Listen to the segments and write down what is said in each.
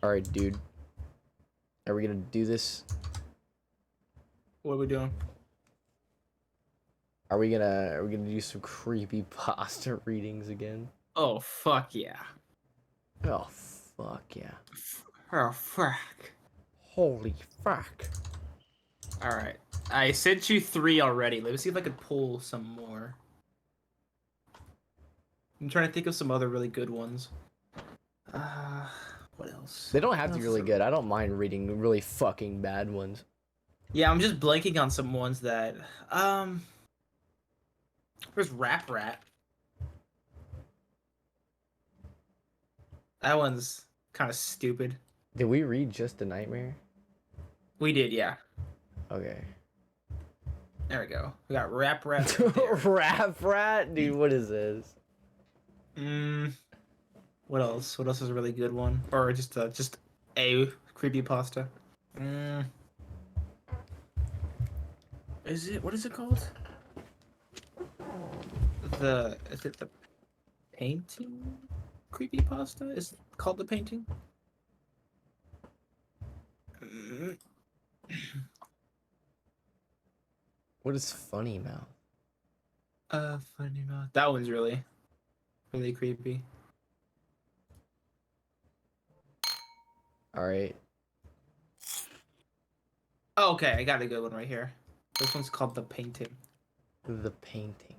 All right, dude. Are we gonna do this? What are we doing? Are we gonna do some creepy pasta readings again? Oh, fuck yeah. Oh fuck yeah! Oh, fuck. Holy fuck! Alright. I sent you 3 already. Let me see if I could pull some more. I'm trying to think of some other really good ones. Uh, what else? They don't have What to be else is really there? good. I don't mind reading really fucking bad ones. Yeah, I'm just blanking on some ones that... Um... There's Rap Rat. That one's kind of stupid. Did we read Just a Nightmare? We did, yeah. Okay. There we go. We got Rap Rat right there. Rap rat, dude. What is this? Mm, what else? What else is a really good one? Or just a creepypasta? Mm, what is it called? Is it the painting creepypasta? Is it called the painting? Mm, What is funny mouth? funny mouth. That one's really creepy. All right. Oh, okay, I got a good one right here. This one's called the painting. The painting.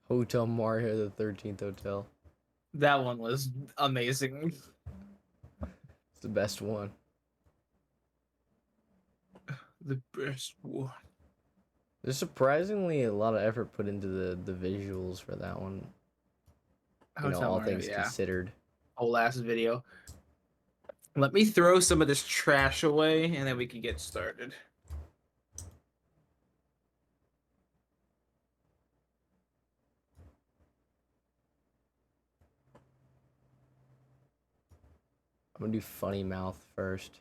Hotel Mario, the 13th Hotel. That one was amazing. It's the best one. The best one. There's surprisingly a lot of effort put into the visuals for that one. Hotel All Mario, things yeah. considered. Whole ass video. Let me throw some of this trash away and then we can get started. I'm gonna do funny mouth first.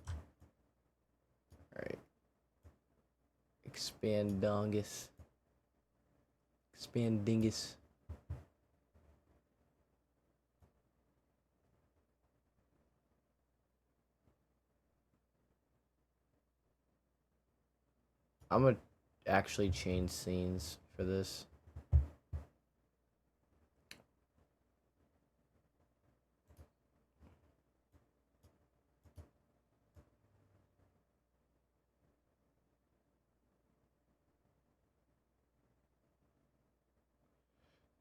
All right. Expandongus. Expandingus. I'm gonna actually change scenes for this.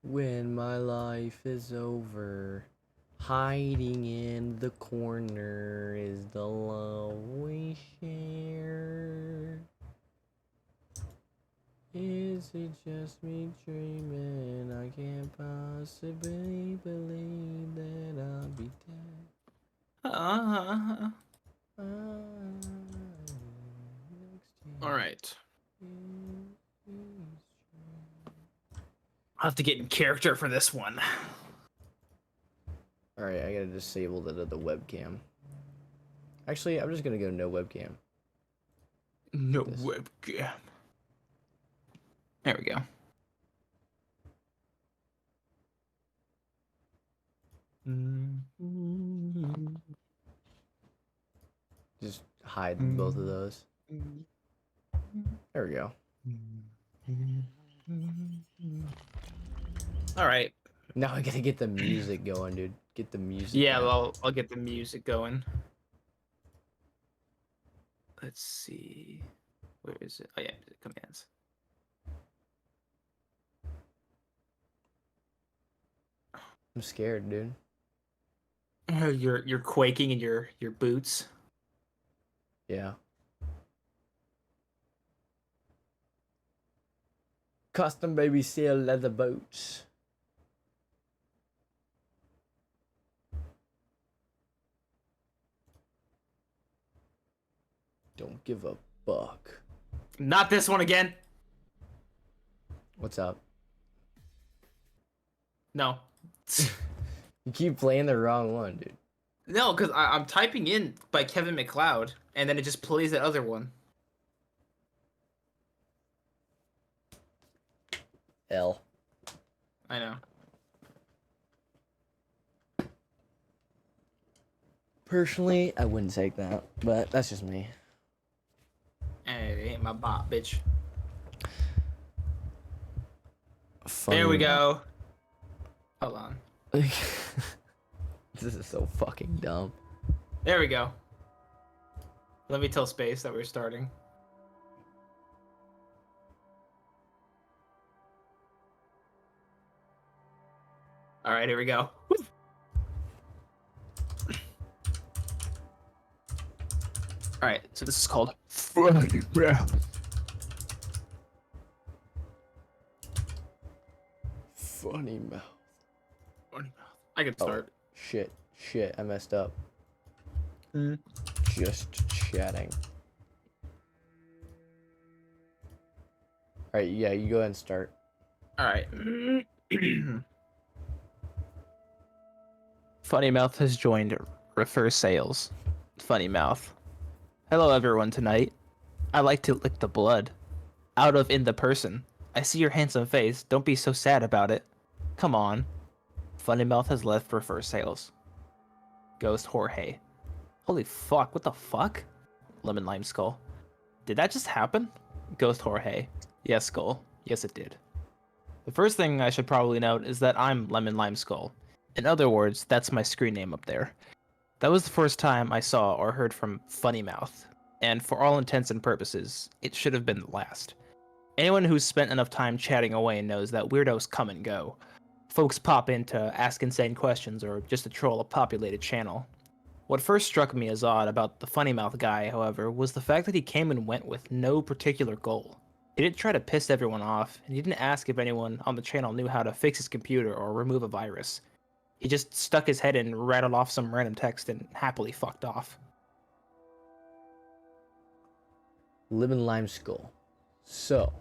When my life is over, hiding in the corner is the love we share. Is it just me dreaming? I can't possibly believe that I'll be dead. Uh, Ah, all right. next I'll have to get in character for this one. Alright, I gotta disable the webcam. Actually, I'm just gonna go no webcam. No This. webcam. There we go. Just hide both of those. There we go. All right. Now I gotta get the music going, dude. Get the music. Yeah, going. I'll get the music going. Let's see. Where is it? Oh yeah, commands. I'm scared, dude. You're quaking in your boots. Yeah. Custom baby seal leather boots. Don't give a fuck. Not this one again. What's up? No. You keep playing the wrong one, dude. No, because I'm typing in by Kevin McLeod, and then it just plays that other one. L. I know. Personally, I wouldn't take that, but that's just me. Hey, it ain't my bot, bitch. Funny There we enough. go. Hold on. This is so fucking dumb. There we go. Let me tell Space that we're starting. All right, here we go. All right, so this is called Funny Mouth. Funny mouth. Funny Mouth. I can start. Shit, I messed up. Just chatting. Alright, yeah, you go ahead and start. All right. Funny Mouth has joined Refer Sales. Funny Mouth. Hello, everyone. Tonight, I like to lick the blood out of in the person. I see your handsome face. Don't be so sad about it. Come on. Funny Mouth has left Refer Sales. Ghost Jorge. Holy fuck! What the fuck? Lemon Lime Skull. Did that just happen? Ghost Jorge. Yes, Skull. Yes, it did. The first thing I should probably note is that I'm Lemon Lime Skull. In other words, that's my screen name up there. That was the first time I saw or heard from Funny Mouth, and for all intents and purposes, it should have been the last. Anyone who's spent enough time chatting away knows that weirdos come and go. Folks pop in to ask insane questions or just to troll a populated channel. What first struck me as odd about the Funny Mouth guy, however, was the fact that he came and went with no particular goal. He didn't try to piss everyone off, and he didn't ask if anyone on the channel knew how to fix his computer or remove a virus. He just stuck his head in, rattled off some random text, and happily fucked off. Lemon Lime Skull. So,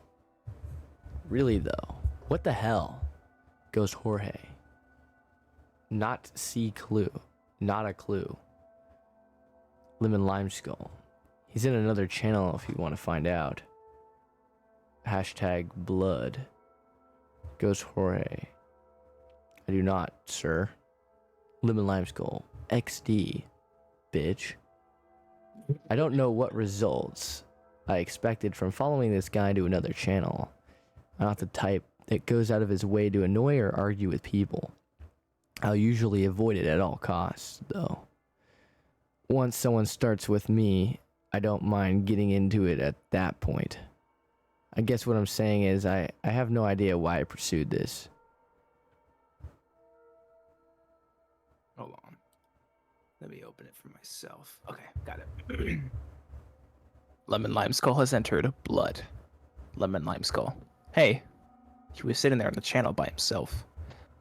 really though, what the hell? Goes Jorge. Not C clue. Not a clue. Lemon Lime Skull. He's in another channel if you want to find out. Hashtag blood. Goes Jorge. I do not, sir. Lemon Lime Skull. XD. Bitch. I don't know what results I expected from following this guy to another channel. I'm not the type that goes out of his way to annoy or argue with people. I'll usually avoid it at all costs, though. Once someone starts with me, I don't mind getting into it at that point. I guess what I'm saying is I have no idea why I pursued this. Hold on. Let me open it for myself. Okay, got it. Lemon Lime Skull has entered blood. Lemon Lime Skull. Hey, he was sitting there on the channel by himself.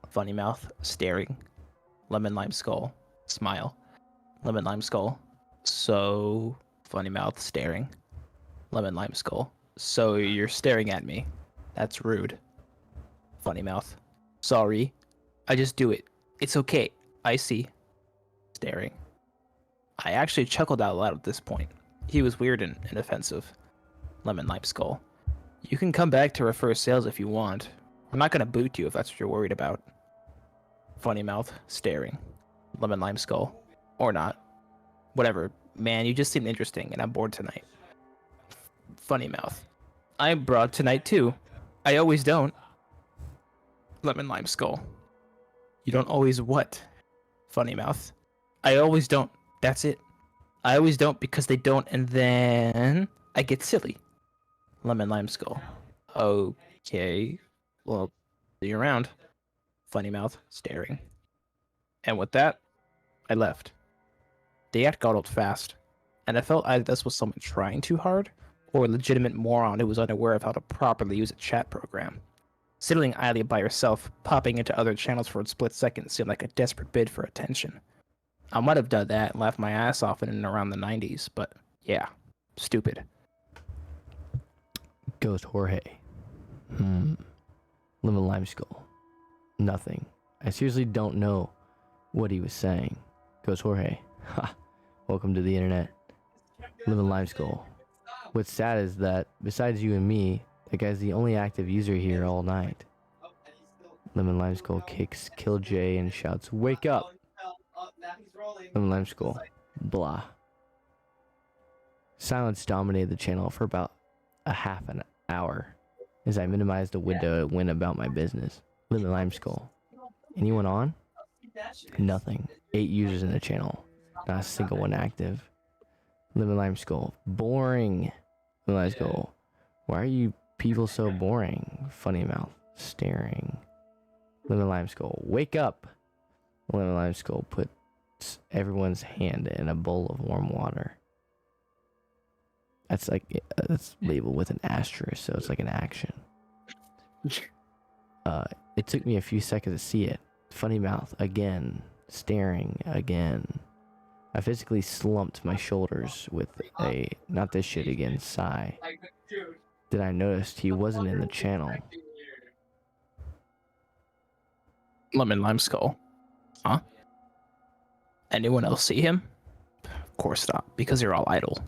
Funny Mouth, staring. Lemon Lime Skull, smile. Lemon Lime Skull. So, Funny Mouth, staring. Lemon Lime Skull. So you're staring at me. That's rude. Funny Mouth. Sorry. I just do it. It's okay. I see. Staring. I actually chuckled out loud at this point. He was weird and offensive. Lemon Lime Skull. You can come back to Refer Sales if you want. I'm not gonna boot you if that's what you're worried about. Funny Mouth, staring. Lemon Lime Skull. Or not. Whatever. Man, you just seem interesting and I'm bored tonight. Funny Mouth. I'm broad tonight too. I always don't. Lemon Lime Skull. You don't always what? Funny Mouth. I always don't. That's it. I always don't because they don't, and then I get silly. Lemon Lime Skull. Okay. Well, see you around. Funny Mouth, staring. And with that, I left. The act got old fast, and I felt either this was someone trying too hard, or a legitimate moron who was unaware of how to properly use a chat program. Sitting idly by herself, popping into other channels for a split second seemed like a desperate bid for attention. I might have done that and laughed my ass off in and around the 90s, but yeah, stupid. Ghost Jorge. Lemon Lime Skull. Nothing. I seriously don't know what he was saying. Goes Jorge. Ha! Welcome to the internet. Live in Limeskull. What's sad is that, besides you and me, that guy's the only active user here all night. Lemon Limeskull kicks Kill Jay and shouts, "Wake up!" Lemon Limeskull. Blah. Silence dominated the channel for about a half an hour as I minimized the window and went about my business. Lemon Limeskull. Anyone on? Nothing. 8 users in the channel. Not a single one active. Lemon Limeskull. Boring. Lemon Limeskull. Why are you people so boring? Funny mouth. Staring. Lemon Limeskull. Wake up! Lemon Limeskull puts everyone's hand in a bowl of warm water. That's like, that's labeled with an asterisk, so it's like an action. It took me a few seconds to see it. Funny mouth again. Staring again. I physically slumped my shoulders with a not this shit again sigh. Then I noticed he wasn't in the channel. Lemon Limeskull. Huh? Anyone else see him? Of course not, because you're all idle.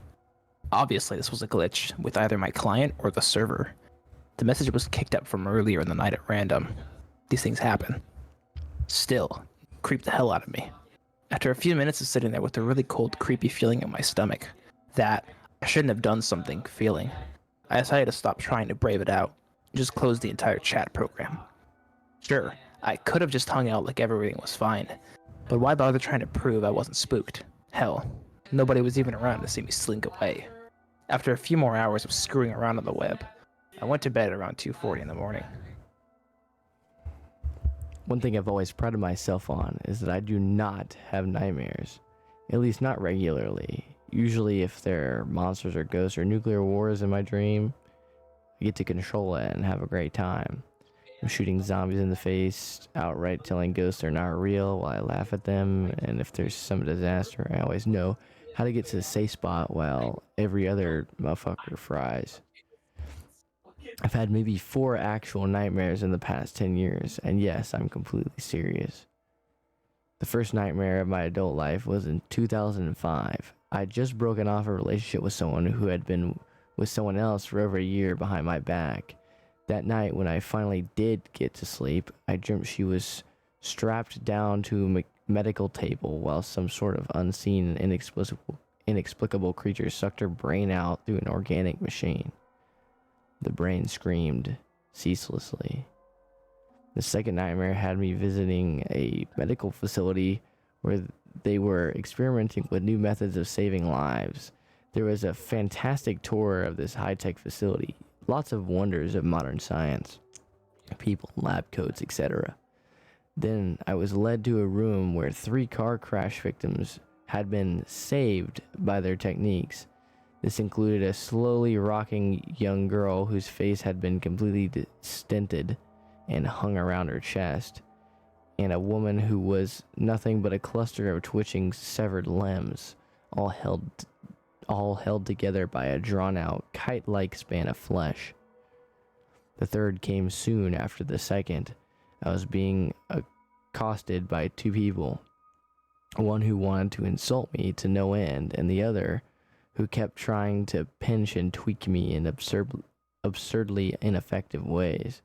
Obviously, this was a glitch with either my client or the server. The message was kicked up from earlier in the night at random. These things happen. Still, it creeped the hell out of me. After a few minutes of sitting there with a really cold, creepy feeling in my stomach, that I shouldn't have done something feeling, I decided to stop trying to brave it out and just close the entire chat program. Sure, I could have just hung out like everything was fine, but why bother trying to prove I wasn't spooked? Hell, nobody was even around to see me slink away. After a few more hours of screwing around on the web, I went to bed around 2:40 in the morning. One thing I've always prided myself on is that I do not have nightmares. At least not regularly. Usually if there are monsters or ghosts or nuclear wars in my dream, I get to control it and have a great time. I'm shooting zombies in the face, outright telling ghosts they're not real while I laugh at them, and if there's some disaster, I always know how to get to the safe spot while every other motherfucker fries. I've had maybe 4 actual nightmares in the past 10 years, and yes, I'm completely serious. The first nightmare of my adult life was in 2005. I had just broken off a relationship with someone who had been with someone else for over a year behind my back. That night, when I finally did get to sleep, I dreamt she was strapped down to a medical table while some sort of unseen and inexplicable creature sucked her brain out through an organic machine. The brain screamed ceaselessly. The second nightmare had me visiting a medical facility where they were experimenting with new methods of saving lives. There was a fantastic tour of this high-tech facility. Lots of wonders of modern science. People, lab coats, etc. Then I was led to a room where 3 car crash victims had been saved by their techniques. This included a slowly rocking young girl whose face had been completely distended and hung around her chest, and a woman who was nothing but a cluster of twitching severed limbs, all held together by a drawn-out, kite-like span of flesh. The third came soon after the second. I was being accosted by 2 people, one who wanted to insult me to no end, and the other who kept trying to pinch and tweak me in absurdly ineffective ways.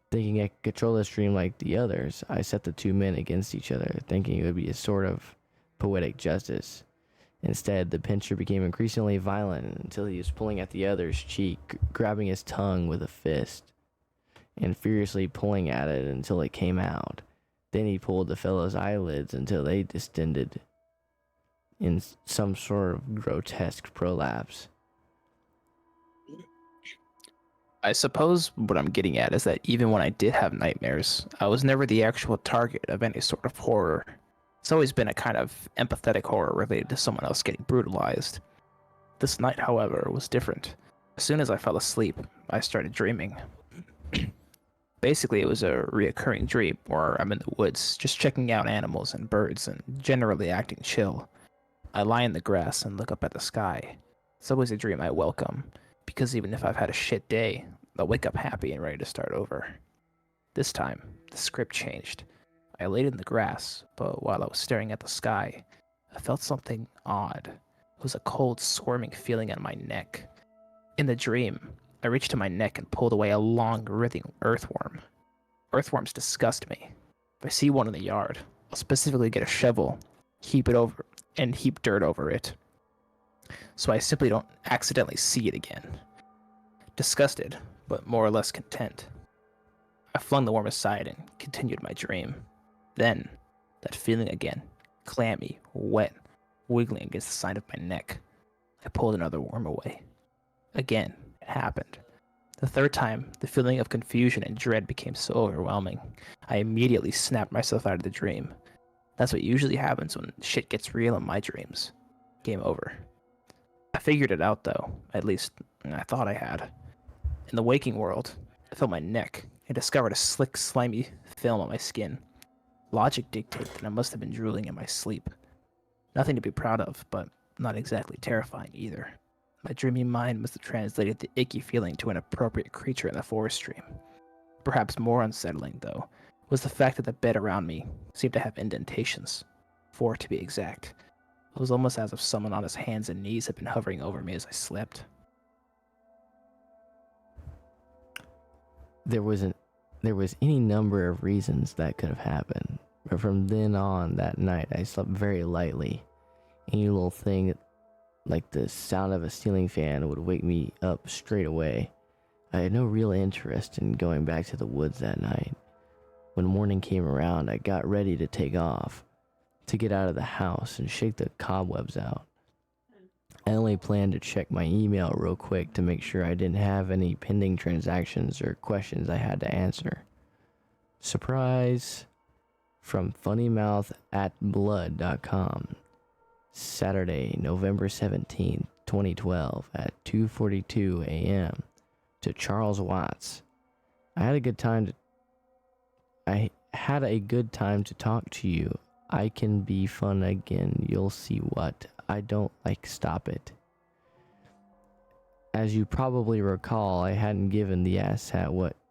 Thinking I could control this dream like the others, I set the 2 men against each other, thinking it would be a sort of poetic justice. Instead, the pincher became increasingly violent until he was pulling at the other's cheek, grabbing his tongue with a fist, and furiously pulling at it until it came out. Then he pulled the fellow's eyelids until they distended in some sort of grotesque prolapse. I suppose what I'm getting at is that even when I did have nightmares, I was never the actual target of any sort of horror. It's always been a kind of empathetic horror related to someone else getting brutalized. This night, however, was different. As soon as I fell asleep, I started dreaming. Basically, it was a reoccurring dream where I'm in the woods, just checking out animals and birds and generally acting chill. I lie in the grass and look up at the sky. It's always a dream I welcome, because even if I've had a shit day, I'll wake up happy and ready to start over. This time, the script changed. I laid in the grass, but while I was staring at the sky, I felt something odd. It was a cold, squirming feeling in my neck. In the dream, I reached to my neck and pulled away a long, writhing earthworm. Earthworms disgust me. If I see one in the yard, I'll specifically get a shovel, heap dirt over it, so I simply don't accidentally see it again. Disgusted, but more or less content, I flung the worm aside and continued my dream. Then, that feeling again, clammy, wet, wiggling against the side of my neck. I pulled another worm away. Again, it happened. The third time, the feeling of confusion and dread became so overwhelming, I immediately snapped myself out of the dream. That's what usually happens when shit gets real in my dreams. Game over. I figured it out though, at least I thought I had. In the waking world, I felt my neck and discovered a slick, slimy film on my skin. Logic dictated that I must have been drooling in my sleep. Nothing to be proud of, but not exactly terrifying either. My dreamy mind must have translated the icky feeling to an appropriate creature in the forest dream. Perhaps more unsettling, though, was the fact that the bed around me seemed to have indentations. 4 to be exact. It was almost as if someone on his hands and knees had been hovering over me as I slept. There was any number of reasons that could have happened, but from then on that night I slept very lightly. Any little thing like the sound of a ceiling fan would wake me up straight away. I had no real interest in going back to the woods that night. When morning came around, I got ready to take off, to get out of the house and shake the cobwebs out. I only planned to check my email real quick to make sure I didn't have any pending transactions or questions I had to answer. Surprise! From funnymouth@blood.com. Saturday, November 17th, 2012 at 2:42 a.m. to Charles Watts. I had a good time to talk to you. I can be fun again. You'll see what. I don't like stop it. As you probably recall, I hadn't given this asshat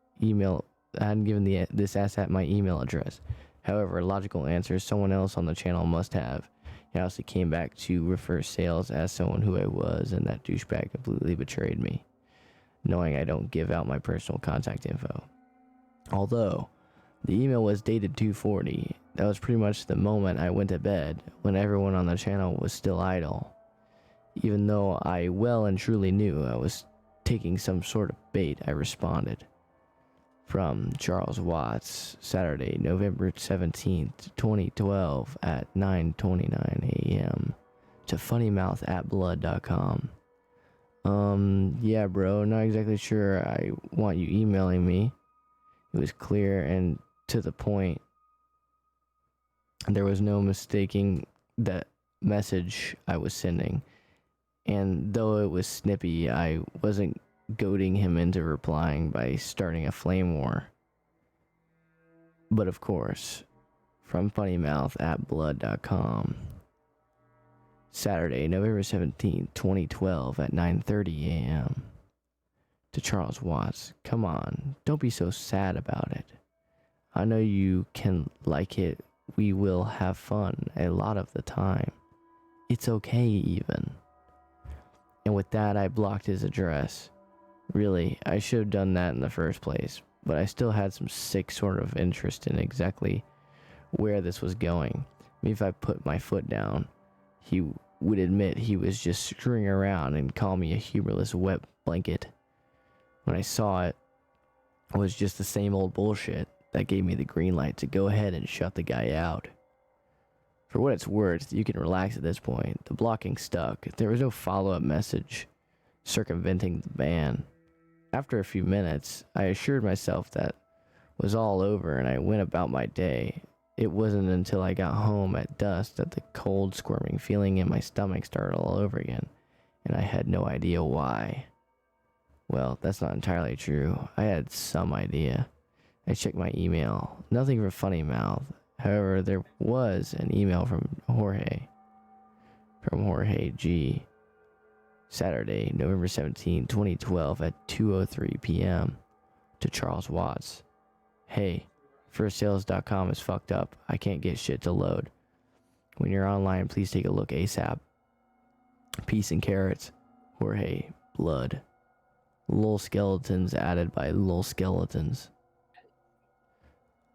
my email address. However, logical answer, someone else on the channel must have. He also came back to refer sales as someone who I was, and that douchebag completely betrayed me, knowing I don't give out my personal contact info. Although, the email was dated 2:40. That was pretty much the moment I went to bed, when everyone on the channel was still idle. Even though I well and truly knew I was taking some sort of bait, I responded. From Charles Watts, Saturday, November 17th, 2012 at 9:29 a.m. to funnymouth@blood.com. Yeah bro, not exactly sure I want you emailing me. It was clear and to the point. There was no mistaking that message I was sending. And though it was snippy, I wasn't goading him into replying by starting a flame war. But of course, from funnymouth@blood.com. Saturday, November 17th, 2012 at 9:30 a.m. to Charles Watts. Come on, don't be so sad about it. I know you can like it. We will have fun a lot of the time. It's okay even. And with that, I blocked his address. Really, I should have done that in the first place, but I still had some sick sort of interest in exactly where this was going. Maybe if I put my foot down, he would admit he was just screwing around and call me a humorless wet blanket. When I saw it, it was just the same old bullshit that gave me the green light to go ahead and shut the guy out. For what it's worth, you can relax at this point. The blocking stuck. There was no follow-up message circumventing the ban. After a few minutes, I assured myself that was all over and I went about my day. It wasn't until I got home at dusk that the cold, squirming feeling in my stomach started all over again, and I had no idea why. Well, that's not entirely true. I had some idea. I checked my email. Nothing from Funny Mouth. However, there was an email from Jorge G. Saturday, November 17, 2012 at 2:03 p.m. to Charles Watts. Hey, Firstsales.com is fucked up. I can't get shit to load. When you're online, please take a look ASAP. Peace and carrots. Jorge, blood. Lol skeletons added by lol skeletons.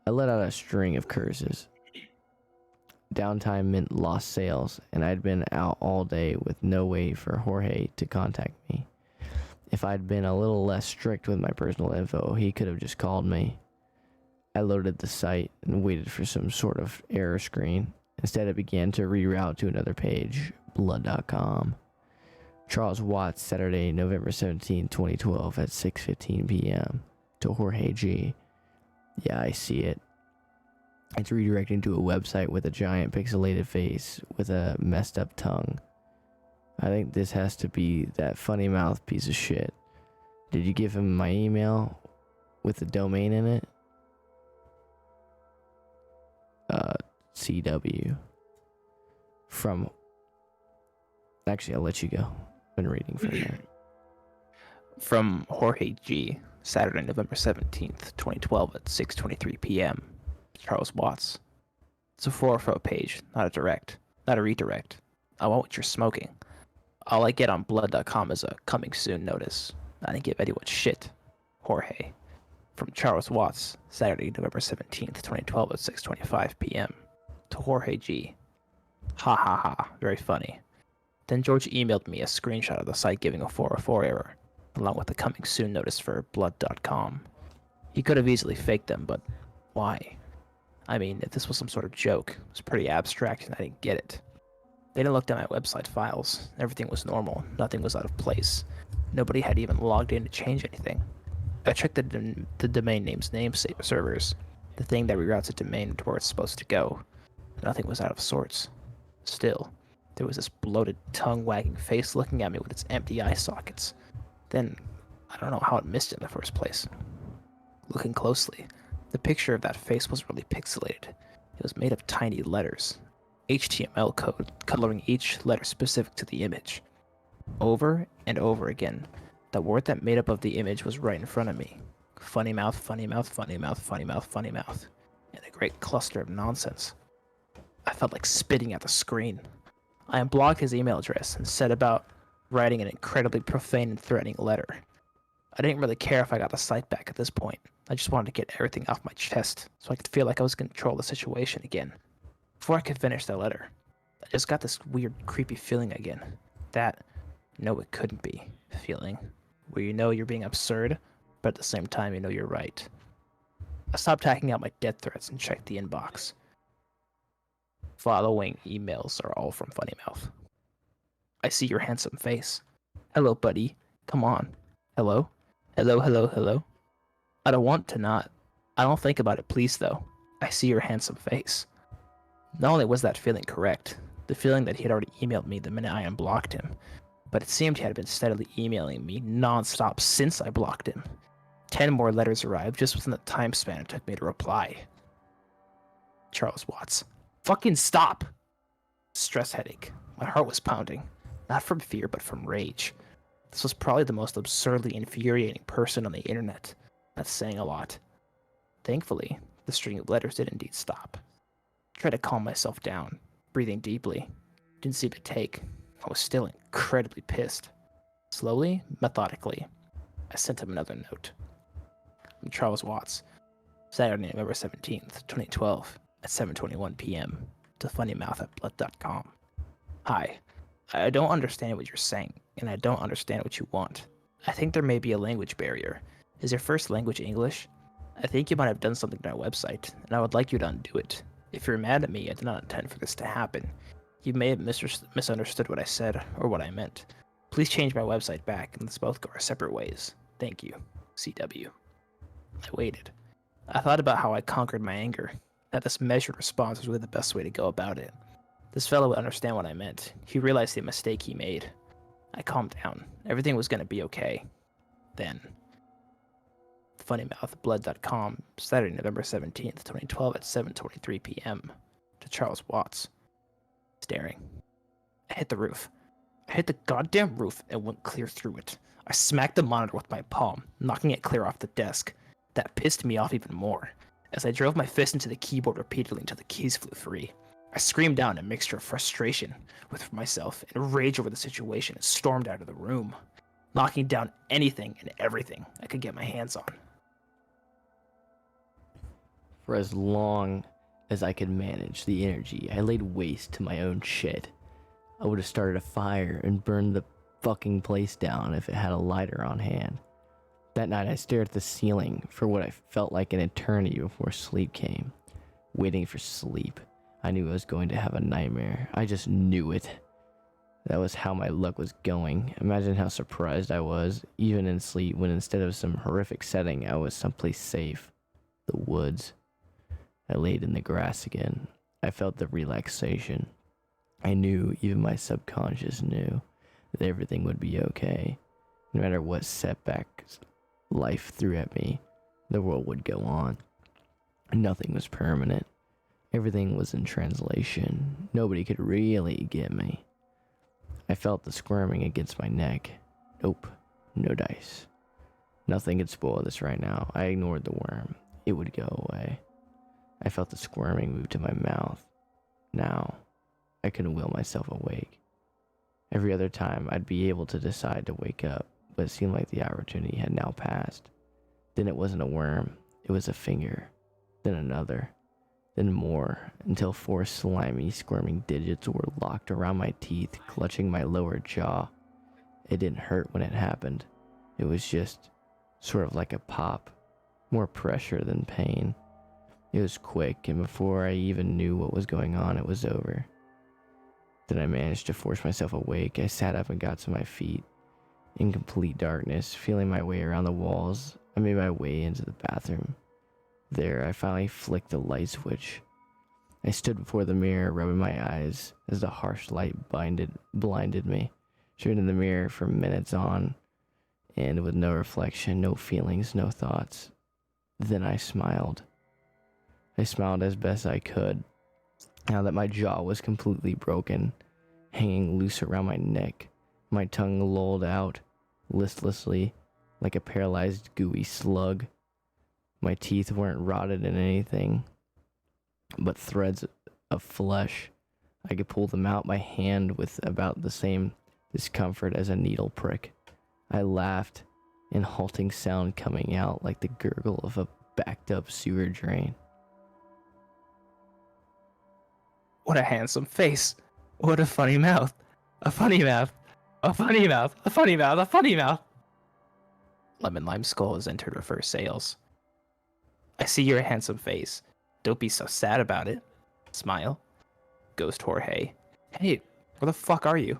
I let out a string of curses. Downtime meant lost sales, and I'd been out all day with no way for Jorge to contact me. If I'd been a little less strict with my personal info, he could have just called me. I loaded the site and waited for some sort of error screen. Instead, it began to reroute to another page, blood.com. Charles Watts, Saturday, November 17, 2012 at 6:15 p.m. to Jorge G. Yeah, I see it. It's redirecting to a website with a giant pixelated face with a messed up tongue. I think this has to be that funny mouth piece of shit. Did you give him my email with the domain in it? CW. From... Actually, I'll let you go. I've been reading from there. From Jorge G. Saturday, November 17th, 2012 at 6:23 p.m. Charles Watts. It's a 404 page, not a redirect. I want what you're smoking. All I get on blood.com is a coming soon notice. I didn't give anyone shit. Jorge. From Charles Watts, Saturday, November 17th, 2012 at 6:25 p.m. to Jorge G. Ha ha ha, very funny. Then George emailed me a screenshot of the site giving a 404 error, along with a coming soon notice for blood.com. He could have easily faked them, but why? I mean, if this was some sort of joke, it was pretty abstract and I didn't get it. They didn't look at my website files. Everything was normal. Nothing was out of place. Nobody had even logged in to change anything. I checked the domain name's namespace servers, the thing that reroutes a domain to where it's supposed to go. Nothing was out of sorts. Still, there was this bloated, tongue-wagging face looking at me with its empty eye sockets. Then, I don't know how it missed it in the first place. Looking closely, the picture of that face was really pixelated. It was made of tiny letters. HTML code coloring each letter specific to the image. Over and over again, the word that made up of the image was right in front of me. Funny mouth, funny mouth, funny mouth, funny mouth, funny mouth. And a great cluster of nonsense. I felt like spitting at the screen. I unblocked his email address and set about writing an incredibly profane and threatening letter. I didn't really care if I got the site back at this point. I just wanted to get everything off my chest so I could feel like I was in control of the situation again. Before I could finish the letter, I just got this weird, creepy feeling again. That, no it couldn't be, feeling. Where you know you're being absurd, but at the same time you know you're right. I stopped hacking out my death threats and checked the inbox. Following emails are all from Funny Mouth. I see your handsome face. Hello, buddy. Come on. Hello? Hello, hello, hello? I don't want to not. I don't think about it, please, though. I see your handsome face. Not only was that feeling correct, the feeling that he had already emailed me the minute I unblocked him, but it seemed he had been steadily emailing me non-stop since I blocked him. 10 more letters arrived just within the time span it took me to reply. Charles Watts. Fucking stop! Stress headache. My heart was pounding. Not from fear, but from rage. This was probably the most absurdly infuriating person on the internet. That's saying a lot. Thankfully, the string of letters did indeed stop. I tried to calm myself down, breathing deeply. Didn't seem to take. I was still incredibly pissed. Slowly, methodically, I sent him another note. From Charles Watts, Saturday, November 17th, 2012, at 7:21 p.m. to funnymouth@blood.com. Hi. I don't understand what you're saying, and I don't understand what you want. I think there may be a language barrier. Is your first language English? I think you might have done something to our website, and I would like you to undo it. If you're mad at me, I did not intend for this to happen. You may have misunderstood what I said, or what I meant. Please change my website back, and let's both go our separate ways. Thank you. CW. I waited. I thought about how I conquered my anger, that this measured response was really the best way to go about it. This fellow would understand what I meant. He realized the mistake he made. I calmed down. Everything was going to be okay. Then, funnymouthblood.com, Saturday, November 17th, 2012 at 7:23 p.m. to Charles Watts. Staring. I hit the roof. I hit the goddamn roof and went clear through it. I smacked the monitor with my palm, knocking it clear off the desk. That pissed me off even more. As I drove my fist into the keyboard repeatedly until the keys flew free, I screamed out in a mixture of frustration with myself and rage over the situation and stormed out of the room, knocking down anything and everything I could get my hands on. For as long as I could manage the energy, I laid waste to my own shit. I would have started a fire and burned the fucking place down if it had a lighter on hand. That night I stared at the ceiling for what I felt like an eternity before sleep came. Waiting for sleep. I knew I was going to have a nightmare. I just knew it. That was how my luck was going. Imagine how surprised I was, even in sleep, when instead of some horrific setting, I was someplace safe. The woods. I laid in the grass again. I felt the relaxation. I knew, even my subconscious knew, that everything would be okay. No matter what setbacks life threw at me, the world would go on. Nothing was permanent. Everything was in translation. Nobody could really get me. I felt the squirming against my neck. Nope, no dice. Nothing could spoil this right now. I ignored the worm. It would go away. I felt the squirming move to my mouth. Now, I couldn't will myself awake. Every other time, I'd be able to decide to wake up, but it seemed like the opportunity had now passed. Then it wasn't a worm, it was a finger. Then another. Then more, until 4 slimy, squirming digits were locked around my teeth, clutching my lower jaw. It didn't hurt when it happened. It was just sort of like a pop. More pressure than pain. It was quick, and before I even knew what was going on, it was over. Then I managed to force myself awake. I sat up and got to my feet. In complete darkness, feeling my way around the walls, I made my way into the bathroom. There, I finally flicked the light switch. I stood before the mirror, rubbing my eyes as the harsh light blinded me. Stared in the mirror for minutes on, and with no reflection, no feelings, no thoughts. Then I smiled. I smiled as best I could, now that my jaw was completely broken, hanging loose around my neck. My tongue lolled out, listlessly, like a paralyzed gooey slug. My teeth weren't rotted in anything, but threads of flesh. I could pull them out by hand with about the same discomfort as a needle prick. I laughed, in halting sound coming out like the gurgle of a backed up sewer drain. What a handsome face. What a funny mouth. A funny mouth. A funny mouth. A funny mouth. A funny mouth. Lemon Lime Skull has entered reverse sales. I see your handsome face. Don't be so sad about it. Smile. Ghost Jorge. Hey, where the fuck are you?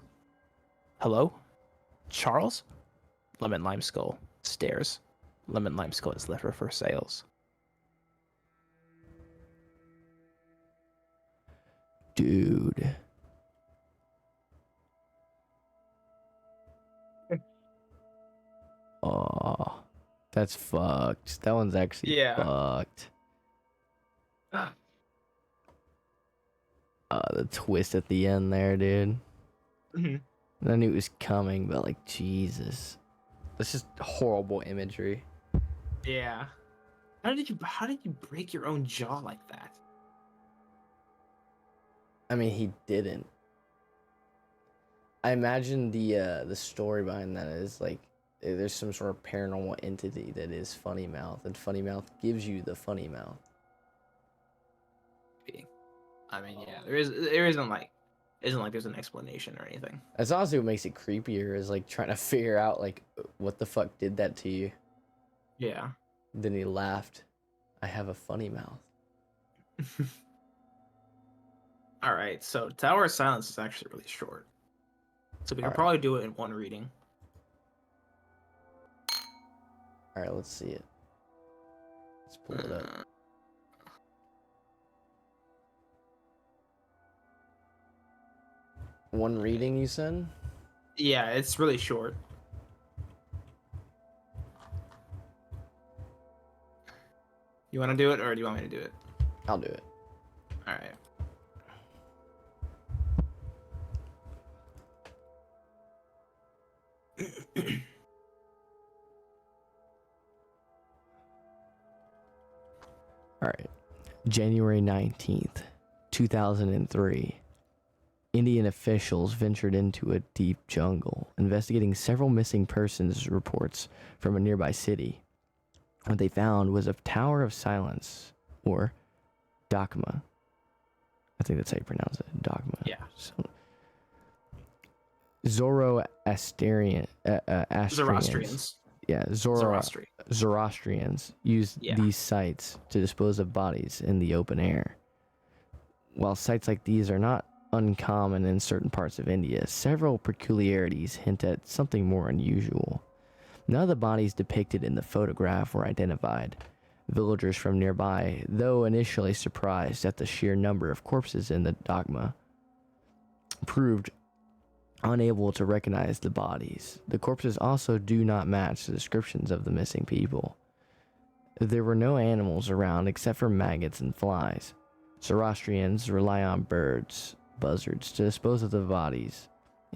Hello? Charles? Lemon Lime Skull stares. Lemon Lime Skull has left reverse sales. Dude. Oh, that's fucked. That one's actually fucked. The twist at the end there, dude. Mm-hmm. I knew it was coming, but like, Jesus. That's just horrible imagery. Yeah. How did you break your own jaw like that? I mean, he didn't. I imagine the story behind that is like there's some sort of paranormal entity that is Funny Mouth, and Funny Mouth gives you the funny mouth. I mean, yeah, there isn't like there's an explanation or anything. That's honestly what makes it creepier, is like trying to figure out like what the fuck did that to you. Yeah. Then he laughed. I have a funny mouth. All right, so Tower of Silence is actually really short, so we can probably do it in one reading. All right, let's see it. Let's pull it up. One reading, you said? Yeah, it's really short. You want to do it, or do you want me to do it? I'll do it. All right. All right. January 19th, 2003. Indian officials ventured into a deep jungle, investigating several missing persons reports from a nearby city. What they found was a Tower of Silence, or Dogma. I think that's how you pronounce it, Dogma. Yeah. So, Zoroastrians. Yeah, Zoroastrians used these sites to dispose of bodies in the open air. While sites like these are not uncommon in certain parts of India, several peculiarities hint at something more unusual. None of the bodies depicted in the photograph were identified. Villagers from nearby, though initially surprised at the sheer number of corpses in the dogma, proved unable to recognize the bodies. The corpses also do not match the descriptions of the missing people. There were no animals around except for maggots and flies. Zoroastrians rely on buzzards, to dispose of the bodies,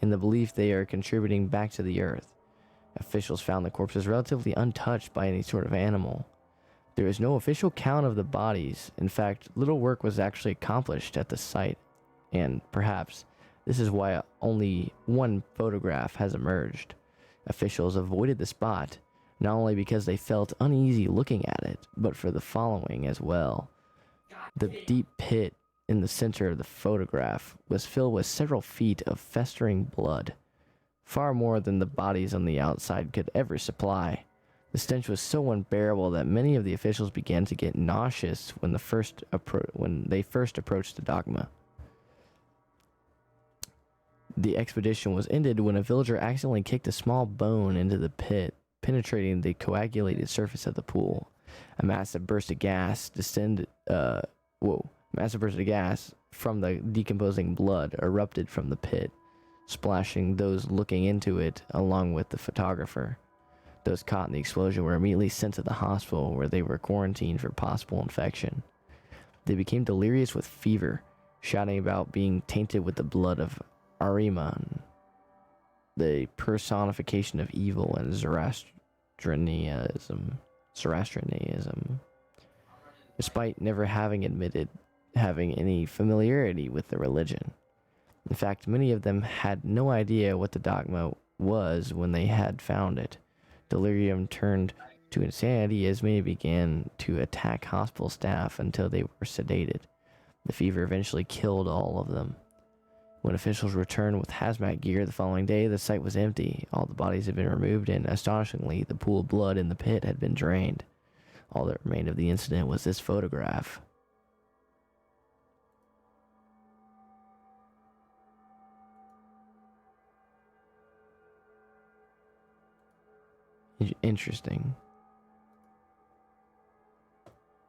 in the belief they are contributing back to the earth. Officials found the corpses relatively untouched by any sort of animal. There is no official count of the bodies. In fact, little work was actually accomplished at the site, and perhaps this is why only one photograph has emerged. Officials avoided the spot, not only because they felt uneasy looking at it, but for the following as well. The deep pit in the center of the photograph was filled with several feet of festering blood, far more than the bodies on the outside could ever supply. The stench was so unbearable that many of the officials began to get nauseous when they first approached the dogma. The expedition was ended when a villager accidentally kicked a small bone into the pit, penetrating the coagulated surface of the pool. A massive burst of gas from the decomposing blood erupted from the pit, splashing those looking into it along with the photographer. Those caught in the explosion were immediately sent to the hospital, where they were quarantined for possible infection. They became delirious with fever, shouting about being tainted with the blood of Ahriman, the personification of evil and Zoroastrianism. Despite never having admitted having any familiarity with the religion. In fact, many of them had no idea what the dogma was when they had found it. Delirium turned to insanity as many began to attack hospital staff until they were sedated. The fever eventually killed all of them. When officials returned with hazmat gear the following day, the site was empty. All the bodies had been removed, and astonishingly, the pool of blood in the pit had been drained. All that remained of the incident was this photograph. Interesting.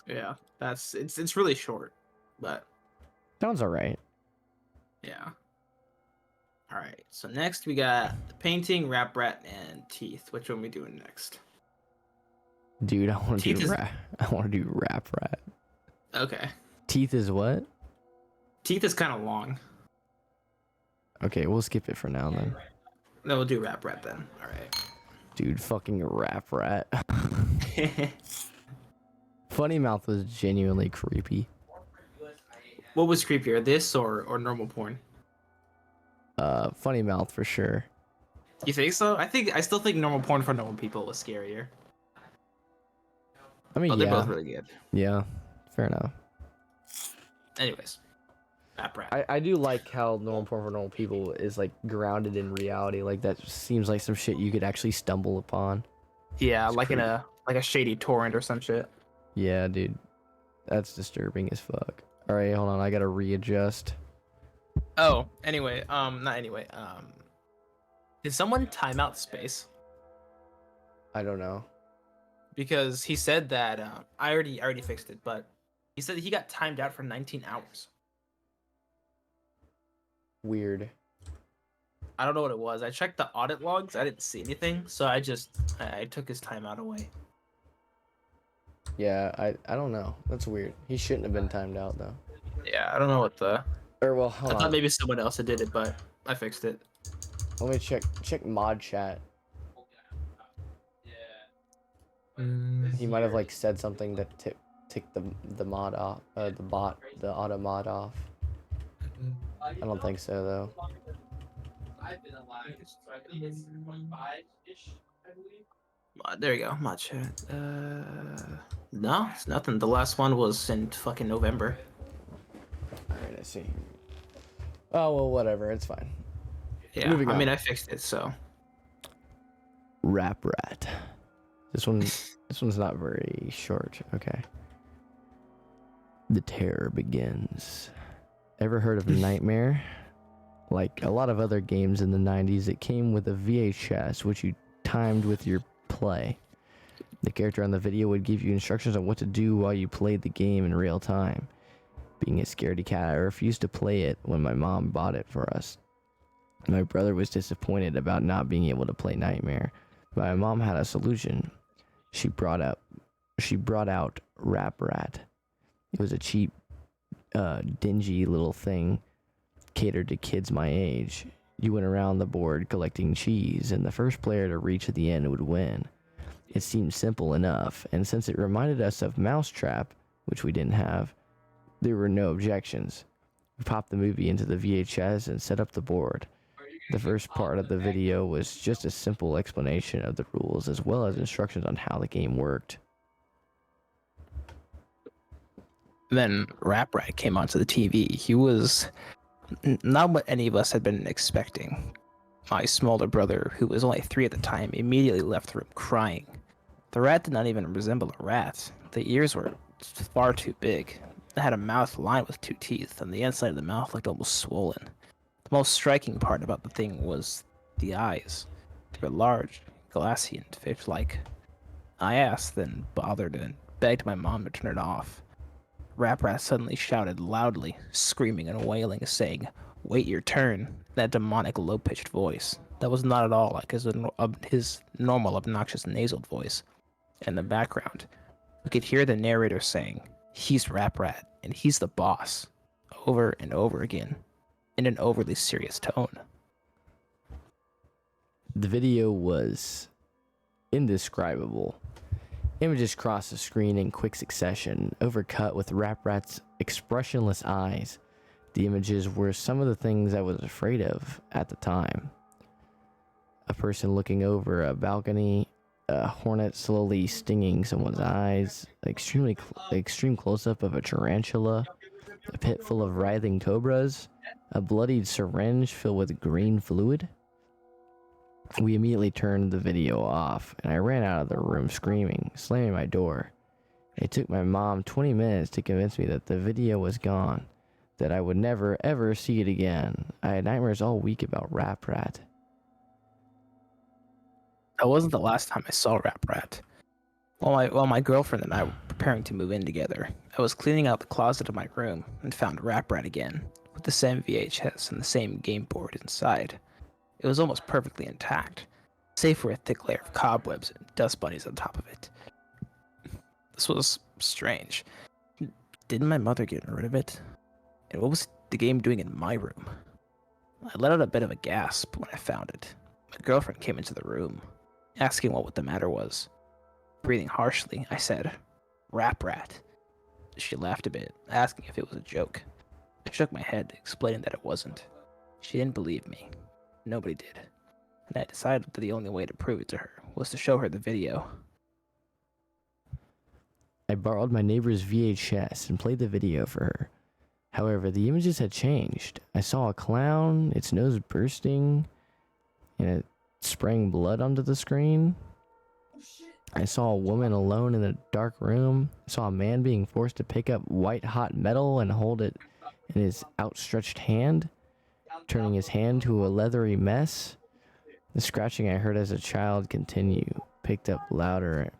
Yeah, it's really short, but sounds alright. Yeah. Alright, so next we got the painting, rap rat, and teeth. Which one are we doing next? Dude, I want to do rap rat. Okay. Teeth is what? Teeth is kind of long. Okay, we'll skip it for now then. No, we'll do rap rat then. Alright. Dude, fucking rap rat. Funny Mouth was genuinely creepy. What was creepier, this or normal porn? Funny Mouth for sure. You think so? I still think normal porn for normal people was scarier. I mean, but they're both really good. Yeah, fair enough. Anyways, rap rat. I do like how normal porn for normal people is like grounded in reality. Like that seems like some shit you could actually stumble upon. Yeah, it's like creepy. in a shady torrent or some shit. Yeah, dude, that's disturbing as fuck. All right, hold on, I gotta readjust. Oh, anyway, not anyway. Did someone time out space? I don't know. Because he said that I already fixed it, but he said that he got timed out for 19 hours. Weird. I don't know what it was. I checked the audit logs. I didn't see anything, so I took his timeout away. Yeah, I don't know. That's weird. He shouldn't have been timed out though. Yeah, I don't know what the. Or well, hold I on. thought maybe someone else had did it, but I fixed it. Let me check mod chat. He might have like said something that take the mod off, the auto mod off. I don't think so though. There you go, mod chat. No, it's nothing. The last one was in fucking November. Alright, I see. Oh well, whatever. It's fine. Yeah, Moving I on. mean, I fixed it, so. Rap Rat. This one's not very short. Okay. The terror begins. Ever heard of Nightmare? Like a lot of other games in the 90s, it came with a VHS, which you timed with your play. The character on the video would give you instructions on what to do while you played the game in real time. Being a scaredy cat, I refused to play it when my mom bought it for us. My brother was disappointed about not being able to play Nightmare, but my mom had a solution. She brought out Rap Rat. It was a cheap, dingy little thing catered to kids my age. You went around the board collecting cheese, and the first player to reach the end would win. It seemed simple enough, and since it reminded us of Mousetrap, which we didn't have, there were no objections. We popped the movie into the VHS and set up the board. The first part of the video was just a simple explanation of the rules as well as instructions on how the game worked. Then Rap Rat came onto the TV. He was not what any of us had been expecting. My smaller brother, who was only 3 at the time, immediately left the room crying. The rat did not even resemble a rat. The ears were far too big. It had a mouth lined with 2 teeth, and the inside of the mouth looked almost swollen. The most striking part about the thing was the eyes. They were large, glassy, and fish-like. I asked, then bothered, and begged my mom to turn it off. Rap Rat suddenly shouted loudly, screaming and wailing, saying, "Wait your turn," in that demonic low-pitched voice. That was not at all like his normal obnoxious nasal voice. In the background, we could hear the narrator saying, "He's Rap Rat, and he's the boss," over and over again, in an overly serious tone. The video was indescribable. Images crossed the screen in quick succession, overcut with Rap Rat's expressionless eyes. The images were some of the things I was afraid of at the time. A person looking over a balcony, a hornet slowly stinging someone's eyes, extreme close-up of a tarantula, a pit full of writhing cobras, a bloodied syringe filled with green fluid. We immediately turned the video off, and I ran out of the room screaming, slamming my door. It took my mom 20 minutes to convince me that the video was gone, that I would never ever see it again. I had nightmares all week about Rap Rat. That wasn't the last time I saw Rap Rat. While my girlfriend and I were preparing to move in together, I was cleaning out the closet of my room and found Rap Rat again, with the same VHS and the same game board inside. It was almost perfectly intact, save for a thick layer of cobwebs and dust bunnies on top of it. This was strange. Didn't my mother get rid of it? And what was the game doing in my room? I let out a bit of a gasp when I found it. My girlfriend came into the room, asking what the matter was. Breathing harshly, I said, "Rap Rat." She laughed a bit, asking if it was a joke. I shook my head, explaining that it wasn't. She didn't believe me. Nobody did. And I decided that the only way to prove it to her was to show her the video. I borrowed my neighbor's VHS and played the video for her. However, the images had changed. I saw a clown, its nose bursting, and it spraying blood onto the screen. I saw a woman alone in a dark room. I saw a man being forced to pick up white-hot metal and hold it in his outstretched hand, turning his hand to a leathery mess. The scratching I heard as a child continued, picking up louder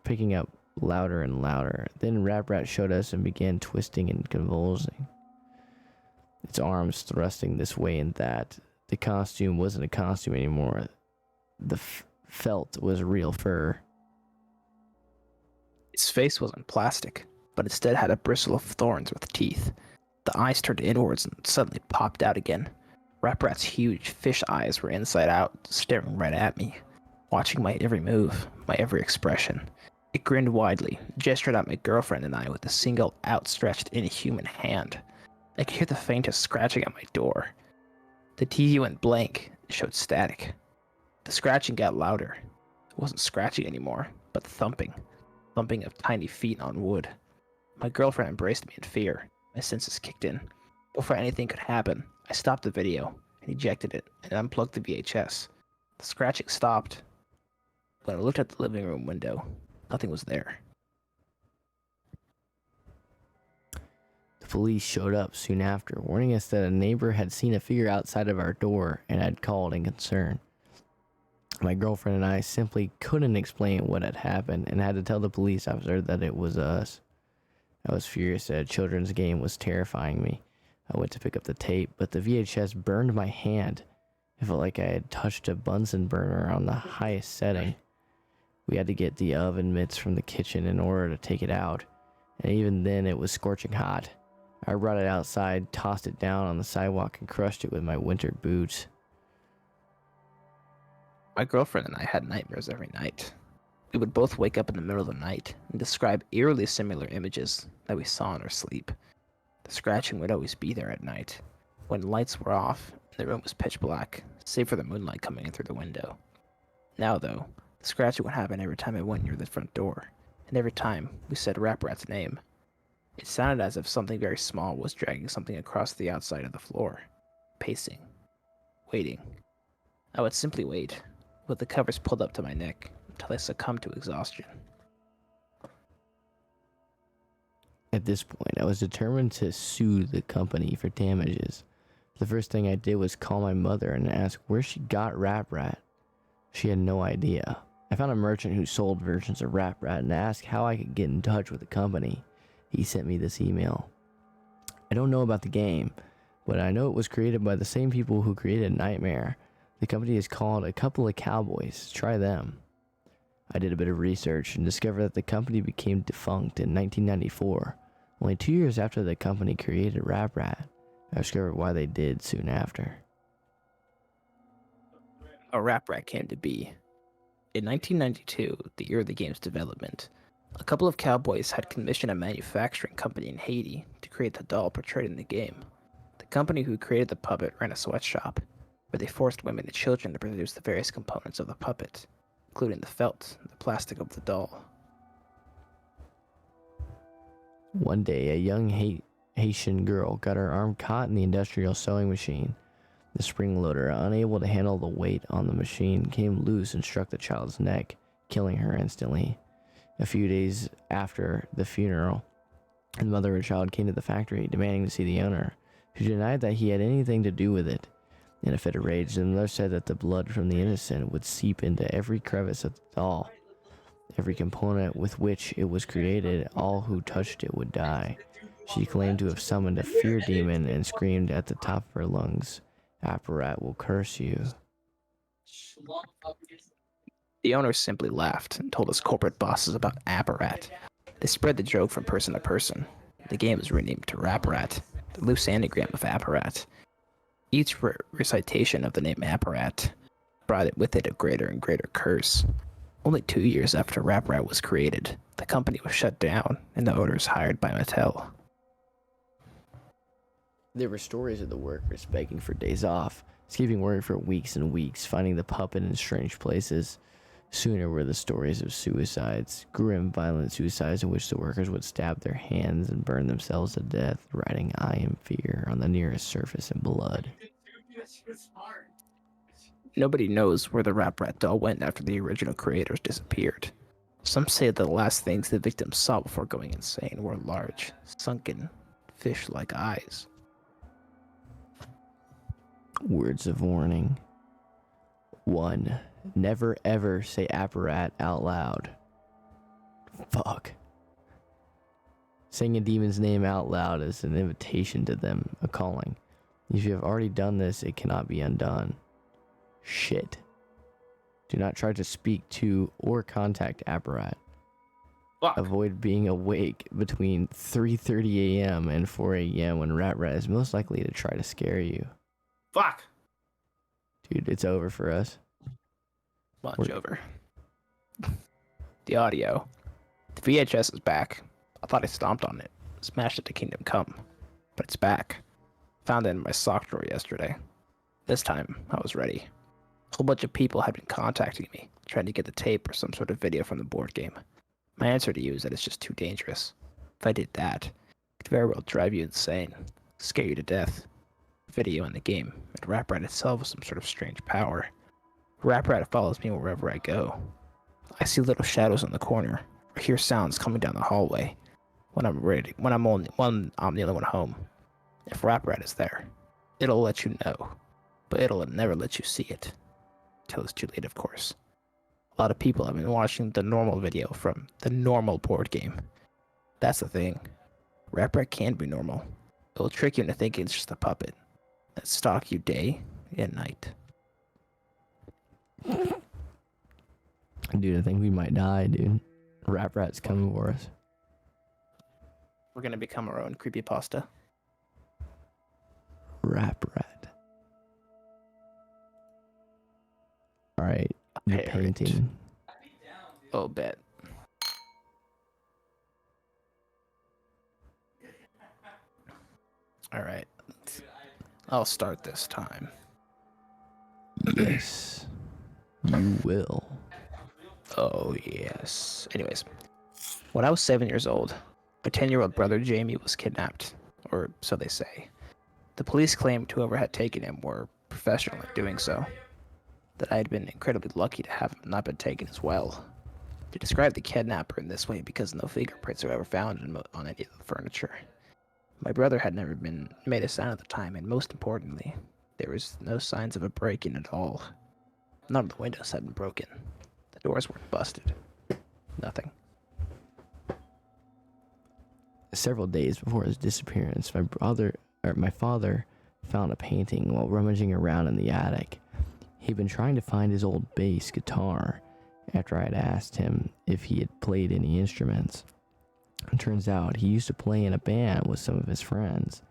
and louder. Then Rap Rat showed us and began twisting and convulsing, its arms thrusting this way and that. The costume wasn't a costume anymore. The felt was real fur. Its face wasn't plastic, but instead had a bristle of thorns with teeth. The eyes turned inwards and suddenly popped out again. Rap Rat's huge fish eyes were inside out, staring right at me, watching my every move, my every expression. It grinned widely, gestured at my girlfriend and I with a single outstretched inhuman hand. I could hear the faintest scratching at my door. The TV went blank, showed static. The scratching got louder. It wasn't scratching anymore, but thumping of tiny feet on wood. My girlfriend embraced me in fear. My senses kicked in. Before anything could happen, I stopped the video and ejected it and unplugged the VHS. The scratching stopped. When I looked at the living room window, nothing was there. The police showed up soon after, warning us that a neighbor had seen a figure outside of our door and had called in concern. My girlfriend and I simply couldn't explain what had happened and had to tell the police officer that it was us. I was furious that a children's game was terrifying me. I went to pick up the tape, but the VHS burned my hand. It felt like I had touched a Bunsen burner on the highest setting. We had to get the oven mitts from the kitchen in order to take it out, and even then it was scorching hot. I brought it outside, tossed it down on the sidewalk, and crushed it with my winter boots. My girlfriend and I had nightmares every night. We would both wake up in the middle of the night and describe eerily similar images that we saw in our sleep. The scratching would always be there at night, when the lights were off and the room was pitch black, save for the moonlight coming in through the window. Now, though, the scratching would happen every time I went near the front door, and every time we said Rap Rat's name. It sounded as if something very small was dragging something across the outside of the floor, pacing, waiting. I would simply wait, with the covers pulled up to my neck, until I succumbed to exhaustion. At this point, I was determined to sue the company for damages. The first thing I did was call my mother and ask where she got Rap Rat. She had no idea. I found a merchant who sold versions of Rap Rat and asked how I could get in touch with the company. He sent me this email. I don't know about the game, but I know it was created by the same people who created Nightmare. The company is called A Couple of Cowboys. Try them. I did a bit of research and discovered that the company became defunct in 1994. Only 2 years after the company created Rap Rat, I discovered why they did soon after. A Rap Rat came to be. In 1992, the year of the game's development, a couple of cowboys had commissioned a manufacturing company in Haiti to create the doll portrayed in the game. The company who created the puppet ran a sweatshop, where they forced women and children to produce the various components of the puppet, including the felt and the plastic of the doll. One day, a young Haitian girl got her arm caught in the industrial sewing machine. The spring loader, unable to handle the weight on the machine, came loose and struck the child's neck, killing her instantly. A few days after the funeral, the mother of the child came to the factory, demanding to see the owner, who denied that he had anything to do with it. In a fit of rage, the mother said that the blood from the innocent would seep into every crevice of the doll. Every component with which it was created, all who touched it would die. She claimed to have summoned a fear demon and screamed at the top of her lungs, "Apparat will curse you." The owner simply laughed and told his corporate bosses about Apparat. They spread the joke from person to person. The game was renamed to Rap Rat, the loose anagram of Apparat. Each recitation of the name Apparat brought it with it a greater and greater curse. Only 2 years after Rap Rat was created, the company was shut down and the owners hired by Mattel. There were stories of the workers begging for days off, skipping work for weeks and weeks, finding the puppet in strange places. Sooner were the stories of suicides, grim, violent suicides in which the workers would stab their hands and burn themselves to death, writing "I am fear" on the nearest surface in blood. Nobody knows where the Rap Rat doll went after the original creators disappeared. Some say that the last things the victims saw before going insane were large, sunken, fish-like eyes. Words of warning. 1. Never ever say Apparat out loud. Fuck. Saying a demon's name out loud is an invitation to them, a calling. If you have already done this, it cannot be undone. Shit. Do not try to speak to or contact Apparat. Fuck. Avoid being awake between 3:30 a.m. and 4 a.m. when Rat Rat is most likely to try to scare you. Fuck! Dude, it's over for us. Much over. The audio The VHS is back. I thought I stomped on it, smashed it to Kingdom Come, but it's back. Found it in my sock drawer yesterday. This time, I was ready. A whole bunch of people had been contacting me, trying to get the tape or some sort of video from the board game. My answer to you is that it's just too dangerous. If I did that, it could very well drive you insane, scare you to death. Video in the game, and Rap Rat itself is some sort of strange power. Rap Rat follows me wherever I go. I see little shadows in the corner, or hear sounds coming down the hallway. When I'm the only one home. If Rap Rat is there, it'll let you know, but it'll never let you see it. Till it's too late, of course. A lot of people have been watching the normal video from the normal board game. That's the thing. Rap Rat can be normal. It'll trick you into thinking it's just a puppet that stalk you day and night. Dude, I think we might die, dude. Rap Rat's coming for us. We're gonna become our own creepypasta. Rap Rat. Alright, the painting. Oh, bet. Alright. I'll start this time. Yes. You will. Oh, yes. Anyways, when I was 7 years old, my 10-year-old brother Jamie was kidnapped, or so they say. The police claimed whoever had taken him were professional at doing so, that I had been incredibly lucky to have him not been taken as well. They described the kidnapper in this way because no fingerprints were ever found on any of the furniture. My brother had never been made a sound at the time, and most importantly, there was no signs of a break-in at all. None of the windows had been broken. The doors weren't busted. Nothing. Several days before his disappearance, my father found a painting while rummaging around in the attic. He'd been trying to find his old bass guitar after I had asked him if he had played any instruments. It turns out he used to play in a band with some of his friends,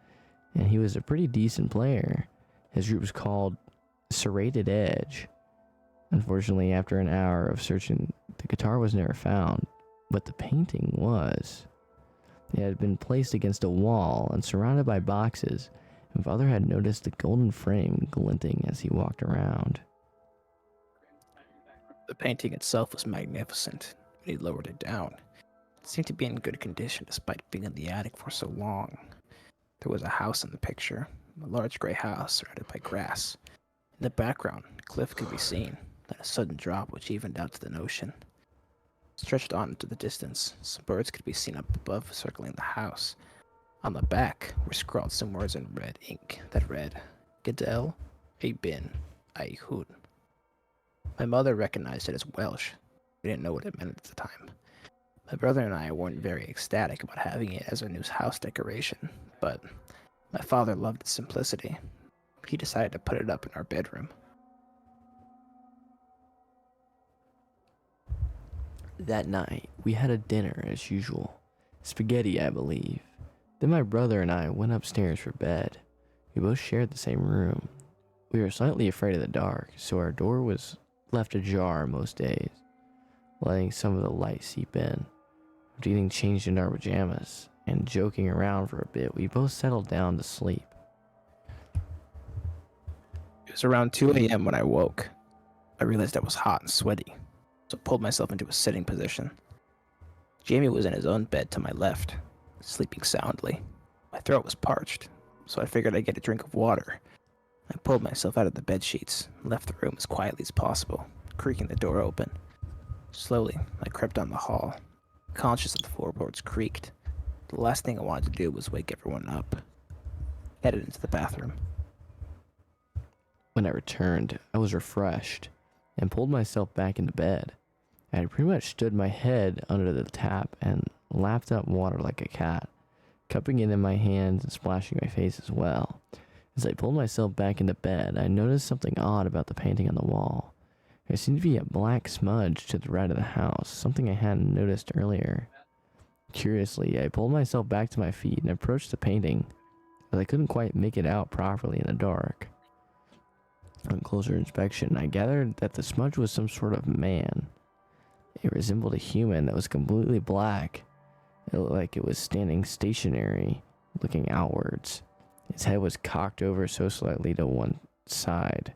and he was a pretty decent player. His group was called Serrated Edge. Unfortunately, after an hour of searching, the guitar was never found, but the painting was. It had been placed against a wall and surrounded by boxes, and father had noticed the golden frame glinting as he walked around. The painting itself was magnificent. When he lowered it down, it seemed to be in good condition despite being in the attic for so long. There was a house in the picture, a large gray house surrounded by grass. In the background, a cliff could be seen, then a sudden drop which evened out to the ocean. Stretched on into the distance, some birds could be seen up above circling the house. On the back were scrawled some words in red ink that read, Gadel, a bin, a hood. My mother recognized it as Welsh. We didn't know what it meant at the time. My brother and I weren't very ecstatic about having it as our new house decoration, but my father loved its simplicity. He decided to put it up in our bedroom. That night, we had a dinner as usual. Spaghetti, I believe. Then my brother and I went upstairs for bed. We both shared the same room. We were slightly afraid of the dark, so our door was left ajar most days, letting some of the light seep in. After getting changed into our pajamas and joking around for a bit, we both settled down to sleep. It was around 2 a.m. when I woke. I realized I was hot and sweaty, so I pulled myself into a sitting position. Jamie was in his own bed to my left, sleeping soundly. My throat was parched, so I figured I'd get a drink of water. I pulled myself out of the bed sheets and left the room as quietly as possible, creaking the door open. Slowly, I crept down the hall, conscious that the floorboards creaked. The last thing I wanted to do was wake everyone up. I headed into the bathroom. When I returned, I was refreshed and pulled myself back into bed. I had pretty much stood my head under the tap and lapped up water like a cat, cupping it in my hands and splashing my face as well. As I pulled myself back into bed, I noticed something odd about the painting on the wall. There seemed to be a black smudge to the right of the house, something I hadn't noticed earlier. Curiously, I pulled myself back to my feet and approached the painting, as I couldn't quite make it out properly in the dark. On closer inspection, I gathered that the smudge was some sort of man. It resembled a human that was completely black. It looked like it was standing stationary, looking outwards. Its head was cocked over so slightly to one side.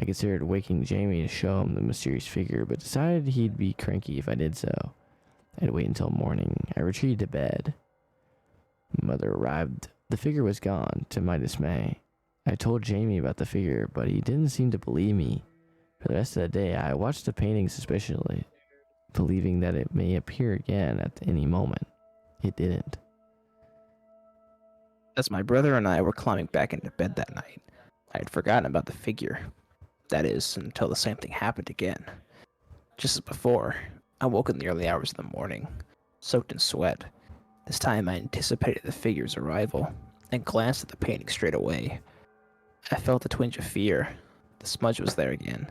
I considered waking Jamie to show him the mysterious figure, but decided he'd be cranky if I did so. I'd wait until morning. I retreated to bed. Mother arrived. The figure was gone, to my dismay. I told Jamie about the figure, but he didn't seem to believe me. For the rest of the day, I watched the painting suspiciously, believing that it may appear again at any moment. It didn't. As my brother and I were climbing back into bed that night, I had forgotten about the figure. That is, until the same thing happened again. Just as before, I woke in the early hours of the morning, soaked in sweat. This time I anticipated the figure's arrival and glanced at the painting straight away. I felt a twinge of fear. The smudge was there again,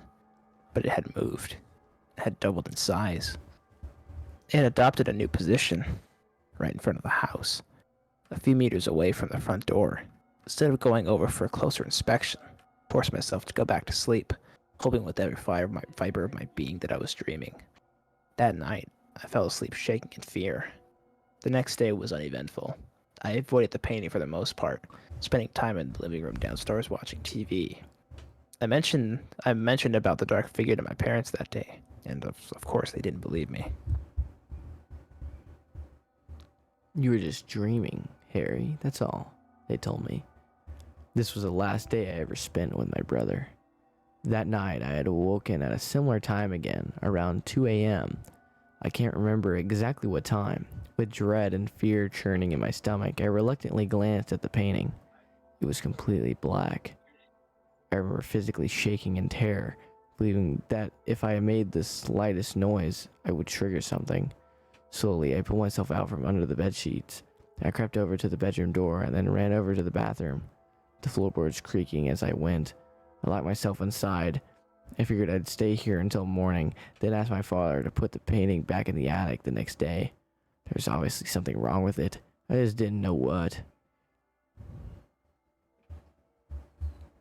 but it had moved. It had doubled in size. It had adopted a new position, right in front of the house, a few meters away from the front door. Instead of going over for a closer inspection, I forced myself to go back to sleep, hoping with every fiber of my being that I was dreaming. That night, I fell asleep shaking in fear. The next day was uneventful. I avoided the painting for the most part, spending time in the living room downstairs watching TV. I mentioned about the dark figure to my parents that day, and of course they didn't believe me. You were just dreaming, Harry, that's all, they told me. This was the last day I ever spent with my brother. That night, I had awoken at a similar time again, around 2 a.m. I can't remember exactly what time. With dread and fear churning in my stomach, I reluctantly glanced at the painting. It was completely black. I remember physically shaking in terror, believing that if I made the slightest noise, I would trigger something. Slowly, I pulled myself out from under the bed sheets. I crept over to the bedroom door and then ran over to the bathroom, the floorboards creaking as I went. I locked myself inside. I figured I'd stay here until morning, then asked my father to put the painting back in the attic the next day. There was obviously something wrong with it. I just didn't know what.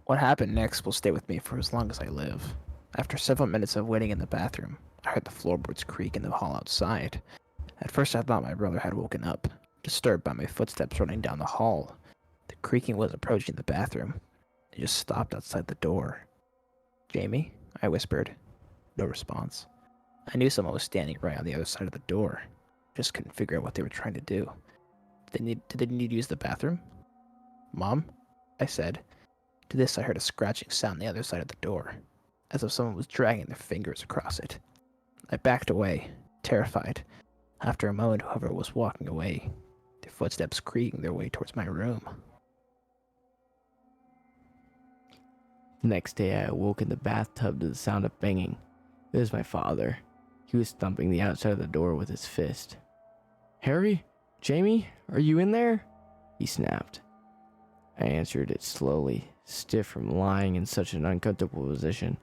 What happened next will stay with me for as long as I live. After several minutes of waiting in the bathroom, I heard the floorboards creak in the hall outside. At first I thought my brother had woken up, disturbed by my footsteps running down the hall. The creaking was approaching the bathroom. It just stopped outside the door. "Jamie?" I whispered. No response. I knew someone was standing right on the other side of the door. Just couldn't figure out what they were trying to do. Did they need to use the bathroom? "Mom?" I said. To this I heard a scratching sound on the other side of the door, as if someone was dragging their fingers across it. I backed away, terrified. After a moment, whoever was walking away, their footsteps creaking their way towards my room. The next day, I awoke in the bathtub to the sound of banging. It was my father. He was thumping the outside of the door with his fist. "Harry? Jamie? Are you in there?" he snapped. I answered it slowly, stiff from lying in such an uncomfortable position.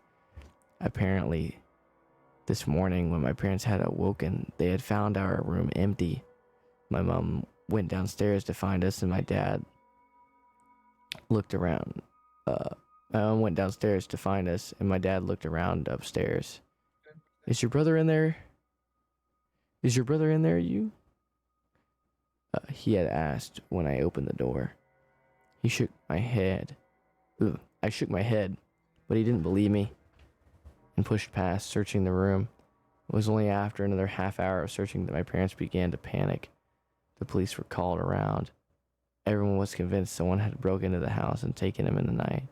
Apparently, this morning when my parents had awoken, they had found our room empty. My mom went downstairs to find us, and my dad looked around. My mom went downstairs to find us, and my dad looked around upstairs. "Is your brother in there? Is your brother in there, you?" He had asked when I opened the door. He shook my head. I shook my head, but he didn't believe me and pushed past, searching the room. It was only after another half hour of searching that my parents began to panic. The police were called around. Everyone was convinced someone had broken into the house and taken him in the night.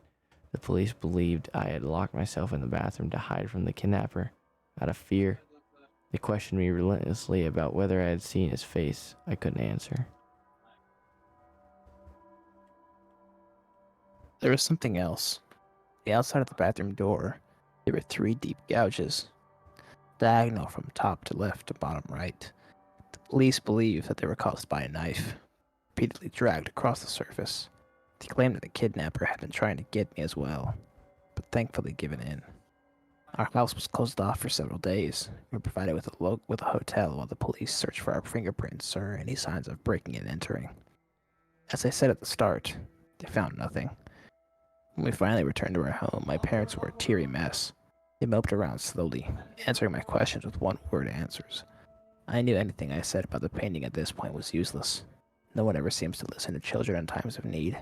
The police believed I had locked myself in the bathroom to hide from the kidnapper. Out of fear, they questioned me relentlessly about whether I had seen his face. I couldn't answer. There was something else. The outside of the bathroom door, there were 3 deep gouges, diagonal from top to left to bottom right. The police believed that they were caused by a knife, repeatedly dragged across the surface. They claimed that the kidnapper had been trying to get me as well, but thankfully given in. Our house was closed off for several days. We were provided with a hotel while the police searched for our fingerprints or any signs of breaking and entering. As I said at the start, they found nothing. When we finally returned to our home, my parents were a teary mess. He moped around slowly, answering my questions with one-word answers. I knew anything I said about the painting at this point was useless. No one ever seems to listen to children in times of need.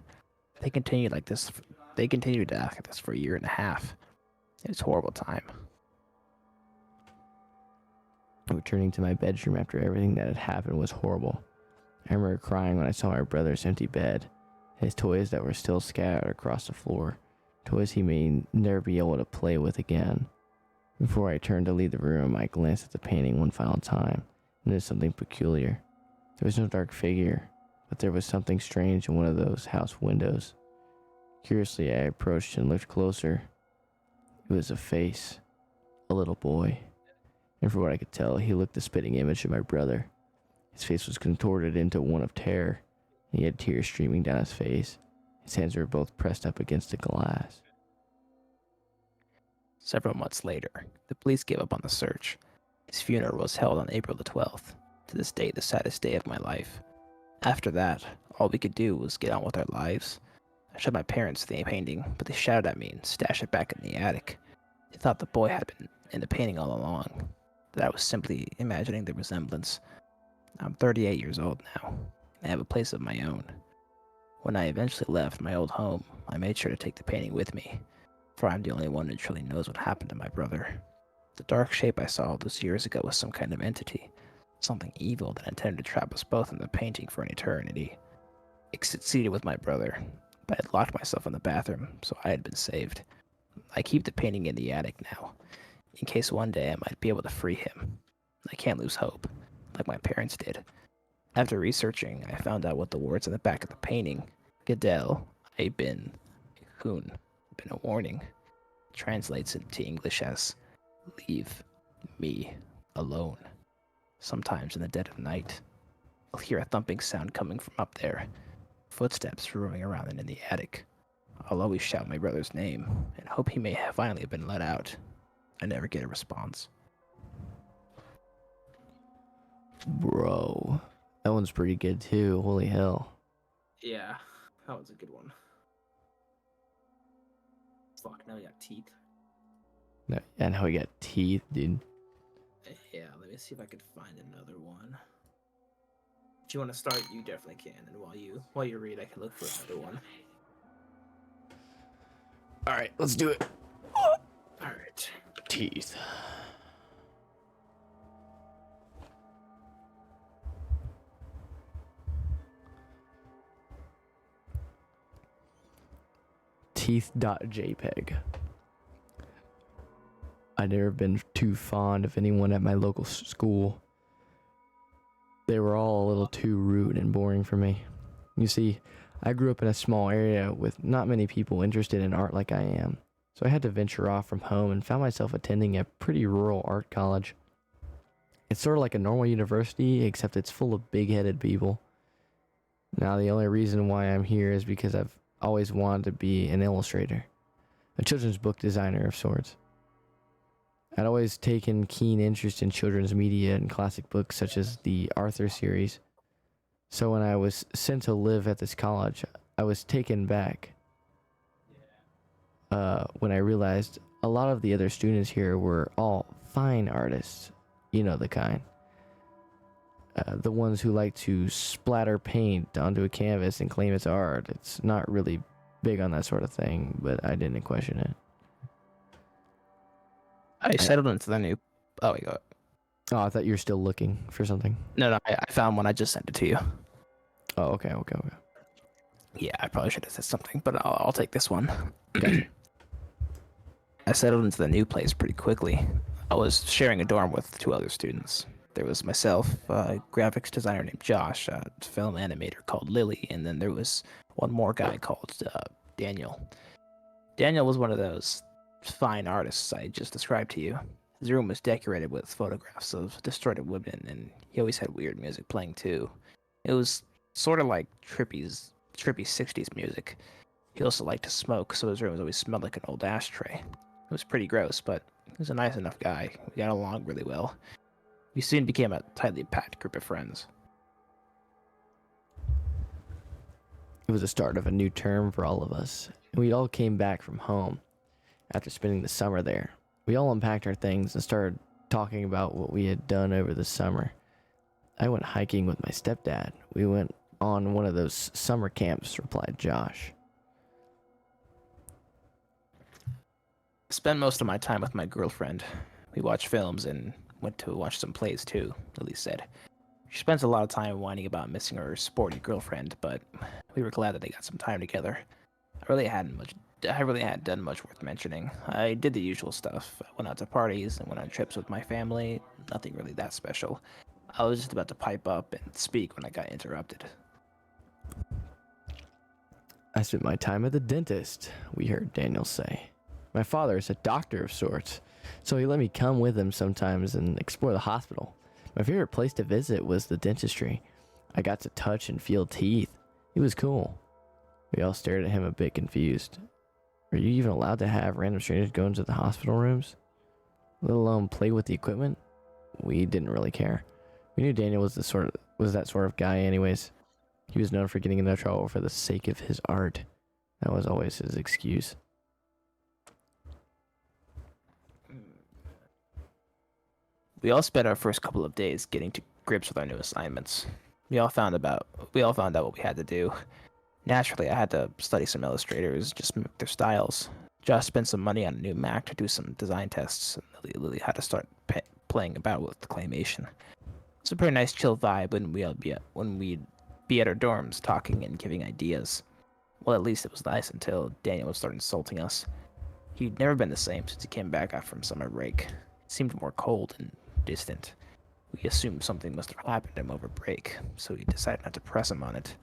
They continued like this. They continued to act like this for a year and a half. It was a horrible time. Returning to my bedroom after everything that had happened was horrible. I remember crying when I saw my brother's empty bed, his toys that were still scattered across the floor, toys he may never be able to play with again. Before I turned to leave the room, I glanced at the painting one final time, and noticed something peculiar. There was no dark figure, but there was something strange in one of those house windows. Curiously, I approached and looked closer. It was a face, a little boy. And for what I could tell, he looked the spitting image of my brother. His face was contorted into one of terror, and he had tears streaming down his face. His hands were both pressed up against the glass. Several months later, the police gave up on the search. His funeral was held on April the 12th, to this day the saddest day of my life. After that, all we could do was get on with our lives. I showed my parents the painting, but they shouted at me and stashed it back in the attic. They thought the boy had been in the painting all along, that I was simply imagining the resemblance. I'm 38 years old now, and I have a place of my own. When I eventually left my old home, I made sure to take the painting with me, for I'm the only one who truly knows what happened to my brother. The dark shape I saw all those years ago was some kind of entity, something evil that intended to trap us both in the painting for an eternity. It succeeded with my brother, but I had locked myself in the bathroom, so I had been saved. I keep the painting in the attic now, in case one day I might be able to free him. I can't lose hope, like my parents did. After researching, I found out what the words on the back of the painting, Gadel, I bin, Hoon, been a warning, translates into English as, leave me alone. Sometimes in the dead of night, I'll hear a thumping sound coming from up there, footsteps roaming around in the attic. I'll always shout my brother's name and hope he may have finally been let out. I never get a response. Bro, that one's pretty good too. Holy hell. Yeah, that was a good one. Fuck, now we got teeth. No, and how he got teeth, dude. Yeah, let me see if I could find another one. If you want to start, you definitely can. And while you read, I can look for another one. All right, let's do it. All right. Teeth. Teeth.jpg. I'd never been too fond of anyone at my local school. They were all a little too rude and boring for me. You see, I grew up in a small area with not many people interested in art like I am, so I had to venture off from home and found myself attending a pretty rural art college. It's sort of like a normal university, except it's full of big-headed people. Now, the only reason why I'm here is because I've always wanted to be an illustrator, a children's book designer of sorts. I'd always taken keen interest in children's media and classic books such as the Arthur series. So when I was sent to live at this college, I was taken back when I realized a lot of the other students here were all fine artists, you know the kind. The ones who like to splatter paint onto a canvas and claim it's art. It's not really big on that sort of thing, but I didn't question it. I settled into the new. Oh, wait, go. Oh, I thought you were still looking for something. No, I found one. I just sent it to you. Oh, okay. Yeah, I probably should have said something, but I'll take this one. Gotcha. I settled into the new place pretty quickly. I was sharing a dorm with 2 other students. There was myself, a graphics designer named Josh, a film animator called Lily, and then there was one more guy called Daniel. Daniel was one of those fine artists I just described to you. His room was decorated with photographs of distorted women, and he always had weird music playing too. It was sort of like trippy 60s music. He also liked to smoke, so his room always smelled like an old ashtray. It was pretty gross, but he was a nice enough guy. We got along really well. We soon became a tightly packed group of friends. It was the start of a new term for all of us, and we all came back from home after spending the summer there. We all unpacked our things and started talking about what we had done over the summer. I went hiking with my stepdad. We went on one of those summer camps, replied Josh. I spend most of my time with my girlfriend. We watch films and went to watch some plays too, Lily said. She spends a lot of time whining about missing her sporty girlfriend, but we were glad that they got some time together. I really hadn't done much worth mentioning. I did the usual stuff. I went out to parties and went on trips with my family. Nothing really that special. I was just about to pipe up and speak when I got interrupted. I spent my time at the dentist, we heard Daniel say. My father is a doctor of sorts, so he let me come with him sometimes and explore the hospital. My favorite place to visit was the dentistry. I got to touch and feel teeth. It was cool. We all stared at him a bit confused. Were you even allowed to have random strangers go into the hospital rooms? Let alone play with the equipment? We didn't really care. We knew Daniel was that sort of guy anyways. He was known for getting into trouble for the sake of his art. That was always his excuse. We all spent our first couple of days getting to grips with our new assignments. We all found out what we had to do. Naturally, I had to study some illustrators, just mimic their styles. Josh spent some money on a new Mac to do some design tests, and Lily had to start playing about with the claymation. It's a pretty nice, chill vibe when we'd be at our dorms talking and giving ideas. Well, at least it was nice until Daniel would start insulting us. He'd never been the same since he came back from summer break. He seemed more cold and distant. We assumed something must have happened to him over break, so we decided not to press him on it.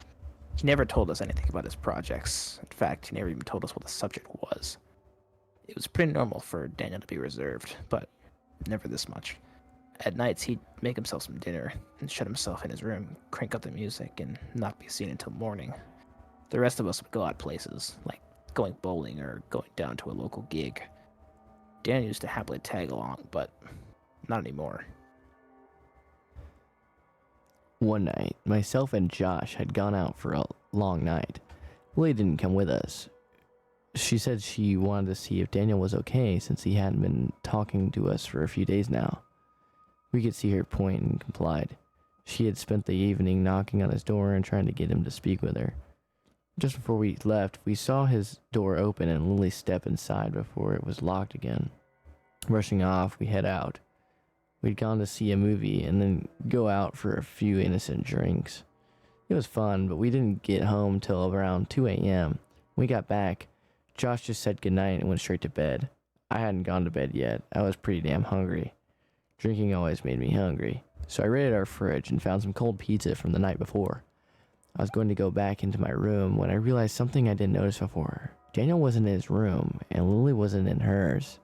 He never told us anything about his projects. In fact, he never even told us what the subject was. It was pretty normal for Daniel to be reserved, but never this much. At nights, he'd make himself some dinner and shut himself in his room, crank up the music, and not be seen until morning. The rest of us would go out places, like going bowling or going down to a local gig. Daniel used to happily tag along, but not anymore. One night, myself and Josh had gone out for a long night. Lily didn't come with us. She said she wanted to see if Daniel was okay since he hadn't been talking to us for a few days now. We could see her point and complied. She had spent the evening knocking on his door and trying to get him to speak with her. Just before we left, we saw his door open and Lily step inside before it was locked again. Rushing off, we head out. We'd gone to see a movie and then go out for a few innocent drinks. It was fun, but we didn't get home till around 2 a.m. When we got back, Josh just said goodnight and went straight to bed. I hadn't gone to bed yet. I was pretty damn hungry. Drinking always made me hungry, so I raided our fridge and found some cold pizza from the night before. I was going to go back into my room when I realized something I didn't notice before. Daniel wasn't in his room, and Lily wasn't in hers.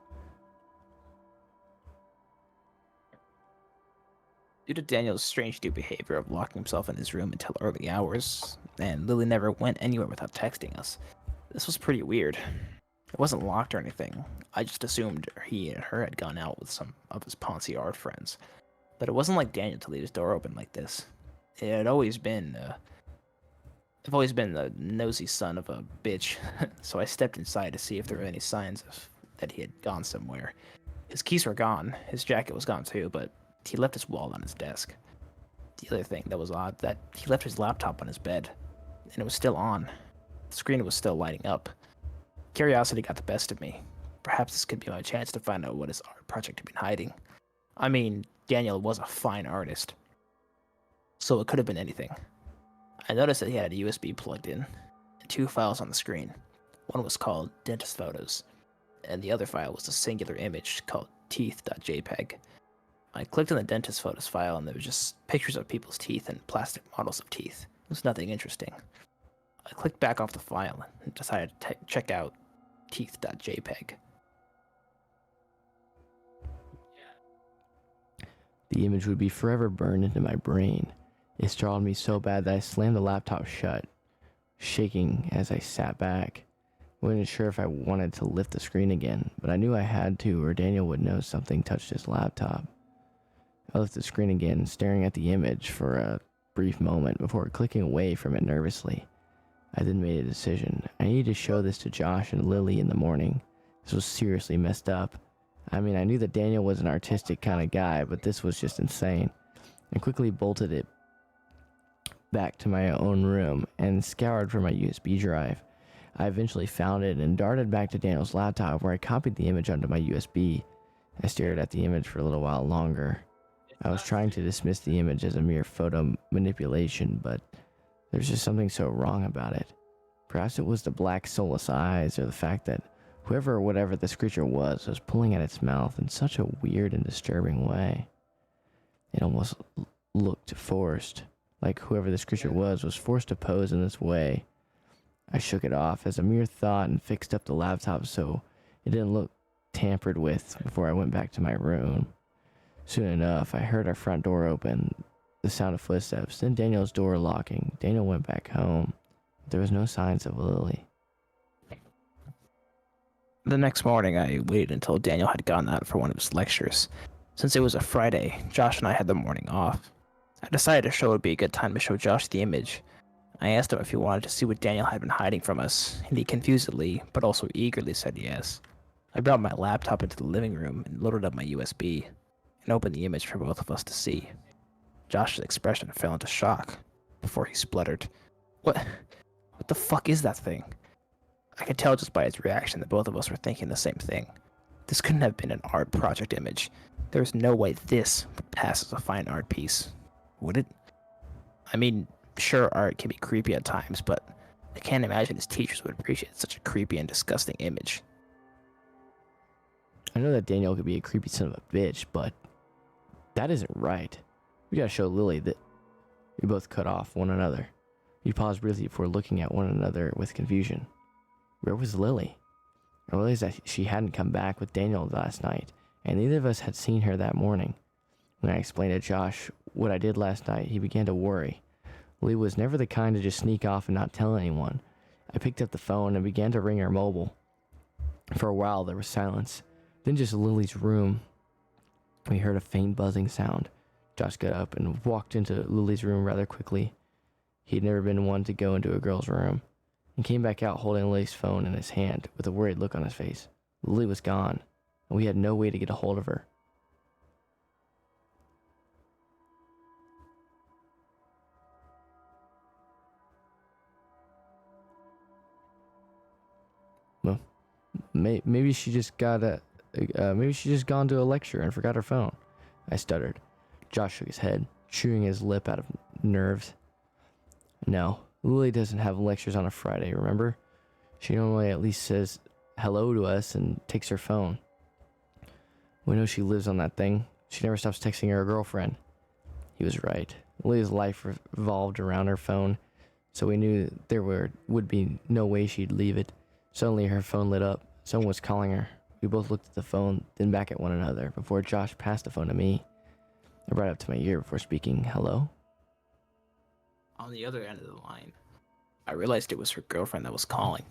Due to Daniel's strange new behavior of locking himself in his room until early hours, and Lily never went anywhere without texting us, this was pretty weird. It wasn't locked or anything. I just assumed he and her had gone out with some of his Ponzi art friends. But it wasn't like Daniel to leave his door open like this. I've always been the nosy son of a bitch, so I stepped inside to see if there were any signs of that he had gone somewhere. His keys were gone, his jacket was gone too, but he left his wallet on his desk. The other thing that was odd, that he left his laptop on his bed, and it was still on. The screen was still lighting up. Curiosity got the best of me. Perhaps this could be my chance to find out what his art project had been hiding. I mean, Daniel was a fine artist, so it could have been anything. I noticed that he had a USB plugged in, and 2 files on the screen. One was called Dentist Photos, and the other file was a singular image called teeth.jpg. I clicked on the Dentist Photos file, and there were just pictures of people's teeth and plastic models of teeth. It was nothing interesting. I clicked back off the file and decided to check out teeth.jpg. The image would be forever burned into my brain. It startled me so bad that I slammed the laptop shut, shaking as I sat back. I wasn't sure if I wanted to lift the screen again, but I knew I had to or Daniel would know something touched his laptop. I lifted the screen again, staring at the image for a brief moment before clicking away from it nervously. I then made a decision. I needed to show this to Josh and Lily in the morning. This was seriously messed up. I mean, I knew that Daniel was an artistic kind of guy, but this was just insane. I quickly bolted it back to my own room and scoured for my USB drive. I eventually found it and darted back to Daniel's laptop where I copied the image onto my USB. I stared at the image for a little while longer. I was trying to dismiss the image as a mere photo manipulation, but there's just something so wrong about it. Perhaps it was the black soulless eyes, or the fact that whoever or whatever this creature was pulling at its mouth in such a weird and disturbing way. It almost looked forced, like whoever this creature was forced to pose in this way. I shook it off as a mere thought and fixed up the laptop so it didn't look tampered with before I went back to my room. Soon enough, I heard our front door open, the sound of footsteps, then Daniel's door locking. Daniel went back home. There was no signs of Lily. The next morning, I waited until Daniel had gone out for one of his lectures. Since it was a Friday, Josh and I had the morning off. I decided to show it would be a good time to show Josh the image. I asked him if he wanted to see what Daniel had been hiding from us, and he confusedly, but also eagerly said yes. I brought my laptop into the living room and loaded up my USB, and opened the image for both of us to see. Josh's expression fell into shock before he spluttered, What the fuck is that thing? I could tell just by his reaction that both of us were thinking the same thing. This couldn't have been an art project image. There was no way this would pass as a fine art piece. Would it? I mean, sure, art can be creepy at times, but I can't imagine his teachers would appreciate such a creepy and disgusting image. I know that Daniel could be a creepy son of a bitch, but that isn't right. We gotta show Lily that we both cut off one another. We paused briefly before looking at one another with confusion. Where was Lily? I realized that she hadn't come back with Daniel last night, and neither of us had seen her that morning. When I explained to Josh what I did last night, he began to worry. Lily was never the kind to just sneak off and not tell anyone. I picked up the phone and began to ring her mobile. For a while, there was silence. Then just Lily's room. We heard a faint buzzing sound. Josh got up and walked into Lily's room rather quickly. He'd never been one to go into a girl's room, and came back out holding Lily's phone in his hand with a worried look on his face. Lily was gone, and we had no way to get a hold of her. Well, maybe she just maybe she just gone to a lecture and forgot her phone. I stuttered. Josh shook his head, chewing his lip out of nerves. No, Lily doesn't have lectures on a Friday, remember? She normally at least says hello to us and takes her phone. We know she lives on that thing. She never stops texting her girlfriend. He was right. Lily's life revolved around her phone, so we knew there would be no way she'd leave it. Suddenly her phone lit up. Someone was calling her. We both looked at the phone, then back at one another, before Josh passed the phone to me. I brought it up to my ear before speaking. Hello? On the other end of the line, I realized it was her girlfriend that was calling.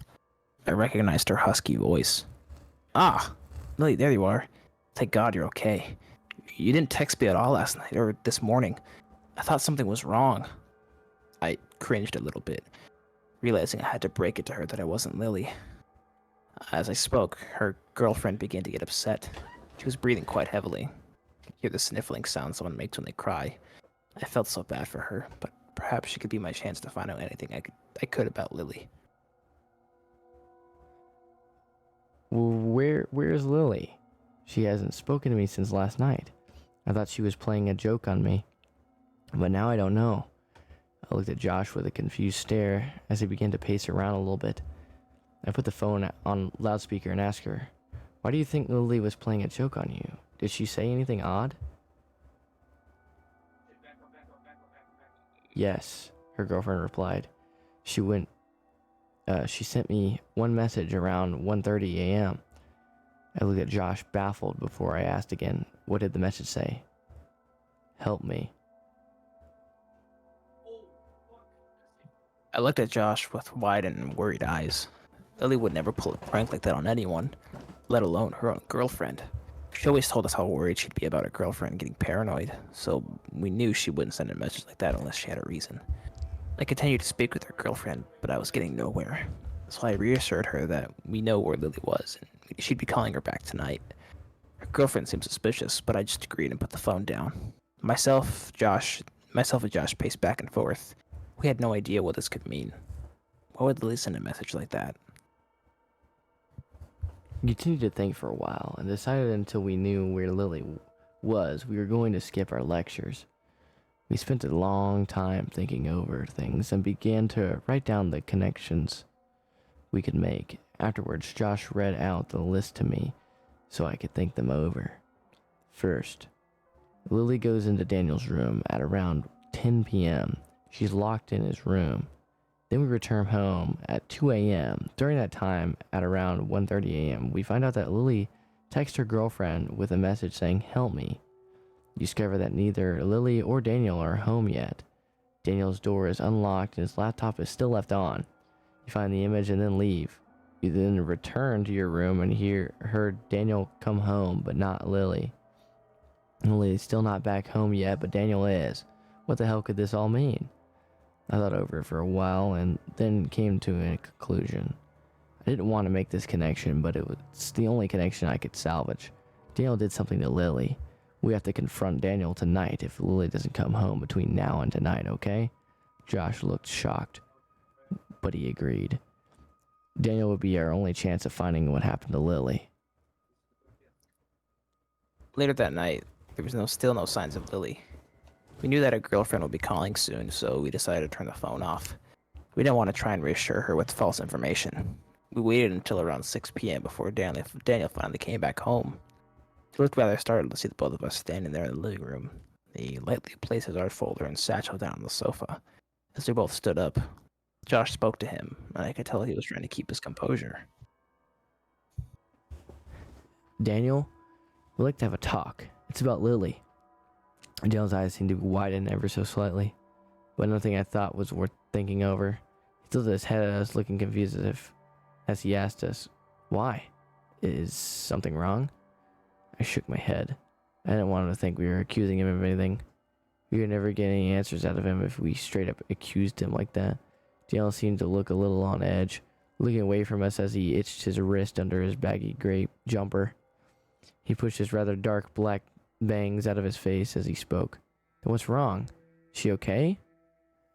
I recognized her husky voice. Ah, Lily, there you are. Thank God you're okay. You didn't text me at all last night, or this morning. I thought something was wrong. I cringed a little bit, realizing I had to break it to her that I wasn't Lily. As I spoke, her girlfriend began to get upset. She was breathing quite heavily. I could hear the sniffling sound someone makes when they cry. I felt so bad for her, but perhaps she could be my chance to find out anything I could about Lily. Where's Lily? She hasn't spoken to me since last night. I thought she was playing a joke on me, but now I don't know. I looked at Josh with a confused stare as he began to pace around a little bit. I put the phone on loudspeaker and asked her, "Why do you think Lily was playing a joke on you? Did she say anything odd?" "Yes," her girlfriend replied. She sent me one message around 1:30 a.m. I looked at Josh, baffled, before I asked again, "What did the message say?" "Help me." I looked at Josh with wide and worried eyes. Lily would never pull a prank like that on anyone, let alone her own girlfriend. She always told us how worried she'd be about her girlfriend getting paranoid, so we knew she wouldn't send a message like that unless she had a reason. I continued to speak with her girlfriend, but I was getting nowhere, so I reassured her that we know where Lily was, and she'd be calling her back tonight. Her girlfriend seemed suspicious, but I just agreed and put the phone down. Myself and Josh paced back and forth. We had no idea what this could mean. Why would Lily send a message like that? We continued to think for a while and decided until we knew where Lily was, we were going to skip our lectures. We spent a long time thinking over things and began to write down the connections we could make. Afterwards, Josh read out the list to me so I could think them over. First, Lily goes into Daniel's room at around 10 p.m. She's locked in his room. Then we return home at 2 a.m. During that time, at around 1:30 a.m., we find out that Lily texts her girlfriend with a message saying, "Help me." You discover that neither Lily or Daniel are home yet. Daniel's door is unlocked and his laptop is still left on. You find the image and then leave. You then return to your room and heard Daniel come home, but not Lily. Lily's still not back home yet, but Daniel is. What the hell could this all mean? I thought over it for a while and then came to a conclusion. I didn't want to make this connection, but it's the only connection I could salvage. Daniel did something to Lily. We have to confront Daniel tonight if Lily doesn't come home between now and tonight, okay? Josh looked shocked, but he agreed. Daniel would be our only chance of finding what happened to Lily. Later that night, there was still no signs of Lily. We knew that her girlfriend would be calling soon, so we decided to turn the phone off. We didn't want to try and reassure her with false information. We waited until around 6 p.m. before Daniel finally came back home. He looked rather startled to see the both of us standing there in the living room. He lightly placed his art folder and satchel down on the sofa. As we both stood up, Josh spoke to him, and I could tell he was trying to keep his composure. Daniel, we'd like to have a talk. It's about Lily. Daniel's eyes seemed to widen ever so slightly, but nothing I thought was worth thinking over. He tilted his head at us, looking confused as he asked us, "Why? Is something wrong?" I shook my head. I didn't want him to think we were accusing him of anything. We would never get any answers out of him if we straight up accused him like that. Daniel seemed to look a little on edge, looking away from us as he itched his wrist under his baggy gray jumper. He pushed his rather dark black bangs out of his face as he spoke. "Then what's wrong? Is she okay?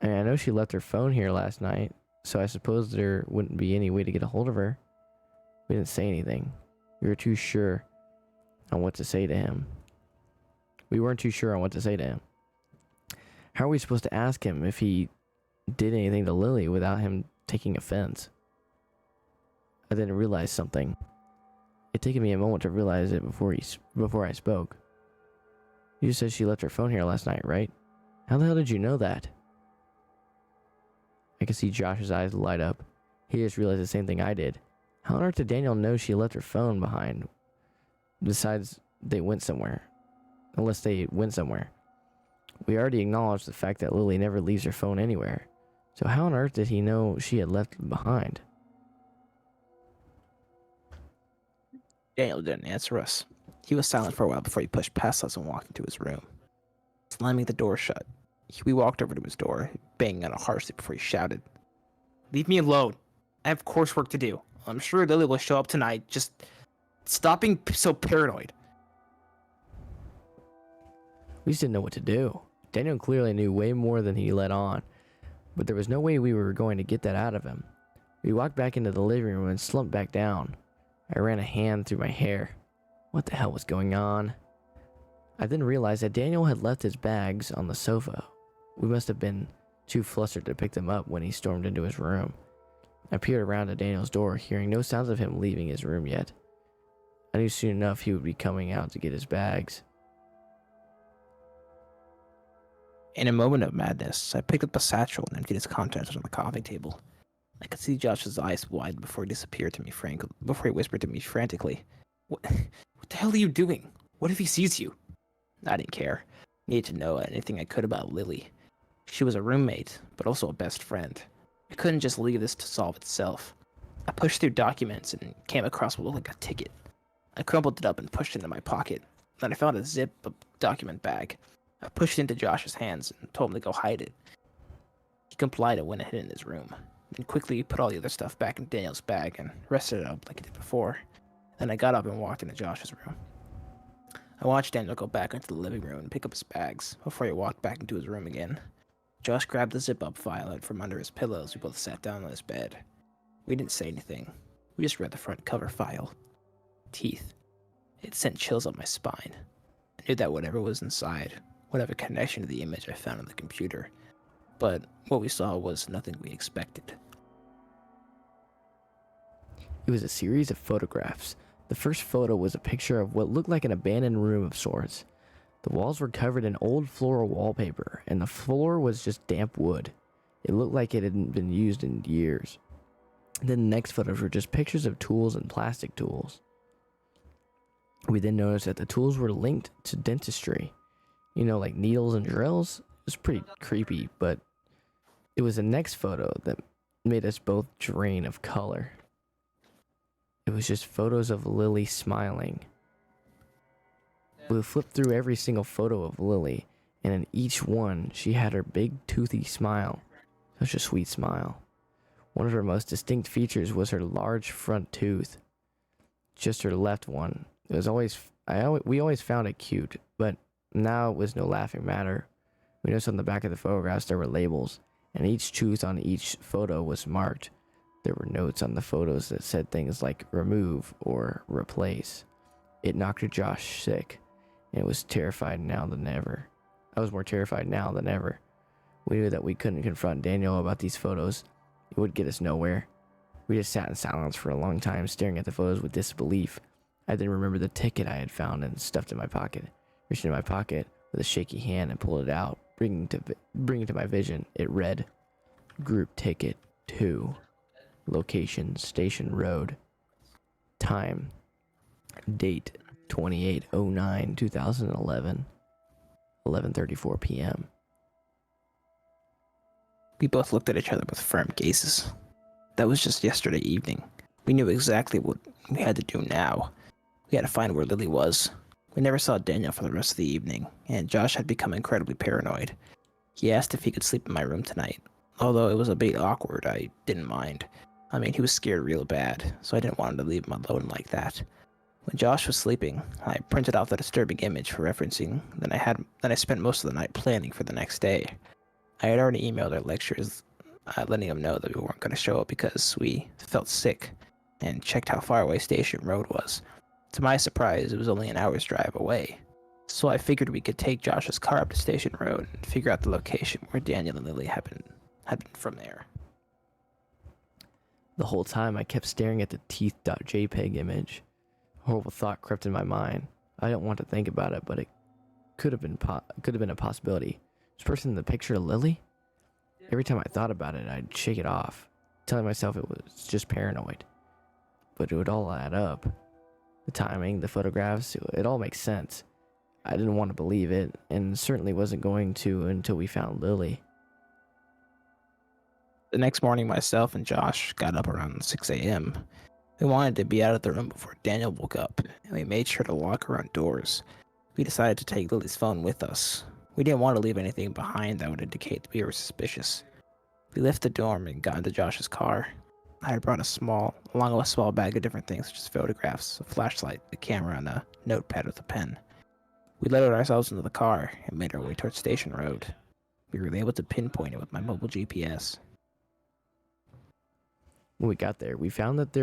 I know she left her phone here last night, so I suppose there wouldn't be any way to get a hold of her." We didn't say anything. We were too sure on what to say to him. We weren't too sure on what to say to him. How are we supposed to ask him if he did anything to Lily without him taking offense? I then realized something. It taken me a moment to realize it before I spoke. "You said she left her phone here last night, right? How the hell did you know that?" I could see Josh's eyes light up. He just realized the same thing I did. How on earth did Daniel know she left her phone behind? Besides, they went somewhere. Unless they went somewhere. We already acknowledged the fact that Lily never leaves her phone anywhere. So how on earth did he know she had left it behind? Daniel didn't answer us. He was silent for a while before he pushed past us and walked into his room. Slamming the door shut, we walked over to his door, banging on it harshly before he shouted, "Leave me alone. I have coursework to do. I'm sure Lily will show up tonight. Just stop being so paranoid." We just didn't know what to do. Daniel clearly knew way more than he let on, but there was no way we were going to get that out of him. We walked back into the living room and slumped back down. I ran a hand through my hair. What the hell was going on? I then realized that Daniel had left his bags on the sofa. We must have been too flustered to pick them up when he stormed into his room. I peered around at Daniel's door, hearing no sounds of him leaving his room yet. I knew soon enough he would be coming out to get his bags. In a moment of madness, I picked up the satchel and emptied its contents on the coffee table. I could see Josh's eyes widen before he whispered to me frantically, What the hell are you doing? What if he sees you?" I didn't care. I needed to know anything I could about Lily. She was a roommate, but also a best friend. I couldn't just leave this to solve itself. I pushed through documents and came across what looked like a ticket. I crumpled it up and pushed it into my pocket. Then I found a zip document bag. I pushed it into Josh's hands and told him to go hide it. He complied and went and hid in his room. Then quickly put all the other stuff back in Daniel's bag and rested it up like he did before. Then I got up and walked into Josh's room. I watched Daniel go back into the living room and pick up his bags before he walked back into his room again. Josh grabbed the zip-up file out from under his pillows. We both sat down on his bed. We didn't say anything. We just read the front cover file. Teeth. It sent chills up my spine. I knew that whatever was inside would have a connection to the image I found on the computer. But what we saw was nothing we expected. It was a series of photographs. The first photo was a picture of what looked like an abandoned room of sorts. The walls were covered in old floral wallpaper, and the floor was just damp wood. It looked like it hadn't been used in years. Then the next photos were just pictures of tools and plastic tools. We then noticed that the tools were linked to dentistry. You know, like needles and drills. It was pretty creepy, but it was the next photo that made us both drain of color. It was just photos of Lily smiling. We flipped through every single photo of Lily, and in each one, she had her big toothy smile. Such a sweet smile. One of her most distinct features was her large front tooth. Just her left one. It was we always found it cute, but now it was no laughing matter. We noticed on the back of the photographs there were labels, and each tooth on each photo was marked. There were notes on the photos that said things like remove or replace. It knocked Josh sick, and it was terrified now than ever. I was more terrified now than ever. We knew that we couldn't confront Daniel about these photos. It would get us nowhere. We just sat in silence for a long time, staring at the photos with disbelief. I then remembered the ticket I had found and stuffed in my pocket. Reached into my pocket with a shaky hand and pulled it out, bringing to my vision. It read, Group Ticket 2. Location, Station Road. Time, date, 28/09/2011, 11:34 p.m. We both looked at each other with firm gazes. That was just yesterday evening. We knew exactly what we had to do now. We had to find where Lily was. We never saw Daniel for the rest of the evening, and Josh had become incredibly paranoid. He asked if he could sleep in my room tonight. Although it was a bit awkward, I didn't mind. I mean, he was scared real bad, so I didn't want him to leave him alone like that. When Josh was sleeping, I printed out the disturbing image for referencing, then I spent most of the night planning for the next day. I had already emailed our lecturers, letting them know that we weren't going to show up because we felt sick, and checked how far away Station Road was. To my surprise, it was only an hour's drive away. So I figured we could take Josh's car up to Station Road and figure out the location where Daniel and Lily had been from there. The whole time I kept staring at the teeth.jpg image. A horrible thought crept in my mind. I didn't want to think about it, but it could have been a possibility. Was the person in the picture Lily? Every time I thought about it, I'd shake it off, telling myself it was just paranoid. But it would all add up. The timing, the photographs, it all makes sense. I didn't want to believe it, and certainly wasn't going to until we found Lily. The next morning, myself and Josh got up around 6 a.m. We wanted to be out of the room before Daniel woke up, and we made sure to lock our own doors. We decided to take Lily's phone with us. We didn't want to leave anything behind that would indicate that we were suspicious. We left the dorm and got into Josh's car. I had brought along with a small bag of different things such as photographs, a flashlight, a camera, and a notepad with a pen. We loaded ourselves into the car and made our way towards Station Road. We were able to pinpoint it with my mobile GPS. When we got there, we found that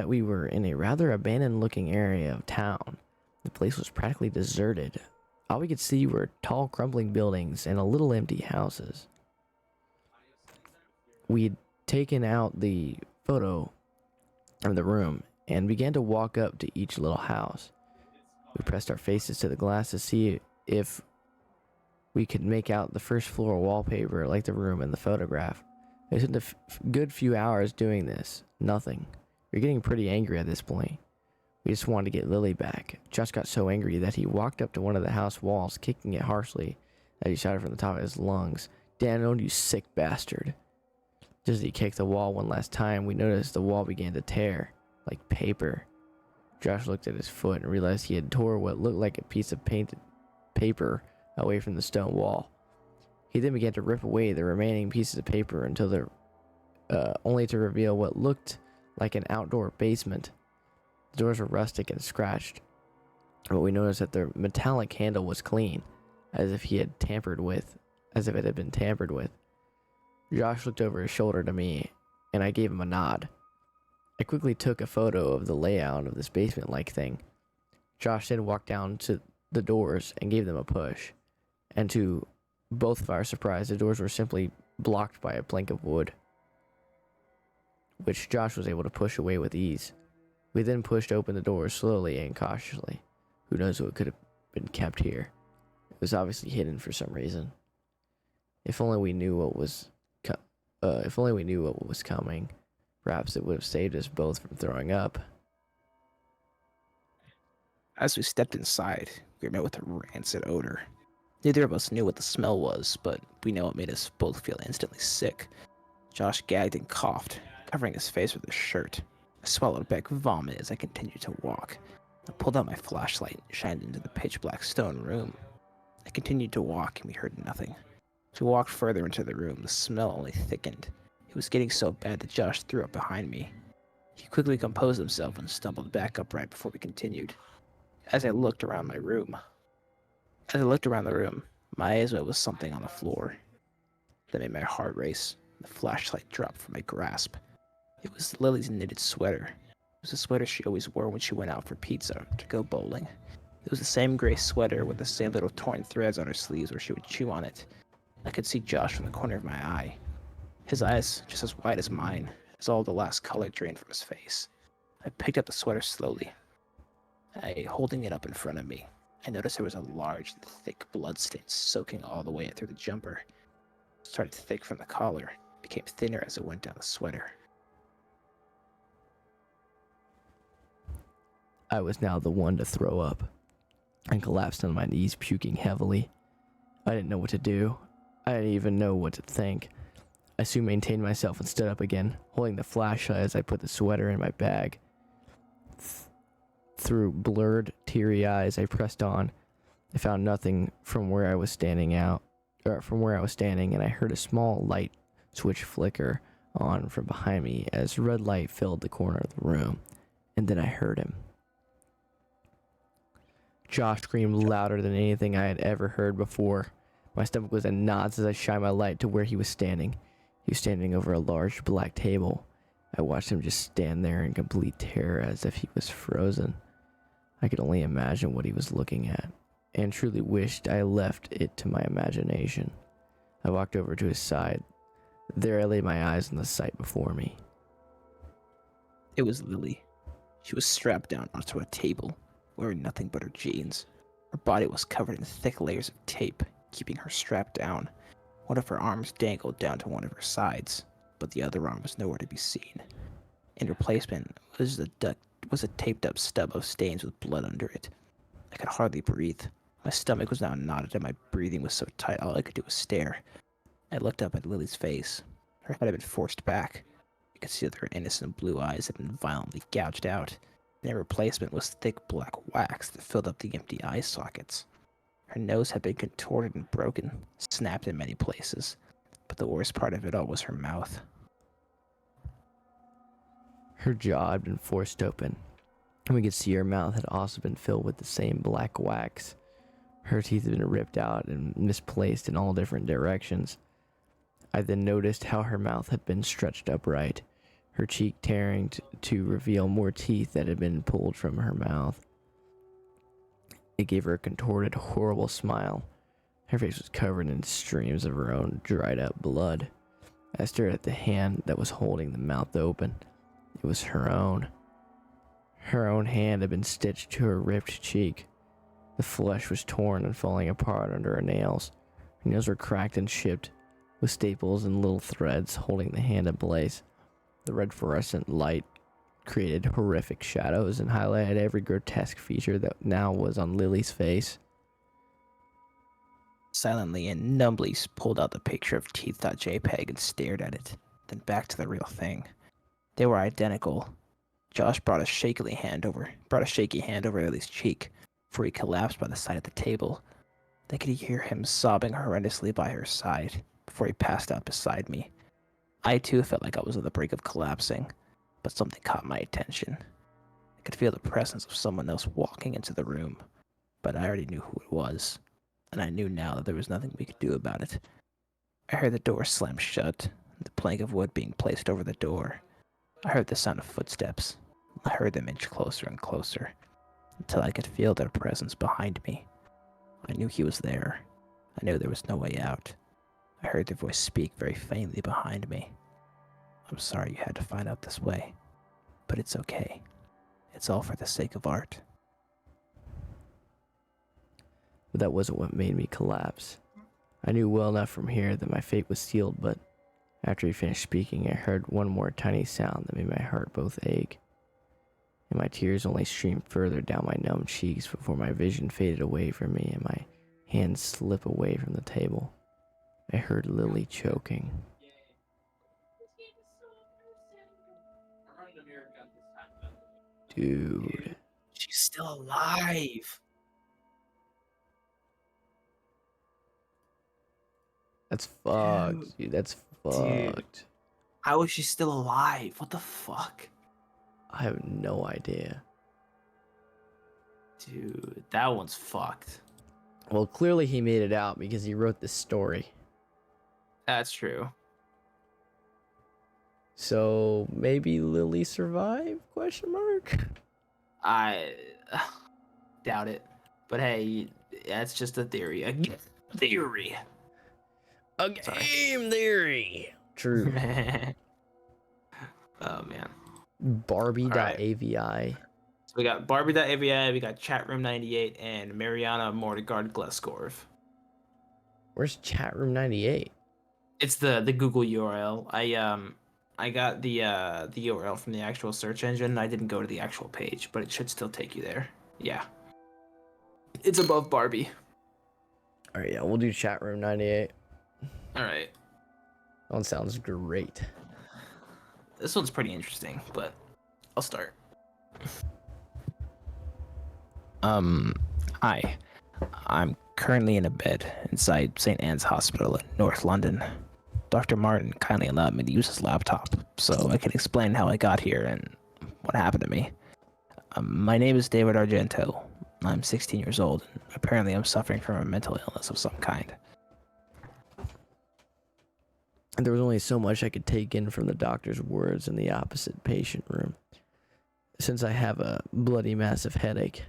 we were in a rather abandoned-looking area of town. The place was practically deserted. All we could see were tall, crumbling buildings and a little empty houses. We had taken out the photo of the room and began to walk up to each little house. We pressed our faces to the glass to see if we could make out the first floor wallpaper like the room in the photograph. It took a good few hours doing this. Nothing. We were getting pretty angry at this point. We just wanted to get Lily back. Josh got so angry that he walked up to one of the house walls, kicking it harshly as he shouted from the top of his lungs, "Daniel, you sick bastard." Just as he kicked the wall one last time, we noticed the wall began to tear, like paper. Josh looked at his foot and realized he had tore what looked like a piece of painted paper away from the stone wall. He then began to rip away the remaining pieces of paper until only to reveal what looked like an outdoor basement. The doors were rustic and scratched, but we noticed that the metallic handle was clean, as if it had been tampered with. Josh looked over his shoulder to me, and I gave him a nod. I quickly took a photo of the layout of this basement-like thing. Josh then walked down to the doors and gave them a push, and to both of our surprise, the doors were simply blocked by a plank of wood, which Josh was able to push away with ease. We then pushed open the doors slowly and cautiously. Who knows what could have been kept here? It was obviously hidden for some reason. If only we knew what was coming, perhaps it would have saved us both from throwing up. As we stepped inside, we were met with a rancid odor. Neither of us knew what the smell was, but we know it made us both feel instantly sick. Josh gagged and coughed, covering his face with his shirt. I swallowed back vomit as I continued to walk. I pulled out my flashlight and shined into the pitch-black stone room. I continued to walk, and we heard nothing. As we walked further into the room, the smell only thickened. It was getting so bad that Josh threw up behind me. He quickly composed himself and stumbled back upright before we continued. As I looked around the room, my eyes met with something on the floor. That made my heart race. The flashlight dropped from my grasp. It was Lily's knitted sweater. It was a sweater she always wore when she went out for pizza or to go bowling. It was the same gray sweater with the same little torn threads on her sleeves where she would chew on it. I could see Josh from the corner of my eye. His eyes, just as wide as mine, as all the last color drained from his face. I picked up the sweater slowly. Holding it up in front of me, I noticed there was a large, thick blood stain soaking all the way through the jumper. It started thick from the collar, became thinner as it went down the sweater. I was now the one to throw up, and collapsed on my knees, puking heavily. I didn't know what to do. I didn't even know what to think. I soon maintained myself and stood up again, holding the flashlight as I put the sweater in my bag. Through blurred, teary eyes, I pressed on. I found nothing from where I was standing, and I heard a small light switch flicker on from behind me as red light filled the corner of the room, and then I heard him. Josh screamed louder than anything I had ever heard before. My stomach was in knots as I shined my light to where he was standing. He was standing over a large black table. I watched him just stand there in complete terror as if he was frozen. I could only imagine what he was looking at, and truly wished I left it to my imagination. I walked over to his side. There I laid my eyes on the sight before me. It was Lily. She was strapped down onto a table, wearing nothing but her jeans. Her body was covered in thick layers of tape, keeping her strapped down. One of her arms dangled down to one of her sides, but the other arm was nowhere to be seen. In replacement was a taped-up stub of stains with blood under it. I could hardly breathe. My stomach was now knotted and my breathing was so tight all I could do was stare. I looked up at Lily's face. Her head had been forced back. I could see that her innocent blue eyes had been violently gouged out. In replacement was thick black wax that filled up the empty eye sockets. Her nose had been contorted and broken, snapped in many places, but the worst part of it all was her mouth. Her jaw had been forced open, and we could see her mouth had also been filled with the same black wax. Her teeth had been ripped out and misplaced in all different directions. I then noticed how her mouth had been stretched upright, her cheek tearing to reveal more teeth that had been pulled from her mouth. It gave her a contorted, horrible smile. Her face was covered in streams of her own dried-up blood. I stared at the hand that was holding the mouth open. It was her own. Her own hand had been stitched to her ripped cheek. The flesh was torn and falling apart under her nails. Her nails were cracked and chipped, with staples and little threads holding the hand in place. The red fluorescent light created horrific shadows and highlighted every grotesque feature that now was on Lily's face. Silently and numbly pulled out the picture of teeth.jpg and stared at it, then back to the real thing. They were identical. Josh brought a shaky hand over Lily's cheek before he collapsed by the side of the table. They could hear him sobbing horrendously by her side before he passed out beside me. I too felt like I was on the brink of collapsing, but something caught my attention. I could feel the presence of someone else walking into the room, but I already knew who it was, and I knew now that there was nothing we could do about it. I heard the door slam shut, the plank of wood being placed over the door. I heard the sound of footsteps. I heard them inch closer and closer, until I could feel their presence behind me. I knew he was there. I knew there was no way out. I heard their voice speak very faintly behind me. I'm sorry you had to find out this way, but it's okay. It's all for the sake of art. But that wasn't what made me collapse. I knew well enough from here that my fate was sealed, but after he finished speaking, I heard one more tiny sound that made my heart both ache, and my tears only streamed further down my numb cheeks before my vision faded away from me and my hands slip away from the table. I heard Lily choking. Dude. She's still alive. That's fucked, dude. That's fucked. How is she still alive? What the fuck? I have no idea. Dude, that one's fucked. Well, clearly he made it out because he wrote this story. That's true. So maybe Lily survived? Question mark. I doubt it. But hey, that's just a theory. A theory. A game theory. True. Oh man. Barbie.avi. So we got Barbie.avi, we got Chatroom98, and Mariana Mortigard Glescorv. Where's Chatroom98? It's the Google URL. I got the URL from the actual search engine. I didn't go to the actual page, but it should still take you there. Yeah. It's above Barbie. All right, yeah, we'll do Chatroom98. All right. That one sounds great. This one's pretty interesting, but I'll start. Hi. I'm currently in a bed inside St. Anne's Hospital in North London. Dr. Martin kindly allowed me to use his laptop so I can explain how I got here and what happened to me. My name is David Argento. I'm 16 years old, and apparently I'm suffering from a mental illness of some kind. And there was only so much I could take in from the doctor's words in the opposite patient room. Since I have a bloody massive headache,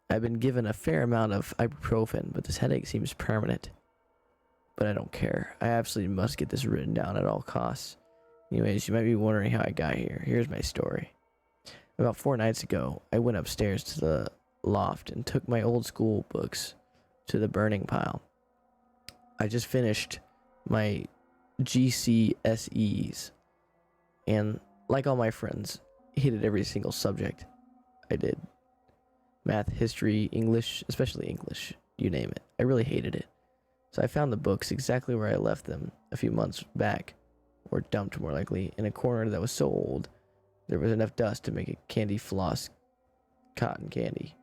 I've been given a fair amount of ibuprofen, but this headache seems permanent. But I don't care. I absolutely must get this written down at all costs. Anyways, you might be wondering how I got here. Here's my story. About 4 nights ago, I went upstairs to the loft and took my old school books to the burning pile. I just finished my GCSEs, and like all my friends, hated every single subject I did. Math, history, English, especially English, you name it. I really hated it. So I found the books exactly where I left them a few months back, or dumped more likely, in a corner that was so old there was enough dust to make a candy floss cotton candy.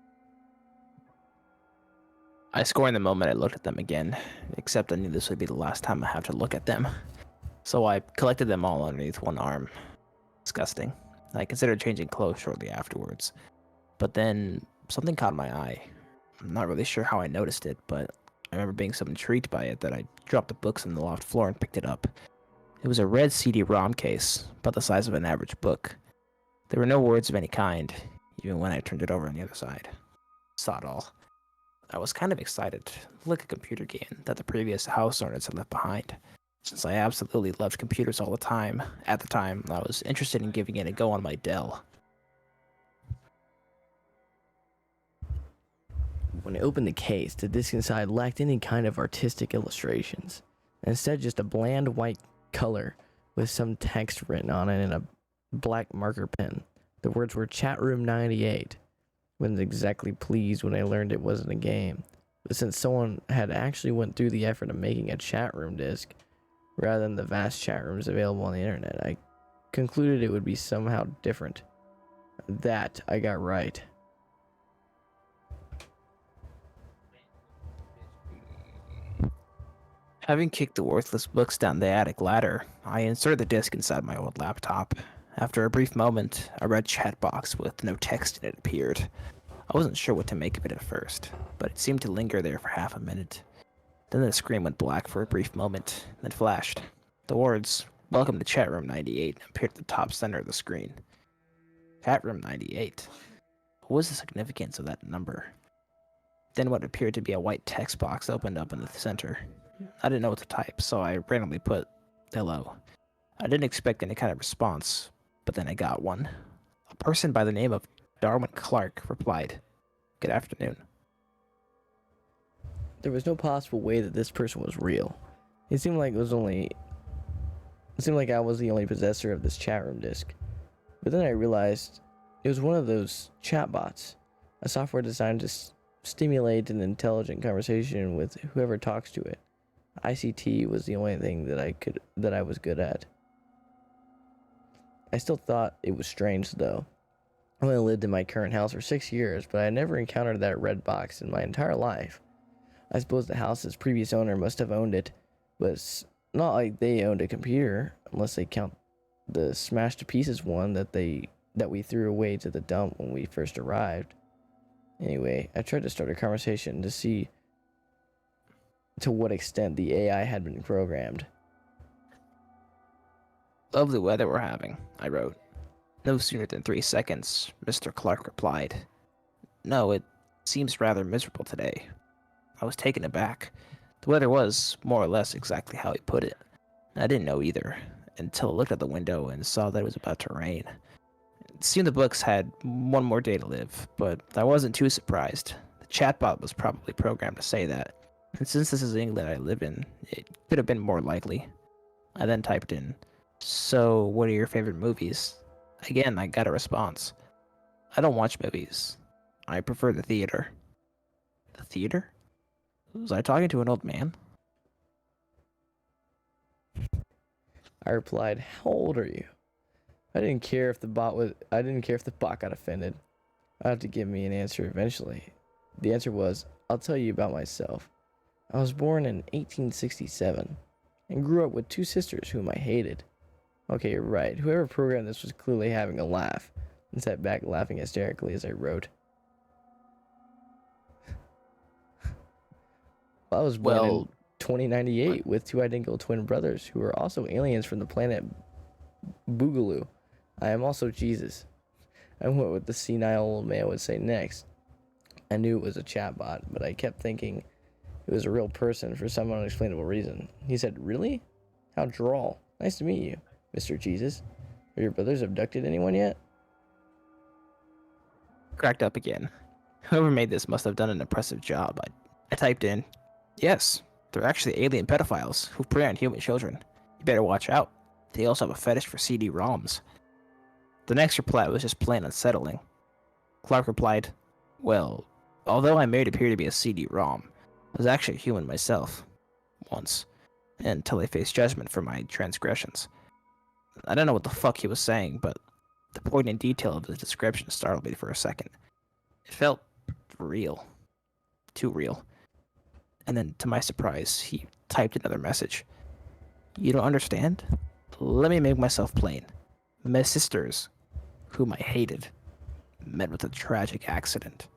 I scored in the moment I looked at them again, except I knew this would be the last time I have to look at them. So I collected them all underneath one arm. Disgusting. I considered changing clothes shortly afterwards. But then something caught my eye. I'm not really sure how I noticed it, but I remember being so intrigued by it that I dropped the books on the loft floor and picked it up. It was a red CD-ROM case, about the size of an average book. There were no words of any kind, even when I turned it over on the other side. Saw it all. I was kind of excited to look at a computer game that the previous house owners had left behind. Since I absolutely loved computers all the time, at the time, I was interested in giving it a go on my Dell. When I opened the case, the disc inside lacked any kind of artistic illustrations. Instead, just a bland white color with some text written on it in a black marker pen. The words were Chatroom98. Wasn't exactly pleased when I learned it wasn't a game. But since someone had actually went through the effort of making a chat room disc, rather than the vast chat rooms available on the internet, I concluded it would be somehow different. That I got right. Having kicked the worthless books down the attic ladder, I inserted the disc inside my old laptop. After a brief moment, a red chat box with no text in it appeared. I wasn't sure what to make of it at first, but it seemed to linger there for half a minute. Then the screen went black for a brief moment, then flashed. The words, "Welcome to Chat Room 98," appeared at the top center of the screen. Chat Room 98? What was the significance of that number? Then what appeared to be a white text box opened up in the center. I didn't know what to type, so I randomly put hello. I didn't expect any kind of response, but then I got one. A person by the name of Darwin Clark replied, "Good afternoon." There was no possible way that this person was real. It seemed like I was the only possessor of this chat room disk. But then I realized it was one of those chatbots, a software designed to stimulate an intelligent conversation with whoever talks to it. ICT was the only thing that I was good at. I still thought it was strange though. I only lived in my current house for 6 years, but I never encountered that red box in my entire life. I suppose the house's previous owner must have owned it, but it's not like they owned a computer, unless they count the smashed to pieces one that we threw away to the dump when we first arrived. Anyway, I tried to start a conversation to see to what extent the AI had been programmed. "Lovely weather we're having," I wrote. No sooner than 3 seconds, Mr. Clark replied, "No, it seems rather miserable today." I was taken aback. The weather was, more or less, exactly how he put it. I didn't know either, until I looked out the window and saw that it was about to rain. It seemed the books had one more day to live, but I wasn't too surprised. The chatbot was probably programmed to say that, and since this is the England I live in, it could have been more likely. I then typed in, "So, what are your favorite movies?" Again, I got a response. "I don't watch movies. I prefer the theater." The theater? Was I talking to an old man? I replied, "How old are you?" I didn't care if the bot got offended. I had to give me an answer eventually. The answer was, "I'll tell you about myself. I was born in 1867 and grew up with 2 sisters whom I hated." Okay, you're right. Whoever programmed this was clearly having a laugh and sat back laughing hysterically as I wrote. I was born in 2098 with 2 identical twin brothers who are also aliens from the planet Boogaloo. I am also Jesus. I went with the senile old man would say next. I knew it was a chatbot, but I kept thinking it was a real person for some unexplainable reason. He said, "Really? How droll. Nice to meet you, Mr. Jesus. Have your brothers abducted anyone yet?" Cracked up again. Whoever made this must have done an impressive job. I typed in, "Yes, they're actually alien pedophiles who prey on human children. You better watch out. They also have a fetish for CD-ROMs." The next reply was just plain unsettling. Clark replied, "Well, although I made it appear to be a CD-ROM, I was actually a human myself. Once. Until I faced judgment for my transgressions." I don't know what the fuck he was saying, but the poignant detail of his description startled me for a second. It felt real. Too real. And then, to my surprise, he typed another message. "You don't understand? Let me make myself plain. My sisters, whom I hated, met with a tragic accident."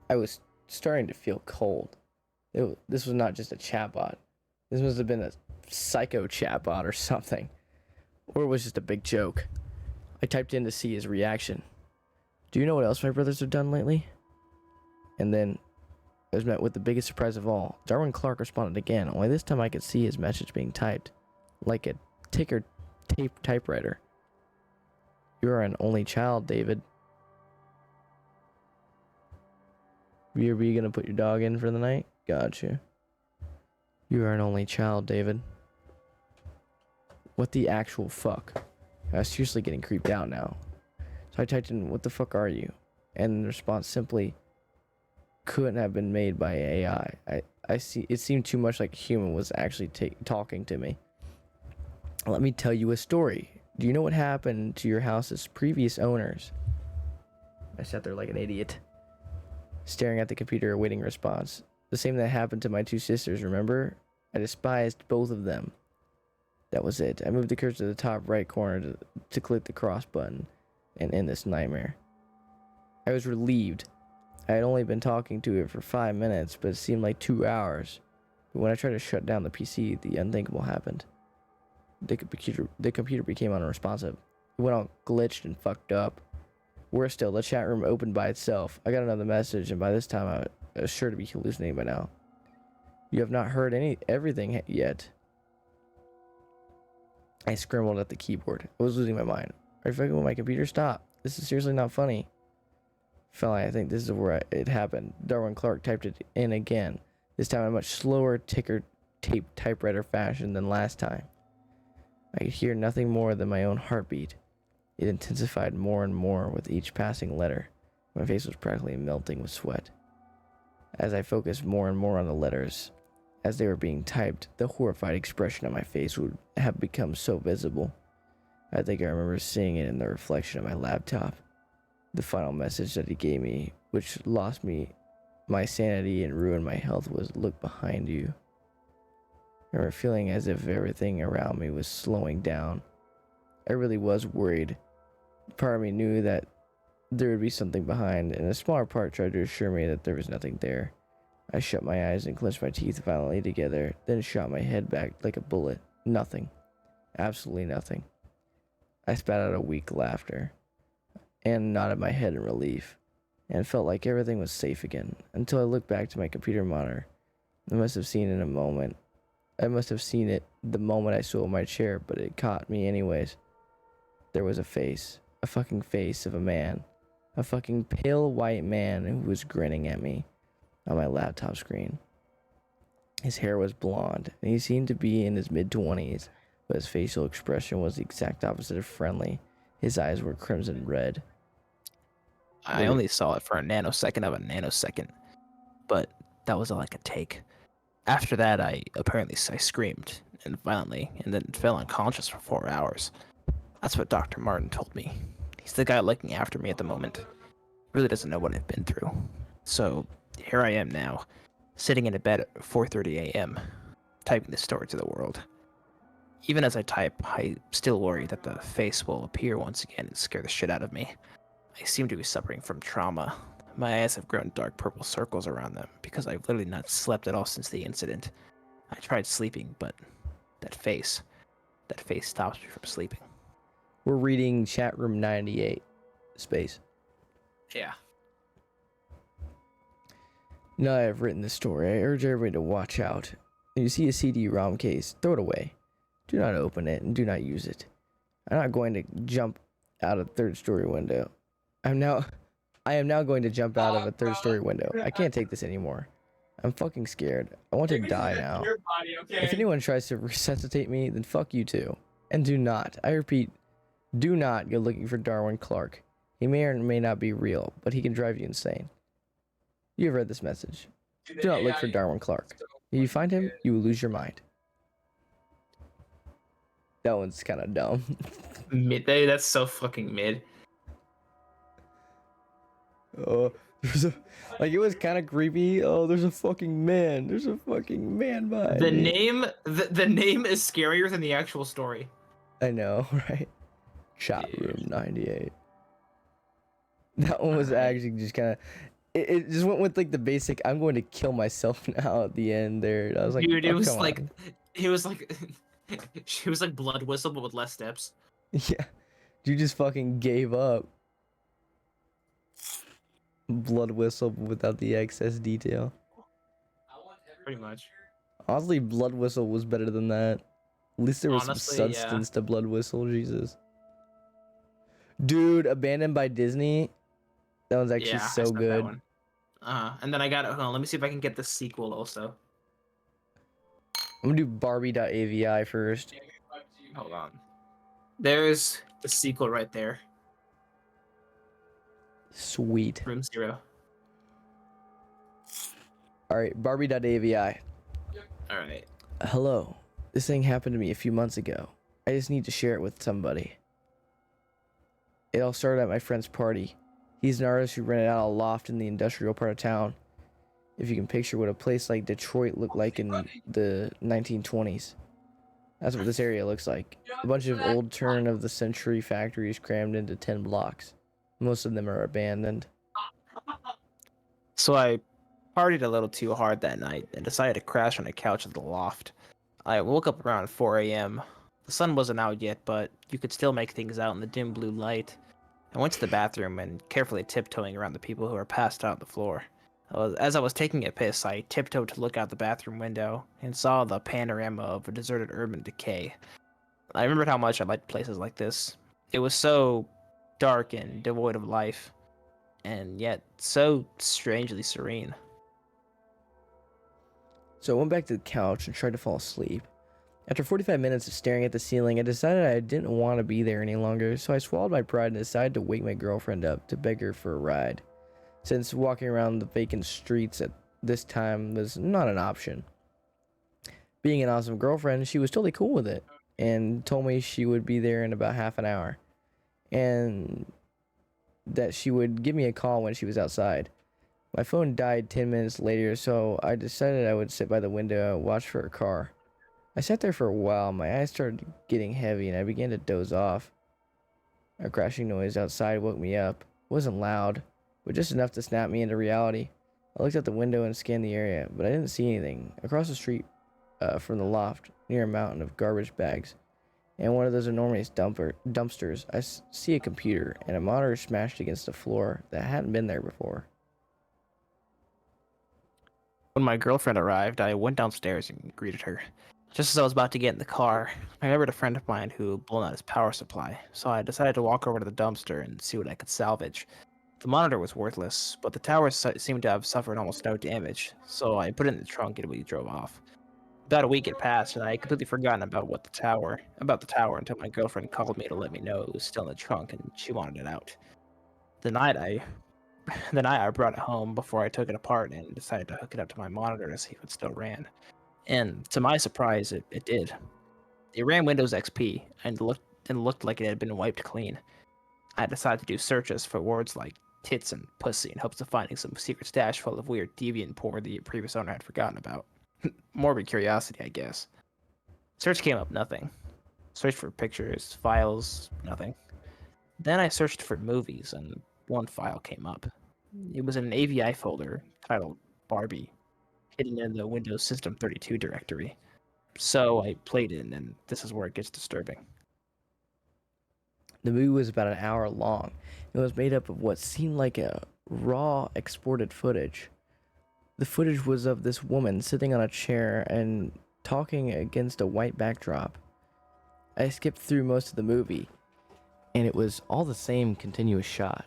I was starting to feel cold. This was not just a chatbot. This must have been a psycho chatbot or something. Or it was just a big joke. I typed in to see his reaction. "Do you know what else my brothers have done lately?" And then I was met with the biggest surprise of all. Darwin Clark responded again, only this time I could see his message being typed, like a ticker tape typewriter. "You are an only child, David. You're gonna put your dog in for the night? Gotcha. You are an only child, David." What the actual fuck? I was seriously getting creeped out now. So I typed in, "What the fuck are you?" And the response simply couldn't have been made by AI. I see. It seemed too much like a human was actually talking to me. "Let me tell you a story. Do you know what happened to your house's previous owners?" I sat there like an idiot, staring at the computer awaiting a response. The same that happened to my 2 sisters, remember? I despised both of them. That was it. I moved the cursor to the top right corner to click the cross button and end this nightmare. I was relieved. I had only been talking to it for 5 minutes, but it seemed like 2 hours. But when I tried to shut down the PC, the unthinkable happened. The computer became unresponsive. It went all glitched and fucked up. Worse still, the chat room opened by itself. I got another message, and by this time I was sure to be hallucinating by now. You have not heard everything yet. I scrambled at the keyboard. I was losing my mind. Are you fucking with my computer? Stop. This is seriously not funny. Finally, I think this is where it happened. Darwin Clark typed it in again. This time in a much slower ticker tape typewriter fashion than last time. I could hear nothing more than my own heartbeat. It intensified more and more with each passing letter. My face was practically melting with sweat. As I focused more and more on the letters, as they were being typed, the horrified expression on my face would have become so visible. I think I remember seeing it in the reflection of my laptop. The final message that he gave me, which lost me my sanity and ruined my health, was "Look behind you." I remember feeling as if everything around me was slowing down. I really was worried. Part of me knew that there would be something behind, and a smaller part tried to assure me that there was nothing there. I shut my eyes and clenched my teeth violently together, then shot my head back like a bullet. Nothing. Absolutely nothing. I spat out a weak laughter and nodded my head in relief, and felt like everything was safe again, until I looked back to my computer monitor. I must have seen it the moment I saw my chair, but it caught me anyways. There was a face. A fucking face of a man. A fucking pale white man who was grinning at me on my laptop screen. His hair was blonde, and he seemed to be in his mid-20s, but his facial expression was the exact opposite of friendly. His eyes were crimson red. I only saw it for a nanosecond of a nanosecond, but that was all I could take. After that, I screamed and violently, and then fell unconscious for 4 hours. That's what Dr. Martin told me. He's the guy looking after me at the moment. Really doesn't know what I've been through. So here I am now, sitting in a bed at 4:30 a.m., typing this story to the world. Even as I type, I still worry that the face will appear once again and scare the shit out of me. I seem to be suffering from trauma. My eyes have grown dark purple circles around them because I've literally not slept at all since the incident. I tried sleeping, but that face stops me from sleeping. We're reading chat room 98. Space. Yeah. Now I have written this story, I urge everybody to watch out. If you see a CD-ROM case, throw it away. Do not open it and do not use it. I'm not going to jump out of a third-story window. I am now going to jump out of a third-story window. I can't take this anymore. I'm fucking scared. I want to die now. If anyone tries to resuscitate me, then fuck you too. And do not, I repeat, do not go looking for Darwin Clark. He may or may not be real, but he can drive you insane. You have read this message. Do not look for Darwin Clark. If you find him, you will lose your mind. That one's kind of dumb. Mid, that's so fucking mid. Oh, it was kind of creepy. Oh, there's a fucking man. There's a fucking man behind The me. name is scarier than the actual story. I know, right? Chat room 98. That one was actually just kind of. It just went with like the basic. I'm going to kill myself now at the end there. I was like, dude, oh, it was come like, on. it was like, she was like Blood Whistle but with less steps. Yeah, you just fucking gave up. Blood Whistle without the excess detail. Pretty much. Honestly, Blood Whistle was better than that. At least there was Honestly, some substance to Blood Whistle. Jesus. Dude, Abandoned by Disney. That one's actually so good. And then I got it. Hold on, let me see if I can get the sequel also. I'm gonna do Barbie.avi first. Hold on. There's the sequel right there. Sweet. Room 0. Alright, Barbie.avi. Alright. Hello. This thing happened to me a few months ago. I just need to share it with somebody. It all started at my friend's party. He's an artist who rented out a loft in the industrial part of town. If you can picture what a place like Detroit looked like in the 1920s. That's what this area looks like. A bunch of old turn-of-the-century factories crammed into 10 blocks. Most of them are abandoned. So I partied a little too hard that night and decided to crash on a couch in the loft. I woke up around 4 a.m. The sun wasn't out yet, but you could still make things out in the dim blue light. I went to the bathroom and carefully tiptoeing around the people who were passed out on the floor. As I was taking a piss, I tiptoed to look out the bathroom window and saw the panorama of a deserted urban decay. I remembered how much I liked places like this. It was so dark and devoid of life, and yet so strangely serene. So I went back to the couch and tried to fall asleep. After 45 minutes of staring at the ceiling, I decided I didn't want to be there any longer, so I swallowed my pride and decided to wake my girlfriend up to beg her for a ride, since walking around the vacant streets at this time was not an option. Being an awesome girlfriend, she was totally cool with it, and told me she would be there in about half an hour, and that she would give me a call when she was outside. My phone died 10 minutes later, so I decided I would sit by the window and watch for her car. I sat there for a while, my eyes started getting heavy, and I began to doze off. A crashing noise outside woke me up. It wasn't loud, but just enough to snap me into reality. I looked out the window and scanned the area, but I didn't see anything. Across the street from the loft, near a mountain of garbage bags, and one of those enormous dumpsters, I see a computer and a monitor smashed against the floor that hadn't been there before. When my girlfriend arrived, I went downstairs and greeted her. Just as I was about to get in the car, I remembered a friend of mine who had blown out his power supply, so I decided to walk over to the dumpster and see what I could salvage. The monitor was worthless, but the tower seemed to have suffered almost no damage, so I put it in the trunk and we drove off. About a week had passed, and I had completely forgotten about the tower until my girlfriend called me to let me know it was still in the trunk and she wanted it out. The night I the night I brought it home before I took it apart and decided to hook it up to my monitor to see if it still ran. And to my surprise, it did. It ran Windows XP and looked like it had been wiped clean. I decided to do searches for words like tits and pussy in hopes of finding some secret stash full of weird deviant porn the previous owner had forgotten about. Morbid curiosity, I guess. Search came up nothing. Searched for pictures, files, nothing. Then I searched for movies, and one file came up. It was in an AVI folder titled Barbie, hidden in the Windows System 32 directory. So I played it, and this is where it gets disturbing. The movie was about an hour long. It was made up of what seemed like a raw exported footage. The footage was of this woman sitting on a chair and talking against a white backdrop. I skipped through most of the movie, and it was all the same continuous shot.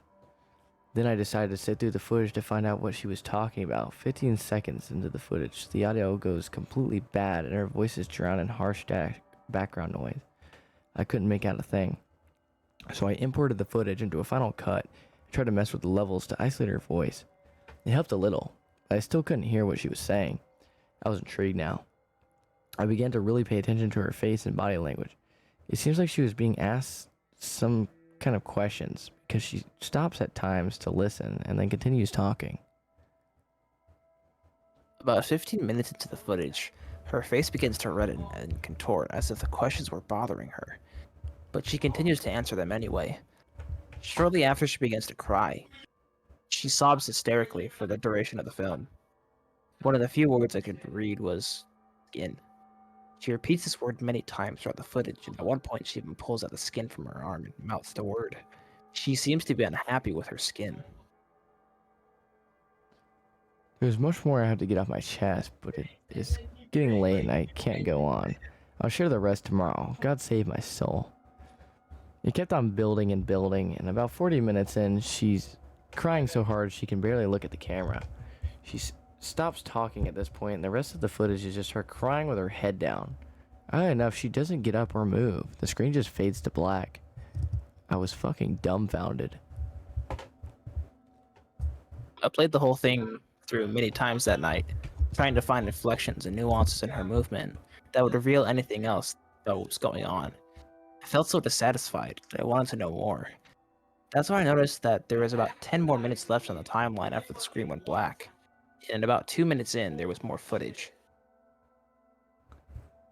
Then I decided to sit through the footage to find out what she was talking about. 15 seconds into the footage, the audio goes completely bad and her voice is drowned in harsh background noise. I couldn't make out a thing. So I imported the footage into a Final Cut and tried to mess with the levels to isolate her voice. It helped a little, but I still couldn't hear what she was saying. I was intrigued now. I began to really pay attention to her face and body language. It seems like she was being asked some kind of questions because she stops at times to listen and then continues talking. About 15 minutes into the footage, her face begins to redden and contort as if the questions were bothering her. But she continues to answer them anyway. Shortly after, she begins to cry. She sobs hysterically for the duration of the film. One of the few words I could read was skin. She repeats this word many times throughout the footage, and at one point she even pulls out the skin from her arm and mouths the word. She seems to be unhappy with her skin. There's much more I have to get off my chest, but it is getting late and I can't go on. I'll share the rest tomorrow. God save my soul. It kept on building and building, and about 40 minutes in, she's crying so hard she can barely look at the camera. She stops talking at this point, and the rest of the footage is just her crying with her head down. Oddly enough, she doesn't get up or move. The screen just fades to black. I was fucking dumbfounded. I played the whole thing through many times that night, trying to find inflections and nuances in her movement that would reveal anything else that was going on. I felt so dissatisfied that I wanted to know more. That's when I noticed that there was about 10 more minutes left on the timeline after the screen went black. And about 2 minutes in, there was more footage.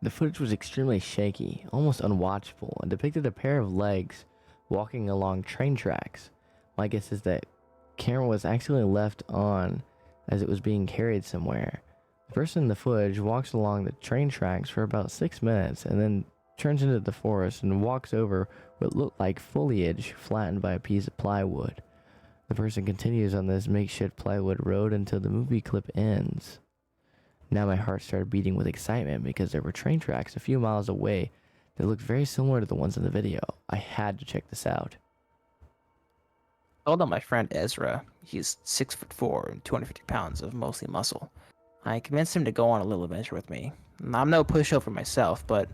The footage was extremely shaky, almost unwatchable, and depicted a pair of legs walking along train tracks. My guess is that camera was actually left on as it was being carried somewhere. The person in the footage walks along the train tracks for about 6 minutes and then turns into the forest and walks over what looked like foliage flattened by a piece of plywood. The person continues on this makeshift plywood road until the movie clip ends. Now my heart started beating with excitement because there were train tracks a few miles away that looked very similar to the ones in the video. I had to check this out. I told out my friend Ezra. He's 6'4" and 250 pounds of mostly muscle. I convinced him to go on a little adventure with me. I'm no pushover myself, but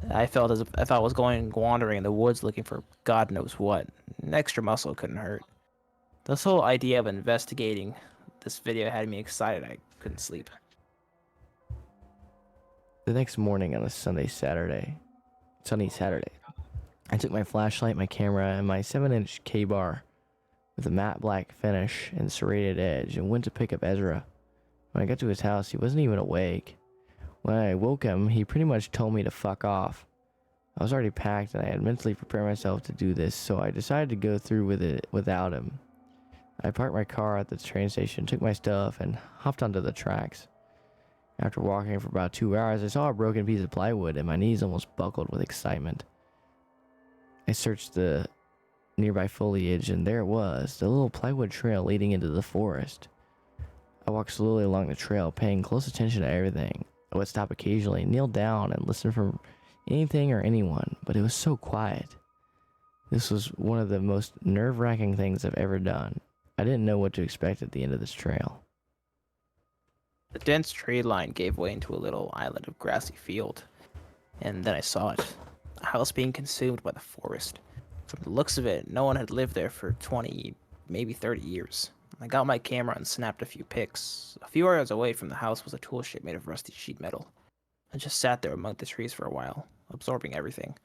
I felt as if I was going wandering in the woods looking for God knows what. An extra muscle couldn't hurt. This whole idea of investigating this video had me excited I couldn't sleep. The next morning on a sunny Saturday, I took my flashlight, my camera, and my 7-inch K-bar with a matte black finish and serrated edge and went to pick up Ezra. When I got to his house, he wasn't even awake. When I woke him, he pretty much told me to fuck off. I was already packed and I had mentally prepared myself to do this, so I decided to go through with it without him. I parked my car at the train station, took my stuff, and hopped onto the tracks. After walking for about 2 hours, I saw a broken piece of plywood and my knees almost buckled with excitement. I searched the nearby foliage and there it was, the little plywood trail leading into the forest. I walked slowly along the trail, paying close attention to everything. I would stop occasionally, kneel down, and listen for anything or anyone, but it was so quiet. This was one of the most nerve-wracking things I've ever done. I didn't know what to expect at the end of this trail. The dense tree line gave way into a little island of grassy field, and then I saw it. A house being consumed by the forest. From the looks of it, no one had lived there for 20, maybe 30 years. I got my camera and snapped a few pics. A few yards away from the house was a tool shed made of rusty sheet metal. I just sat there among the trees for a while, absorbing everything.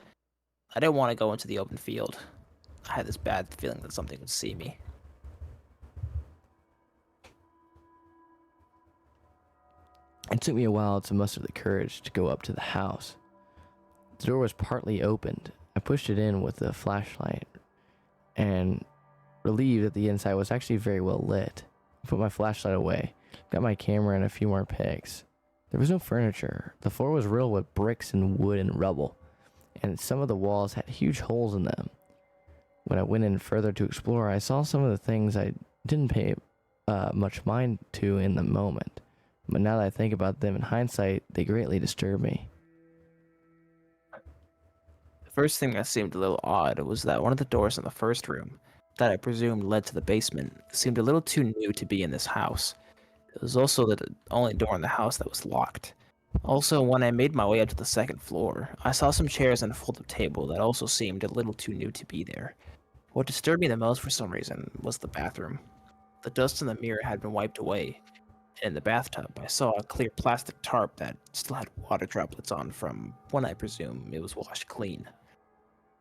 I didn't want to go into the open field. I had this bad feeling that something would see me. It took me a while to muster the courage to go up to the house. The door was partly opened. I pushed it in with the flashlight and relieved that the inside was actually very well lit. I put my flashlight away, got my camera and a few more pics. There was no furniture. The floor was riddled with bricks and wood and rubble, and some of the walls had huge holes in them. When I went in further to explore, I saw some of the things I didn't pay much mind to in the moment. But now that I think about them in hindsight, they greatly disturb me. The first thing that seemed a little odd was that one of the doors in the first room, that I presumed led to the basement, seemed a little too new to be in this house. It was also the only door in the house that was locked. Also, when I made my way up to the second floor, I saw some chairs and a fold-up table that also seemed a little too new to be there. What disturbed me the most for some reason was the bathroom. The dust in the mirror had been wiped away. In the bathtub, I saw a clear plastic tarp that still had water droplets on from when I presume it was washed clean.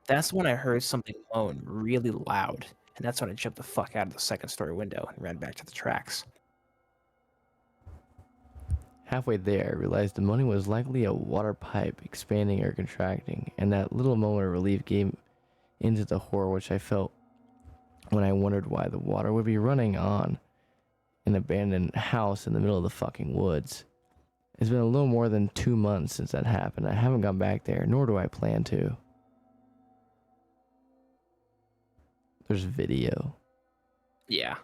That's when I heard something moan really loud, and that's when I jumped the fuck out of the second-story window and ran back to the tracks. Halfway there, I realized the moaning was likely a water pipe expanding or contracting, and that little moment of relief gave into the horror which I felt when I wondered why the water would be running on an abandoned house in the middle of the fucking woods. It's been a little more than 2 months since that happened. I haven't gone back there, nor do I plan to. There's video. Yeah.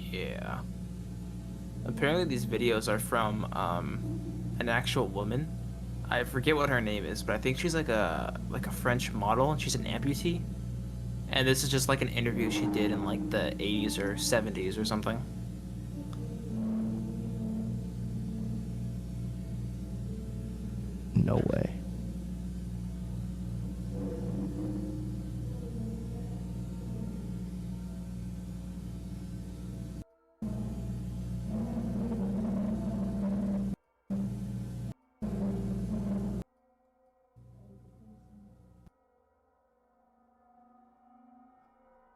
Yeah. Apparently these videos are from an actual woman. I forget what her name is, but I think she's like a French model and she's an amputee. And this is just like an interview she did in like the 80s or 70s or something. No way.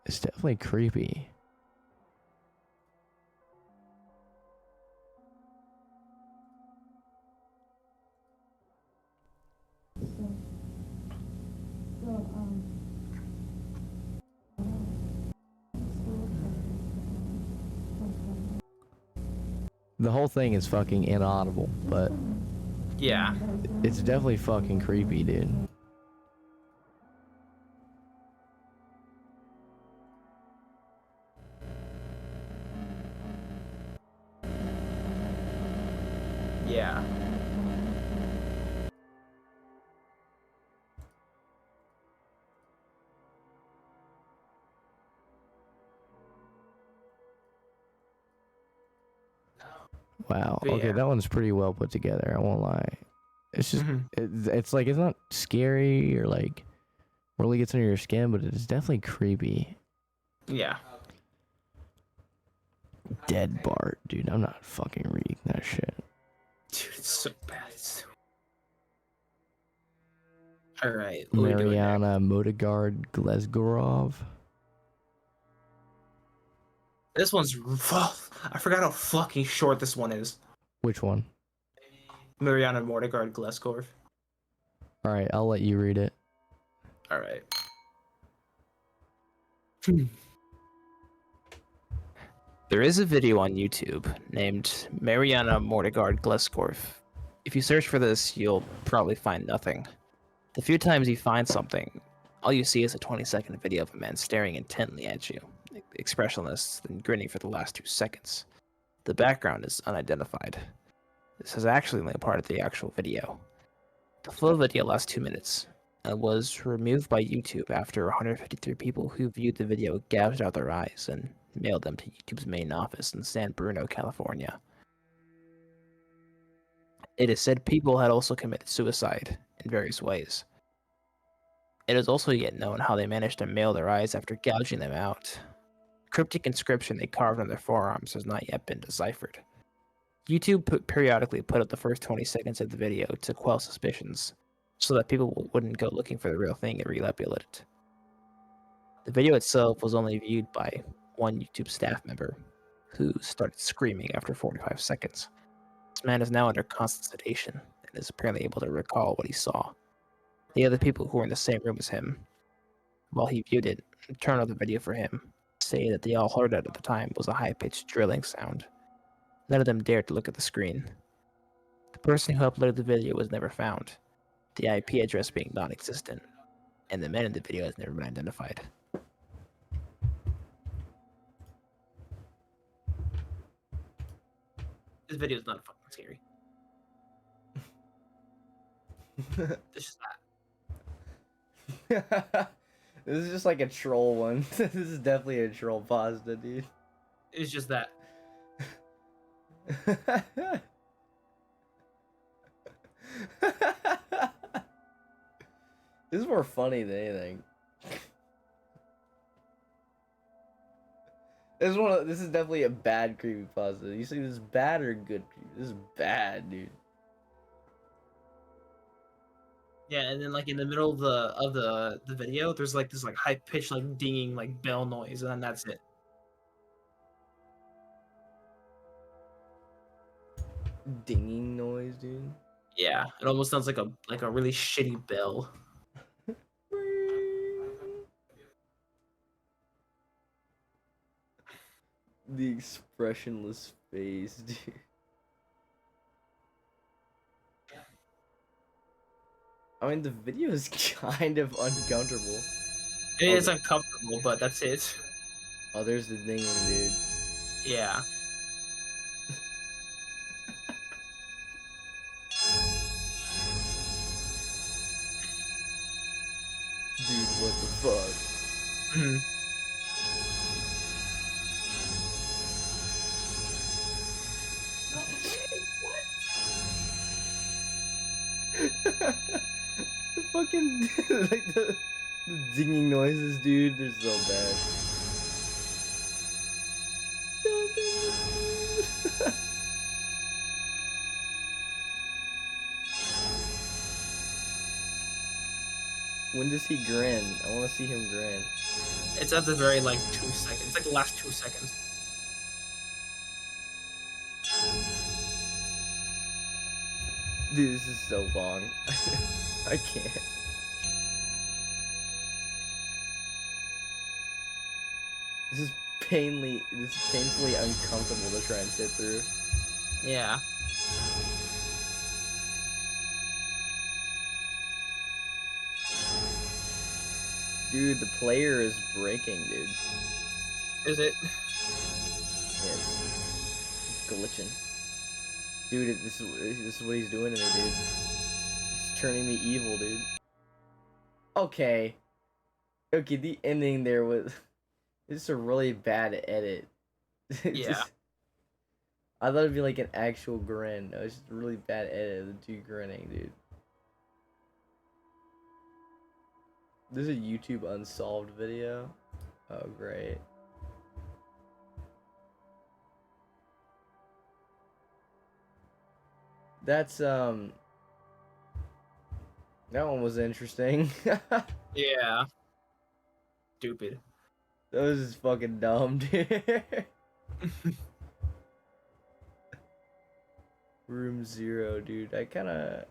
It's definitely creepy. The whole thing is fucking inaudible, but Yeah. it's definitely fucking creepy, dude. Yeah. Wow. But Okay, yeah. that one's pretty well put together. I won't lie. It's just, Mhm. it's like, it's not scary or like really gets under your skin, but it's definitely creepy. Yeah. Dead Bart, dude. I'm not fucking reading that shit. Dude, it's so bad. All right. What are we doing next? Mariana Modigard Glesgorov. This one's. I forgot how fucking short this one is. Which one? Mariana Mortigard Gleskov. All right, I'll let you read it. All right. There is a video on YouTube named Mariana Mortigard Gleskov. If you search for this, you'll probably find nothing. The few times you find something, all you see is a 20-second video of a man staring intently at you, expressionless and grinning for the last 2 seconds. The background is unidentified. This is actually only part of the actual video. The full video lasts 2 minutes and was removed by YouTube after 153 people who viewed the video gouged out their eyes and mailed them to YouTube's main office in San Bruno, California. It is said people had also committed suicide in various ways. It is also yet known how they managed to mail their eyes after gouging them out. Cryptic inscription they carved on their forearms has not yet been deciphered. YouTube periodically put up the first 20 seconds of the video to quell suspicions, so that people wouldn't go looking for the real thing and relabel it. The video itself was only viewed by one YouTube staff member, who started screaming after 45 seconds. This man is now under constant sedation and is apparently able to recall what he saw. The other people who were in the same room as him, while he viewed it and turned on the video for him, say that they all heard it at the time was a high-pitched drilling sound. None of them dared to look at the screen. The person who uploaded the video was never found, the IP address being non-existent, and the man in the video has never been identified. This video is not fucking scary. It's just that. This is just like a troll one. This is definitely a troll pasta, dude. It's just that. This is more funny than anything. This is definitely a bad creepypasta. You think this is bad or good? This is bad, dude. Yeah, and then like in the middle of the video, there's like this like high pitched like dinging like bell noise, and then that's it. Dinging noise, dude. Yeah, it almost sounds like a really shitty bell. The expressionless face, dude. I mean, the video is kind of uncomfortable. It is uncomfortable, but that's it. Oh, there's the dinging, dude. Yeah. Dude, what the fuck? Mm-hmm. The fucking like the dinging noises, dude. They're so bad. When does he grin? I want to see him grin. It's at the very, like, 2 seconds. It's like the last 2 seconds. Dude, this is so long. I can't. This is painfully uncomfortable to try and sit through. Yeah. Dude, the player is breaking, dude. Is it? It's glitching. Dude, this is what he's doing to me, dude. He's turning me evil, dude. Okay. Okay, the ending there was... It's a really bad edit. Yeah. I thought it'd be like an actual grin. No, it's just a really bad edit of the two grinning, dude. This is a YouTube unsolved video. Oh, great. That's, that one was interesting. Yeah. Stupid. That was just fucking dumb, dude. Room 0, dude. I kinda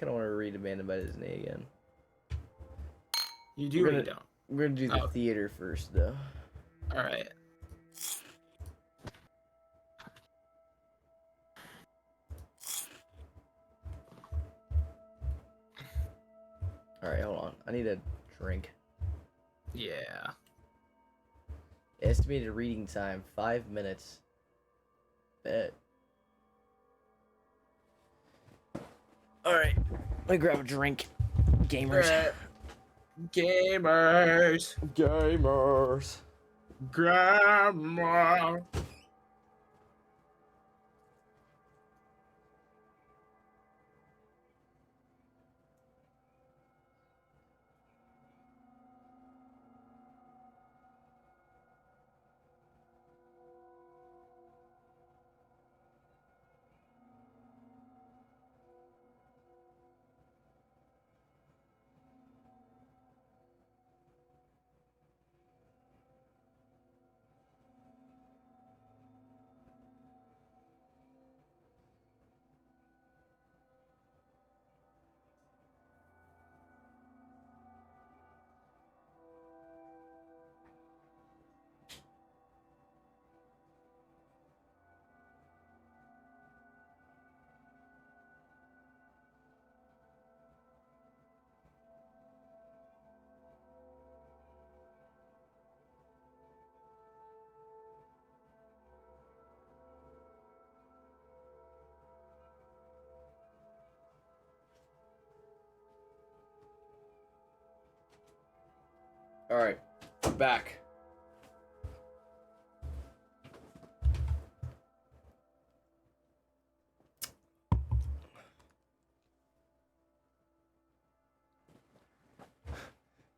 want to read Amanda by Disney again. You do or you don't? We're gonna do the theater first, though. Alright. Alright, hold on. I need a drink. Yeah. Estimated reading time, 5 minutes. Bet. Alright. Let me grab a drink. Gamers. Gamers. Gamers. Grandma. Alright. We're back.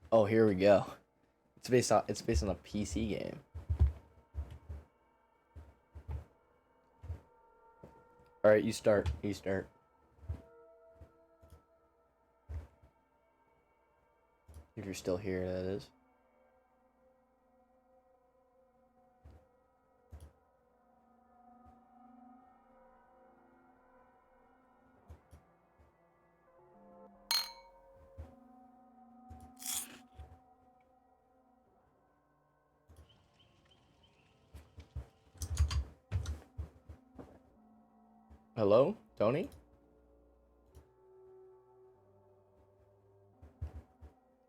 Oh, here we go. It's based on a PC game. All right, you start. You start. If you're still here, that is. Hello, Tony?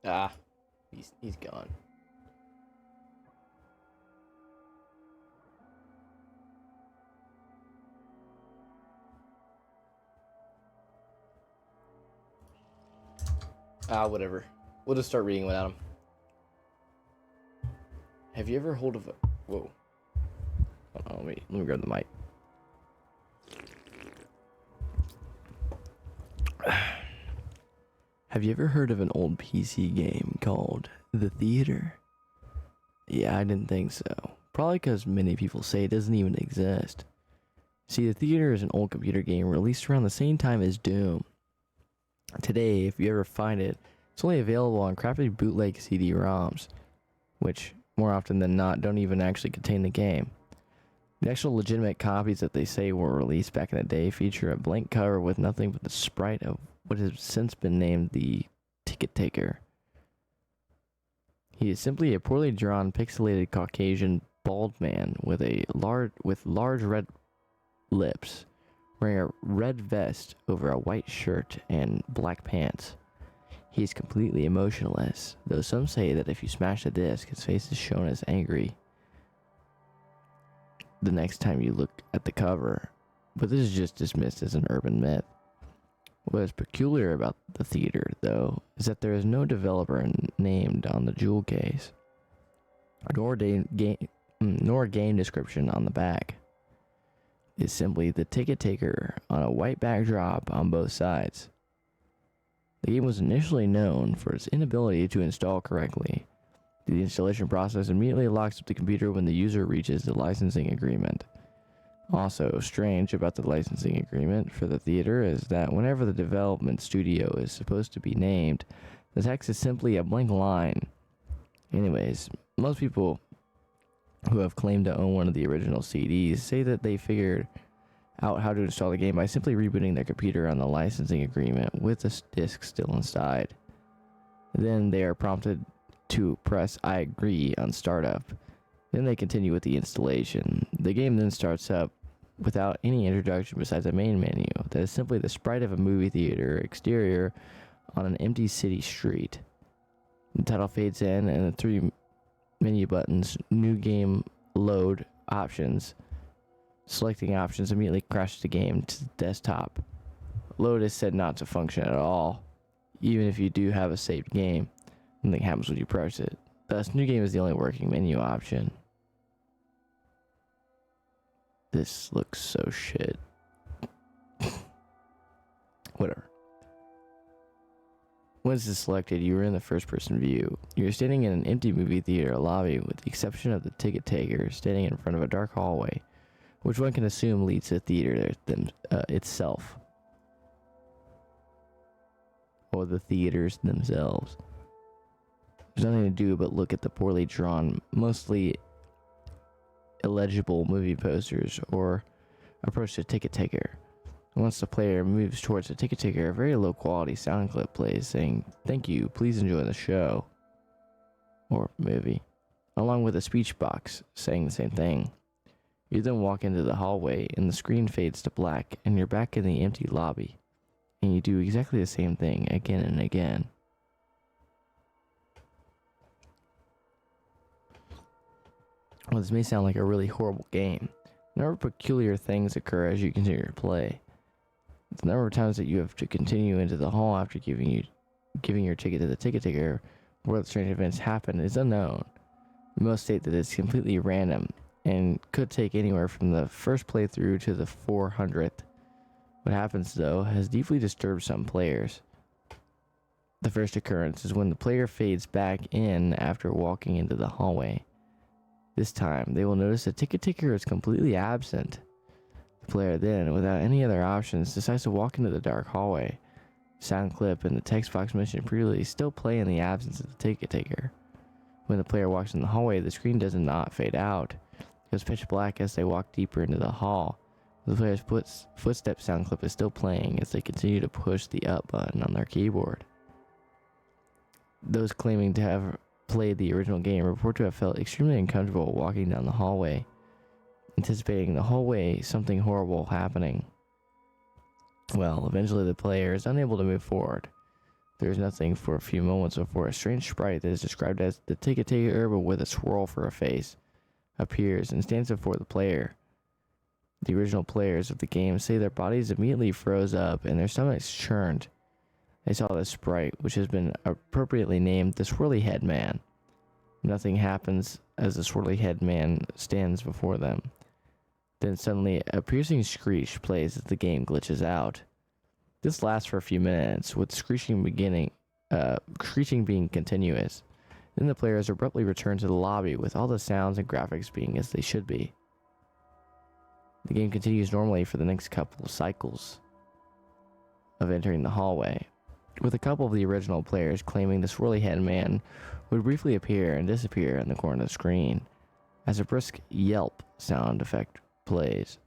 Ah, he's gone. Ah, whatever. We'll just start reading without him. Have you ever heard of a... Whoa. Hold on, let me grab the mic. Have you ever heard of an old PC game called The Theater? Yeah, I didn't think so. Probably because many people say it doesn't even exist. See, The Theater is an old computer game released around the same time as Doom. Today, if you ever find it, it's only available on crappy bootleg CD-ROMs. which more often than not don't even actually contain the game. The actual legitimate copies that they say were released back in the day feature a blank cover with nothing but the sprite of what has since been named the Ticket Taker. He is simply a poorly drawn, pixelated Caucasian bald man with large red lips, wearing a red vest over a white shirt and black pants. He is completely emotionless, though some say that if you smash the disc, his face is shown as angry the next time you look at the cover, but this is just dismissed as an urban myth. What is peculiar about the theater, though, is that there is no developer named on the jewel case, nor game description on the back. It's simply the Ticket Taker on a white backdrop on both sides. The game was initially known for its inability to install correctly. The installation process immediately locks up the computer when the user reaches the licensing agreement. Also strange about the licensing agreement for the theater is that whenever the development studio is supposed to be named, the text is simply a blank line. Anyways, most people who have claimed to own one of the original CDs say that they figured out how to install the game by simply rebooting their computer on the licensing agreement with the disc still inside. Then they are prompted to press I agree on startup. Then they continue with the installation. The game then starts up without any introduction besides a main menu that is simply the sprite of a movie theater exterior on an empty city street. The title fades in and the three menu buttons, new game, load, options. Selecting options immediately crashes the game to the desktop. Load is said not to function at all, even if you do have a saved game. Nothing happens when you press it. Thus, new game is the only working menu option. This looks so shit. Whatever. Once it's selected, you are in the first person view. You're standing in an empty movie theater lobby with the exception of the ticket taker standing in front of a dark hallway, which one can assume leads to the theater itself. Or the theaters themselves. There's nothing to do but look at the poorly drawn, mostly illegible movie posters or approach the ticket taker. Once the player moves towards the ticket taker, a very low quality sound clip plays saying, "Thank you, please enjoy the show," or movie, along with a speech box saying the same thing. You then walk into the hallway and the screen fades to black and you're back in the empty lobby, and you do exactly the same thing again and again. Well, this may sound like a really horrible game. A number of peculiar things occur as you continue to play. The number of times that you have to continue into the hall after giving your ticket to the ticket taker where the strange events happen is unknown. Most state that it's completely random and could take anywhere from the first playthrough to the 400th. What happens, though, has deeply disturbed some players. The first occurrence is when the player fades back in after walking into the hallway. This time, they will notice the ticket taker is completely absent. The player then, without any other options, decides to walk into the dark hallway. Sound clip and the text box mentioned previously still play in the absence of the ticket taker. When the player walks in the hallway, the screen does not fade out. It goes pitch black as they walk deeper into the hall. The player's footstep sound clip is still playing as they continue to push the up button on their keyboard. Those claiming to have played the original game report to have felt extremely uncomfortable walking down the hallway, anticipating the hallway something horrible happening. Well, eventually the player is unable to move forward. There is nothing for a few moments before a strange sprite that is described as the ticket taker but with a swirl for a face appears and stands before the player. The original players of the game say their bodies immediately froze up and their stomachs churned. They saw the sprite, which has been appropriately named the Swirly Head Man. Nothing happens as the Swirly Head Man stands before them. Then suddenly a piercing screech plays as the game glitches out. This lasts for a few minutes, with screeching being continuous. Then the players abruptly return to the lobby with all the sounds and graphics being as they should be. The game continues normally for the next couple of cycles of entering the hallway. with a couple of the original players claiming the swirly head man would briefly appear and disappear in the corner of the screen as a brisk yelp sound effect plays.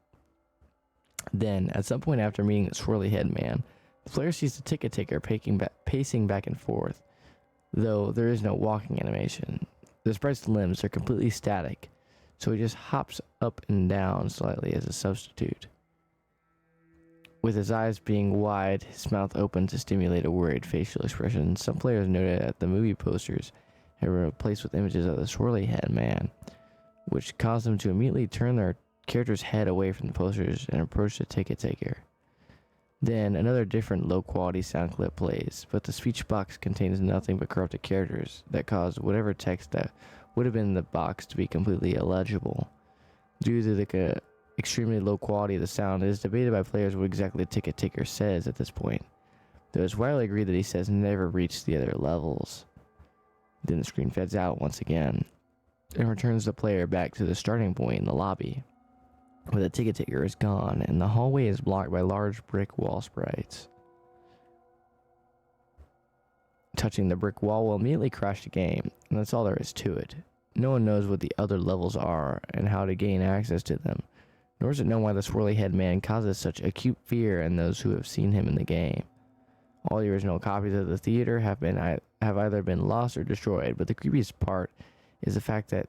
Then, at some point after meeting the swirly head man, the player sees the ticket taker pacing back and forth, though there is no walking animation. The sprite's limbs are completely static, so he just hops up and down slightly as a substitute. With his eyes being wide, his mouth open to stimulate a worried facial expression, some players noted that the movie posters had been replaced with images of the swirly head man, which caused them to immediately turn their character's head away from the posters and approach the ticket taker. Then another different low-quality sound clip plays, but the speech box contains nothing but corrupted characters that cause whatever text that would have been in the box to be completely illegible. Due to the extremely low quality of the sound, it is debated by players what exactly the ticket taker says at this point. Though it's widely agreed that he says never reach the other levels. Then the screen fades out once again and returns the player back to the starting point in the lobby, where the ticket taker is gone and the hallway is blocked by large brick wall sprites. Touching the brick wall will immediately crash the game, and that's all there is to it. No one knows what the other levels are and how to gain access to them, nor is it known why the swirly head man causes such acute fear in those who have seen him in the game. All the original copies of the theater have either been lost or destroyed, but the creepiest part is the fact that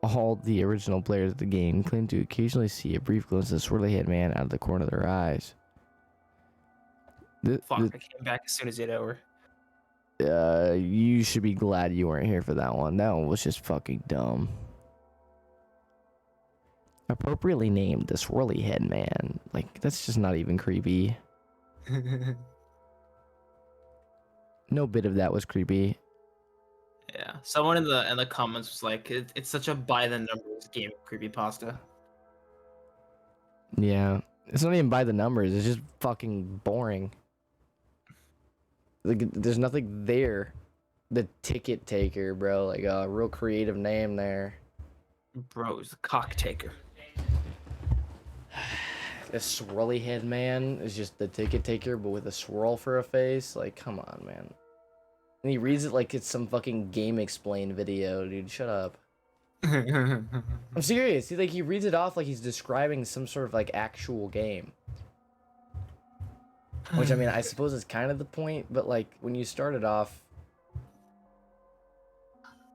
all the original players of the game claim to occasionally see a brief glimpse of the swirly head man out of the corner of their eyes. Fuck, I came back as soon as it over. You should be glad you weren't here for that one. That one was just fucking dumb. Appropriately named the swirly head man. Like, that's just not even creepy. No bit of that was creepy. Yeah, someone in the comments was like, "It's such a by the numbers game of creepypasta." Yeah, it's not even by the numbers. It's just fucking boring. Like, there's nothing there. The ticket taker, bro. Like a real creative name there. Bro, he's the cock taker. The swirly head man is just the ticket taker, but with a swirl for a face. Like, come on, man. And he reads it like it's some fucking Game Explain video, dude. Shut up. I'm serious. He reads it off like he's describing some sort of like actual game. Which, I mean, I suppose is kind of the point, but like when you started off,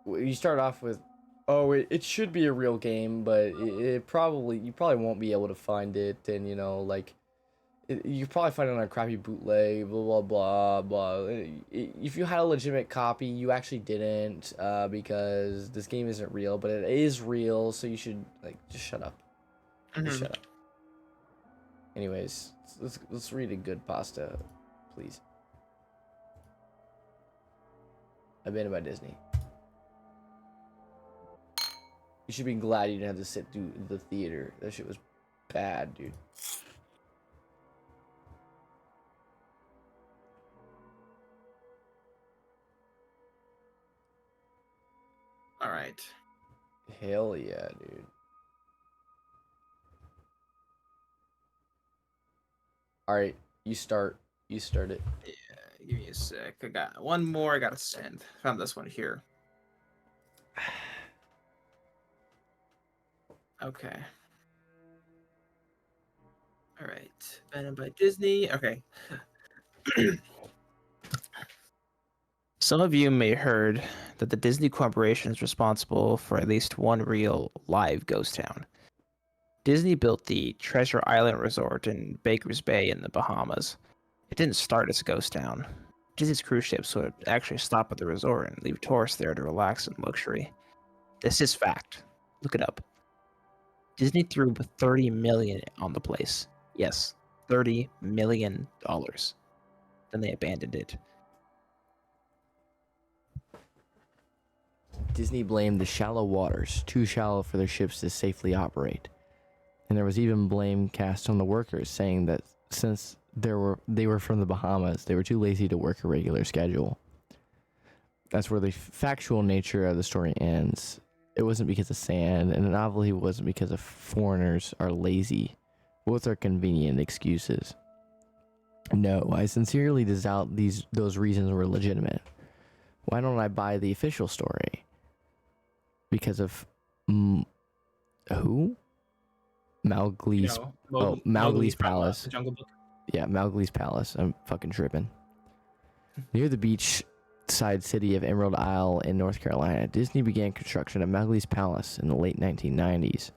with, oh, it should be a real game, but you probably won't be able to find it, and you know, like, you probably find it on a crappy bootleg, blah blah blah blah. If you had a legitimate copy, you actually didn't, because this game isn't real, but it is real, so you should like just shut up. Just shut up. Anyways, let's read a good pasta, please. Abandoned by Disney. You should be glad you didn't have to sit through the theater. That shit was bad, dude. All right. Hell yeah, dude. All right, you start. You start it. Yeah, give me a sec. I got one more I gotta send. Found this one here. Okay. All right. Abandoned by Disney. Okay. Some of you may have heard that the Disney Corporation is responsible for at least one real live ghost town. Disney built the Treasure Island Resort in Baker's Bay in the Bahamas. It didn't start as a ghost town. Disney's cruise ships would actually stop at the resort and leave tourists there to relax in luxury. This is fact. Look it up. Disney threw $30 million on the place. Yes, $30 million. Then they abandoned it. Disney blamed the shallow waters, too shallow for their ships to safely operate. And there was even blame cast on the workers, saying that since they were from the Bahamas, they were too lazy to work a regular schedule. That's where the factual nature of the story ends. It wasn't because of sand, and the novelty wasn't because of foreigners are lazy. Both are convenient excuses. No, I sincerely doubt those reasons were legitimate. Why don't I buy the official story? Because of who? Mowgli's. Mowgli's Mowgli's from Palace. the Jungle Book. Yeah, Mowgli's Palace. I'm fucking tripping. Near the beachside city of Emerald Isle in North Carolina, Disney began construction of Mowgli's Palace in the late 1990s.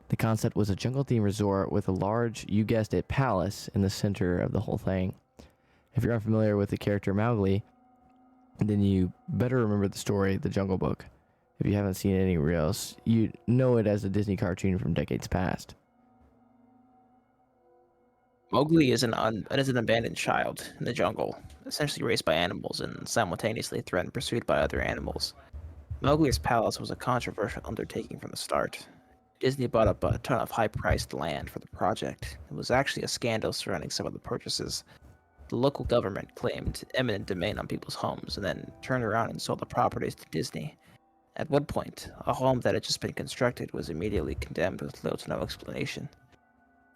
The concept was a jungle-themed resort with a large, you guessed it, palace in the center of the whole thing. If you're unfamiliar with the character Mowgli, then you better remember the story, The Jungle Book. If you haven't seen it anywhere else, you know it as a Disney cartoon from decades past. Mowgli is an abandoned child in the jungle, essentially raised by animals and simultaneously threatened and pursued by other animals. Mowgli's palace was a controversial undertaking from the start. Disney bought up a ton of high-priced land for the project. It was actually a scandal surrounding some of the purchases. The local government claimed eminent domain on people's homes and then turned around and sold the properties to Disney. At one point, a home that had just been constructed was immediately condemned with little to no explanation.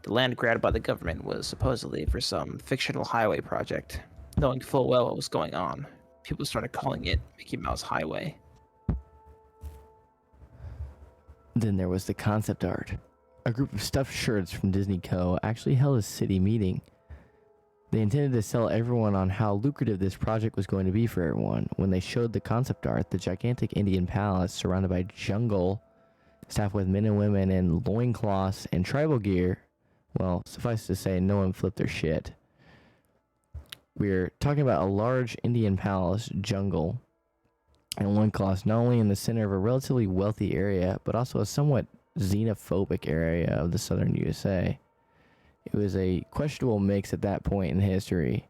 The land grabbed by the government was supposedly for some fictional highway project. Knowing full well what was going on, people started calling it Mickey Mouse Highway. Then there was the concept art. A group of stuffed shirts from Disney Co. actually held a city meeting. They intended to sell everyone on how lucrative this project was going to be for everyone. When they showed the concept art, the gigantic Indian palace surrounded by jungle, staffed with men and women in loincloths and tribal gear, well, suffice to say, no one flipped their shit. We're talking about a large Indian palace, jungle, and loincloths not only in the center of a relatively wealthy area, but also a somewhat xenophobic area of the southern USA. It was a questionable mix at that point in history.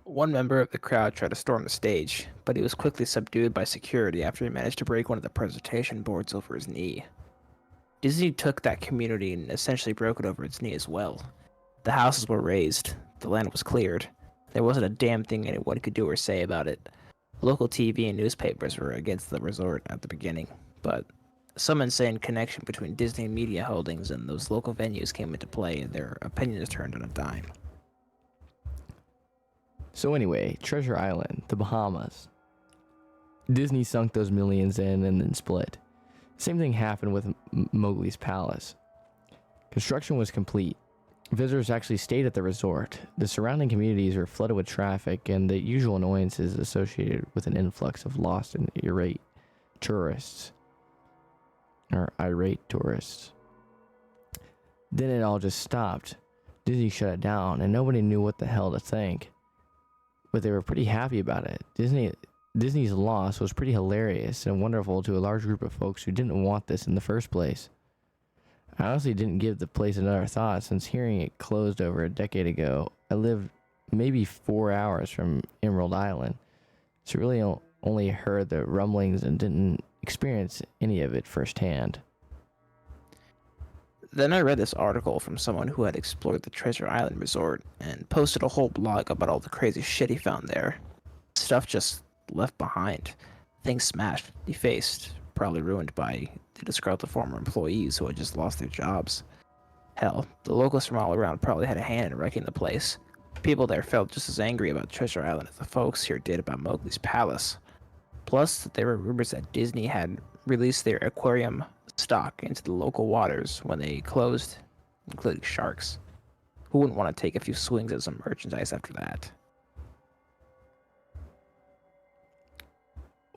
One member of the crowd tried to storm the stage, but he was quickly subdued by security after he managed to break one of the presentation boards over his knee. Disney took that community and essentially broke it over its knee as well. The houses were razed, the land was cleared. There wasn't a damn thing anyone could do or say about it. Local TV and newspapers were against the resort at the beginning, but some insane connection between Disney media holdings and those local venues came into play, and their opinions turned on a dime. So anyway, Treasure Island, the Bahamas. Disney sunk those millions in and then split. Same thing happened with Mowgli's Palace. Construction was complete. Visitors actually stayed at the resort. The surrounding communities were flooded with traffic and the usual annoyances associated with an influx of lost and irate tourists. Then it all just stopped. Disney shut it down and nobody knew what the hell to think. But they were pretty happy about it. Disney's loss was pretty hilarious and wonderful to a large group of folks who didn't want this in the first place. I honestly didn't give the place another thought since hearing it closed over a decade ago. I lived maybe 4 hours from Emerald Island, so really only heard the rumblings and didn't experience any of it firsthand. Then I read this article from someone who had explored the Treasure Island resort and posted a whole blog about all the crazy shit he found there. Stuff just left behind. Things smashed, defaced, probably ruined by the disgruntled former employees who had just lost their jobs. Hell, the locals from all around probably had a hand in wrecking the place. People there felt just as angry about Treasure Island as the folks here did about Mowgli's Palace. Plus, there were rumors that Disney had released their aquarium stock into the local waters when they closed, including sharks. Who wouldn't want to take a few swings at some merchandise after that?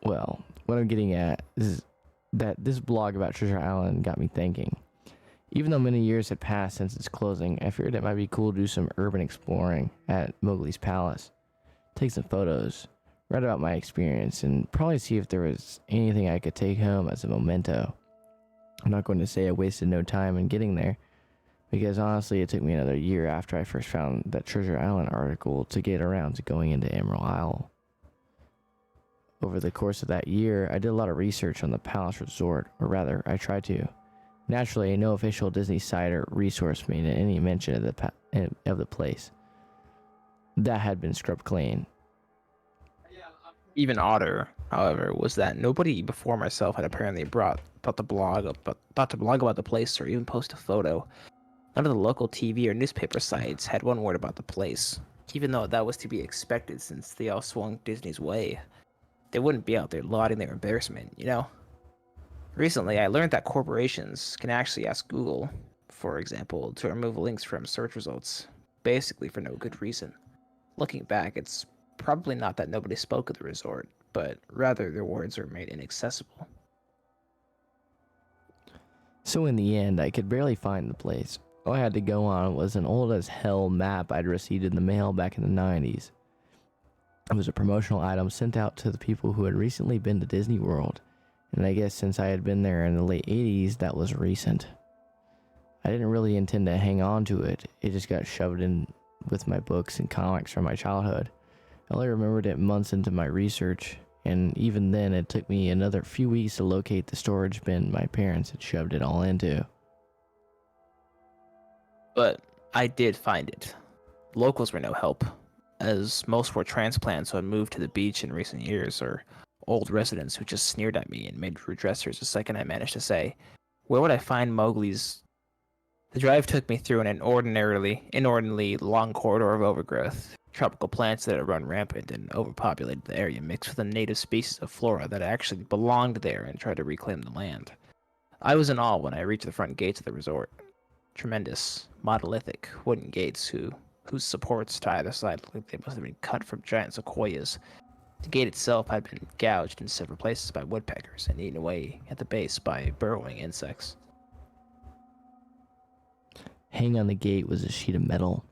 Well, what I'm getting at is that this blog about Treasure Island got me thinking. Even though many years had passed since its closing, I figured it might be cool to do some urban exploring at Mowgli's Palace. Take some photos, write about my experience, and probably see if there was anything I could take home as a memento. I'm not going to say I wasted no time in getting there, because honestly it took me another year after I first found that Treasure Island article to get around to going into Emerald Isle. Over the course of that year, I did a lot of research on the Palace Resort, or rather, I tried to. Naturally, no official Disney site or resource made any mention of the place. That had been scrubbed clean. Even odder, however, was that nobody before myself had apparently thought to blog about the place or even post a photo. None of the local TV or newspaper sites had one word about the place, even though that was to be expected since they all swung Disney's way. They wouldn't be out there lauding their embarrassment, you know? Recently, I learned that corporations can actually ask Google, for example, to remove links from search results, basically for no good reason. Looking back, it's probably not that nobody spoke of the resort, but rather their words were made inaccessible. So in the end, I could barely find the place. All I had to go on was an old as hell map I'd received in the mail back in the 90s. It was a promotional item sent out to the people who had recently been to Disney World, and I guess since I had been there in the late 80s, that was recent. I didn't really intend to hang on to it, it just got shoved in with my books and comics from my childhood. I only remembered it months into my research, and even then it took me another few weeks to locate the storage bin my parents had shoved it all into. But I did find it. Locals were no help, as most were transplants who had moved to the beach in recent years, or old residents who just sneered at me and made rude gestures the second I managed to say, "Where would I find Mowgli's?" The drive took me through an inordinately long corridor of overgrowth, tropical plants that had run rampant and overpopulated the area mixed with a native species of flora that actually belonged there and tried to reclaim the land. I was in awe when I reached the front gates of the resort. Tremendous, monolithic, wooden gates whose supports to either side looked like they must have been cut from giant sequoias. The gate itself had been gouged in several places by woodpeckers and eaten away at the base by burrowing insects. Hanging on the gate was a sheet of metal,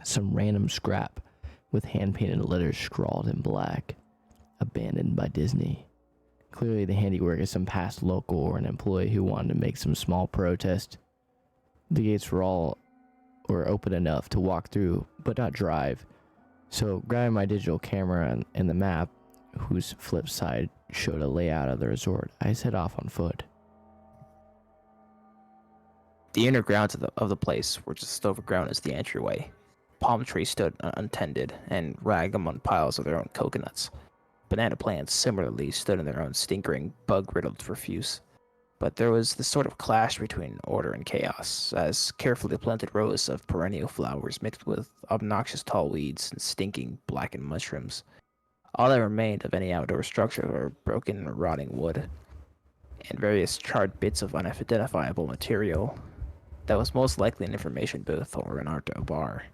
some random scrap with hand-painted letters scrawled in black. Abandoned by Disney. Clearly the handiwork of some past local or an employee who wanted to make some small protest. The gates were open enough to walk through, but not drive. So grabbing my digital camera and the map, whose flip side showed a layout of the resort, I set off on foot. The inner grounds of the place were just overgrown as the entryway. Palm trees stood untended and rag among piles of their own coconuts. Banana plants similarly stood in their own stinkering, bug-riddled refuse. But there was this sort of clash between order and chaos, as carefully planted rows of perennial flowers mixed with obnoxious tall weeds and stinking blackened mushrooms. All that remained of any outdoor structure were broken and rotting wood, and various charred bits of unidentifiable material that was most likely an information booth or an outdoor bar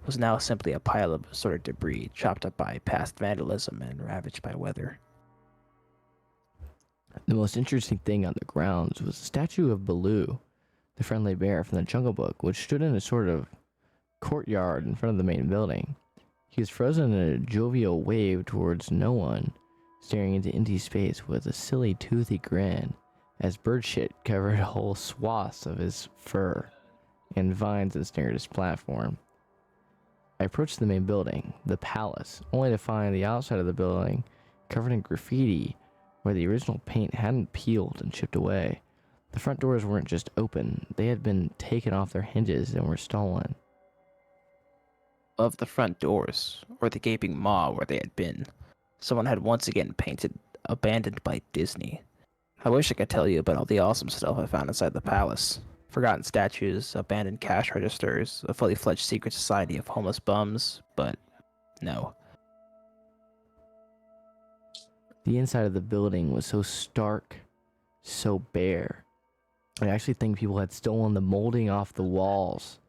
was now simply a pile of assorted debris chopped up by past vandalism and ravaged by weather. The most interesting thing on the grounds was a statue of Baloo, the friendly bear from the Jungle Book, which stood in a sort of courtyard in front of the main building. He was frozen in a jovial wave towards no one, staring into empty space with a silly toothy grin, as bird shit covered whole swaths of his fur, and vines ensnared his platform. I approached the main building, the palace, only to find the outside of the building covered in graffiti where the original paint hadn't peeled and chipped away. The front doors weren't just open, they had been taken off their hinges and were stolen. Above the front doors, or the gaping maw where they had been, someone had once again painted "Abandoned by Disney." I wish I could tell you about all the awesome stuff I found inside the palace. Forgotten statues, abandoned cash registers, a fully fledged secret society of homeless bums, but no. The inside of the building was so stark, so bare. I actually think people had stolen the molding off the walls.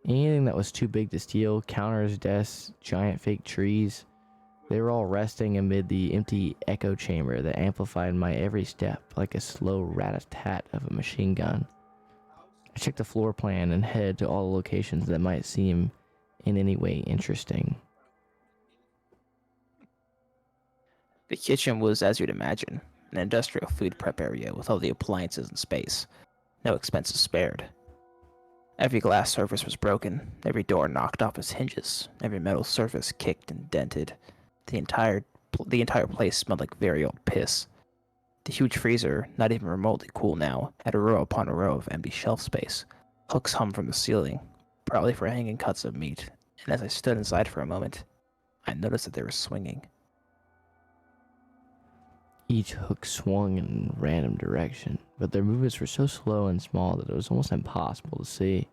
Anything that was too big to steal, counters, desks, giant fake trees, they were all resting amid the empty echo chamber that amplified my every step like a slow rat-a-tat of a machine gun. I checked the floor plan and headed to all the locations that might seem in any way interesting. The kitchen was as you'd imagine, an industrial food prep area with all the appliances in space. No expenses spared. Every glass surface was broken, every door knocked off its hinges, every metal surface kicked and dented. The entire place smelled like very old piss. The huge freezer, not even remotely cool now, had a row upon a row of empty shelf space. Hooks hung from the ceiling, probably for hanging cuts of meat, and as I stood inside for a moment, I noticed that they were swinging. Each hook swung in a random direction, but their movements were so slow and small that it was almost impossible to see.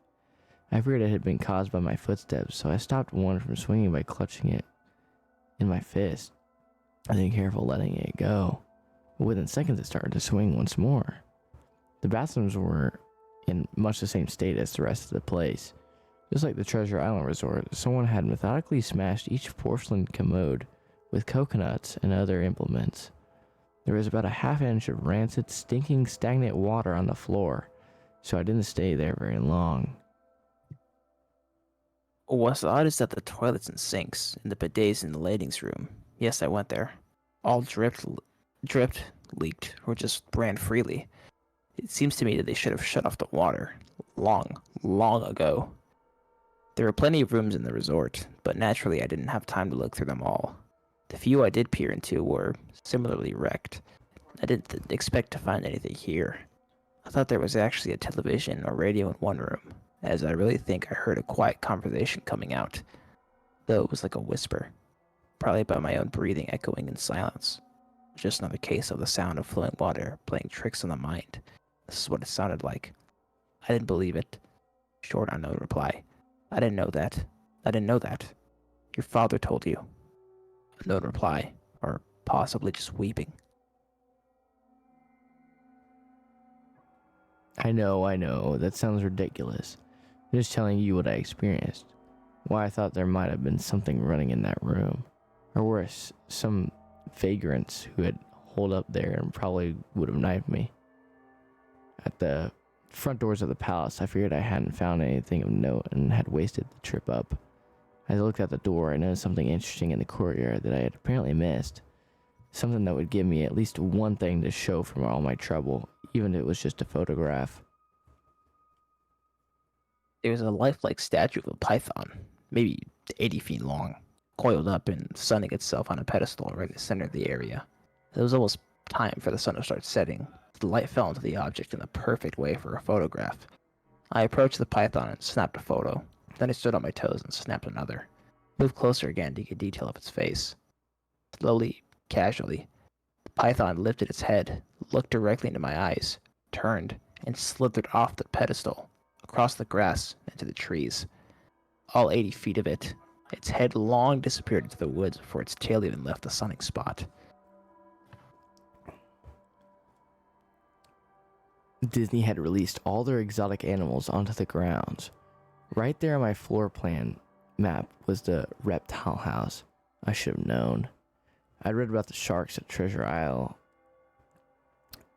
I figured it had been caused by my footsteps, so I stopped one from swinging by clutching it in my fist, and then careful letting it go. But within seconds, it started to swing once more. The bathrooms were in much the same state as the rest of the place. Just like the Treasure Island Resort, someone had methodically smashed each porcelain commode with coconuts and other implements. There was about a half-inch of rancid, stinking, stagnant water on the floor, so I didn't stay there very long. What's odd is that the toilets and sinks and the bidets in the ladies' room, yes, I went there, all dripped, leaked, or just ran freely. It seems to me that they should have shut off the water long ago. There were plenty of rooms in the resort, but naturally I didn't have time to look through them all. The few I did peer into were similarly wrecked. I didn't expect to find anything here. I thought there was actually a television or radio in one room, as I really think I heard a quiet conversation coming out, though it was like a whisper, probably by my own breathing echoing in silence. Just another case of the sound of flowing water playing tricks on the mind. This is what it sounded like. I didn't believe it. Short unknown reply. I didn't know that. I didn't know that. Your father told you. Unknown reply, or possibly just weeping. I know, that sounds ridiculous. I'm just telling you what I experienced. Why I thought there might have been something running in that room. Or worse, some vagrants who had holed up there and probably would have knifed me. At the front doors of the palace, I figured I hadn't found anything of note and had wasted the trip up. As I looked at the door, I noticed something interesting in the courtyard that I had apparently missed. Something that would give me at least one thing to show from all my trouble, even if it was just a photograph. There was a lifelike statue of a python, maybe 80 feet long, coiled up and sunning itself on a pedestal right in the center of the area. It was almost time for the sun to start setting. The light fell into the object in the perfect way for a photograph. I approached the python and snapped a photo. Then I stood on my toes and snapped another. Moved closer again to get detail of its face. Slowly, casually, the python lifted its head, looked directly into my eyes, turned, and slithered off the pedestal, across the grass, into the trees. All 80 feet of it, its head long disappeared into the woods before its tail even left the sunning spot. Disney had released all their exotic animals onto the grounds. Right there on my floor plan map was the reptile house. I should have known. I'd read about the sharks at Treasure Isle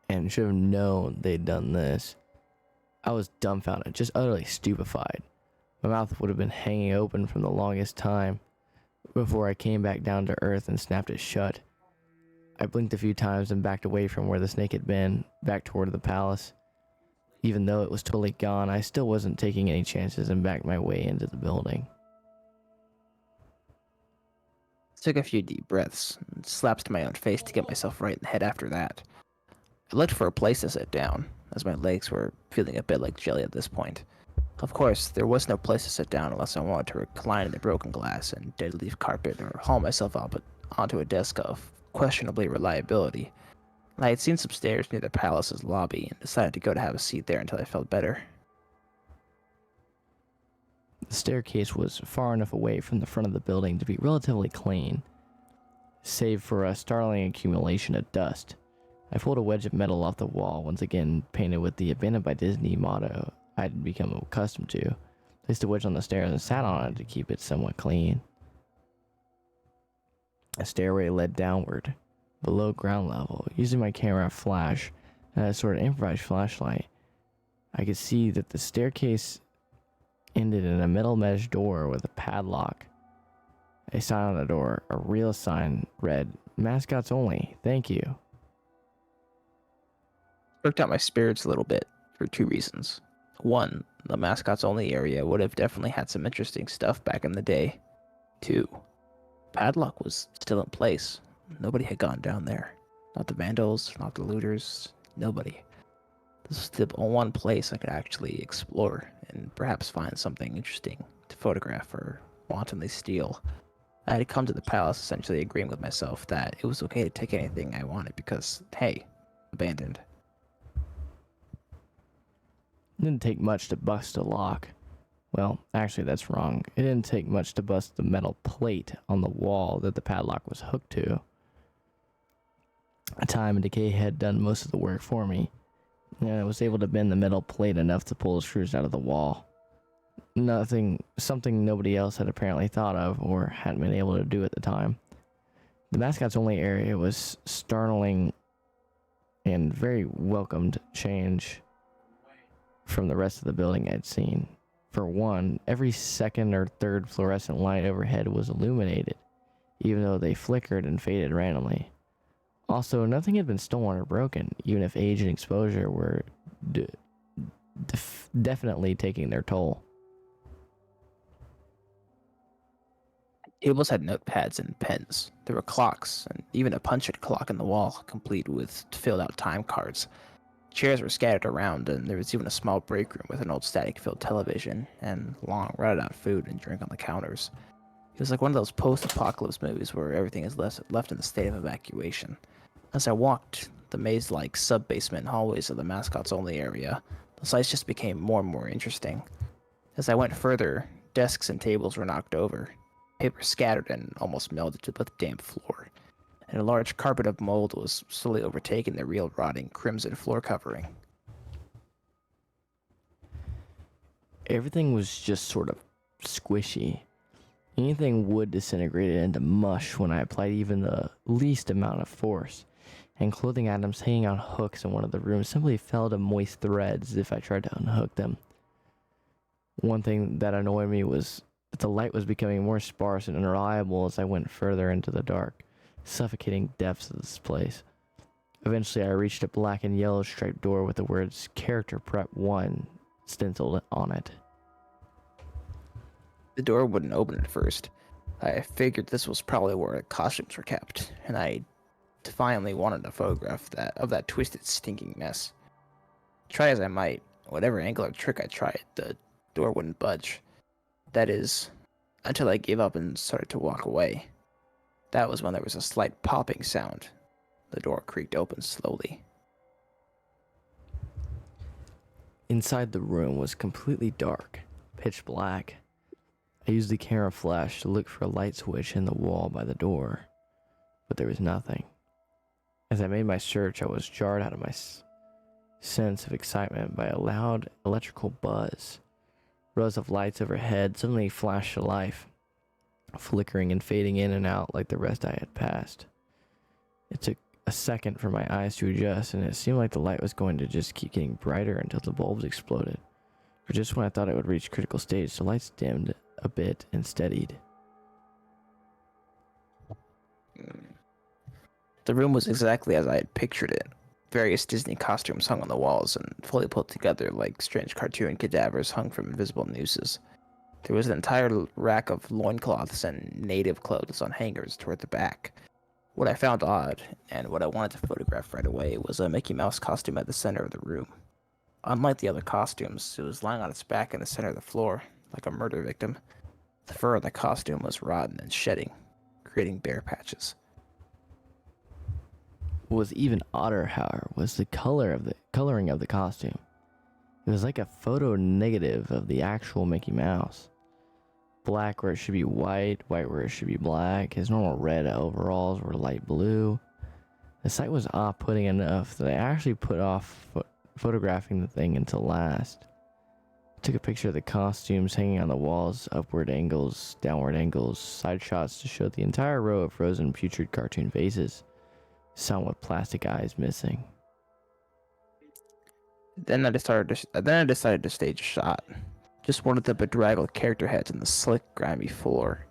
and should have known they'd done this. I was dumbfounded, just utterly stupefied. My mouth would have been hanging open from the longest time before I came back down to earth and snapped it shut. I blinked a few times and backed away from where the snake had been, back toward the palace. Even though it was totally gone, I still wasn't taking any chances and backed my way into the building. Took a few deep breaths and slaps to my own face to get myself right in the head after that. I looked for a place to sit down, as my legs were feeling a bit like jelly at this point. Of course, there was no place to sit down unless I wanted to recline in the broken glass and dead leaf carpet or haul myself up onto a desk of questionably reliability. I had seen some stairs near the palace's lobby and decided to go to have a seat there until I felt better. The staircase was far enough away from the front of the building to be relatively clean, save for a startling accumulation of dust. I pulled a wedge of metal off the wall, once again painted with the Abandoned by Disney motto I'd become accustomed to. Placed the wedge on the stairs and sat on it to keep it somewhat clean. A stairway led downward, below ground level. Using my camera flash and a sort of improvised flashlight, I could see that the staircase ended in a metal mesh door with a padlock. A sign on the door, a real sign, read, "Mascots only, thank you." Worked out my spirits a little bit for two reasons. One, the mascots only area would have definitely had some interesting stuff back in the day. Two, padlock was still in place. Nobody had gone down there. Not the vandals, not the looters, nobody. This was the one place I could actually explore and perhaps find something interesting to photograph or wantonly steal. I had come to the palace essentially agreeing with myself that it was okay to take anything I wanted because, hey, abandoned. It didn't take much to bust a lock. Well, actually, that's wrong. It didn't take much to bust the metal plate on the wall that the padlock was hooked to. Time and decay had done most of the work for me, and I was able to bend the metal plate enough to pull the screws out of the wall. Something nobody else had apparently thought of or hadn't been able to do at the time. The mascot's only area was startling and very welcomed change from the rest of the building I'd seen. For one, every second or third fluorescent light overhead was illuminated, even though they flickered and faded randomly. Also, nothing had been stolen or broken, even if age and exposure were definitely taking their toll. Tables had notepads and pens. There were clocks, and even a punched clock in the wall, complete with filled-out time cards. Chairs were scattered around, and there was even a small break room with an old static-filled television and long, rotted-out food and drink on the counters. It was like one of those post-apocalypse movies where everything is left in a state of evacuation. As I walked the maze-like sub-basement hallways of the mascot's only area, the sights just became more and more interesting. As I went further, desks and tables were knocked over. Paper scattered and almost melted to the damp floor, and a large carpet of mold was slowly overtaking the real rotting crimson floor covering. Everything was just sort of squishy. Anything wood disintegrated into mush when I applied even the least amount of force, and clothing items hanging on hooks in one of the rooms simply fell to moist threads if I tried to unhook them. One thing that annoyed me was that the light was becoming more sparse and unreliable as I went further into the dark, suffocating depths of this place. Eventually, I reached a black and yellow striped door with the words Character Prep 1 stenciled on it. The door wouldn't open at first. I figured this was probably where the costumes were kept, and I defiantly wanted a photograph of that twisted, stinking mess. Try as I might, whatever angle or trick I tried, the door wouldn't budge. That is, until I gave up and started to walk away. That was when there was a slight popping sound. The door creaked open slowly. Inside the room was completely dark, pitch black. I used the camera flash to look for a light switch in the wall by the door, but there was nothing. As I made my search, I was jarred out of my sense of excitement by a loud electrical buzz. Rows of lights overhead suddenly flashed to life, flickering and fading in and out like the rest I had passed. It took a second for my eyes to adjust, and it seemed like the light was going to just keep getting brighter until the bulbs exploded. For just when I thought it would reach critical stage, the lights dimmed a bit and steadied. The room was exactly as I had pictured it. Various Disney costumes hung on the walls and fully put together like strange cartoon cadavers hung from invisible nooses. There was an entire rack of loincloths and native clothes on hangers toward the back. What I found odd, and what I wanted to photograph right away, was a Mickey Mouse costume at the center of the room. Unlike the other costumes, it was lying on its back in the center of the floor, like a murder victim. The fur on the costume was rotten and shedding, creating bare patches. What was even odder, however, was the coloring of the costume. It was like a photo negative of the actual Mickey Mouse. Black where it should be white, white where it should be black. His normal red overalls were light blue. The sight was off-putting enough that I actually put off photographing the thing until last. I took a picture of the costumes hanging on the walls, upward angles, downward angles, side shots to show the entire row of frozen putrid cartoon faces, some with plastic eyes missing. Then I decided to stage a shot. Just one of the bedraggled character heads on the slick, grimy floor.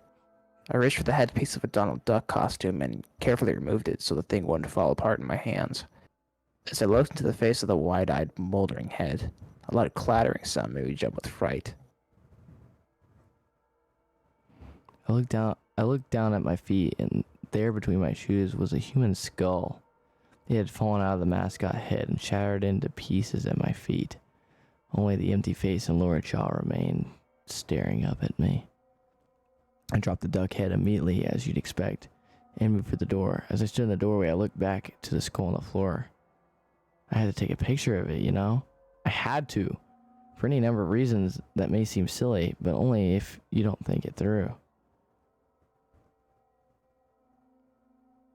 I reached for the headpiece of a Donald Duck costume and carefully removed it so the thing wouldn't fall apart in my hands. As I looked into the face of the wide-eyed, moldering head, a loud clattering sound made me jump with fright. I looked down at my feet, and there between my shoes was a human skull. It had fallen out of the mascot head and shattered into pieces at my feet. Only the empty face and lower jaw remained, staring up at me. I dropped the duck head immediately, as you'd expect, and moved for the door. As I stood in the doorway, I looked back to the skull on the floor. I had to take a picture of it, you know? I had to. for any number of reasons that may seem silly, but only if you don't think it through.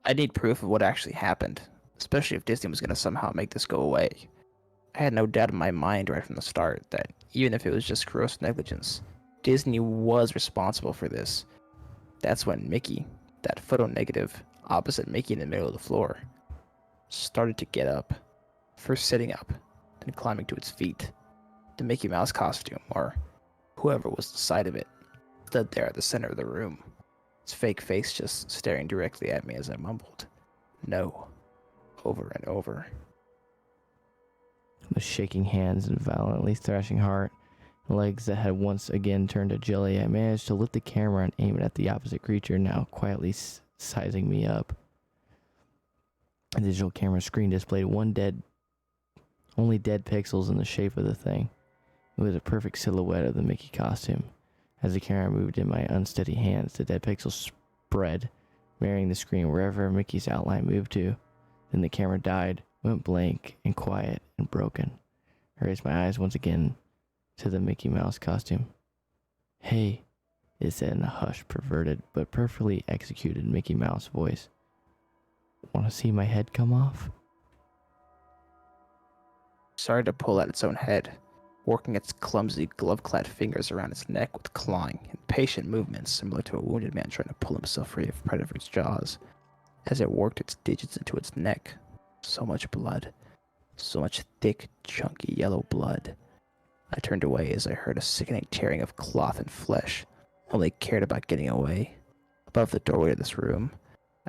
I need proof of what actually happened, especially if Disney was going to somehow make this go away. I had no doubt in my mind right from the start that even if it was just gross negligence, Disney was responsible for this. That's when Mickey, that photo negative opposite Mickey in the middle of the floor, started to get up. First sitting up, then climbing to its feet. The Mickey Mouse costume, or whoever was the side of it, stood there at the center of the room, its fake face just staring directly at me as I mumbled, "No," over and over. With shaking hands and violently thrashing heart, and legs that had once again turned to jelly, I managed to lift the camera and aim it at the opposite creature, now quietly sizing me up. The digital camera screen displayed only dead pixels in the shape of the thing. It was a perfect silhouette of the Mickey costume. As the camera moved in my unsteady hands, the dead pixels spread, mirroring the screen wherever Mickey's outline moved to. Then the camera died, went blank and quiet and broken. I raised my eyes once again to the Mickey Mouse costume. "Hey," it said in a hushed, perverted, but perfectly executed Mickey Mouse voice. "Want to see my head come off?" Started to pull at its own head, working its clumsy, glove-clad fingers around its neck with clawing, impatient movements similar to a wounded man trying to pull himself free of a predator's jaws. As it worked its digits into its neck, so much blood, so much thick, chunky yellow blood. I turned away as I heard a sickening tearing of cloth and flesh, only cared about getting away. Above the doorway of this room,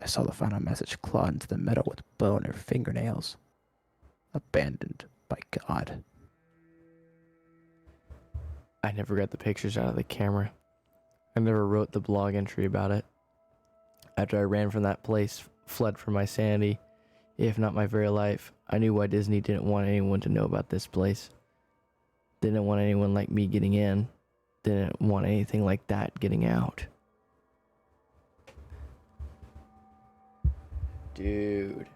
I saw the final message clawed into the metal with bone or fingernails. Abandoned by God. I never got the pictures out of the camera. I never wrote the blog entry about it. After I ran from that place, fled for my sanity, if not my very life, I knew why Disney didn't want anyone to know about this place. Didn't want anyone like me getting in. Didn't want anything like that getting out. Dude.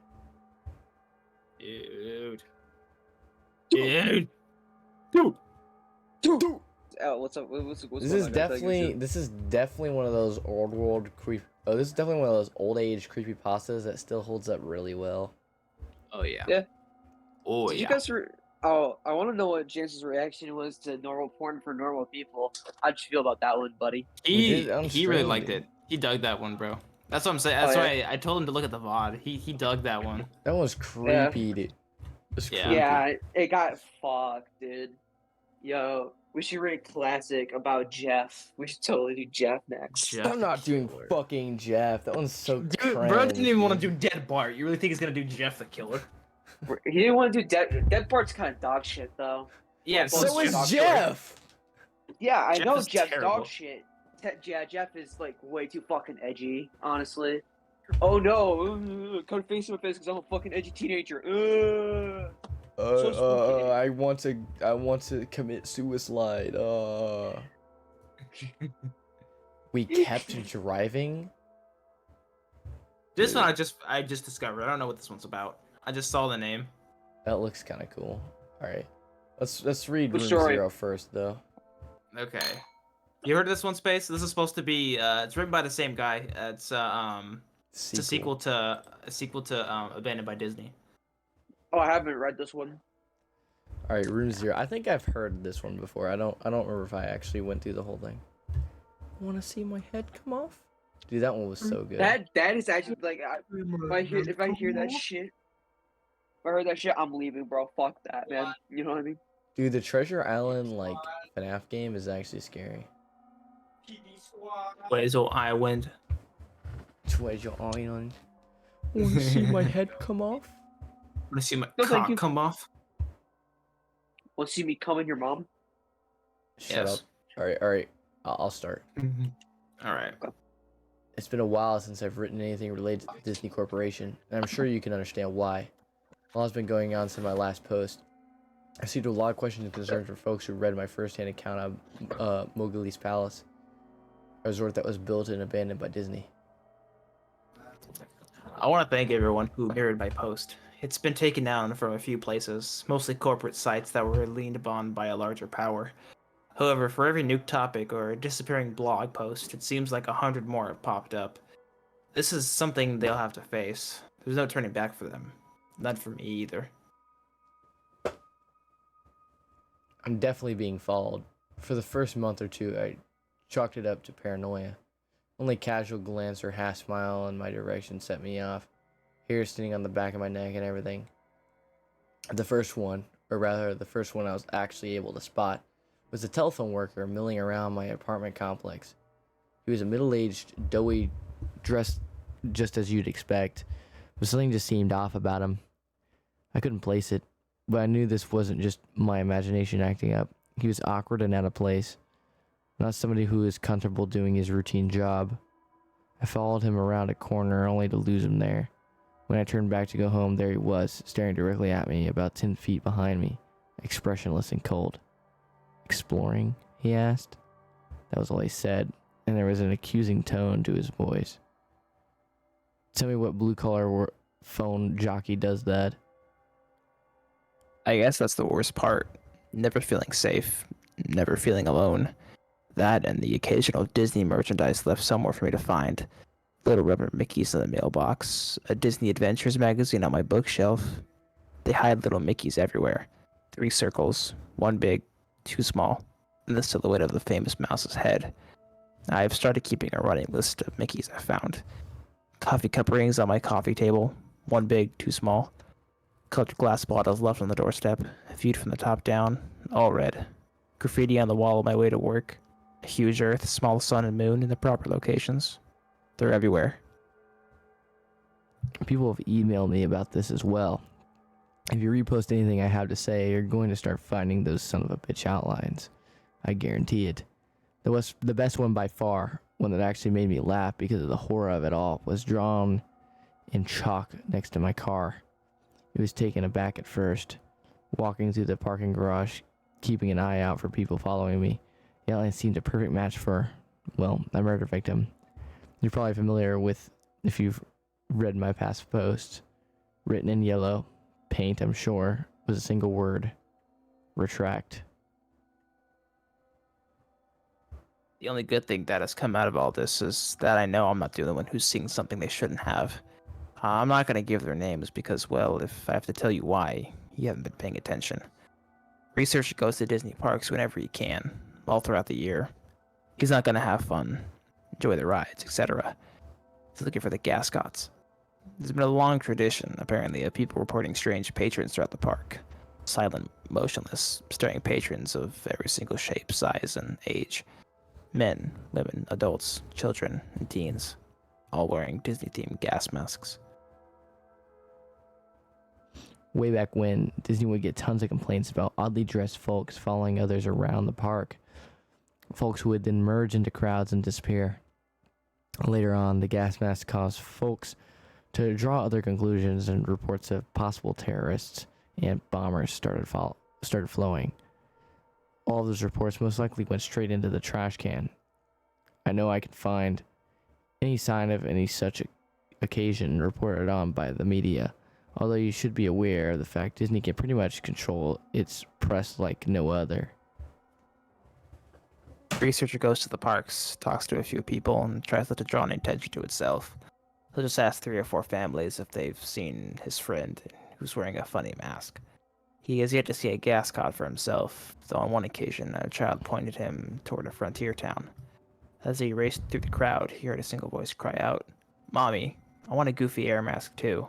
Dude. Oh, what's up? What's This going is on, guys? definitely one of those this is definitely one of those old age creepypastas that still holds up really well. Oh yeah. Yeah. Oh Did yeah. you guys? Oh, I want to know what James's reaction was to normal porn for normal people. How'd you feel about that one, buddy? We did it on He really stream, liked dude. it. He dug that one, bro. That's what I'm saying. Oh, That's yeah? why I told him to look at the VOD. He dug that one. That was creepy, dude. It was Yeah. creepy. Yeah, it got fucked, dude. Yo, we should read a classic about Jeff. We should totally do Jeff next. Jeff I'm not the doing Killer. fucking Jeff. That one's so Dude, cringe, bro didn't even want to dude. do Dead Bart. You really think he's gonna do Jeff the Killer? He didn't want to do Dead Part's kind of dog shit, though. Yeah, Well, So Jeff- is Jeff. Yeah, I Jeff know is Jeff's terrible. dog shit. Yeah, Jeff is like way too fucking edgy, honestly. Oh no, can't face my face because I'm a fucking edgy teenager. So spooky. I want to commit suicide. We kept driving. This one I just discovered. I don't know what this one's about. I just saw the name. That looks kind of cool. All right, let's read What Room story? Zero first, though. Okay. You heard of this one, Space? This is supposed to be. It's written by the same guy. It's a sequel to Abandoned by Disney. Oh, I haven't read this one. All right, Room Zero. I think I've heard this one before. I don't remember if I actually went through the whole thing. Want to see my head come off? Dude, that one was so good. That is actually like if I hear that shit, if I heard that shit, I'm leaving, bro. Fuck that, man. You know what I mean? Dude, the Treasure Island like FNAF game is actually scary. Weasel Island. Treasure Island. Want to see my head come off? Want to see my No, thank cock you. come off? Want to see me come in your mom? Shut Yes. up. All right. I'll start. All right. It's been a while since I've written anything related to the Disney Corporation, and I'm sure you can understand why. A lot's been going on since my last post. I received a lot of questions and concerns from folks who read my first-hand account of Mowgli's Palace, a resort that was built and abandoned by Disney. I want to thank everyone who mirrored my post. It's been taken down from a few places, mostly corporate sites that were leaned upon by a larger power. However, for every nuke topic or disappearing blog post, it seems like 100 more have popped up. This is something they'll have to face. There's no turning back for them. Not for me either. I'm definitely being followed. For the first month or two, I chalked it up to paranoia. Only casual glance or half smile in my direction set me off. Hair standing on the back of my neck and everything. The first one I was actually able to spot, was a telephone worker milling around my apartment complex. He was a middle-aged, doughy, dressed just as you'd expect, but something just seemed off about him. I couldn't place it, but I knew this wasn't just my imagination acting up. He was awkward and out of place. Not somebody who is comfortable doing his routine job. I followed him around a corner only to lose him there. When I turned back to go home, there he was, staring directly at me, about 10 feet behind me, expressionless and cold. "Exploring?" he asked. That was all he said, and there was an accusing tone to his voice. Tell me what blue-collar phone jockey does that. I guess that's the worst part. Never feeling safe, never feeling alone. That and the occasional Disney merchandise left somewhere for me to find. Little rubber Mickeys in the mailbox, a Disney Adventures magazine on my bookshelf. They hide little Mickeys everywhere. 3 circles, 1 big, 2 small, and the silhouette of the famous mouse's head. I've started keeping a running list of Mickeys I found. Coffee cup rings on my coffee table, 1 big, 2 small. Colored glass bottles left on the doorstep, viewed from the top down, all red. Graffiti on the wall on my way to work. A huge earth, small sun and moon in the proper locations. They're everywhere. People have emailed me about this as well. If you repost anything I have to say, you're going to start finding those son of a bitch outlines. I guarantee it. The best one by far, one that actually made me laugh because of the horror of it all, was drawn in chalk next to my car. It was taken aback at first, walking through the parking garage, keeping an eye out for people following me. The outline seemed a perfect match for, well, a murder victim. You're probably familiar with, if you've read my past posts. Written in yellow paint, I'm sure, was a single word: retract. The only good thing that has come out of all this is that I know I'm not the only one who's seeing something they shouldn't have. I'm not going to give their names because, well, if I have to tell you why, you haven't been paying attention. Researcher goes to Disney parks whenever he can, all throughout the year. He's not going to have fun, enjoy the rides, etc. He's looking for the gascots. There's been a long tradition, apparently, of people reporting strange patrons throughout the park. Silent, motionless, staring patrons of every single shape, size, and age. Men, women, adults, children, and teens, all wearing Disney-themed gas masks. Way back when, Disney would get tons of complaints about oddly dressed folks following others around the park. Folks who would then merge into crowds and disappear. Later on, the gas mask caused folks to draw other conclusions, and reports of possible terrorists and bombers started flowing. All of those reports most likely went straight into the trash can. I know I can find any sign of any such occasion reported on by the media, although you should be aware of the fact Disney can pretty much control its press like no other. Researcher goes to the parks, talks to a few people, and tries not to draw any attention to itself. He'll just ask 3 or 4 families if they've seen his friend who's wearing a funny mask. He has yet to see a gascot for himself, though on one occasion a child pointed him toward a frontier town. As he raced through the crowd, he heard a single voice cry out, "Mommy, I want a goofy air mask too."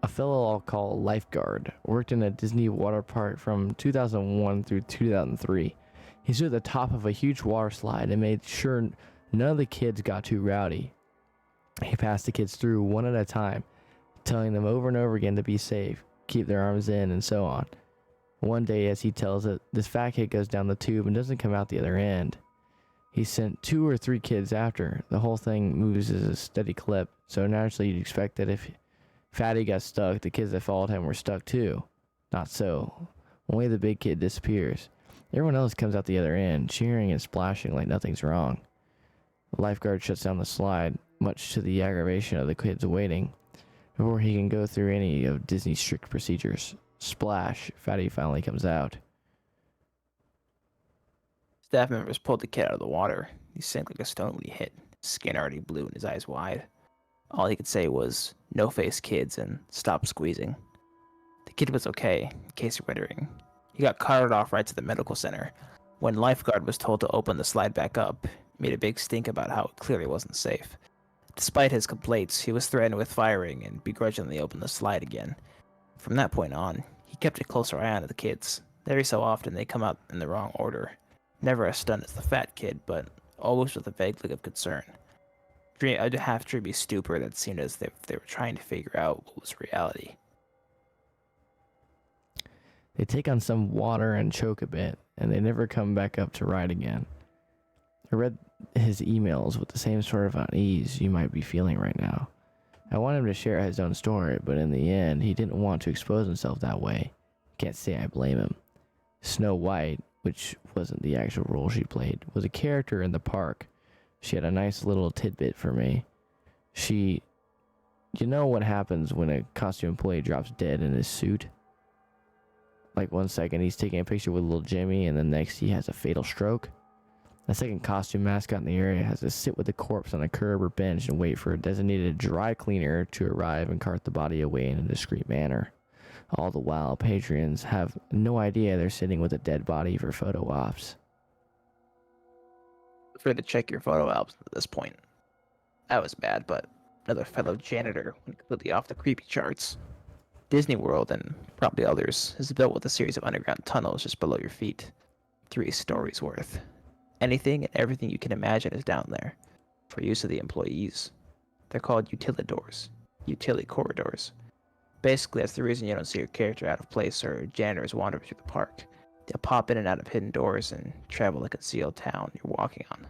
A fellow I'll call a lifeguard worked in a Disney water park from 2001 through 2003. He stood at the top of a huge water slide and made sure none of the kids got too rowdy. He passed the kids through one at a time, telling them over and over again to be safe, keep their arms in, and so on. One day, as he tells it, this fat kid goes down the tube and doesn't come out the other end. He sent 2 or 3 kids after. The whole thing moves at a steady clip, so naturally you'd expect that if Fatty got stuck, the kids that followed him were stuck too. Not so. Only the big kid disappears. Everyone else comes out the other end, cheering and splashing like nothing's wrong. The lifeguard shuts down the slide, much to the aggravation of the kids waiting, before he can go through any of Disney's strict procedures. Splash, Fatty finally comes out. Staff members pulled the kid out of the water. He sank like a stone when he hit, his skin already blue and his eyes wide. All he could say was, "No face, kids," and "Stop squeezing." The kid was okay, in case you're wondering. He got carted off right to the medical center. When lifeguard was told to open the slide back up, he made a big stink about how it clearly wasn't safe. Despite his complaints, he was threatened with firing and begrudgingly opened the slide again. From that point on, he kept a closer eye on the kids. Every so often, they come out in the wrong order. Never as stunned as the fat kid, but always with a vague look of concern. A half-dreamy stupor that seemed as if they were trying to figure out what was reality. They take on some water and choke a bit, and they never come back up to ride again. I read his emails with the same sort of unease you might be feeling right now. I wanted him to share his own story, but in the end, he didn't want to expose himself that way. Can't say I blame him. Snow White, which wasn't the actual role she played, was a character in the park. She had a nice little tidbit for me. You know what happens when a costume employee drops dead in his suit? Like 1 second he's taking a picture with little Jimmy, and then next he has a fatal stroke. The second costume mascot in the area has to sit with the corpse on a curb or bench and wait for a designated dry cleaner to arrive and cart the body away in a discreet manner. All the while, patrons have no idea they're sitting with a dead body for photo ops. Feel free to check your photo albums at this point. That was bad, but another fellow janitor went completely off the creepy charts. Disney World, and probably others, is built with a series of underground tunnels just below your feet. 3 stories worth. Anything and everything you can imagine is down there, for use of the employees. They're called utilidors, utility corridors. Basically, that's the reason you don't see your character out of place or janitors wandering through the park. They'll pop in and out of hidden doors and travel the concealed town you're walking on.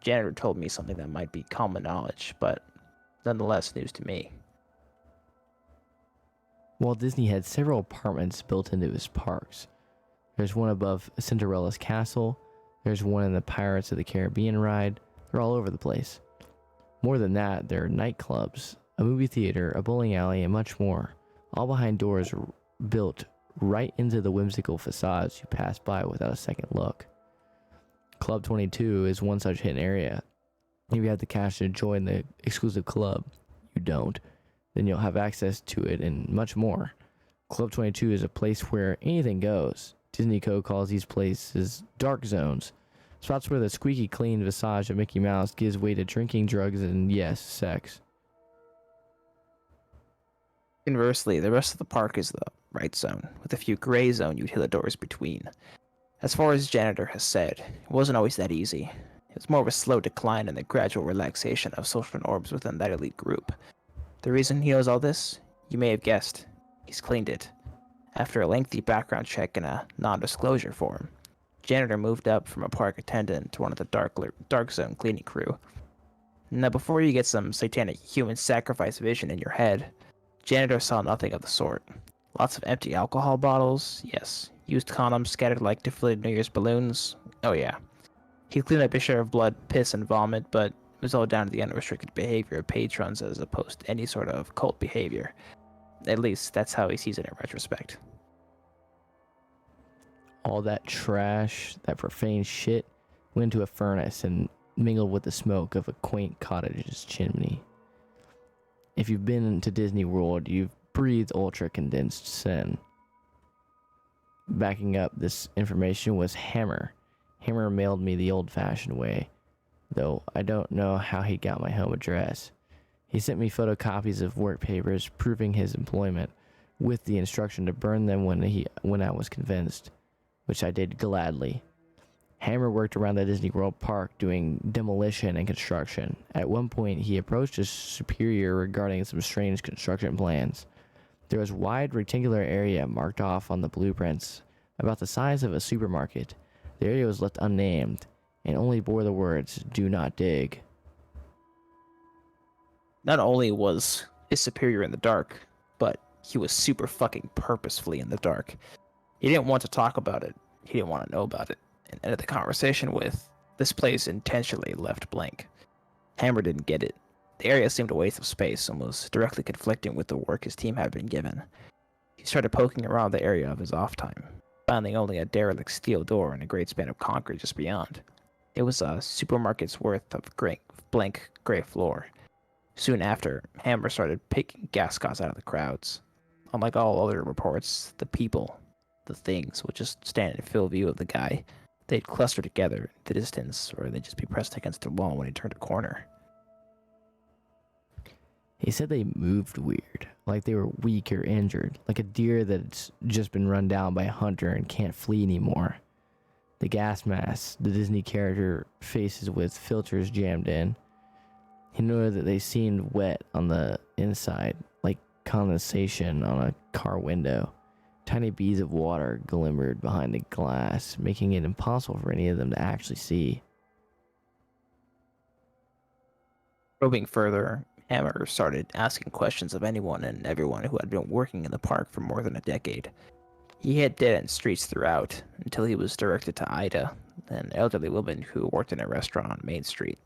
Janitor told me something that might be common knowledge, but nonetheless news to me. Walt Disney had several apartments built into his parks. There's one above Cinderella's castle. There's one in the Pirates of the Caribbean ride. They're all over the place. More than that, there are nightclubs, a movie theater, a bowling alley, and much more, all behind doors built right into the whimsical facades you pass by without a second look. Club 22 is one such hidden area. If you have the cash to join the exclusive club, you don't, then you'll have access to it and much more. Club 22 is a place where anything goes. Disney Co. calls these places dark zones, spots where the squeaky clean visage of Mickey Mouse gives way to drinking, drugs, and yes, sex. Conversely, the rest of the park is the right zone, with a few gray zone utilidors between. As far as Janitor has said, it wasn't always that easy. It was more of a slow decline in the gradual relaxation of social norms within that elite group. The reason he knows all this? You may have guessed. He's cleaned it. After a lengthy background check and a non-disclosure form, Janitor moved up from a park attendant to one of the dark zone cleaning crew. Now, before you get some satanic human sacrifice vision in your head, Janitor saw nothing of the sort. Lots of empty alcohol bottles, yes. Used condoms scattered like deflated New Year's balloons, oh yeah. He cleaned up a share of blood, piss, and vomit, but it was all down to the unrestricted behavior of patrons as opposed to any sort of cult behavior. At least, that's how he sees it in retrospect. All that trash, that profane shit, went into a furnace and mingled with the smoke of a quaint cottage's chimney. If you've been to Disney World, you've breathed ultra-condensed sin. Backing up this information was Hammer. Hammer mailed me the old-fashioned way, though I don't know how he got my home address. He sent me photocopies of work papers proving his employment, with the instruction to burn them when I was convinced, which I did gladly. Hammer worked around the Disney World park doing demolition and construction. At one point, he approached his superior regarding some strange construction plans. There was a wide rectangular area marked off on the blueprints, about the size of a supermarket. The area was left unnamed, and only bore the words, "Do not dig." Not only was his superior in the dark, but he was super fucking purposefully in the dark. He didn't want to talk about it. He didn't want to know about it. And ended the conversation with, This place intentionally left blank. Hammer didn't get it. The area seemed a waste of space and was directly conflicting with the work his team had been given. He started poking around the area of his off time, finding only a derelict steel door and a great span of concrete just beyond. It was a supermarket's worth of blank gray floor. Soon after, Hammer started picking gas cars out of the crowds. Unlike all other reports, the people, the things, would just stand in full view of the guy. They'd cluster together in the distance, or they'd just be pressed against the wall when he turned a corner. He said they moved weird, like they were weak or injured, like a deer that's just been run down by a hunter and can't flee anymore. The gas masks the Disney character faces with filters jammed in. He noted that they seemed wet on the inside, like condensation on a car window. Tiny beads of water glimmered behind the glass, making it impossible for any of them to actually see. Probing further, Hammer started asking questions of anyone and everyone who had been working in the park for more than a decade. He hit dead-end streets throughout, until he was directed to Ida, an elderly woman who worked in a restaurant on Main Street.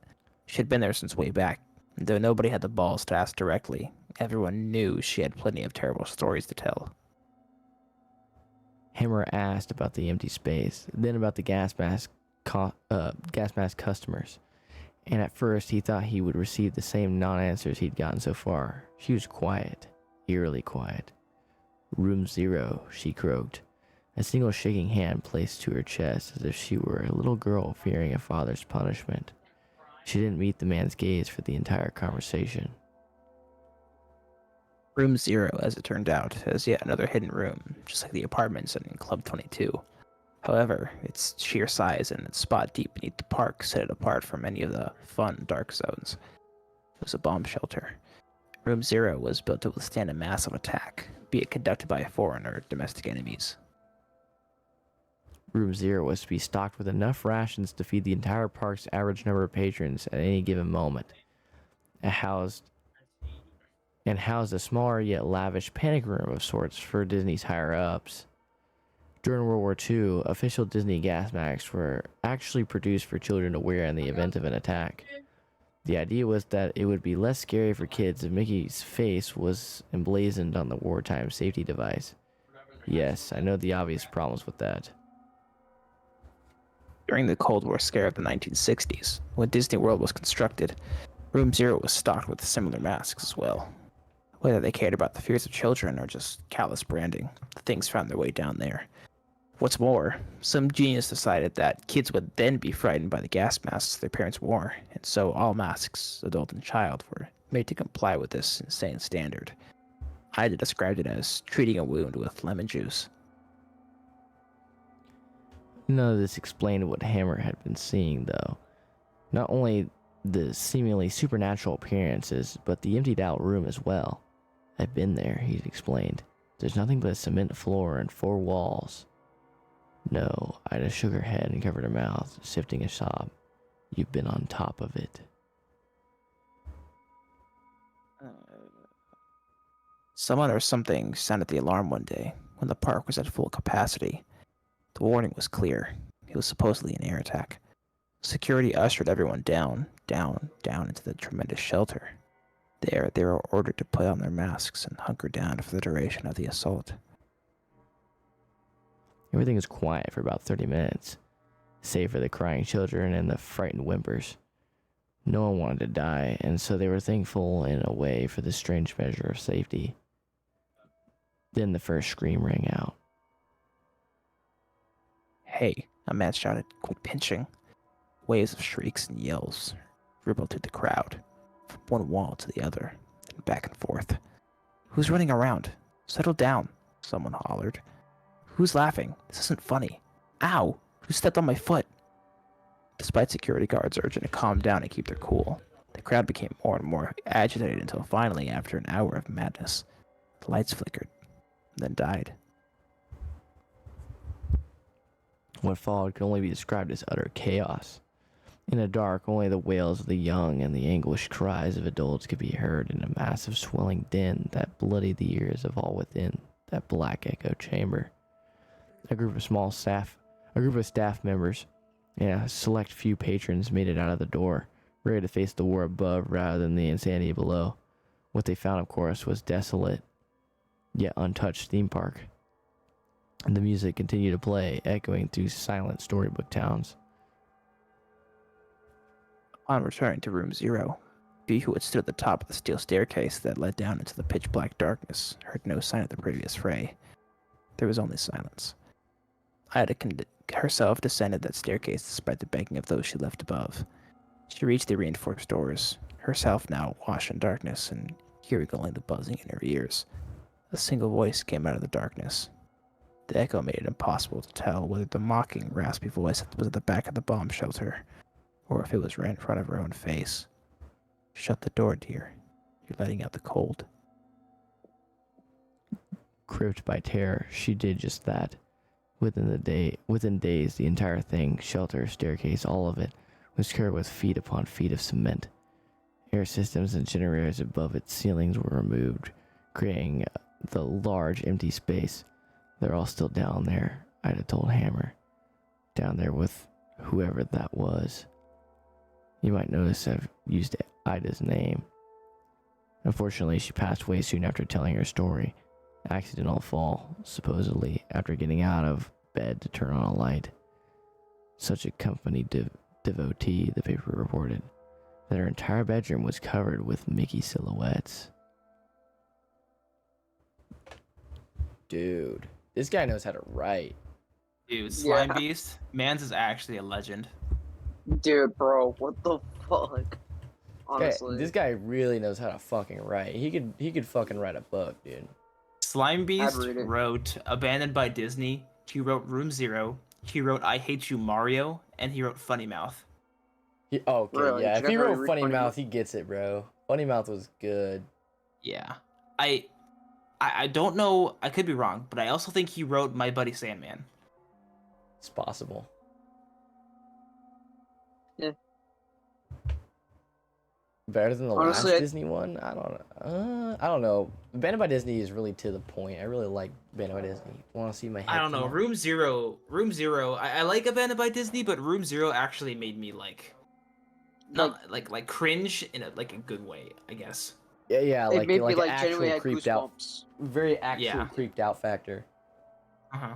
She had been there since way back, and though nobody had the balls to ask directly, everyone knew she had plenty of terrible stories to tell. Hammer asked about the empty space, then about the gas mask customers. And at first he thought he would receive the same non-answers he'd gotten so far. She was quiet, eerily quiet. "Room 0, she croaked, a single shaking hand placed to her chest as if she were a little girl fearing a father's punishment. She didn't meet the man's gaze for the entire conversation. Room 0, as it turned out, has yet another hidden room, just like the apartments in Club 22. However, its sheer size and its spot deep beneath the park set it apart from any of the fun, dark zones. It was a bomb shelter. Room 0 was built to withstand a massive attack, be it conducted by foreign or domestic enemies. Room 0 was to be stocked with enough rations to feed the entire park's average number of patrons at any given moment. It housed a smaller yet lavish panic room of sorts for Disney's higher-ups. During World War II, official Disney gas masks were actually produced for children to wear in the event of an attack. The idea was that it would be less scary for kids if Mickey's face was emblazoned on the wartime safety device. Yes, I know the obvious problems with that. During the Cold War scare of the 1960s, when Disney World was constructed, Room 0 was stocked with similar masks as well. Whether they cared about the fears of children or just callous branding, the things found their way down there. What's more, some genius decided that kids would then be frightened by the gas masks their parents wore, and so all masks, adult and child, were made to comply with this insane standard. Ida described it as treating a wound with lemon juice. None of this explained what Hammer had been seeing, though. Not only the seemingly supernatural appearances, but the emptied out room as well. "I've been there," he explained. "There's nothing but a cement floor and 4 walls. "No," Ida shook her head and covered her mouth, sifting a sob. "You've been on top of it." Someone or something sounded the alarm one day when the park was at full capacity. The warning was clear. It was supposedly an air attack. Security ushered everyone down into the tremendous shelter. There, they were ordered to put on their masks and hunker down for the duration of the assault. Everything was quiet for about 30 minutes, save for the crying children and the frightened whimpers. No one wanted to die, and so they were thankful in a way for this strange measure of safety. Then the first scream rang out. "Hey," a man shouted, "quit pinching." Waves of shrieks and yells rippled through the crowd, from one wall to the other, and back and forth. "Who's running around? Settle down," someone hollered. "Who's laughing? This isn't funny. Ow! Who stepped on my foot?" Despite security guards urging to calm down and keep their cool, the crowd became more and more agitated until finally, after an hour of madness, the lights flickered, then died. What followed could only be described as utter chaos. In the dark, only the wails of the young and the anguished cries of adults could be heard in a massive swelling din that bloodied the ears of all within that black echo chamber. A group of staff members Yeah, a select few patrons made it out of the door, ready to face the war above rather than the insanity below. What they found, of course, was desolate, yet untouched theme park. And the music continued to play, echoing through silent storybook towns. On returning to room 0, B, who had stood at the top of the steel staircase that led down into the pitch-black darkness, heard no sign of the previous fray. There was only silence. Ida herself descended that staircase despite the begging of those she left above. She reached the reinforced doors, herself now washed in darkness and hearing only the buzzing in her ears. A single voice came out of the darkness. The echo made it impossible to tell whether the mocking, raspy voice was at the back of the bomb shelter, or if it was right in front of her own face. Shut the door, dear. You're letting out the cold. Gripped by terror, she did just that. Within days, the entire thing, shelter, staircase, all of it, was covered with feet upon feet of cement. Air systems and generators above its ceilings were removed, creating the large empty space. They're all still down there, Ida told Hammer. Down there with whoever that was. You might notice I've used Ida's name. Unfortunately, she passed away soon after telling her story. Accidental fall, supposedly, after getting out of bed to turn on a light. Such a company devotee, the paper reported, that her entire bedroom was covered with Mickey silhouettes. Dude, this guy knows how to write. Dude, Slime Yeah. Beast, Mans is actually a legend. Dude, bro, what the fuck? Honestly. This guy really knows how to fucking write. He could fucking write a book, dude. Slime Beast read it. wrote Abandoned by Disney, he wrote Room 0, he wrote I Hate You Mario, and he wrote Funny Mouth. Okay, Really? yeah. Did If he you ever wrote read Funny Funny Mouth, Mouth? he gets it, bro. Funny Mouth was good. Yeah. I don't know, I could be wrong, but I also think he wrote My Buddy Sandman. It's possible. Yeah. Better than the Honestly, last Disney one? I don't know. Abandoned by Disney is really to the point. I really like Abandoned by Disney. Want to see my head? I don't know, come off? Room Zero, I like Abandoned by Disney, but Room 0 actually made me not like cringe in a good way, I guess. Yeah, it like made me an like actual genuinely had creeped out, goosebumps. very actual Yeah. creeped out factor. Uh-huh.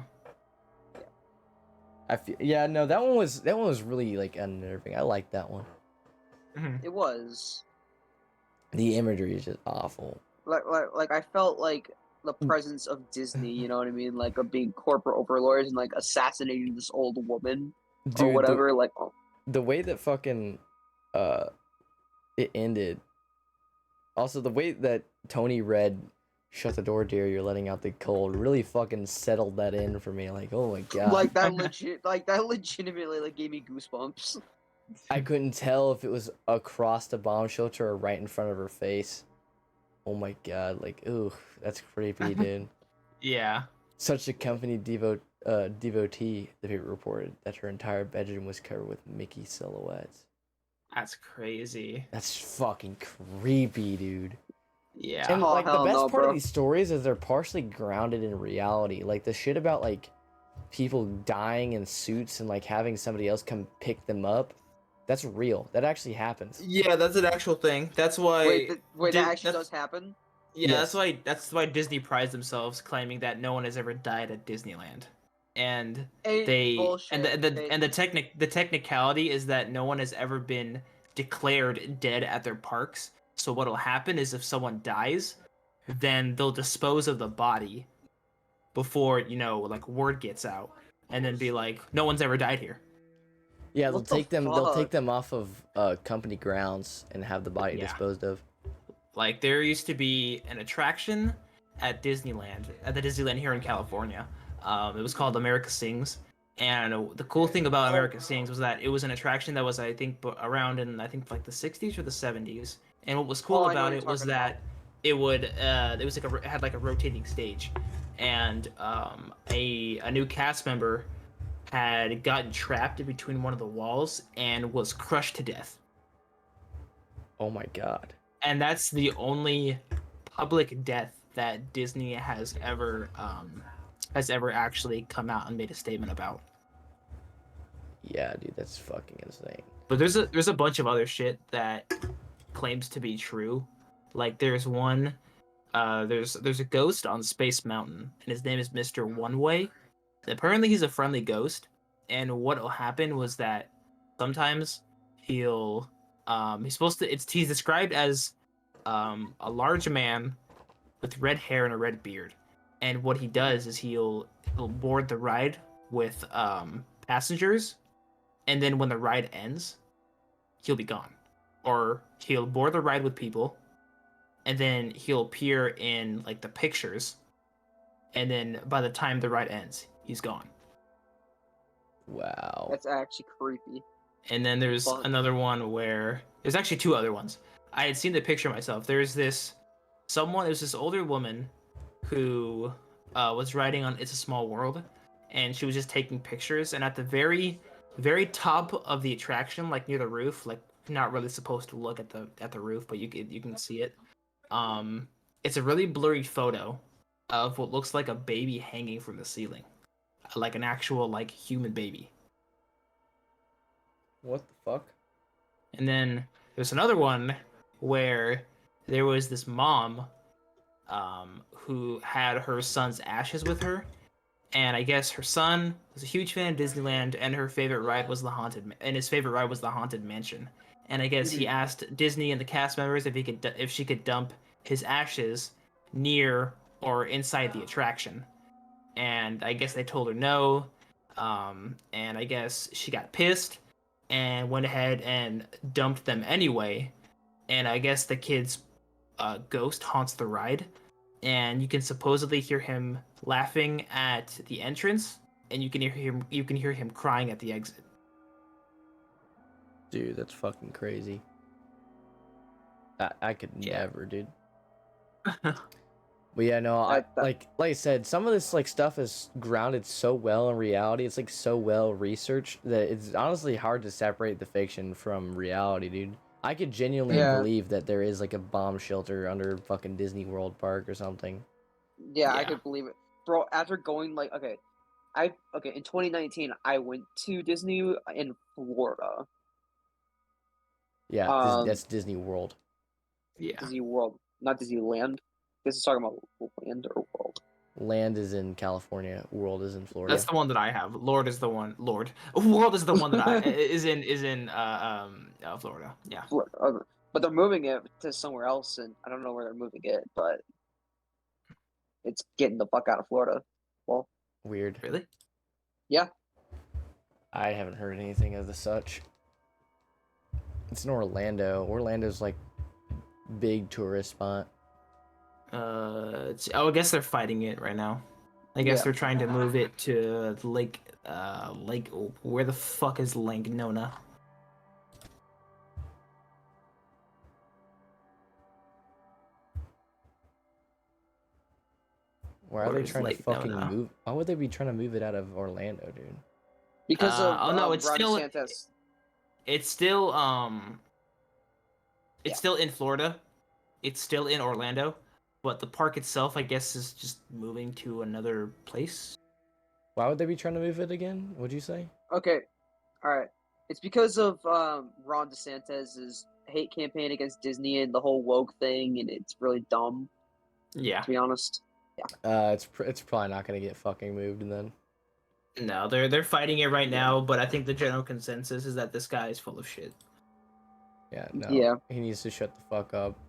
No, that one was really like unnerving. I like that one. Mhm. It was. The imagery is just awful. Like I felt like the presence of Disney, you know what I mean? Like a big corporate overlord and like assassinating this old woman or Dude, whatever. Like, oh, the way that fucking it ended. Also, the way that Tony read "Shut the door, dear, you're letting out the cold" really fucking settled that in for me. Like, oh my god. like that legitimately like gave me goosebumps. I couldn't tell if it was across the bomb shelter or right in front of her face. Oh my god, like, ooh, that's creepy, dude. Yeah. Such a company devotee, the paper reported, that her entire bedroom was covered with Mickey silhouettes. That's crazy. That's fucking creepy, dude. Yeah. And Oh, like the hell best no, part of bro. these stories is they're partially grounded in reality. Like the shit about like people dying in suits and like having somebody else come pick them up. That's real. That actually happens. Yeah, that's an actual thing. That's why. Wait, that actually that's- does happen? Yeah, Yes. that's why Disney prides themselves claiming that no one has ever died at Disneyland, and Ain't they bullshit. and the technicality is that no one has ever been declared dead at their parks. So what'll happen is if someone dies, then they'll dispose of the body before like word gets out, and then be like, no one's ever died here. Yeah, they'll What the take them. They'll take fuck? them off of company grounds and have the body Yeah. disposed of. Like there used to be an attraction at Disneyland, at the Disneyland here in California. It was called America Sings, and the cool thing about America Sings was that it was an attraction that was I think around in like the 60s or the 70s. And what was cool Oh, I know about what it you're was talking that it was like it had like a rotating stage, and a new cast member had gotten trapped in between one of the walls and was crushed to death. Oh my god. And that's the only public death that Disney has ever actually come out and made a statement about. Yeah, dude, that's fucking insane. But there's a bunch of other shit that claims to be true. Like there's one, there's a ghost on Space Mountain, and his name is Mr. One Way. Apparently he's a friendly ghost, and what'll happen was that sometimes he's supposed to he's described as a large man with red hair and a red beard. And what he does is he'll board the ride with passengers, and then when the ride ends, he'll be gone. Or he'll board the ride with people, and then he'll appear in like the pictures, and then by the time the ride ends, he's gone. Wow. That's actually creepy. And then there's Fun. another one where there's actually two other ones. I had seen the picture myself. There's this older woman who was riding on It's a Small World, and she was just taking pictures. And at the very, very top of the attraction, like near the roof, like not really supposed to look at the roof, but you can see it. It's a really blurry photo of what looks like a baby hanging from the ceiling, like an actual like human baby. What the fuck? And then there's another one where there was this mom who had her son's ashes with her, and I guess her son was a huge fan of Disneyland, and his favorite ride was the Haunted Mansion. And I guess he asked Disney and the cast members if she could dump his ashes near or inside the attraction. And I guess they told her no. And I guess she got pissed and went ahead and dumped them anyway. And I guess the kid's ghost haunts the ride, and you can supposedly hear him laughing at the entrance, and you can hear him crying at the exit. Dude, that's fucking crazy. I could never, dude. But yeah, no, like I said, some of this like stuff is grounded so well in reality. It's like so well researched that it's honestly hard to separate the fiction from reality, dude. I could genuinely believe that there is like a bomb shelter under fucking Disney World Park or something. Yeah, I could believe it, bro. After going like in 2019, I went to Disney in Florida. Yeah, that's Disney World. Yeah. Disney World, not Disneyland. This is talking about land or world. Land is in California. World is in Florida. That's the one that I have. World is the one that is in Florida. Yeah. Florida. But they're moving it to somewhere else, and I don't know where they're moving it, but it's getting the fuck out of Florida. Well, Weird. Really? yeah. I haven't heard anything of the such. It's in Orlando. Orlando's like big tourist spot. I guess they're fighting it right now. I guess they're trying to move it to Lake. Where the fuck is Lake Nona? Why are they trying to fucking move? Why would they be trying to move it out of Orlando, dude? Because of it's Ron still DeSantis. it's still in Florida. It's still in Orlando, but the park itself, I guess, is just moving to another place. Why would they be trying to move it again? What'd you say? Okay, all right. It's because of Ron DeSantis' hate campaign against Disney and the whole woke thing, and it's really dumb. Yeah. To be honest. Yeah. It's probably not gonna get fucking moved then. No, they're fighting it right now, but I think the general consensus is that this guy is full of shit. Yeah. No. Yeah. He needs to shut the fuck up.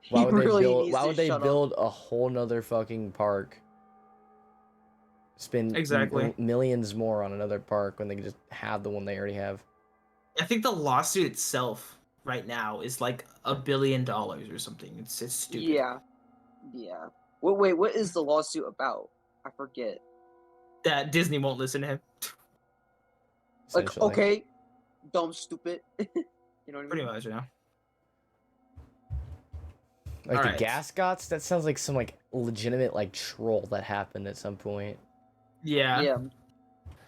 Why would they build a whole nother fucking park? Spend millions more on another park when they can just have the one they already have. I think the lawsuit itself right now is like $1 billion or something. It's stupid. Yeah. Wait, what is the lawsuit about? I forget. That Disney won't listen to him. Like, okay, dumb, stupid. You know what I mean? Pretty much, yeah. Like the Gascots? That sounds like some like legitimate like troll that happened at some point. Yeah.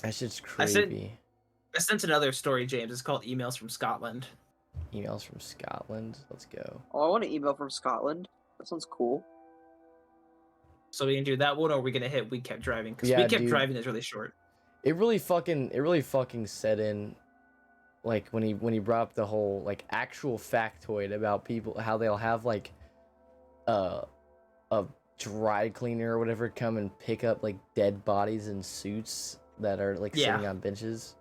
That's just creepy. I sent another story, James. It's called Emails from Scotland. Emails from Scotland? Let's go. Oh, I want an email from Scotland. That sounds cool. So we can do that one, or are we gonna hit We Kept Driving? Because We Kept Driving is really short. It really fucking set in, like when he brought up the whole like actual factoid about people, how they'll have like a dry cleaner or whatever come and pick up like dead bodies in suits that are like sitting on benches.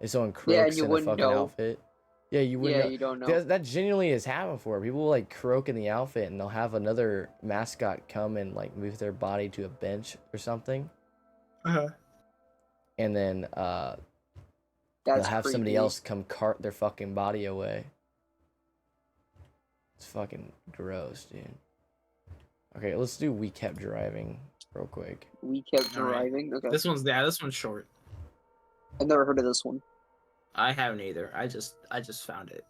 If someone croaks you in a wouldn't fucking know. outfit. Yeah, you wouldn't know. You don't know. That genuinely has happened before. People will like croak in the outfit and they'll have another mascot come and like move their body to a bench or something. Uh-huh. And then they'll That's have somebody creepy. else come cart their fucking body away. It's fucking gross, dude. Okay, let's do We Kept Driving real quick. We kept All right. driving. Okay. This one's short. I've never heard of this one. I haven't either. I just found it.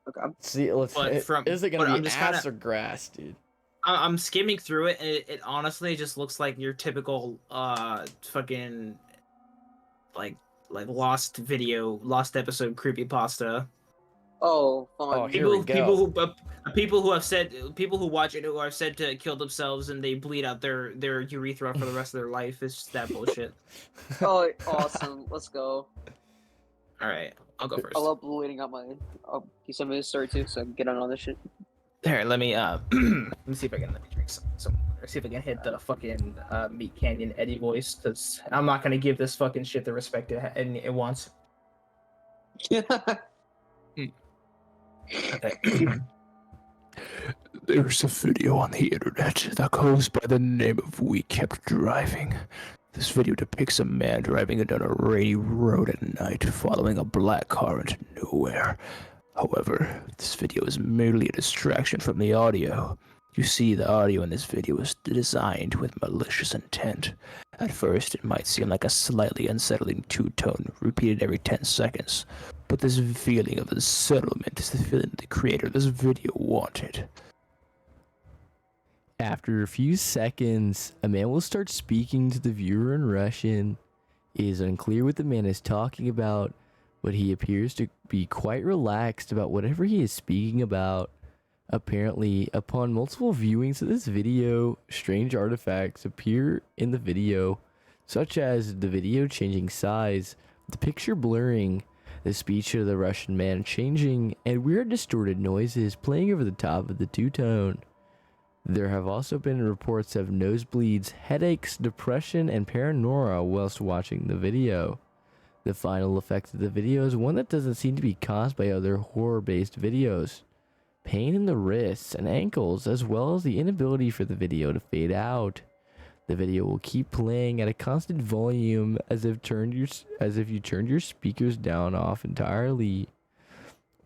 Okay. See, let's. But Is it gonna I'm be just ass or grass, dude? I'm skimming through it, and it honestly just looks like your typical fucking like lost episode creepypasta. Oh, fun. Oh, here we go. People who watch it who are said to kill themselves and they bleed out their urethra for the rest of their life. It's that bullshit. Oh, awesome. Let's go. All right, I'll go first. I love bleeding out my. I'll give somebody to start too, so I can get on all this shit. Here, let me let me see if I can drink some. See if I can hit the fucking Meat Canyon Eddie voice, because I'm not gonna give this fucking shit the respect it wants. Okay. There's a video on the internet that goes by the name of We Kept Driving. This video depicts a man driving down a rainy road at night, following a black car into nowhere. However, this video is merely a distraction from the audio. You see, the audio in this video is designed with malicious intent. At first, it might seem like a slightly unsettling two-tone repeated every 10 seconds, but this feeling of unsettlement is the feeling the creator of this video wanted. After a few seconds, a man will start speaking to the viewer in Russian. It is unclear what the man is talking about, but he appears to be quite relaxed about whatever he is speaking about. Apparently, upon multiple viewings of this video, strange artifacts appear in the video, such as the video changing size, the picture blurring, the speech of the Russian man changing, and weird distorted noises playing over the top of the two-tone. There have also been reports of nosebleeds, headaches, depression, and paranoia whilst watching the video. The final effect of the video is one that doesn't seem to be caused by other horror-based videos. Pain in the wrists and ankles, as well as the inability for the video to fade out. The video will keep playing at a constant volume as if you turned your speakers down off entirely,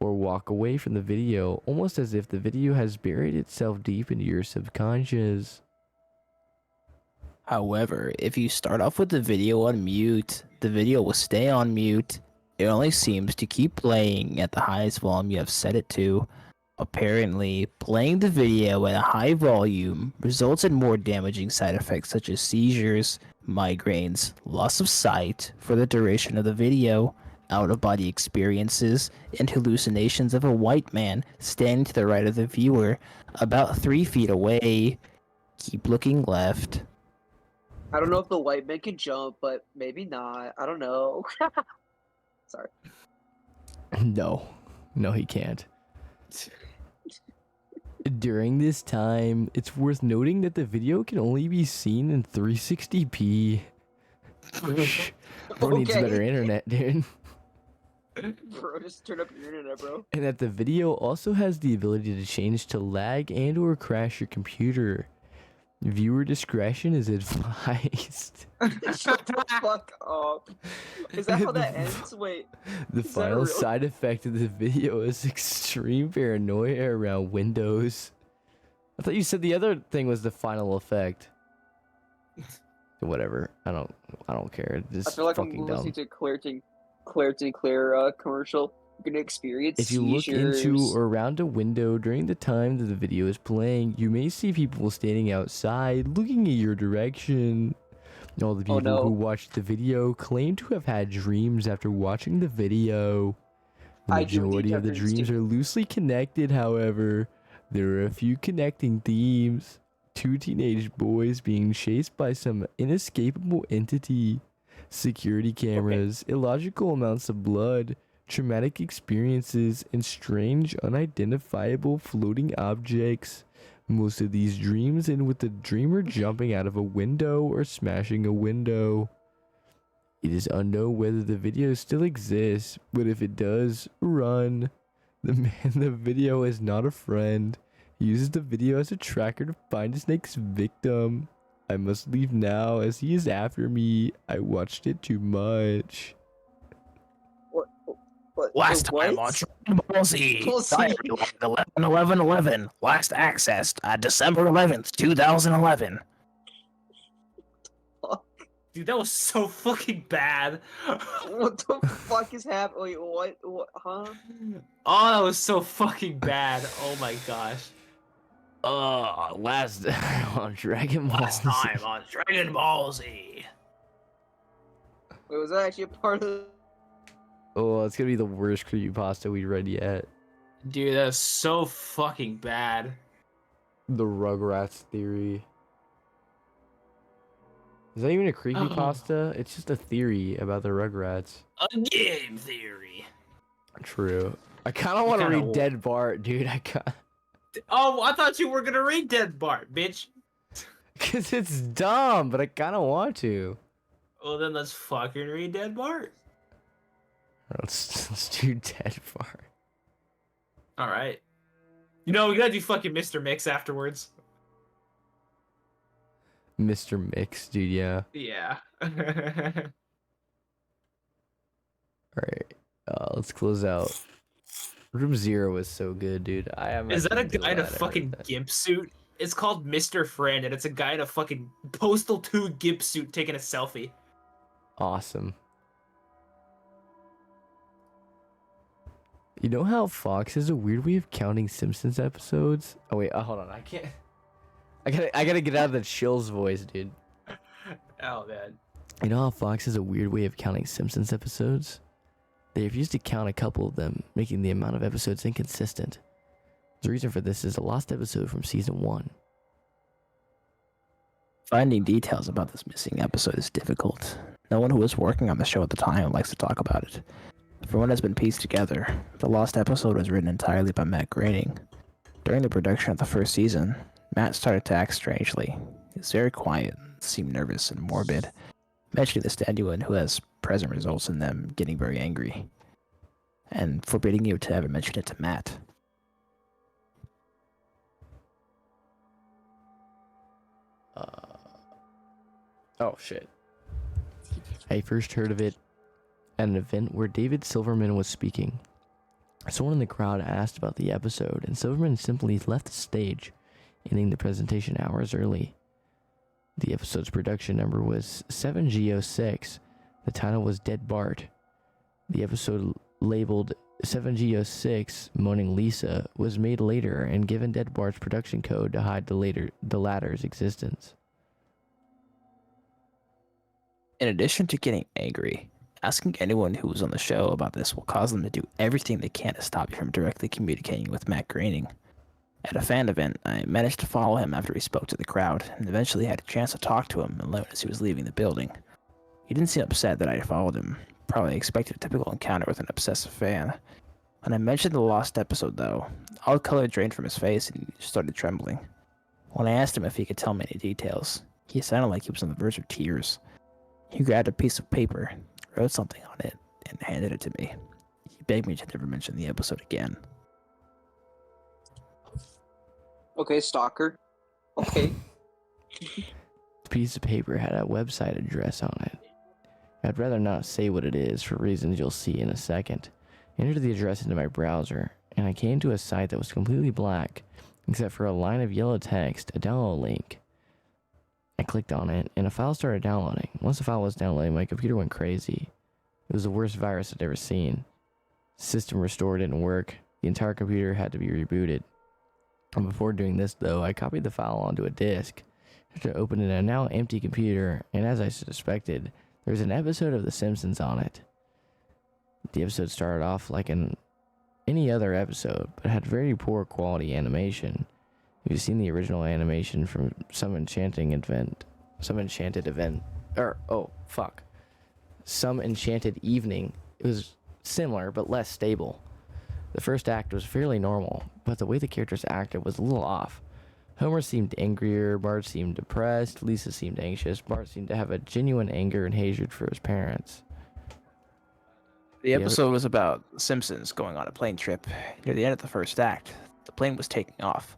or walk away from the video, almost as if the video has buried itself deep into your subconscious. However, if you start off with the video on mute, the video will stay on mute. It only seems to keep playing at the highest volume you have set it to. Apparently, playing the video at a high volume results in more damaging side effects such as seizures, migraines, loss of sight for the duration of the video, out-of-body experiences, and hallucinations of a white man standing to the right of the viewer, about 3 feet away. Keep looking left. I don't know if the white man can jump, but maybe not. I don't know. Sorry. No, he can't. During this time, it's worth noting that the video can only be seen in 360p. Bro needs better internet, dude. Bro, just turn up your internet, bro. And that the video also has the ability to change to lag and or crash your computer. Viewer discretion is advised. Shut the fuck up. Is that how that ends? Wait. The Is that final real? side effect of the video is extreme paranoia around Windows. I thought you said the other thing was the final effect. Whatever. I don't care. This I feel like I'm fucking listening dumb. to Claire commercial. You're gonna experience If you look seizures. into or around a window during the time that the video is playing, you may see people standing outside looking at your direction. All the people no. who watched the video claim to have had dreams after watching the video. The I do majority of the indeed have dreams dreams are loosely connected, however. There are a few connecting themes. 2 teenage boys being chased by some inescapable entity. security cameras, illogical amounts of blood, traumatic experiences, and strange, unidentifiable floating objects. Most of these dreams end with the dreamer jumping out of a window or smashing a window. It is unknown whether the video still exists, but if it does, run. The man in the video is not a friend. He uses the video as a tracker to find his next victim. I must leave now as he is after me. I watched it too much. What? Last time what? on Dragon Ball Z, Ball Z. Diary 11/11/11, last accessed December 11th, 2011. Dude, that was so fucking bad. What the fuck is happening? Wait, what? Huh? Oh, that was so fucking bad. Oh my gosh. Last on Dragon Ball. Last time on Dragon Ball Z. Wait, was that actually a part of? Oh, it's gonna be the worst creepypasta we read yet. Dude, that's so fucking bad. The Rugrats theory. Is that even a creepypasta? It's just a theory about the Rugrats. A game theory. True. I kind of want to kinda read Dead Bart, dude. Oh, I thought you were gonna read Dead Bart, bitch. Cause it's dumb, but I kind of want to. Well, then let's fucking read Dead Bart. Let's do Dead Bart. All right. You know, we gotta do fucking Mr. Mix afterwards. Mr. Mix, dude. Yeah. Yeah. All right. Let's close out. Room 0 was so good, dude. Is that a guy in a fucking gimp suit? It's called Mr. Friend, and it's a guy in a fucking Postal 2 gimp suit taking a selfie. Awesome. You know how Fox has a weird way of counting Simpsons episodes? Oh wait, hold on. I can't. I gotta get out of the chills voice, dude. Oh man. You know how Fox has a weird way of counting Simpsons episodes? They refuse to count a couple of them, making the amount of episodes inconsistent. The reason for this is a lost episode from season 1. Finding details about this missing episode is difficult. No one who was working on the show at the time likes to talk about it. From what has been pieced together, the lost episode was written entirely by Matt Groening. During the production of the first season, Matt started to act strangely. He was very quiet, seemed nervous and morbid, mentioning this to anyone who has present results in them getting very angry, and forbidding you to ever mention it to Matt. Oh shit. I first heard of it at an event where David Silverman was speaking. Someone in the crowd asked about the episode, and Silverman simply left the stage, ending the presentation hours early. The episode's production number was 7G06. The title was Dead Bart. The episode labeled 7G06 Moaning Lisa was made later and given Dead Bart's production code to hide the latter's existence. In addition to getting angry, asking anyone who was on the show about this will cause them to do everything they can to stop you from directly communicating with Matt Groening. At a fan event, I managed to follow him after he spoke to the crowd, and eventually had a chance to talk to him alone as he was leaving the building. He didn't seem upset that I followed him, probably expected a typical encounter with an obsessive fan. When I mentioned the lost episode, though, all the color drained from his face and he started trembling. When I asked him if he could tell me any details, he sounded like he was on the verge of tears. He grabbed a piece of paper, wrote something on it, and handed it to me. He begged me to never mention the episode again. Okay, stalker. Okay. The piece of paper had a website address on it. I'd rather not say what it is for reasons you'll see in a second. I entered the address into my browser, and I came to a site that was completely black, except for a line of yellow text, a download link. I clicked on it, and a file started downloading. Once the file was downloading, my computer went crazy. It was the worst virus I'd ever seen. System restore didn't work. The entire computer had to be rebooted. And before doing this, though, I copied the file onto a disk. After opening a now empty computer, and as I suspected, there was an episode of The Simpsons on it. The episode started off like any other episode, but had very poor quality animation. If you've seen the original animation from some enchanted event, Some Enchanted Evening. It was similar, but less stable. The first act was fairly normal, but the way the characters acted was a little off. Homer seemed angrier, Bart seemed depressed, Lisa seemed anxious, Bart seemed to have a genuine anger and hatred for his parents. The Yeah. episode was about Simpsons going on a plane trip. Near the end of the first act, the plane was taking off.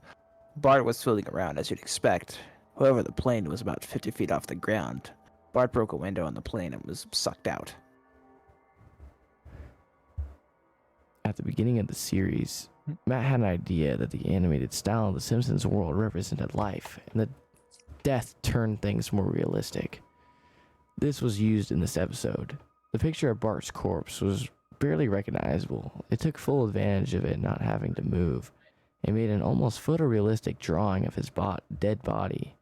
Bart was fooling around as you'd expect. However, the plane was about 50 feet off the ground. Bart broke a window on the plane and was sucked out. At the beginning of the series, Matt had an idea that the animated style of the Simpsons world represented life, and that death turned things more realistic. This was used in this episode. The picture of Bart's corpse was barely recognizable. It took full advantage of it not having to move, and made an almost photorealistic drawing of his dead body.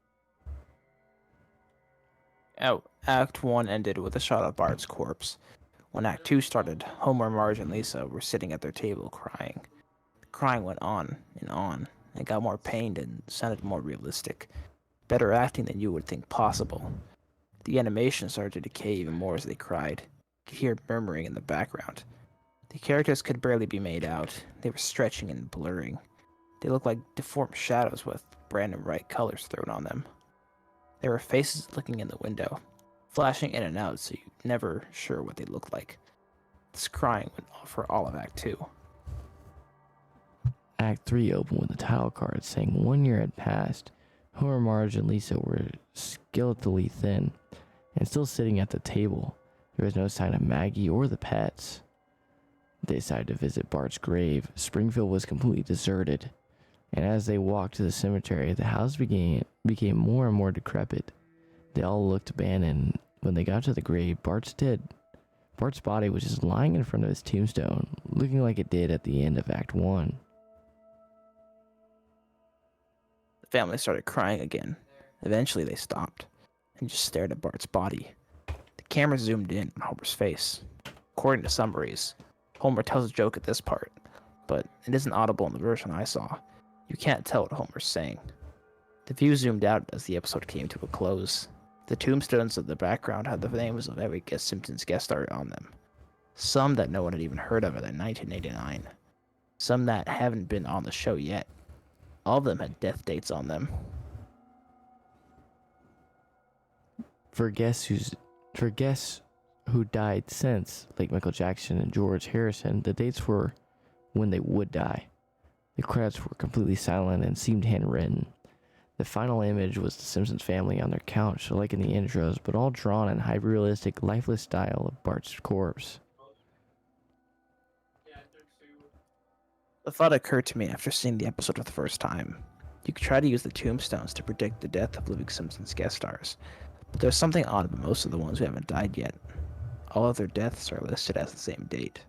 Act 1 ended with a shot of Bart's corpse. When Act 2 started, Homer, Marge, and Lisa were sitting at their table crying. The crying went on, and got more pained and sounded more realistic. Better acting than you would think possible. The animation started to decay even more as they cried. You could hear murmuring in the background. The characters could barely be made out. They were stretching and blurring. They looked like deformed shadows with random bright colors thrown on them. There were faces looking in the window, flashing in and out so you're never sure what they looked like. This crying went on for all of Act 2. Act 3 opened with a title card saying 1 year had passed. Homer, Marge, and Lisa were skeletally thin and still sitting at the table. There was no sign of Maggie or the pets. They decided to visit Bart's grave. Springfield was completely deserted, and as they walked to the cemetery, the house became more and more decrepit. They all looked abandoned. When they got to the grave, Bart's dead. Bart's body was just lying in front of his tombstone, looking like it did at the end of Act 1. The family started crying again. Eventually they stopped and just stared at Bart's body. The camera zoomed in on Homer's face. According to summaries, Homer tells a joke at this part, but it isn't audible in the version I saw. You can't tell what Homer's saying. The view zoomed out as the episode came to a close. The tombstones in the background had the names of every Simpsons guest star on them. Some that no one had even heard of in 1989. Some that haven't been on the show yet. All of them had death dates on them. For guests who died since, like Michael Jackson and George Harrison, the dates were when they would die. The credits were completely silent and seemed handwritten. The final image was the Simpsons family on their couch, like in the intros, but all drawn in hyper-realistic, lifeless style of Bart's corpse. The thought occurred to me after seeing the episode for the first time. You could try to use the tombstones to predict the death of living Simpsons guest stars, but there's something odd about most of the ones who haven't died yet. All of their deaths are listed as the same date.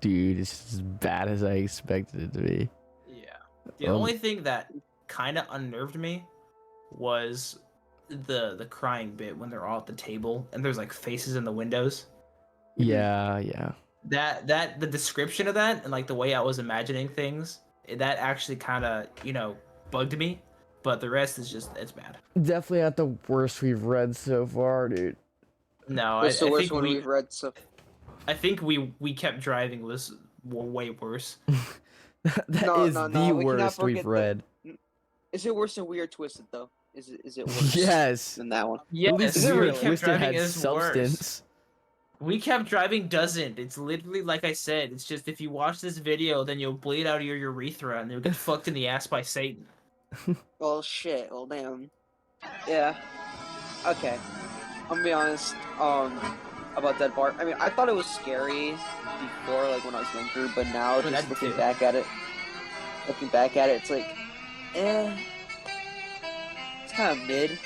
Dude, it's as bad as I expected it to be. Yeah. The only thing that kind of unnerved me was the crying bit when they're all at the table and there's like faces in the windows. Yeah. That the description of that and like the way I was imagining things, that actually kind of, bugged me. But the rest is just, it's bad. Definitely not the worst we've read so far, dude. No, What's the I worst think one we've read so I think we kept driving was way worse. That is the worst we've read. Is it worse than Weird Twisted though? Is it worse? Yes. Than that one? Yes, At least Is it Weird really? Twisted had is substance. worse. We Kept Driving doesn't. It's literally like I said. It's just if you watch this video, then you'll bleed out of your urethra and you'll get fucked in the ass by Satan. Well, shit. Well, damn. Yeah. Okay. I'm gonna be honest. About Dead Bart. I mean, I thought it was scary before, like when I was younger, but now just looking back at it, it's like, it's kind of mid.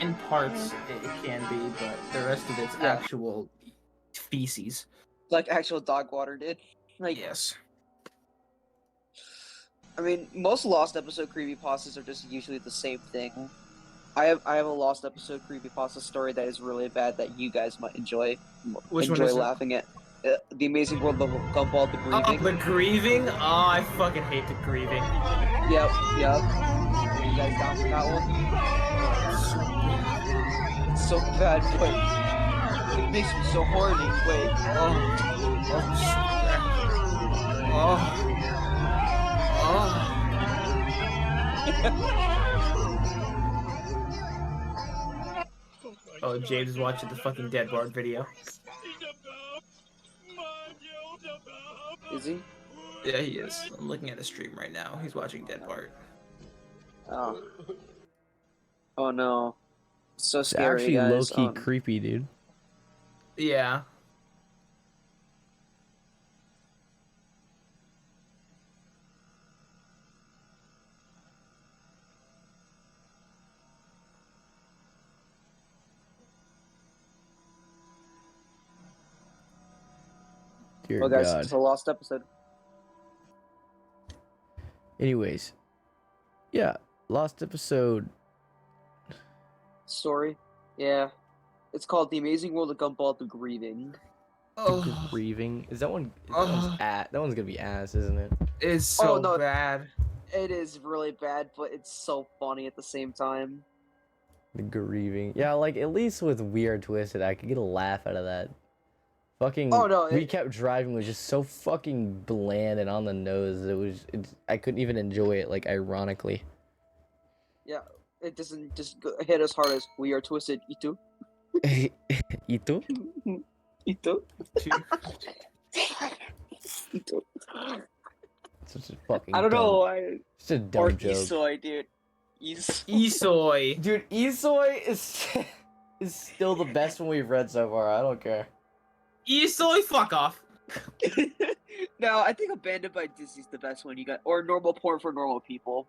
In parts, it can be, but the rest of it's actual feces. Like actual dog water did. Like, Yes. I mean, most Lost episode creepypastas are just usually the same thing. I have a Lost episode creepypasta story that is really bad that you guys might enjoy. Which one is it? Laughing at. The Amazing World of Gumball, the Oh, Grieving. the grieving? Oh, I fucking hate the grieving. Yep. Are you guys down for that one? It's so bad, but it makes me so horny. Wait. Oh, James is watching the fucking Dead Bard video. Is he? Yeah, he is. I'm looking at his stream right now. He's watching Dead Bard. Oh. Oh no. So It's scary, actually guys. low-key creepy, dude. Yeah. Dear Well, guys, God. it's a lost episode. Anyways. Yeah. Lost episode. Story. Yeah. It's called The Amazing World of Gumball: The Grieving. The Grieving. Is that one? That one's gonna be ass, isn't it? It's so Oh, no. bad. It is really bad, but it's so funny at the same time. The Grieving. Yeah, like at least with Weird Twisted, I could get a laugh out of that. Fucking. Oh, no, We Kept Driving was just so fucking bland and on the nose. I couldn't even enjoy it. Like ironically. Yeah, it doesn't just hit as hard as We Are Twisted. Itu. Itu? Itu. Itu. Such a fucking. I don't dumb, know why. Such a dumb Or joke. Isoy, dude. Isoy. Dude, Isoy is still the best one we've read so far. I don't care. Isoy, fuck off. No, I think Abandoned by Disney's the best one you got, or Normal Porn for Normal People.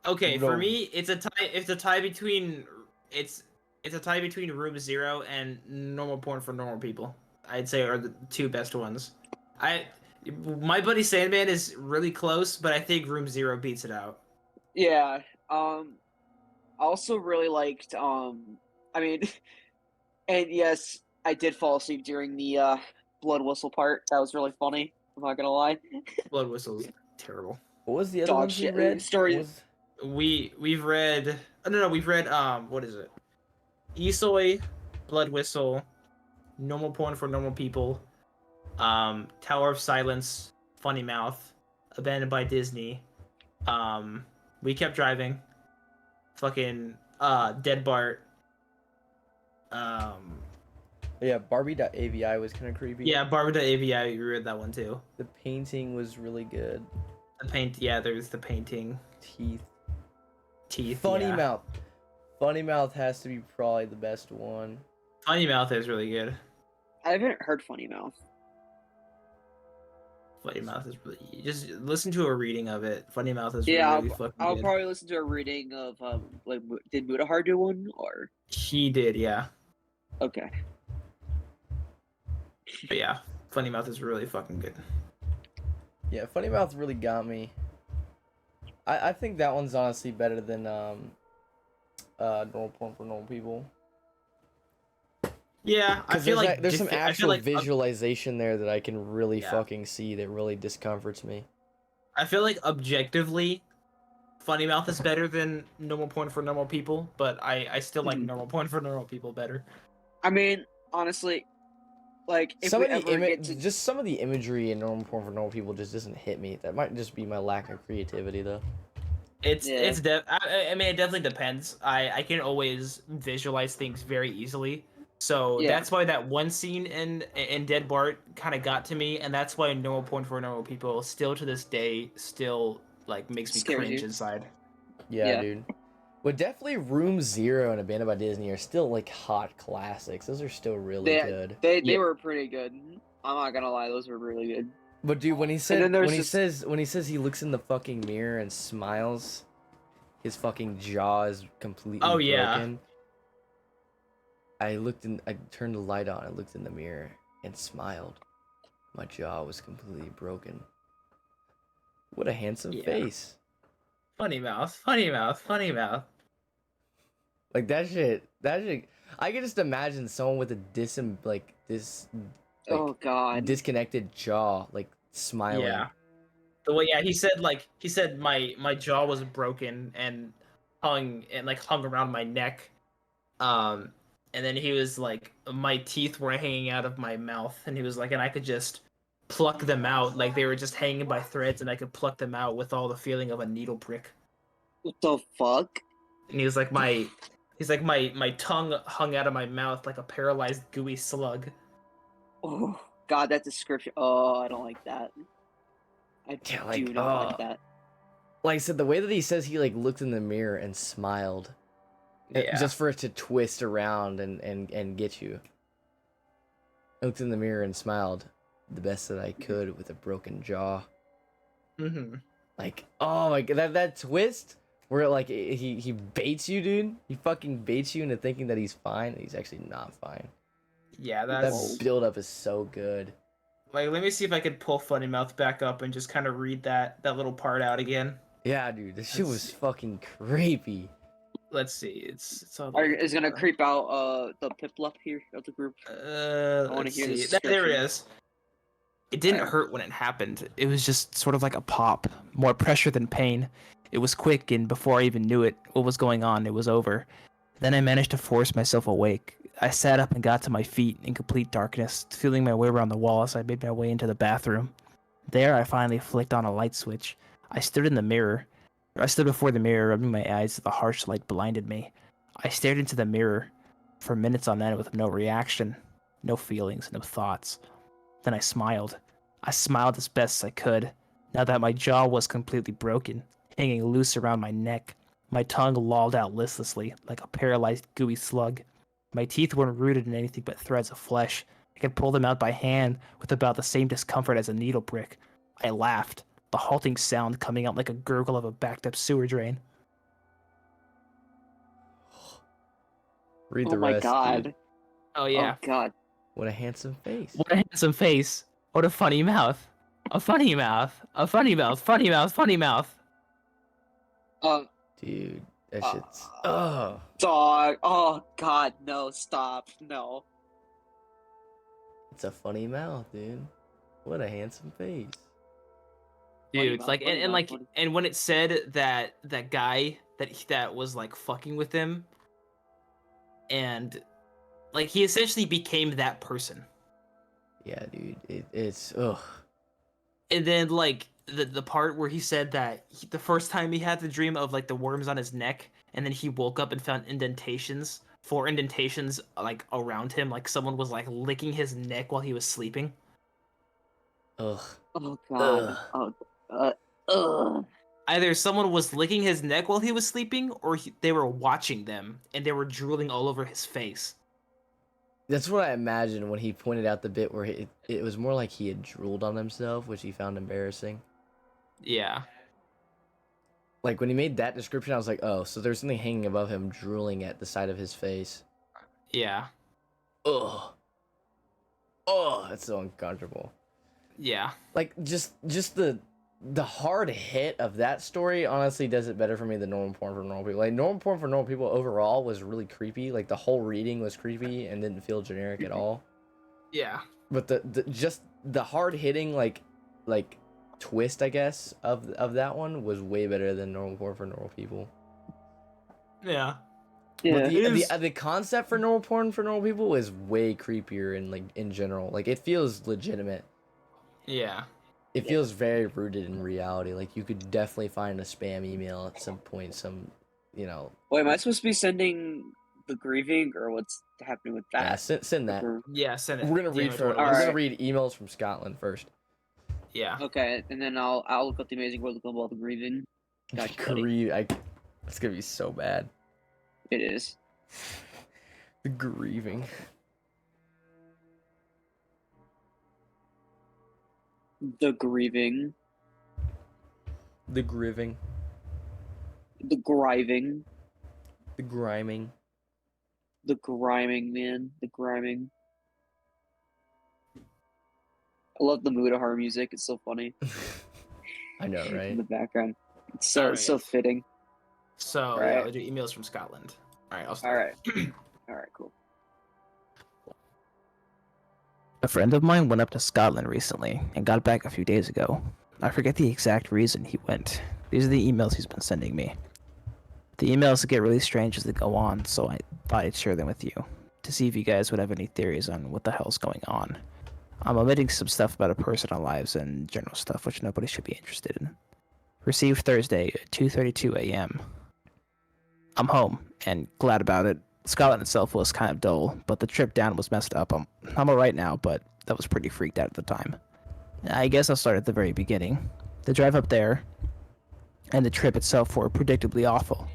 Okay, No. for me, it's a tie between Room Zero and Normal Porn for Normal People. I'd say are the two best ones. My Buddy Sandman is really close, but I think Room Zero beats it out. Yeah. I also really liked. I mean, and yes, I did fall asleep during the blood whistle part. That was really funny. I'm not gonna lie. Blood Whistle's terrible. What was the other Dog ones you shit. read? Story- Was- We've read we've read what is it? Isoy, Blood Whistle, Normal Porn for Normal People, Tower of Silence, Funny Mouth, Abandoned by Disney, We Kept Driving, fucking Dead Bart, Yeah, Barbie.avi was kind of creepy. yeah, Barbara.avi, we read that one too. The painting was really good. There's the painting. Teeth. Funny yeah. Mouth. Funny Mouth has to be probably the best one. Funny Mouth is really good. I haven't heard Funny Mouth. Funny Mouth is really, just listen to a reading of it. Funny Mouth is Yeah, really fucking I'll good. probably listen to a reading of like did Mudahar do one or He did, yeah. okay. But yeah, Funny Mouth is really fucking good. Yeah, Funny Mouth really got me. I think that one's honestly better than Normal Porn for Normal People. Yeah, I Because feel like there's some I feel actual like visualization there that I can really Yeah. fucking see that really discomforts me. I feel like objectively, Funny Mouth is better than Normal Porn for Normal People, but I still like Mhm. Normal Porn for Normal People better. I mean, honestly, like if we ever get to just some of the imagery in Normal Porn for Normal People just doesn't hit me. That might just be my lack of creativity though. I mean, it definitely depends. I can always visualize things very easily. So Yeah. that's why that one scene in Dead Bart kind of got to me, and that's why Normal Porn for Normal People still to this day still like makes me Scares cringe you. inside. Yeah, Yeah. dude. But definitely Room Zero and Abandoned by Disney are still like hot classics. Those are still really good. they Yeah. were pretty good. I'm not gonna lie, those were really good. But dude, when he said then there's when just- he says he looks in the fucking mirror and smiles, his fucking jaw is completely Oh, yeah. broken. I turned the light on, I looked in the mirror and smiled. My jaw was completely broken. What a handsome Yeah. face. Funny Mouth, Funny Mouth, Funny Mouth. Like that shit I can just imagine someone with a Oh god. disconnected jaw, like smiling. Yeah. The way he said my jaw was broken and hung around my neck. and then he was like, my teeth were hanging out of my mouth, and he was like, and I could just pluck them out, like they were just hanging by threads, and I could pluck them out with all the feeling of a needle prick. What the fuck? And he was like, my tongue hung out of my mouth like a paralyzed gooey slug. Oh god, that description. Oh, I don't like that. I Yeah, do like, not like that. Like I said, the way that he says he like looked in the mirror and smiled, just for it to twist around and get you. I looked in the mirror and smiled, the best that I could with a broken jaw. Mm-hmm. Like, oh my god, that twist where like he baits you, dude. He fucking baits you into thinking that he's fine, and he's actually not fine. Yeah, That that's build up is so good. like. Let me see if I could pull Funny Mouth back up and just kind of read that little part out again. Yeah, dude, this shit was fucking creepy. Let's see. It's all. Is gonna creep out the Piplup here of the group. Let's wanna hear the see. There it description. is. It didn't Alright. hurt when it happened. It was just sort of like a pop, more pressure than pain. It was quick, and before I even knew what was going on, it was over. Then I managed to force myself awake. I sat up and got to my feet in complete darkness, feeling my way around the wall as I made my way into the bathroom. There, I finally flicked on a light switch. I stood before the mirror, rubbing my eyes as the harsh light blinded me. I stared into the mirror for minutes on end with no reaction, no feelings, no thoughts. Then I smiled. I smiled as best I could, now that my jaw was completely broken, hanging loose around my neck. My tongue lolled out listlessly, like a paralyzed gooey slug. My teeth weren't rooted in anything but threads of flesh. I could pull them out by hand with about the same discomfort as a needle prick. I laughed, the halting sound coming out like a gurgle of a backed-up sewer drain. Read Oh the my rest, god. dude. Oh yeah. Oh god. What a handsome face. What a handsome face. What a funny mouth. A funny mouth. A funny mouth. Funny mouth. Funny mouth. Dude, that Uh, shit's... Oh. Dog. Oh god, no, stop. No. It's a funny mouth, dude. What a handsome face. Funny Dude, mouth, like, funny and mouth, like, funny- and when it said that guy that was like fucking with him, and like he essentially became that person. Yeah, dude. It's... Ugh. And then like the part where he said that the first time he had the dream of like the worms on his neck, and then he woke up and found four indentations like around him, like someone was like licking his neck while he was sleeping. Ugh. Oh god. Ugh. Ugh. Either someone was licking his neck while he was sleeping, or they were watching them and they were drooling all over his face. That's what I imagined when he pointed out the bit where it was more like he had drooled on himself, which he found embarrassing. Yeah. Like, when he made that description, I was like, oh, so there's something hanging above him drooling at the side of his face. Yeah. Ugh. Oh, that's so uncomfortable. Yeah. Like, just the hard hit of that story honestly does it better for me than normal porn for normal people. Like, normal porn for normal people overall was really creepy. Like, the whole reading was creepy and didn't feel generic at all. Yeah. But the hard hitting like twist, I guess, of that one was way better than normal porn for normal people. Yeah. But Yeah. the concept for normal porn for normal people is way creepier and like in general. Like, it feels legitimate. Yeah. It feels very rooted in reality. Like, you could definitely find a spam email at some point. Wait, am I supposed to be sending the grieving or what's happening with Yeah, that? send that. Yeah. Send it. We're gonna DM read it from to we're us. gonna read emails from Scotland first. Yeah. Okay, and then I'll look up the amazing world of Gumball the grieving. Gotcha, buddy. It's gonna be so bad. It is. The grieving. The grieving. The grieving. The griving. The griming. The griming, man. The griming. I love the Muda horror music. It's so funny. I know, In right? the background. It's so Alright. so fitting. So yeah, Alright. I'll do emails from Scotland. All right. I'll All start. right. All right. Cool. A friend of mine went up to Scotland recently and got back a few days ago. I forget the exact reason he went. These are the emails he's been sending me. The emails get really strange as they go on, so I thought I'd share them with you. to see if you guys would have any theories on what the hell's going on. I'm omitting some stuff about our personal lives and general stuff which nobody should be interested in. Received Thursday at 2:32 a.m. I'm home and glad about it. Scotland itself was kind of dull, but the trip down was messed up. I'm alright now, but that was pretty freaked out at the time. I guess I'll start at the very beginning. The drive up there and the trip itself were predictably awful,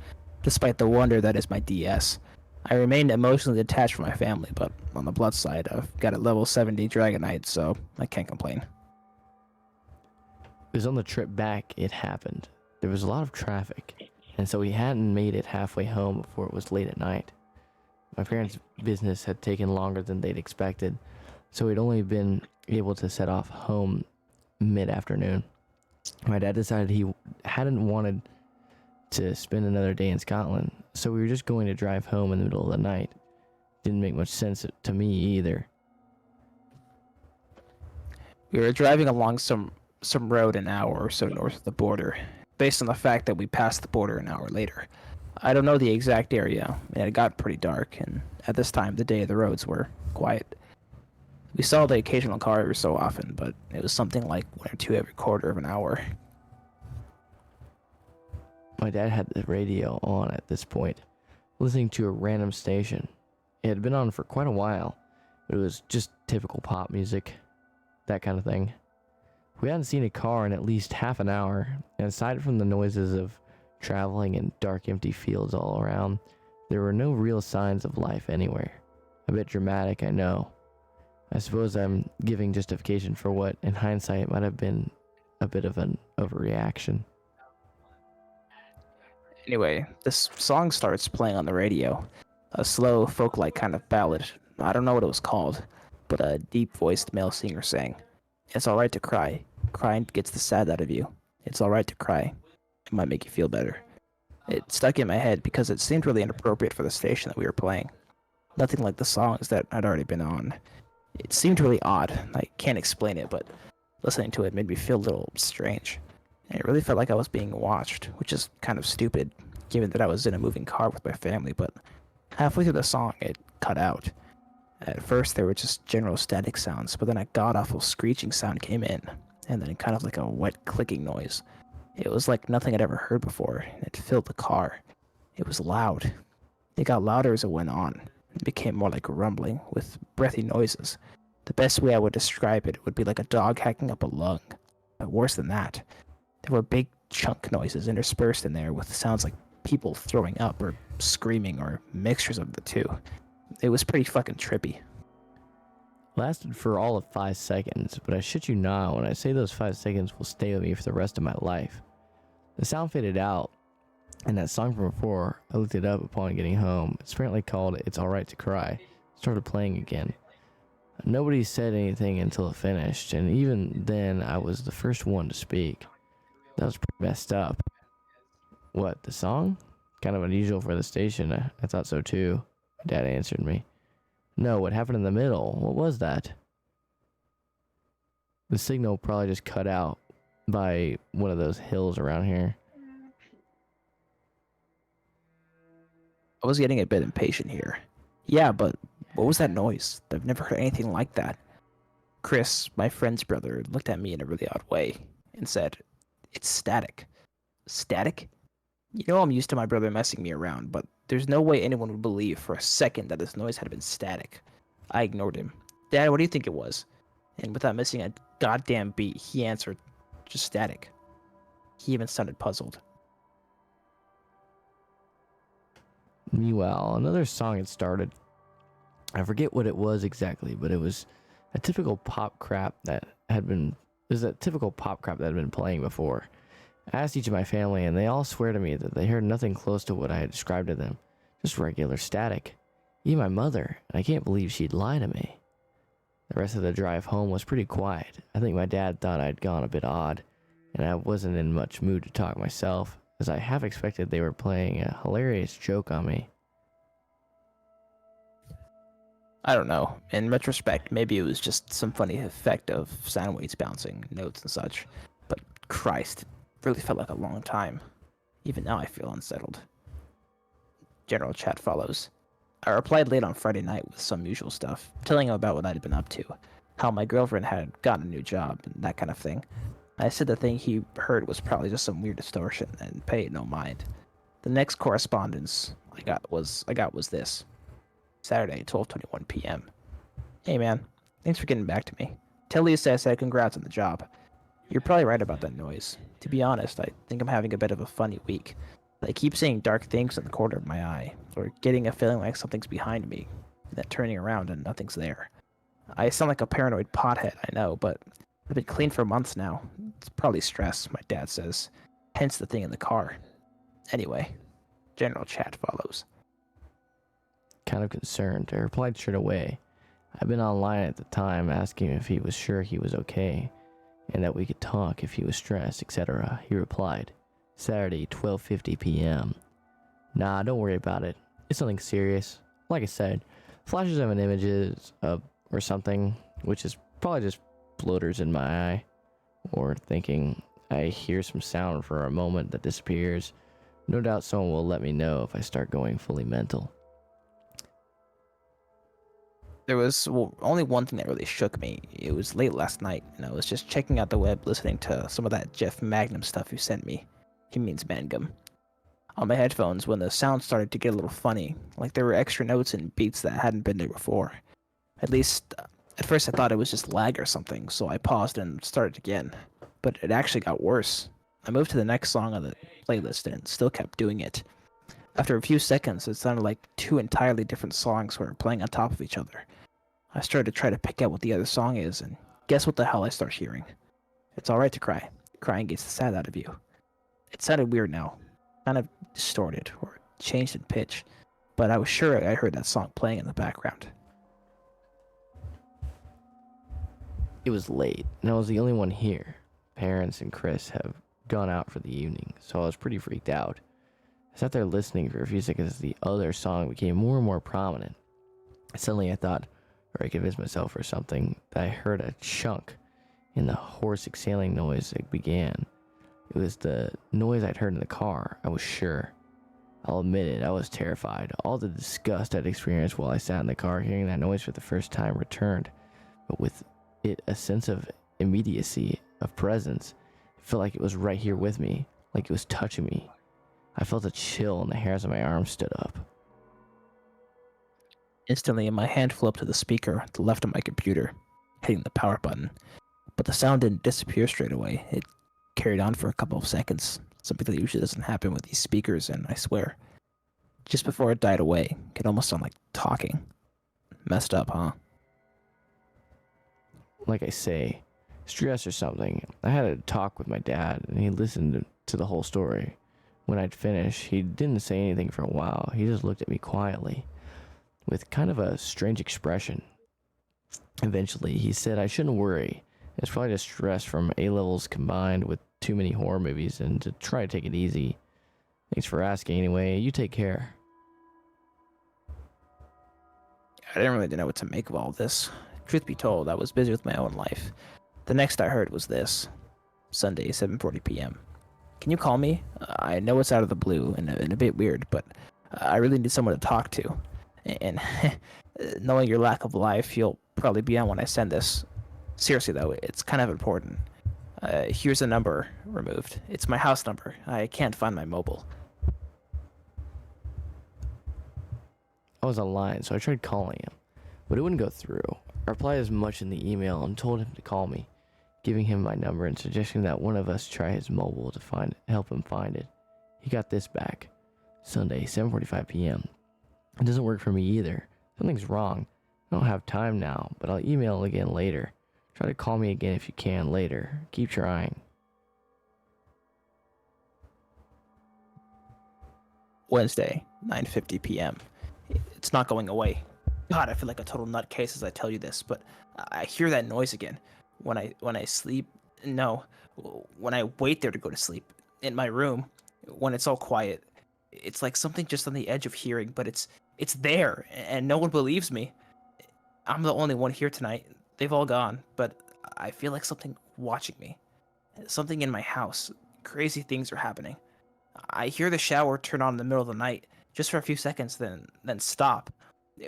despite the wonder that is my DS. I remained emotionally detached from my family, but on the blood side, I've got a level 70 Dragonite, so I can't complain. It was on the trip back it happened. There was a lot of traffic, and so we hadn't made it halfway home before it was late at night. My parents' business had taken longer than they'd expected, so we'd only been able to set off home mid-afternoon. My dad decided he hadn't wanted to spend another day in Scotland, so we were just going to drive home in the middle of the night. Didn't make much sense to me either. We were driving along some road an hour or so north of the border, based on the fact that we passed the border an hour later. I don't know the exact area, and it got pretty dark, and at this time of the day the roads were quiet. We saw the occasional car every so often, but it was something like 1 or 2 every quarter of an hour. My dad had the radio on at this point, listening to a random station. It had been on for quite a while, but it was just typical pop music, that kind of thing. We hadn't seen a car in at least half an hour, and aside from the noises of traveling in dark, empty fields all around, there were no real signs of life anywhere. A bit dramatic, I know. I suppose I'm giving justification for what, in hindsight, might have been a bit of an overreaction. Anyway, this song starts playing on the radio. A slow, folk-like kind of ballad. I don't know what it was called, but a deep-voiced male singer sang, "It's alright to cry. Crying gets the sad out of you. It's alright to cry. It might make you feel better." It stuck in my head because it seemed really inappropriate for the station that we were playing. Nothing like the songs that I'd already been on. It seemed really odd. I can't explain it, but listening to it made me feel a little strange. And it really felt like I was being watched, which is kind of stupid, given that I was in a moving car with my family, but halfway through the song, it cut out. At first, there were just general static sounds, but then a god-awful screeching sound came in, and then kind of like a wet clicking noise. It was like nothing I'd ever heard before, and it filled the car. It was loud. It got louder as it went on. It became more like rumbling, with breathy noises. The best way I would describe it would be like a dog hacking up a lung. But worse than that, there were big chunk noises interspersed in there with sounds like people throwing up or screaming or mixtures of the two. It was pretty fucking trippy. Lasted for all of 5 seconds, but I shit you not when I say those 5 seconds will stay with me for the rest of my life. The sound faded out, and that song from before, I looked it up upon getting home. It's apparently called "It's Alright to Cry." It started playing again. Nobody said anything until it finished, and even then I was the first one to speak. That was pretty messed up. What, the song? Kind of unusual for the station. I thought so too. Dad answered me. No, what happened in the middle? What was that? The signal probably just cut out by one of those hills around here. I was getting a bit impatient here. Yeah, but what was that noise? I've never heard anything like that. Chris, my friend's brother, looked at me in a really odd way and said, "It's static." Static? You know I'm used to my brother messing me around, but there's no way anyone would believe for a second that this noise had been static. I ignored him. "Dad, what do you think it was?" And without missing a goddamn beat, he answered, "Just static." He even sounded puzzled. Meanwhile, another song had started. I forget what it was exactly, but it was a typical pop crap that had been playing before. I asked each of my family, and they all swear to me that they heard nothing close to what I had described to them. Just regular static. Even my mother, and I can't believe she'd lie to me. The rest of the drive home was pretty quiet. I think my dad thought I'd gone a bit odd, and I wasn't in much mood to talk myself, as I half expected they were playing a hilarious joke on me. I don't know. In retrospect, maybe it was just some funny effect of sound waves bouncing, notes and such. But Christ, it really felt like a long time. Even now I feel unsettled. General chat follows. I replied late on Friday night with some usual stuff, telling him about what I'd been up to, how my girlfriend had gotten a new job, and that kind of thing. I said the thing he heard was probably just some weird distortion, and paid no mind. The next correspondence I got was this. Saturday, 12:21 p.m. Hey man, thanks for getting back to me. Tell Lisa I said congrats on the job. You're probably right about that noise. To be honest, I think I'm having a bit of a funny week. I keep seeing dark things in the corner of my eye, or getting a feeling like something's behind me, then turning around and nothing's there. I sound like a paranoid pothead, I know, but I've been clean for months now. It's probably stress, my dad says. Hence the thing in the car. Anyway, general chat follows. Kind of concerned, I replied straight away. I'd been online at the time asking if he was sure he was okay, and that we could talk if he was stressed, etc. He replied, Saturday, 12:50 p.m. Nah, don't worry about it. It's nothing serious. Like I said, flashes of an images or something, which is probably just bloaters in my eye, or thinking I hear some sound for a moment that disappears. No doubt someone will let me know if I start going fully mental. There was only one thing that really shook me. It was late last night, and I was just checking out the web listening to some of that Jeff Magnum stuff you sent me. He means Mangum. On my headphones when the sound started to get a little funny, like there were extra notes and beats that hadn't been there before. At least, at first I thought it was just lag or something, so I paused and started again. But it actually got worse. I moved to the next song on the playlist and it still kept doing it. After a few seconds, it sounded like two entirely different songs were playing on top of each other. I started to try to pick out what the other song is, and guess what the hell I start hearing? It's alright to cry. Crying gets the sad out of you. It sounded weird now, kind of distorted, or changed in pitch, but I was sure I heard that song playing in the background. It was late, and I was the only one here. Parents and Chris have gone out for the evening, so I was pretty freaked out. I sat there listening for a few seconds as the other song became more and more prominent. Suddenly I thought, or I convinced myself or something, that I heard a chunk in the hoarse exhaling noise that began. It was the noise I'd heard in the car, I was sure. I'll admit it, I was terrified. All the disgust I'd experienced while I sat in the car hearing that noise for the first time returned, but with it a sense of immediacy, of presence. It felt like it was right here with me, like it was touching me. I felt a chill and the hairs on my arms stood up. Instantly, my hand flew up to the speaker at the left of my computer, hitting the power button. But the sound didn't disappear straight away. It carried on for a couple of seconds, something that usually doesn't happen with these speakers, and I swear, just before it died away, it could almost sound like talking. Messed up, huh? Like I say, stress or something. I had a talk with my dad, and he listened to the whole story. When I'd finished, he didn't say anything for a while. He just looked at me quietly, with kind of a strange expression. Eventually, he said I shouldn't worry. It's probably just stress from A-levels combined with too many horror movies, and to try to take it easy. Thanks for asking anyway. You take care. I didn't really know what to make of all this. Truth be told, I was busy with my own life. The next I heard was this. Sunday, 7:40 p.m. Can you call me? I know it's out of the blue and a bit weird, but I really need someone to talk to. And knowing your lack of life, you'll probably be on when I send this. Seriously though, it's kind of important. Here's a number removed. It's my house number. I can't find my mobile. I was online, so I tried calling him, but it wouldn't go through. I replied as much in the email and told him to call me, giving him my number and suggesting that one of us try his mobile to help him find it. He got this back. Sunday, 7:45 p.m. It doesn't work for me either. Something's wrong. I don't have time now, but I'll email again later. Try to call me again if you can later. Keep trying. Wednesday, 9:50 p.m. It's not going away. God, I feel like a total nutcase as I tell you this, but I hear that noise again. When I sleep, no, when I wait there to go to sleep, in my room, when it's all quiet, it's like something just on the edge of hearing, but it's there, and no one believes me. I'm the only one here tonight. They've all gone, but I feel like something watching me. Something in my house. Crazy things are happening. I hear the shower turn on in the middle of the night, just for a few seconds, then stop,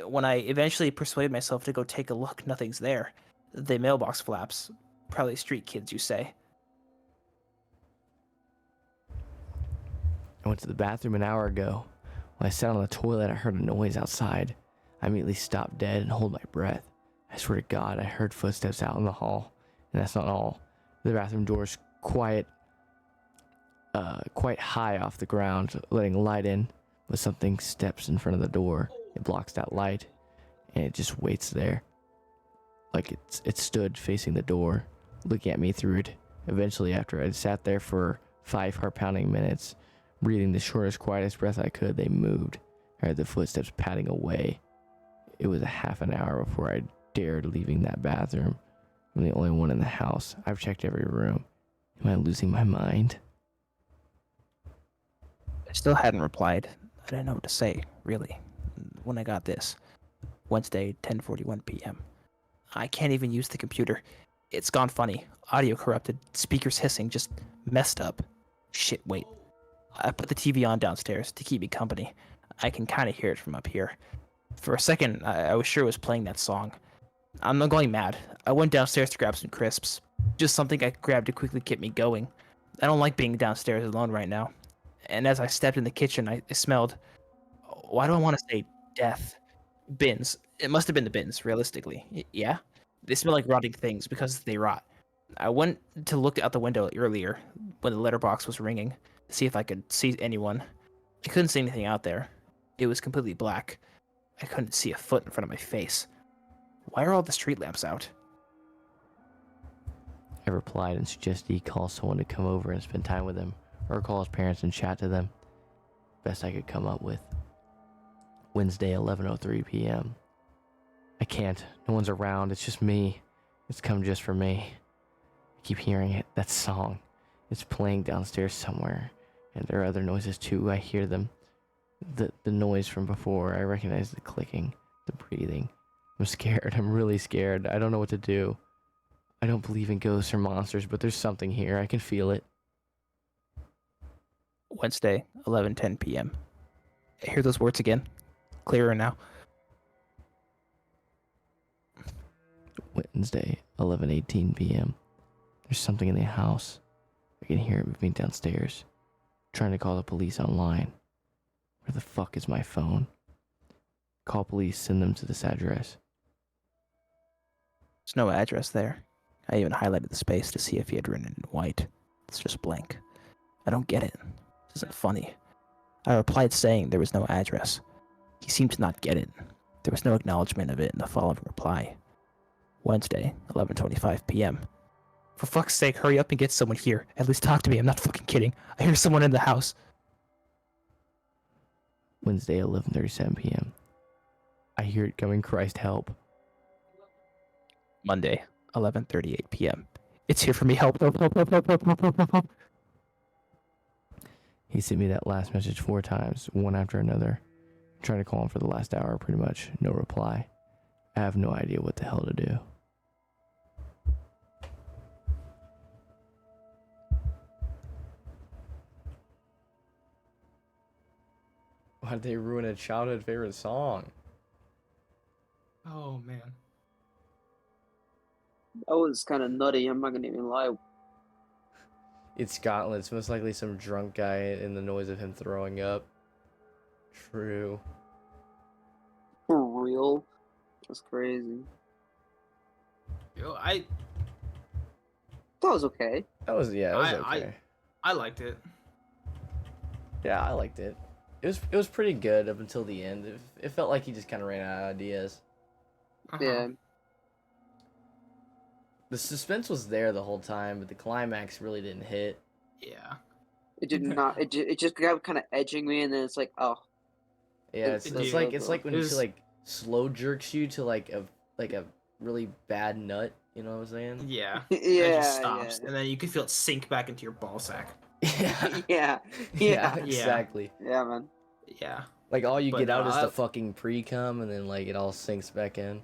When I eventually persuaded myself to go take a look, nothing's there. The mailbox flaps. Probably street kids, you say. I went to the bathroom an hour ago. When I sat on the toilet, I heard a noise outside. I immediately stopped dead and hold my breath. I swear to God, I heard footsteps out in the hall. And that's not all. The bathroom door's quite high off the ground, letting light in. But something steps in front of the door. It blocks that light, and it just waits there. Like it stood facing the door, looking at me through it. Eventually, after I'd sat there for 5 heart-pounding minutes, breathing the shortest, quietest breath I could, they moved. I heard the footsteps padding away. It was a half an hour before I dared leaving that bathroom. I'm the only one in the house. I've checked every room. Am I losing my mind? I still hadn't replied. I didn't know what to say, really, when I got this. Wednesday, 10:41 p.m. I can't even use the computer. It's gone funny. Audio corrupted. Speakers hissing. Just messed up. Shit, wait. I put the TV on downstairs to keep me company. I can kind of hear it from up here. For a second, I was sure it was playing that song. I'm not going mad. I went downstairs to grab some crisps. Just something I could grab to quickly get me going. I don't like being downstairs alone right now. And as I stepped in the kitchen, I smelled... Why do I want to say death? Bins. It must have been the bins, realistically. Yeah? They smell like rotting things because they rot. I went to look out the window earlier when the letterbox was ringing to see if I could see anyone. I couldn't see anything out there. It was completely black. I couldn't see a foot in front of my face. Why are all the street lamps out? I replied and suggested he call someone to come over and spend time with him, or call his parents and chat to them. Best I could come up with. Wednesday, 11:03 p.m. I can't. No one's around. It's just me. It's come just for me. I keep hearing it. That song. It's playing downstairs somewhere. And there are other noises too. I hear them. The noise from before. I recognize the clicking, the breathing. I'm scared. I'm really scared. I don't know what to do. I don't believe in ghosts or monsters, but there's something here. I can feel it. Wednesday, 11:10 p.m. I hear those words again. Clearer now. Wednesday, 11:18 p.m. There's something in the house. I can hear it moving downstairs. Trying to call the police online. Where the fuck is my phone? Call police, send them to this address. There's no address there. I even highlighted the space to see if he had written it in white. It's just blank. I don't get it. This isn't funny. I replied saying there was no address. He seemed to not get it. There was no acknowledgement of it in the following reply. Wednesday, 11:25 p.m. For fuck's sake, hurry up and get someone here. At least talk to me. I'm not fucking kidding. I hear someone in the house. Wednesday, 11:37 p.m. I hear it coming. Christ help. Monday, 11:38 p.m. It's here for me. Help, help, help, help, help, help, help, help, help, help. He sent me that last message 4 times, one after another. Trying to call him for the last hour, pretty much. No reply. I have no idea what the hell to do. Why'd they ruin a childhood favorite song? Oh man. That was kind of nutty. I'm not gonna even lie. It's Scotland. It's most likely some drunk guy and the noise of him throwing up. True. For real? That's crazy. Yo, I That was okay. That was, yeah, it was okay. I liked it. Yeah, I liked it. It was pretty good up until the end. It felt like he just kind of ran out of ideas. Uh-huh. Yeah. The suspense was there the whole time, but the climax really didn't hit. Yeah. It did not. It just got kind of edging me, and then it's like, oh. Yeah, It it's did. like when It he was- like slow jerks you to like a really bad nut. You know what I'm saying? Yeah. Yeah. It just stops, Yeah. and then you can feel it sink back into your ball sack. Yeah. Yeah. Yeah. Yeah. Exactly. Yeah, man. Yeah. Like all you But get out no, is I- the fucking pre-cum, and then like it all sinks back in.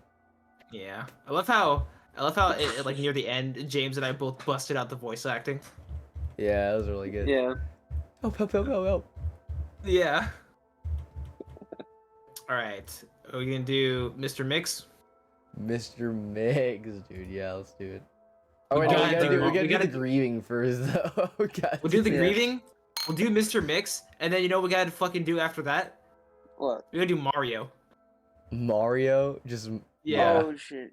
Yeah. I love how it, like near the end, James and I both busted out the voice acting. Yeah, that was really good. Yeah. Help! Help! Help! Help! Help! Yeah. All right. Are we gonna do Mr. Mix? Mr. Mix, dude. Yeah, let's do it. Oh We wait, no, gotta do- we we gotta do gotta the do- grieving first, though. God We'll do the damn. Yeah. grieving. We'll do Mr. Mix, and then you know what we gotta fucking do after that? What? We gotta do Mario. Mario, just Yeah. Oh shit.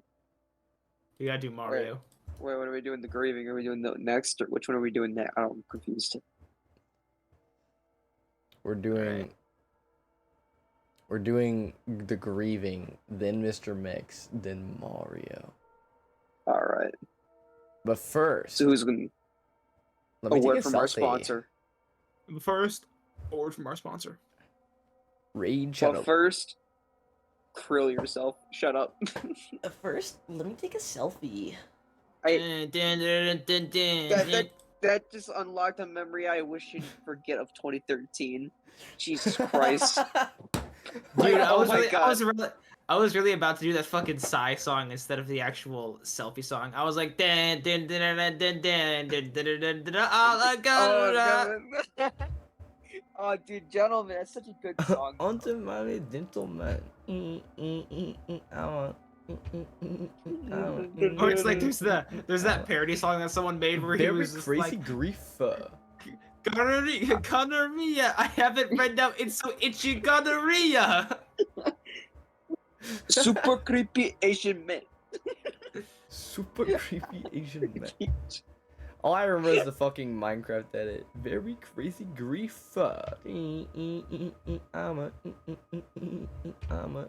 We gotta do Mario. Wait, what are we doing? The grieving? Are we doing the next, or which one are we doing next? I'm confused. we're doing. Alright. We're doing the grieving, then Mr. Mix, then Mario. All right. But first, So who's gonna? let A me take word a from our selfie. sponsor. First, a word from our sponsor. Raid But channel. first, krill yourself. Shut up. First, let me take a selfie. That just unlocked a memory I wish you'd forget of 2013. Jesus Christ. Dude, Oh my God. I was really about to do that fucking sigh song instead of the actual selfie song. I was like, dan dan dan dan dan dan dan dan dan dan all I got. Oh, oh, dude, gentlemen, that's such a good song. Onto my gentleman. I want. Or it's like there's that parody song that someone made where he Very was just crazy like, grief. gonorrhea, I have it right now. It's so itchy, gonorrhea. Super creepy Asian man. Super creepy Asian man. All I remember is the fucking Minecraft edit. Very crazy grief. I'm a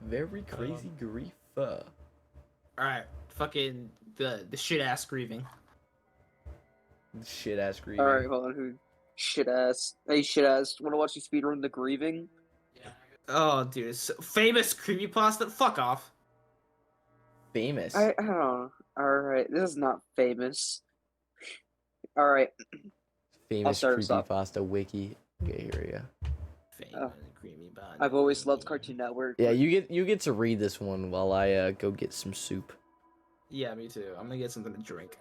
very crazy grief. All right, fucking the shit ass grieving. Shit ass grief. Alright, hold on. Who? Shit ass. Hey, shit ass. Wanna watch you speedrun the grieving? Oh, dude, it's so famous creepypasta. Fuck off. Famous. I don't know. Alright, this is not famous. Alright. Famous start us off. creepypasta wiki. Okay, here we go. Famous creepypasta. I've always loved Cartoon Network. Yeah, you get to read this one while I go get some soup. Yeah, me too. I'm gonna get something to drink.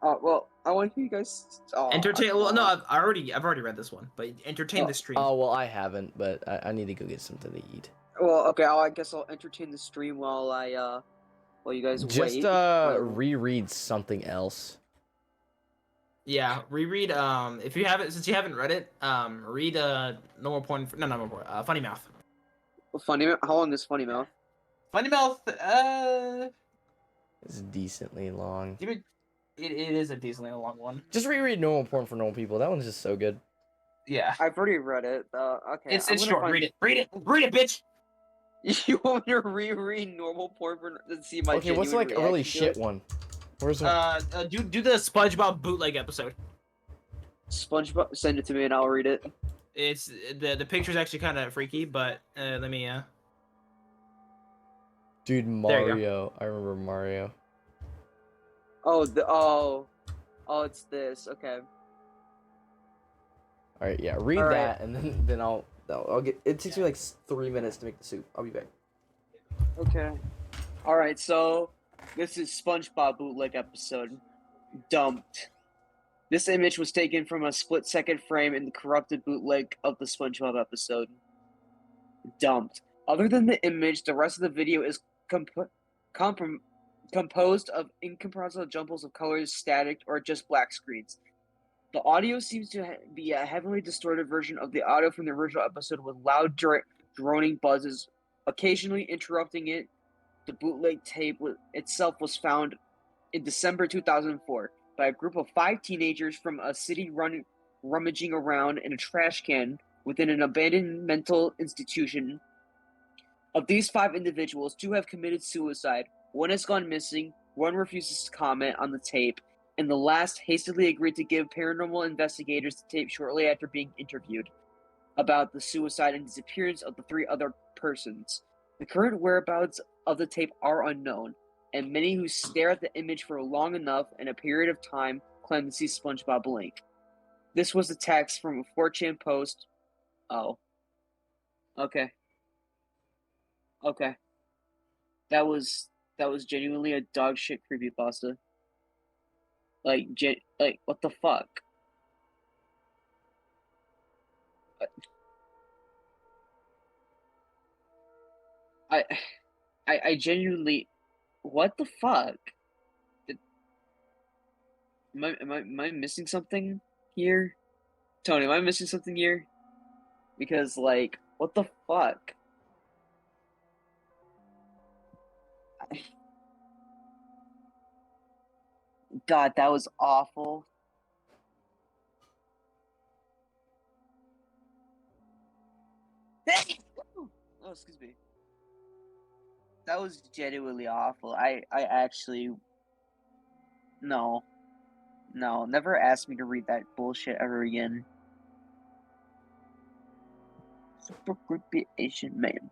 Well, I want to hear you guys. Oh, Entertain. Well, no, I've already read this one, but entertain the stream. Oh well, I haven't, but I need to go get something to eat. Well, okay. I guess I'll entertain the stream while while you guys Just wait. reread something else. Yeah, reread. If you haven't, since you haven't read it, read normal porn. No, not normal porn. Funny Mouth. Funny. How long is Funny Mouth? Funny Mouth. It's decently long. It is a decently long one. Just reread normal porn for normal people. That one's just so good. Yeah. I've already read it. Okay. It's I'm gonna short. find- Read it. Read it. Read it, bitch. You want me to reread normal porn to see my? Okay, what's genuine like a really reaction to shit it? one? Where's one? Do the SpongeBob bootleg episode. SpongeBob, send it to me and I'll read it. It's the picture's actually kind of freaky, but let me Dude, there you go. Mario. I remember Mario. Oh, it's this. Okay. All right, yeah, read All right. that, and then I'll get. It takes me like 3 minutes to make the soup. I'll be back. Okay. All right. So this is SpongeBob bootleg episode. Dumped. This image was taken from a split-second frame in the corrupted bootleg of the SpongeBob episode. Dumped. Other than the image, the rest of the video is composed of incomprehensible jumbles of colors, static, or just black screens. The audio seems to be a heavily distorted version of the audio from the original episode with loud droning buzzes, occasionally interrupting it. The bootleg tape itself was found in December 2004 by a group of 5 teenagers from a city rummaging around in a trash can within an abandoned mental institution. Of these 5 individuals, 2 have committed suicide, 1 has gone missing, 1 refuses to comment on the tape, and the last hastily agreed to give paranormal investigators the tape shortly after being interviewed about the suicide and disappearance of the 3 other persons. The current whereabouts of the tape are unknown, and many who stare at the image for long enough in a period of time claim to see SpongeBob blink. This was the text from a 4chan post. Oh. Okay. Okay. That was genuinely a dog shit creepypasta. Like what the fuck? I, I genuinely, what the fuck? Did, am I missing something here? Tony, am I missing something here? Because like, what the fuck? God, that was awful. Oh, excuse me. That was genuinely awful. I actually, no, no, never ask me to read that bullshit ever again. Super creepy Asian man.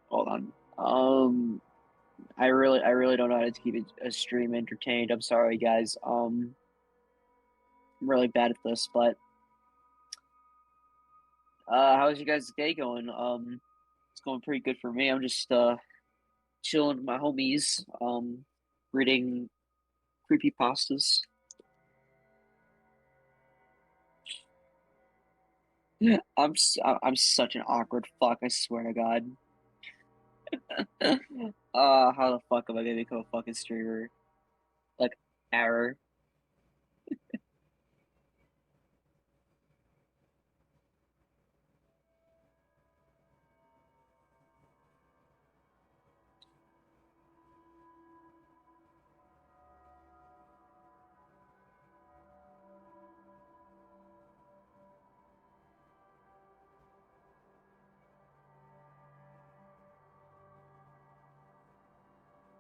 Hold on. I really don't know how to keep a stream entertained. I'm sorry, guys. I'm really bad at this, but how's you guys' day going? It's going pretty good for me. I'm just chilling with my homies, reading creepypastas. I'm such an awkward fuck. I swear to God. How the fuck am I gonna become a fucking streamer? Like, error.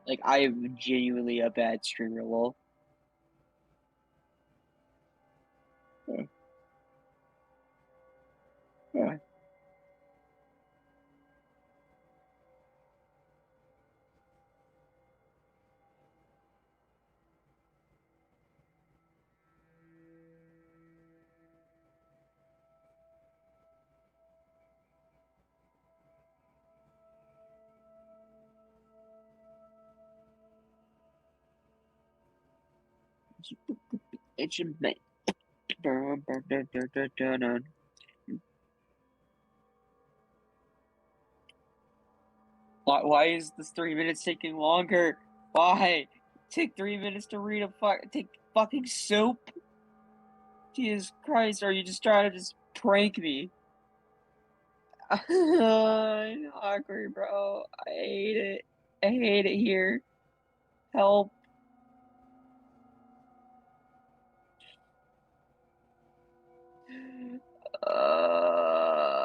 Like, I am genuinely a bad streamer, lol. Yeah. Yeah. It's a man. Why is this 3 minutes taking longer? Why? Take 3 minutes to read take fucking soup? Jesus Christ, are you just trying to just prank me? Awkward, bro. I hate it. I hate it here. Help.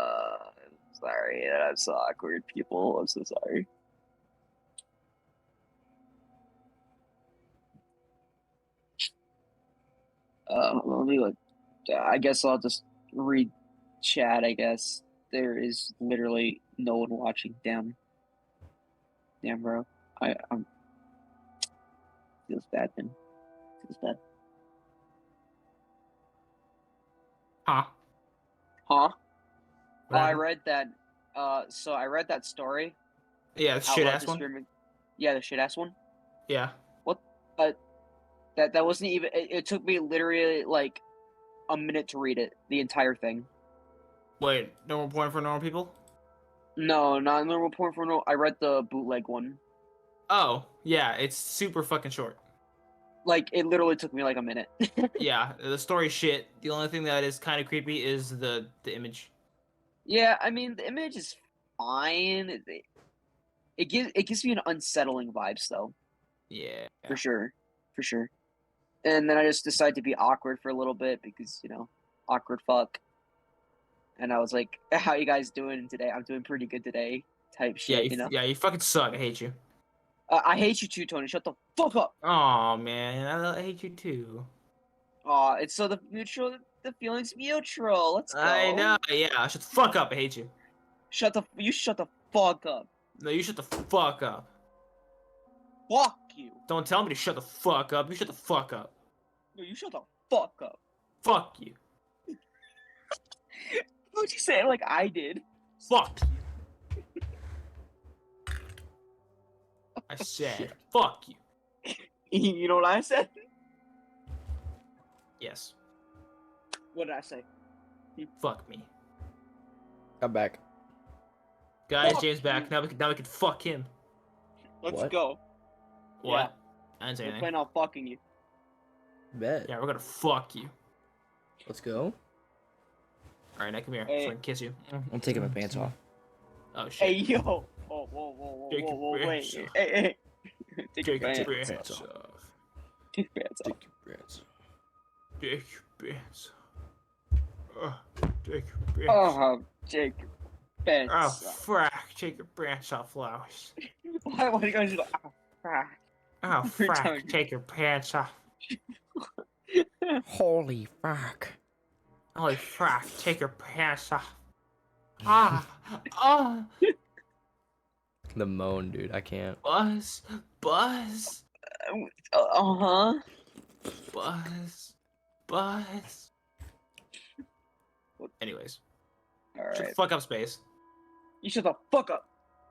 I'm sorry that I'm so awkward, people. I'm so sorry. Let me look. I guess I'll just read chat. I guess there is literally no one watching. Damn, bro. I'm feels bad, man. Feels bad. Huh? Huh? What I happened? read that. So I read that story. Yeah, Out shit loud ass to one. stream. Yeah, the shit ass one. Yeah. What? That wasn't even. It took me literally like a minute to read it. The entire thing. Wait, normal point for normal people? No, not normal point for no. I read the bootleg one. Oh, yeah, it's super fucking short. Like it literally took me like a minute. Yeah, the story shit. The only thing that is kind of creepy is the image. Yeah, I mean the image is fine. It gives me an unsettling vibes though, Yeah. for sure, for sure. And then I just decided to be awkward for a little bit because awkward fuck. And I was like, "How you guys doing today? I'm doing pretty good today." Type Yeah, shit, yeah, you fucking suck. I hate you. I hate you too, Tony. Shut the fuck up. Oh man, I hate you too. Aw, it's so the mutual. The feeling's mutual. Let's I go. know. Yeah, shut the fuck up. I hate you. You shut the fuck up. No, you shut the fuck up. Fuck you. Don't tell me to shut the fuck up. You shut the fuck up. No, you shut the fuck up. Fuck you. What'd you say it like I did? Fuck you. I said, fuck you. You know what I said? Yes. What did I say? Fuck me. I'm back. Guys, Fuck James back. you. Now we can fuck him. Let's What? go. What? I didn't say We're anything. planning on fucking you. Bet. Yeah, we're gonna fuck you. Let's go. Alright, now come here Hey. so I can kiss you. I'm taking my pants off. Oh shit. Hey, yo. Oh, whoa, whoa, whoa, Take whoa, your whoa, wait. pants off. Hey. Take your Take your pants. pants off. off. Take your pants off. Take your pants. Take your pants off. Take your pants off. Oh, take your pants Oh, off. frack. Take your pants off, Flowers. Why do you guys go, oh, frack? Oh, Every time. frack. Take your pants off. Holy fuck. Holy frack. Take your pants off. Ah. Ah. The moan, dude. I can't. Buzz. Buzz. Uh-huh. Buzz. Buzz. Anyways. Shut the Alright. fuck up, Space. You shut the fuck up.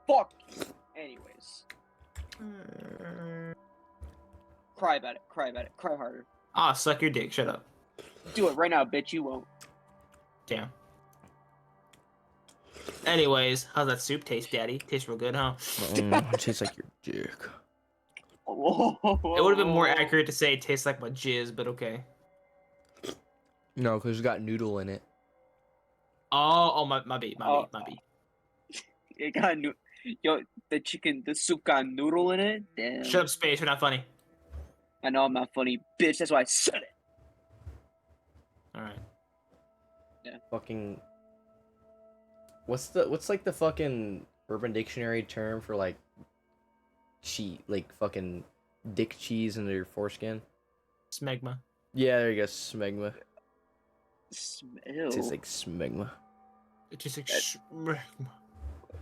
Fuck. Anyways. Cry about it. Cry about it. Cry harder. Ah, suck your dick. Shut up. Do it right now, bitch. You won't. Damn. Anyways, how's that soup taste, Daddy? Tastes real good, huh? It tastes like your dick. It would have been more accurate to say it tastes like my jizz, but okay. No, because it's got noodle in it. Oh, my B. It got yo, the soup got noodle in it. Damn. Shut up, Space. You're not funny. I know I'm not funny, bitch. That's why I said it. Alright. Fucking. What's like the fucking Urban Dictionary term for like like fucking dick cheese into your foreskin? Smegma. Yeah, there you go, smegma. Ew. Tastes like smegma. It tastes like smegma.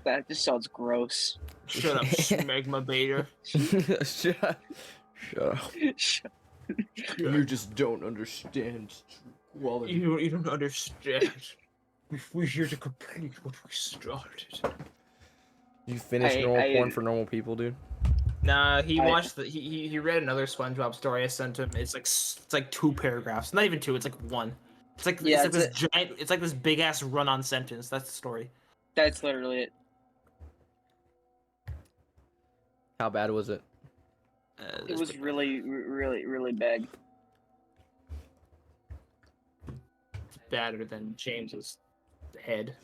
That just sounds gross. Shut up, smegma baiter. Shut up. You just don't understand quality. You don't understand. We're here to complete what we started. You finish normal porn for normal people, dude? Nah, he watched he read another SpongeBob story I sent him. It's like 2 paragraphs. Not even 2, it's like 1. It's like this big ass run-on sentence. That's the story. That's literally it. How bad was it? It was really, really bad. Badder than James's head.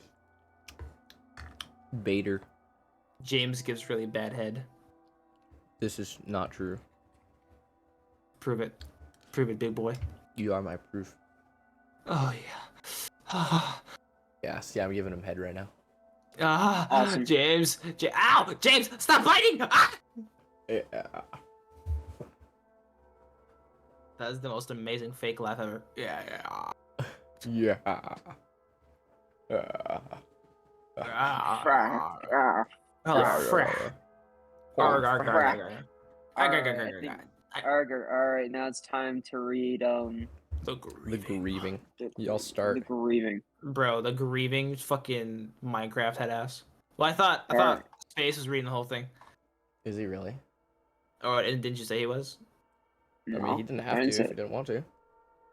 Bader. James gives really bad head. This is not true. Prove it. Prove it, big boy. You are my proof. Oh yeah. Yeah, see, I'm giving him head right now. Awesome. James. Ow! James, stop biting! Ah! Yeah. That is the most amazing fake laugh ever. Yeah. Yeah. Oh, frick. Alright, now it's time to read The grieving. Y'all start. the grieving. Bro, the grieving fucking Minecraft head ass. Well, I thought Space was reading the whole thing. Is he really? Oh, and didn't you say he was? I mean, he didn't have to if he didn't want to.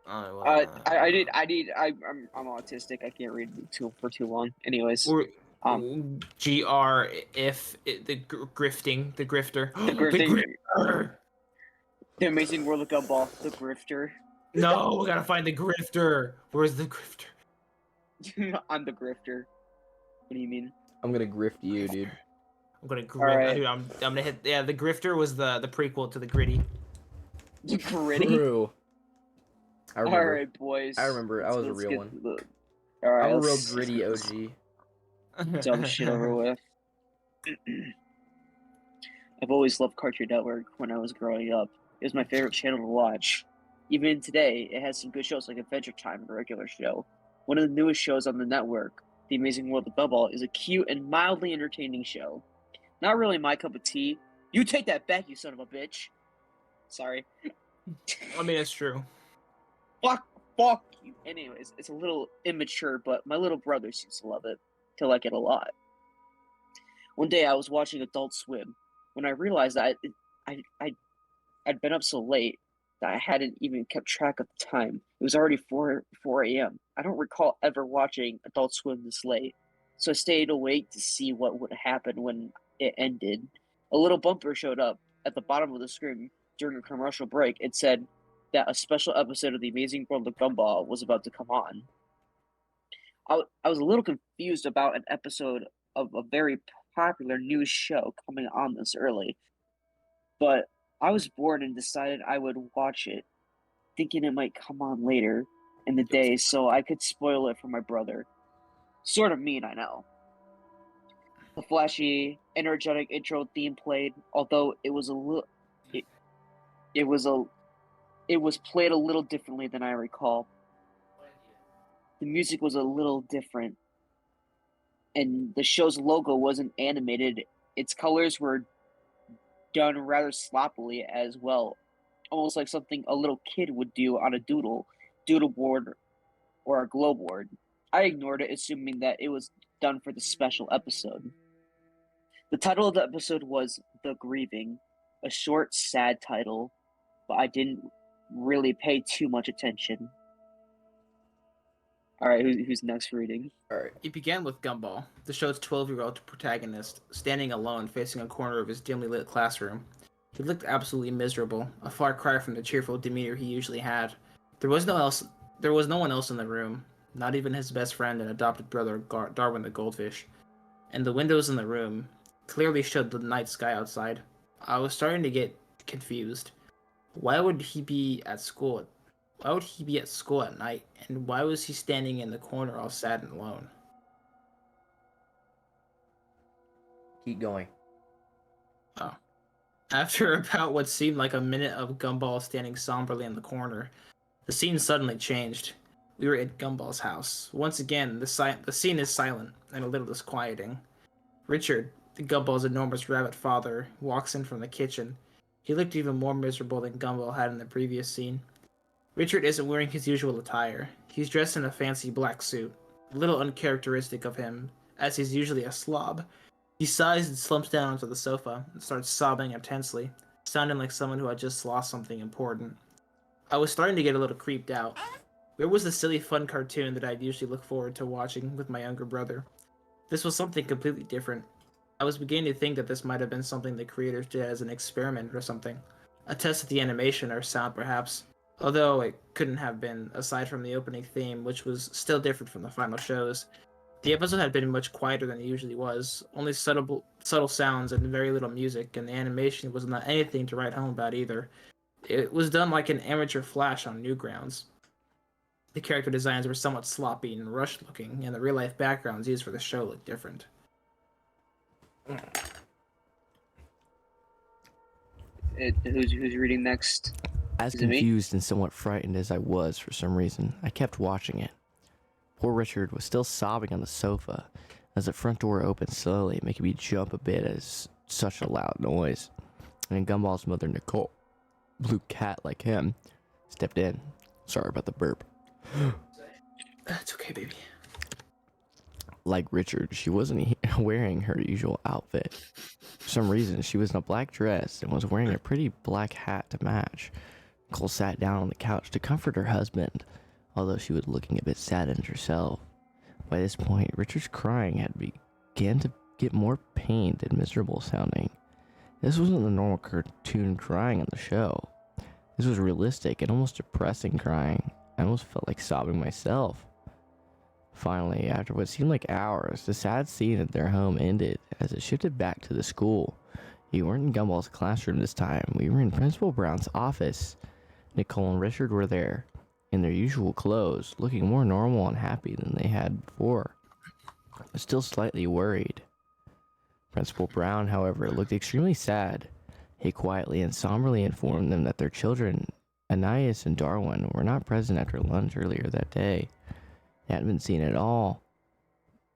Oh, well, I'm autistic. I can't read for too long. Anyways, Or um, if the grifting, the grifter, the grifting, grifter. the Amazing World of Gumball, the grifter. No, we gotta find the grifter. Where's the grifter? I'm the grifter. What do you mean? I'm gonna grift you, dude. I'm gonna grift. Alright. Dude, I'm gonna hit. Yeah, the grifter was the prequel to the gritty. The gritty. True. I remember. All right, boys. I remember. I was a Let's real get one. All right, I'm a real let's gritty OG. dumb shit over with. I've always loved Cartoon Network when I was growing up. It was my favorite channel to watch. Even today, it has some good shows like Adventure Time, a regular show. One of the newest shows on the network, The Amazing World of Gumball, is a cute and mildly entertaining show. Not really my cup of tea. You take that back, you son of a bitch. Sorry. I mean, it's true. Fuck you. Anyways, it's a little immature, but my little brother seems to love it. To like it a lot. One day I was watching Adult Swim when I realized that I'd been up so late. that I hadn't even kept track of the time. It was already 4 a.m. I don't recall ever watching Adult Swim this late, so I stayed awake to see what would happen when it ended. A little bumper showed up at the bottom of the screen during a commercial break. It said that a special episode of The Amazing World of Gumball was about to come on. I was a little confused about an episode of a very popular news show coming on this early, but I was bored and decided I would watch it, thinking it might come on later in the day so I could spoil it for my brother. Sort of mean, I know. The flashy, energetic intro theme played, although it was a little it was a it was played a little differently than I recall. The music was a little different, and the show's logo wasn't animated. Its colors were done rather sloppily as well, almost like something a little kid would do on a doodle board or a glow board. I ignored it, assuming that it was done for the special episode. The title of the episode was The Grieving, a short, sad title, but I didn't really pay too much attention. All right, who's next reading? All right. It began with Gumball, the show's 12-year-old protagonist, standing alone facing a corner of his dimly lit classroom. He looked absolutely miserable, a far cry from the cheerful demeanor he usually had. There was no one else in the room, not even his best friend and adopted brother Darwin the goldfish. And the windows in the room clearly showed the night sky outside. I was starting to get confused. Why would he be at school? Why would he be at school at night? And why was he standing in the corner all sad and alone? Keep going. Oh. After about what seemed like a minute of Gumball standing somberly in the corner, the scene suddenly changed. We were at Gumball's house. Once again, the scene is silent and a little disquieting. Richard, Gumball's enormous rabbit father, walks in from the kitchen. He looked even more miserable than Gumball had in the previous scene. Richard isn't wearing his usual attire. He's dressed in a fancy black suit, a little uncharacteristic of him, as he's usually a slob. He sighs and slumps down onto the sofa and starts sobbing intensely, sounding like someone who had just lost something important. I was starting to get a little creeped out. Where was the silly fun cartoon that I'd usually look forward to watching with my younger brother? This was something completely different. I was beginning to think that this might have been something the creators did as an experiment or something. A test of the animation or sound perhaps. Although it couldn't have been, aside from the opening theme, which was still different from the final shows. The episode had been much quieter than it usually was, only subtle sounds and very little music, and the animation was not anything to write home about either. It was done like an amateur flash on Newgrounds. The character designs were somewhat sloppy and rushed looking, and the real-life backgrounds used for the show looked different. Who's reading next? As Is it me? confused and somewhat frightened as I was for some reason, I kept watching it. Poor Richard was still sobbing on the sofa as the front door opened slowly, making me jump a bit as such a loud noise. And Gumball's mother, Nicole, blue cat like him, stepped in. Sorry about the burp. It's okay, baby. Like Richard, she wasn't wearing her usual outfit. For some reason, she was in a black dress and was wearing a pretty black hat to match. Nicole sat down on the couch to comfort her husband, although she was looking a bit saddened herself. By this point, Richard's crying had began to get more pained and miserable sounding. This wasn't the normal cartoon crying on the show. This was realistic and almost depressing crying. I almost felt like sobbing myself. Finally, after what seemed like hours, the sad scene at their home ended as it shifted back to the school. We weren't in Gumball's classroom this time. We were in Principal Brown's office. Nicole and Richard were there, in their usual clothes, looking more normal and happy than they had before. I was still slightly worried. Principal Brown, however, looked extremely sad. He quietly and somberly informed them that their children, Anais and Darwin, were not present after lunch earlier that day. They hadn't been seen at all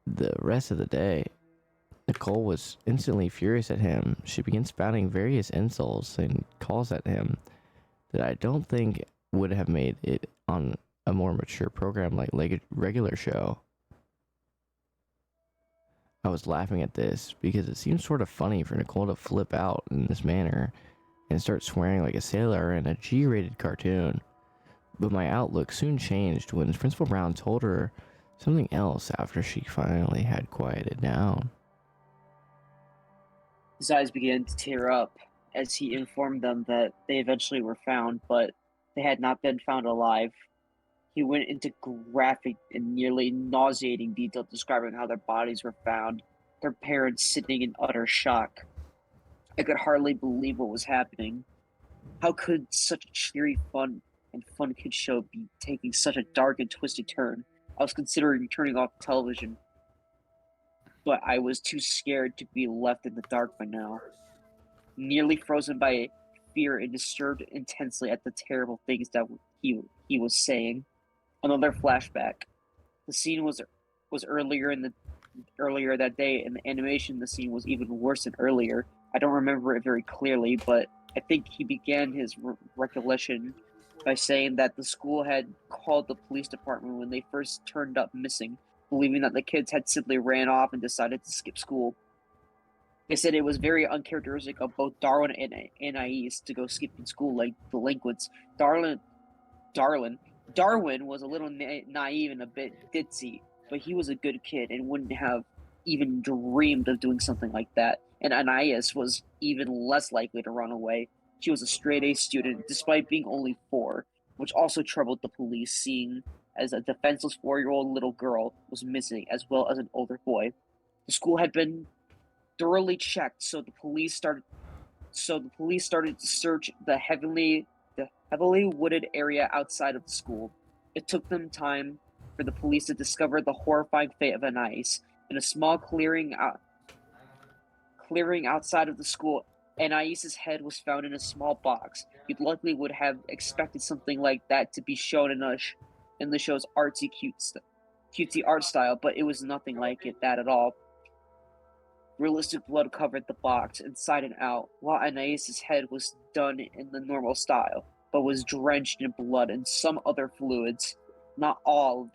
the rest of the day. Nicole was instantly furious at him. She began spouting various insults and calls at him that I don't think would have made it on a more mature program like a regular show. I was laughing at this because it seemed sort of funny for Nicole to flip out in this manner and start swearing like a sailor in a G-rated cartoon. But my outlook soon changed when Principal Brown told her something else after she finally had quieted down. His eyes began to tear up as he informed them that they eventually were found, but they had not been found alive. He went into graphic and nearly nauseating detail describing how their bodies were found, their parents sitting in utter shock. I could hardly believe what was happening. How could such a cheery, fun kid show be taking such a dark and twisted turn? I was considering turning off the television, but I was too scared to be left in the dark by now. Nearly frozen by fear and disturbed intensely at the terrible things that he was saying. Another flashback. The scene was earlier that day. In the animation, the scene was even worse than earlier. I don't remember it very clearly, but I think he began his recollection by saying that the school had called the police department when they first turned up missing, believing that the kids had simply ran off and decided to skip school. They said it was very uncharacteristic of both Darwin and Anais to go skipping school like delinquents. Darwin was a little naive and a bit ditzy, but he was a good kid and wouldn't have even dreamed of doing something like that. And Anais was even less likely to run away. She was a straight-A student, despite being only 4, which also troubled the police, seeing as a defenseless 4-year-old little girl was missing, as well as an older boy. The school had been thoroughly checked, so the police started to search the heavily wooded area outside of the school. It took them time for the police to discover the horrifying fate of Anais. In a small clearing outside of the school, Anais's head was found in a small box. You likely would have expected something like that to be shown in the show's cutesy art style, but it was nothing like that at all. Realistic blood covered the box inside and out, while Anais's head was done in the normal style, but was drenched in blood and some other fluids. Not all of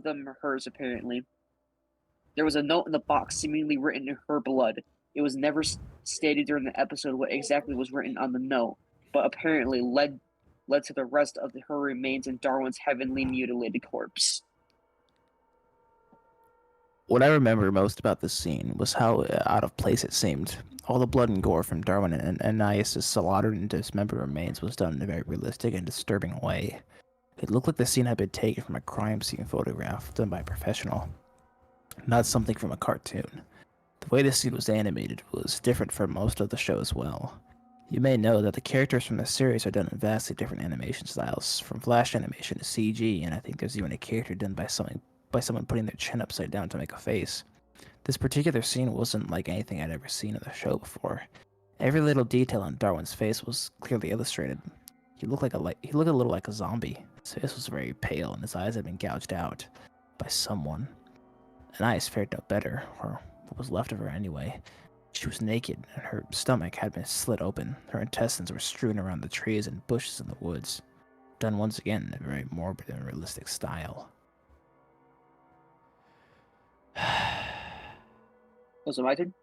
them hers, apparently. There was a note in the box seemingly written in her blood. It was never stated during the episode what exactly was written on the note, but apparently led to the rest of her remains in Darwin's heavily mutilated corpse. What I remember most about this scene was how out of place it seemed. All the blood and gore from Darwin and Anais' slaughtered and dismembered remains was done in a very realistic and disturbing way. It looked like the scene had been taken from a crime scene photograph done by a professional, not something from a cartoon. The way this scene was animated was different from most of the show as well. You may know that the characters from the series are done in vastly different animation styles, from flash animation to CG, and I think there's even a character done by someone putting their chin upside down to make a face. This particular scene wasn't like anything I'd ever seen in the show before. Every little detail on Darwin's face was clearly illustrated. He looked a little like a zombie. His face was very pale, and his eyes had been gouged out by someone. Anais fared no better, or what was left of her anyway. She was naked, and her stomach had been slit open. Her intestines were strewn around the trees and bushes in the woods, done once again in a very morbid and realistic style. Was it my turn?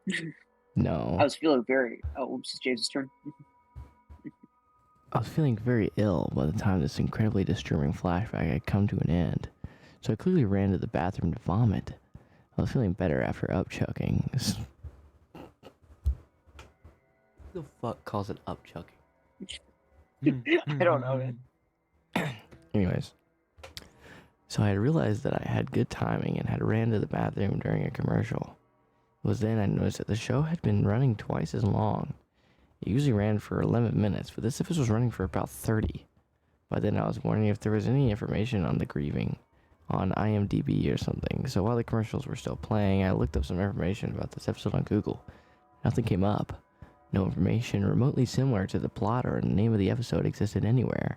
No. I was feeling very... Oh, oops, it's James' turn. I was feeling very ill by the time this incredibly disturbing flashback had come to an end, so I quickly ran to the bathroom to vomit. I was feeling better after upchucking. Who the fuck calls it upchucking? I don't know, man. Anyways, so I had realized that I had good timing and had ran to the bathroom during a commercial. It was then I noticed that the show had been running twice as long. It usually ran for 11 minutes, but this episode was running for about 30. By then I was wondering if there was any information on the grieving on IMDb or something. So while the commercials were still playing, I looked up some information about this episode on Google. Nothing came up. No information remotely similar to the plot or the name of the episode existed anywhere.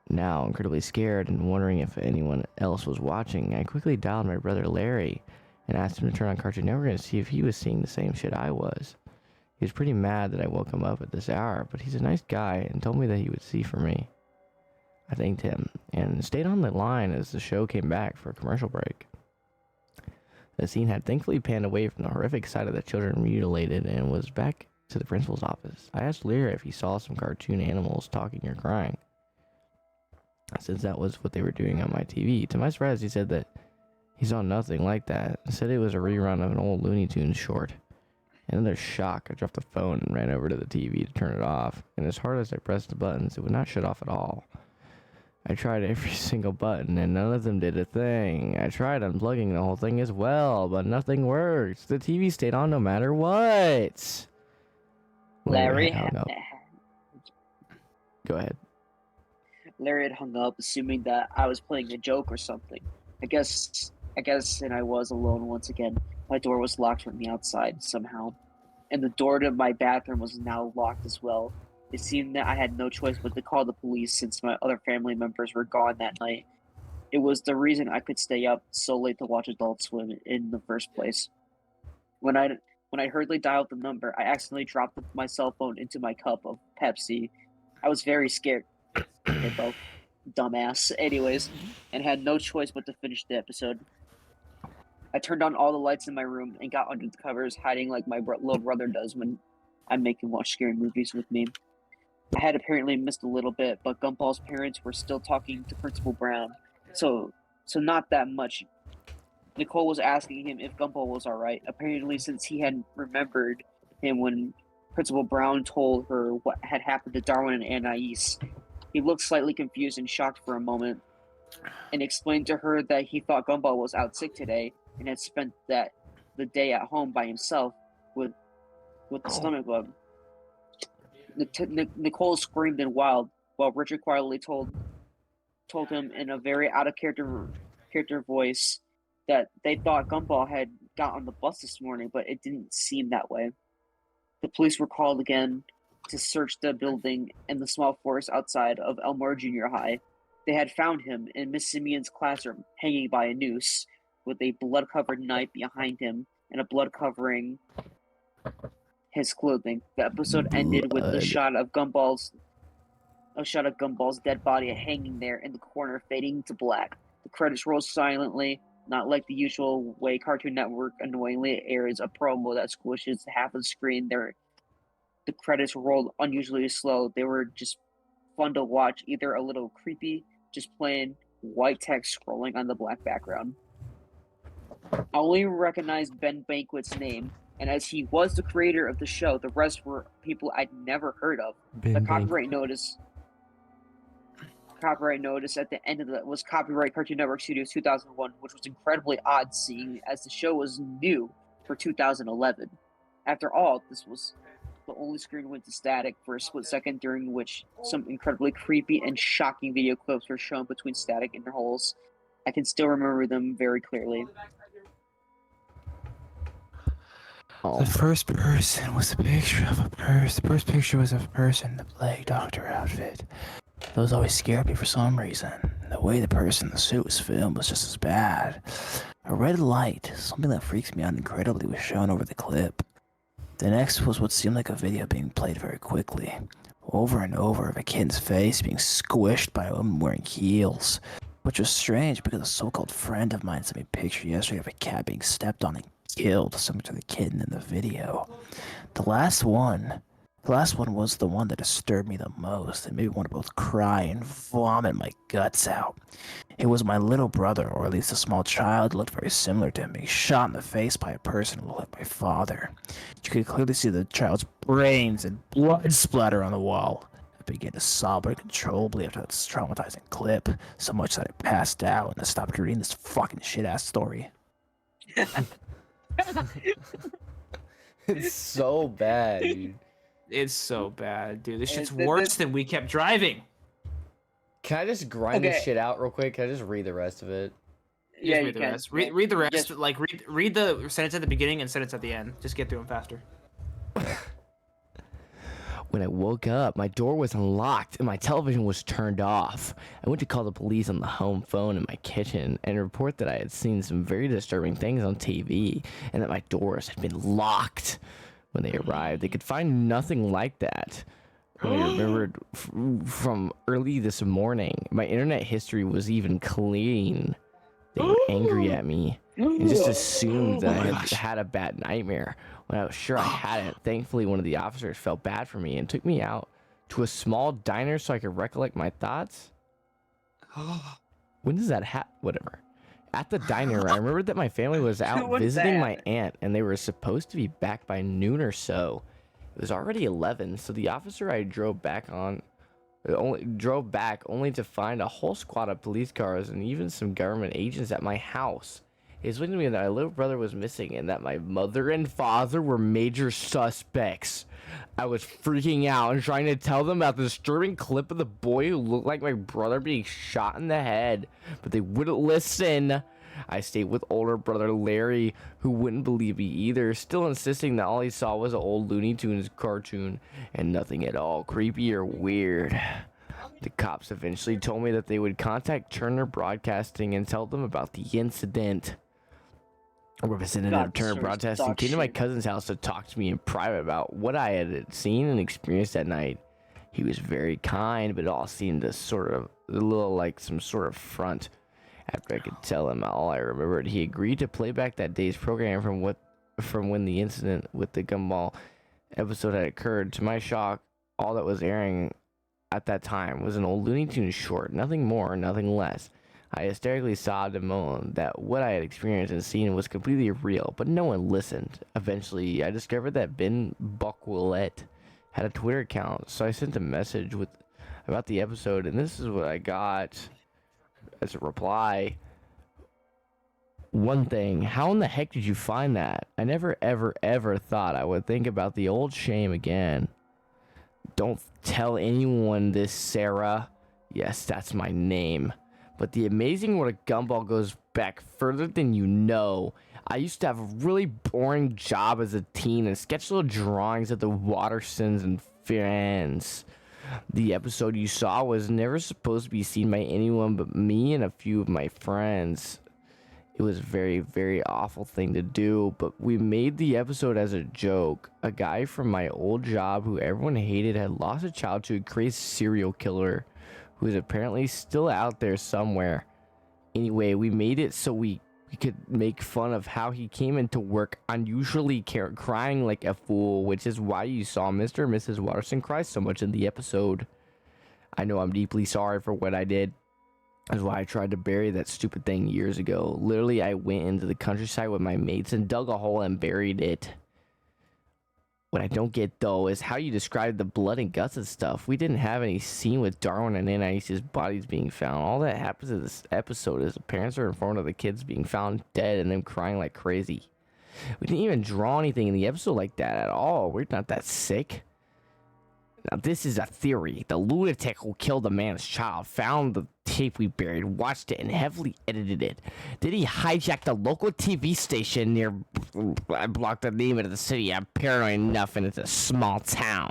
Now, incredibly scared and wondering if anyone else was watching, I quickly dialed my brother Larry and asked him to turn on Cartoon Network to see if he was seeing the same shit I was. He was pretty mad that I woke him up at this hour, but he's a nice guy and told me that he would see for me. I thanked him and stayed on the line as the show came back for a commercial break. The scene had thankfully panned away from the horrific sight of the children mutilated and was back to the principal's office. I asked Lyra if he saw some cartoon animals talking or crying, since that was what they were doing on my TV. To my surprise, he said that he saw nothing like that. He said it was a rerun of an old Looney Tunes short. And in their shock, I dropped the phone and ran over to the TV to turn it off. And as hard as I pressed the buttons, it would not shut off at all. I tried every single button, and none of them did a thing. I tried unplugging the whole thing as well, but nothing worked. The TV stayed on no matter what. Larry hung up. Go ahead. Larry had hung up, assuming that I was playing a joke or something. I guess, and I was alone once again. My door was locked from the outside somehow, and the door to my bathroom was now locked as well. It seemed that I had no choice but to call the police since my other family members were gone that night. It was the reason I could stay up so late to watch Adult Swim in the first place. When I hurriedly dialed the number, I accidentally dropped my cell phone into my cup of Pepsi. I was very scared. Hippo. Dumbass. Anyways, and had no choice but to finish the episode. I turned on all the lights in my room and got under the covers, hiding like my little brother does when I make him watch scary movies with me. I had apparently missed a little bit, but Gumball's parents were still talking to Principal Brown, so not that much. Nicole was asking him if Gumball was alright, apparently since he hadn't remembered him when Principal Brown told her what had happened to Darwin and Anais. He looked slightly confused and shocked for a moment, and explained to her that he thought Gumball was out sick today and had spent the day at home by himself with the stomach bug. Nicole screamed and wild, while Richard quietly told him in a very out of character voice that they thought Gumball had got on the bus this morning, but it didn't seem that way. The police were called again to search the building and the small forest outside of Elmore Junior High. They had found him in Miss Simeon's classroom, hanging by a noose, with a blood-covered knife behind him and a blood covering his clothing. The episode ended with a shot of Gumball's dead body hanging there in the corner, fading to black. The credits rolled silently, not like the usual way Cartoon Network annoyingly airs a promo that squishes half the screen. The credits rolled unusually slow. They were just fun to watch, either a little creepy, just plain white text scrolling on the black background. I only recognized Ben Banquet's name, and as he was the creator of the show, the rest were people I'd never heard of. The copyright notice at the end of it was copyright Cartoon Network Studios 2001, which was incredibly odd seeing as the show was new for 2011. After all, this was the only screen went to static for a split second, during which some incredibly creepy and shocking video clips were shown between static intervals. I can still remember them very clearly. The first person was a picture of a person. The first picture was of a person in the plague doctor outfit. Those always scared me for some reason. The way the person in the suit was filmed was just as bad. A red light, something that freaks me out incredibly, was shown over the clip. The next was what seemed like a video being played very quickly, over and over, of a kitten's face being squished by a woman wearing heels, which was strange because a so-called friend of mine sent me a picture yesterday of a cat being stepped on and killed, similar to the kitten in the video. The last one was the one that disturbed me the most and made me want to both cry and vomit my guts out. It was my little brother, or at least a small child who looked very similar to him, being shot in the face by a person who looked like my father. You could clearly see the child's brains and blood splatter on the wall. I began to sob uncontrollably after that traumatizing clip, so much that I passed out and I stopped reading this fucking shit-ass story. It's so bad, dude. It's so bad, dude. This shit's worse than We Kept Driving. Can I just grind this shit out real quick? Can I just read the rest of it? Yeah, read the rest. Read the rest. Just... Like read the sentence at the beginning and sentence at the end. Just get through them faster. When I woke up, my door was unlocked and my television was turned off. I went to call the police on the home phone in my kitchen and report that I had seen some very disturbing things on TV and that my doors had been locked. When they arrived, they could find nothing like that. When I remembered from early this morning, my internet history was even clean. They were angry at me. and just assumed that Oh I my had gosh. had a bad nightmare when I was sure I hadn't. Thankfully, one of the officers felt bad for me and took me out to a small diner so I could recollect my thoughts. When does that happen? Whatever. At the diner, I remembered that my family was out When does that visiting my happen? aunt and they were supposed to be back by noon or so. It was already 11, so the officer I drove back only to find a whole squad of police cars and even some government agents at my house. He explained to me that my little brother was missing and that my mother and father were major suspects. I was freaking out and trying to tell them about the disturbing clip of the boy who looked like my brother being shot in the head, but they wouldn't listen. I stayed with older brother Larry, who wouldn't believe me either, still insisting that all he saw was an old Looney Tunes cartoon and nothing at all creepy or weird. The cops eventually told me that they would contact Turner Broadcasting and tell them about the incident. A representative of God, Turner sir, Broadcasting dog came to my shit. cousin's house to talk to me in private about what I had seen and experienced that night. He was very kind, but it all seemed a little like some sort of front. After I could tell him all I remembered, he agreed to play back that day's program from when the incident with the gumball episode had occurred. To my shock, all that was airing at that time was an old Looney Tunes short, nothing more, nothing less. I hysterically sobbed and moaned that what I had experienced and seen was completely real, but no one listened. Eventually, I discovered that Ben Buckwillette had a Twitter account, so I sent a message about the episode, and this is what I got as a reply. One thing, how in the heck did you find that? I never ever thought I would think about the old shame again. Don't tell anyone this, Sarah. Yes, that's my name. But the amazing world of Gumball goes back further than you know. I used to have a really boring job as a teen and sketch little drawings of the Watersons and friends. The episode you saw was never supposed to be seen by anyone but me and a few of my friends. It was a very, very awful thing to do, but we made the episode as a joke. A guy from my old job who everyone hated had lost a child to a crazy serial killer who is apparently still out there somewhere. Anyway, we made it so we could make fun of how he came into work unusually crying like a fool, which is why you saw Mr. and Mrs. Watterson cry so much in the episode. I know I'm deeply sorry for what I did. That's why I tried to bury that stupid thing years ago. Literally, I went into the countryside with my mates and dug a hole and buried it. What I don't get, though, is how you described the blood and guts and stuff. We didn't have any scene with Darwin and Anais's bodies being found. All that happens in this episode is the parents are informed of the kids being found dead and them crying like crazy. We didn't even draw anything in the episode like that at all. We're not that sick. Now, this is a theory. The lunatic who killed the man's child found the tape we buried, watched it, and heavily edited it. Then he hijacked the local TV station near... I blocked the name of the city. I'm paranoid enough, and it's a small town.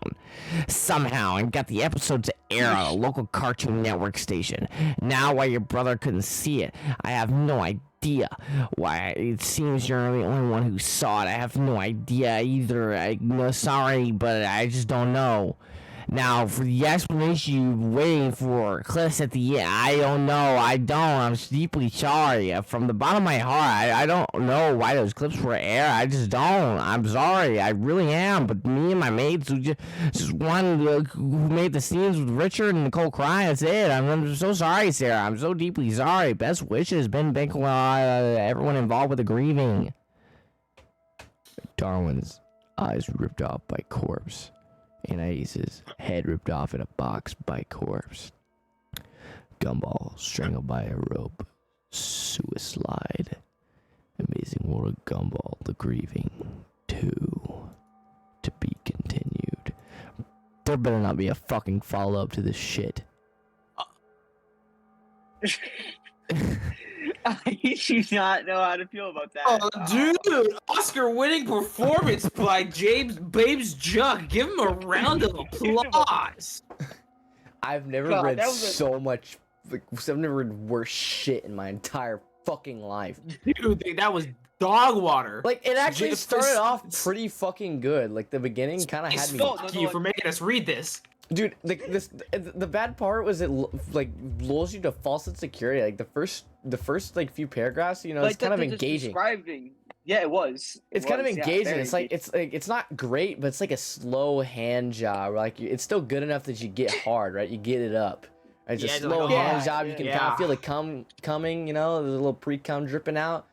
Somehow, and got the episode to air on a local Cartoon Network station. Now, why your brother couldn't see it, I have no idea. Why, it seems you're the only one who saw it. I have no idea either. Sorry, but I just don't know. Now, for the explanation you're waiting for, clips at the end, I don't know. I don't. I'm deeply sorry. From the bottom of my heart, I don't know why those clips were aired. I just don't. I'm sorry. I really am. But me and my mates who just one who made the scenes with Richard and Nicole crying, that's it. I'm so sorry, Sarah. I'm so deeply sorry. Best wishes, Ben Bankwell, everyone involved with the grieving. Darwin's eyes ripped off by corpse. Anais's head ripped off in a box by corpse. Gumball strangled by a rope. Suicide. Amazing World of Gumball, The Grieving 2. To be continued. There better not be a fucking follow-up to this shit. I do not know how to feel about that. Oh, dude! Oscar-winning performance by James Babes Juck. Give him a round of applause. I've never God, read that was a- so much... I've never read worse shit in my entire fucking life. Dude, that was dog water. Like, it actually Just- started off pretty fucking good. Like, the beginning kind of had me... No, Fuck you for making us read this. Dude, the bad part was like lulls you to false insecurity. Like the first like few paragraphs, you know, it's kind of engaging. Describing. Yeah, it was. It's kind of was, yeah, engaging. very It's like it's not great, but it's like a slow hand job. Like it's still good enough that you get hard, right? You get it up. It's Yeah, a it's slow like, hand yeah, job. You can kind yeah. of feel the coming. You know, there's a little pre-cum dripping out,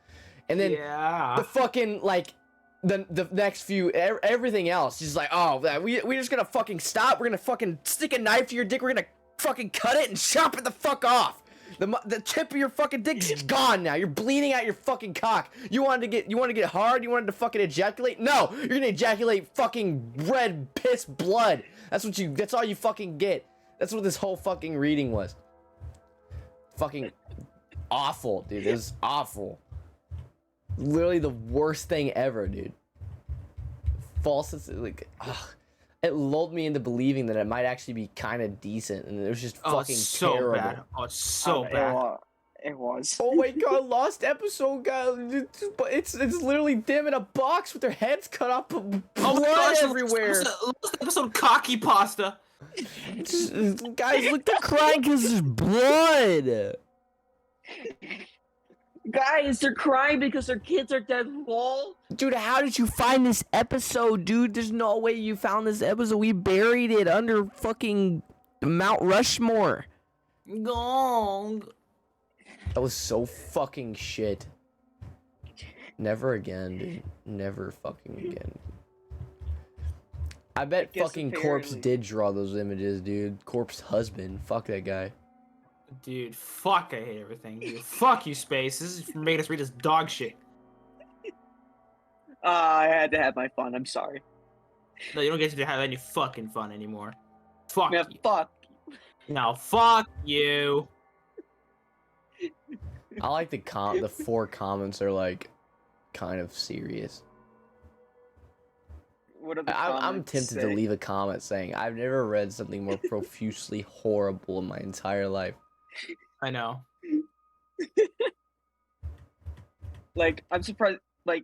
and then Yeah. the fucking like the next few everything else is like, oh, we're just gonna fucking stop. We're gonna fucking stick a knife to your dick. We're gonna fucking cut it and chop it the fuck off. The tip of your fucking dick's gone now. You're bleeding out your fucking cock. You wanted to get hard? You wanted to fucking ejaculate? No, you're gonna ejaculate fucking red piss blood. That's all you fucking get. That's what this whole fucking reading was. Fucking awful, dude. It was awful. Literally the worst thing ever, dude. False, like, ugh. It lulled me into believing that it might actually be kind of decent, and it was just fucking it's so terrible. bad. Oh, it's so bad. It was. Oh my god, lost episode, guys. But it's literally them in a box with their heads cut off, blood everywhere. Last episode, cocky pasta. Guys, look, they're crying because there's blood. Guys, they're crying because their kids are dead. Lol. Dude, how did you find this episode, dude? There's no way you found this episode. We buried it under fucking Mount Rushmore. Gong. That was so fucking shit. Never again, dude. Never fucking again. I bet fucking Corpse did draw those images, dude. Corpse husband. Fuck that guy. Dude, fuck, I hate everything. Dude, fuck you, Space. This is for making us read this dog shit. I had to have my fun. I'm sorry. No, you don't get to have any fucking fun anymore. Fuck Yeah, you. fuck. No, fuck you. I like the 4 comments are like kind of serious. What are the I'm comments tempted say? to leave a comment saying I've never read something more profusely horrible in my entire life. I know. Like, I'm surprised. Like,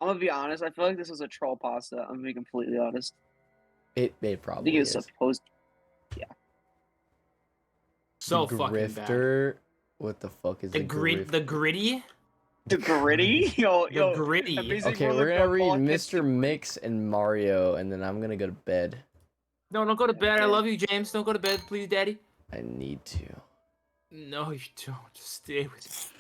I'm gonna be honest. I feel like this was a troll pasta. I'm gonna be completely honest. It I probably think it was is. supposed. So The fucking bad. grifter. What the fuck is The the gritty. The gritty. Yo, The gritty. amazing Okay, world we're of gonna read Gumball Mr. gets- Mix and Mario, and then I'm gonna go to bed. No, don't go to bed. I Okay. love you, James. Don't go to bed, please, Daddy. I need to. No, you don't. Just stay with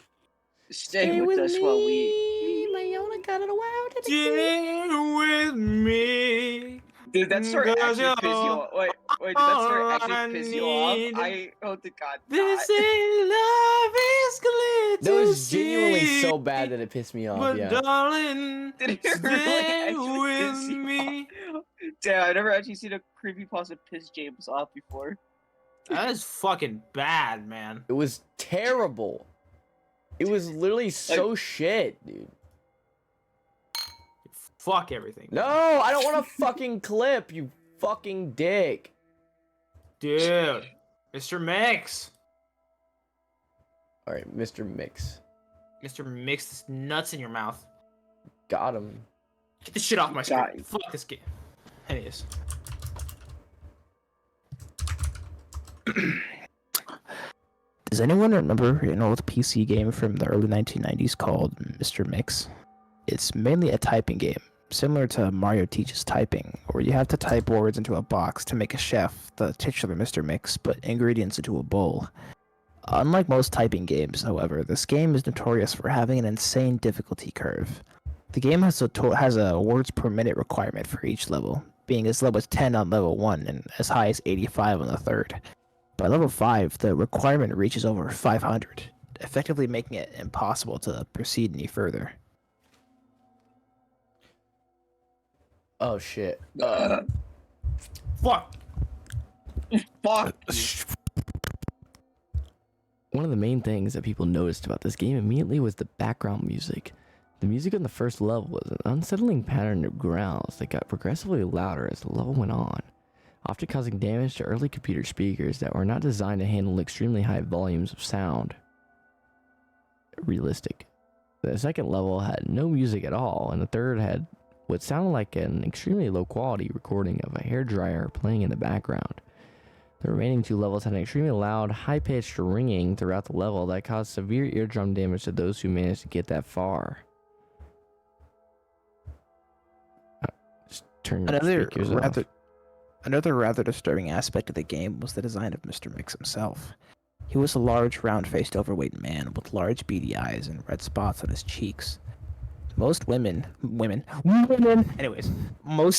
Stay with us while we. Mayona got it wow. Stay with me. Dude, that story Cause actually piss you you're off. Wait, did that story all I actually piss you off? need. I hope to God They not. say love is glad That to was genuinely see, so bad that it pissed me off. but Yeah. darling, Did it really stay actually piss with you me. off? Damn, I've never actually seen a creepypasta piss James off before. That is fucking bad, man. It was terrible. It was literally so shit, dude. Fuck everything. No, I don't want a fucking clip, you fucking dick. Dude, Mr. Mix. All right, Mr. Mix. Mr. Mix, this nuts in your mouth. Got him. Get this shit off my Got screen. you. Fuck this game. Anyways. Does anyone remember an old PC game from the early 1990s called Mr. Mix? It's mainly a typing game, similar to Mario Teaches Typing, where you have to type words into a box to make a chef, the titular Mr. Mix, put ingredients into a bowl. Unlike most typing games, however, this game is notorious for having an insane difficulty curve. The game has a words per minute requirement for each level, being as low as 10 on level 1 and as high as 85 on the third. By level 5, the requirement reaches over 500, effectively making it impossible to proceed any further. Oh shit. Fuck! Fuck. One of the main things that people noticed about this game immediately was the background music. The music on the first level was an unsettling pattern of growls that got progressively louder as the level went on, often causing damage to early computer speakers that were not designed to handle extremely high volumes of sound. Realistic. The second level had no music at all, and the third what sounded like an extremely low quality recording of a hairdryer playing in the background. The remaining 2 levels had an extremely loud, high-pitched ringing throughout the level that caused severe eardrum damage to those who managed to get that far. Just turn your speakers off. Another rather disturbing aspect of the game was the design of Mr. Mix himself. He was a large, round-faced, overweight man with large beady eyes and red spots on his cheeks. Most most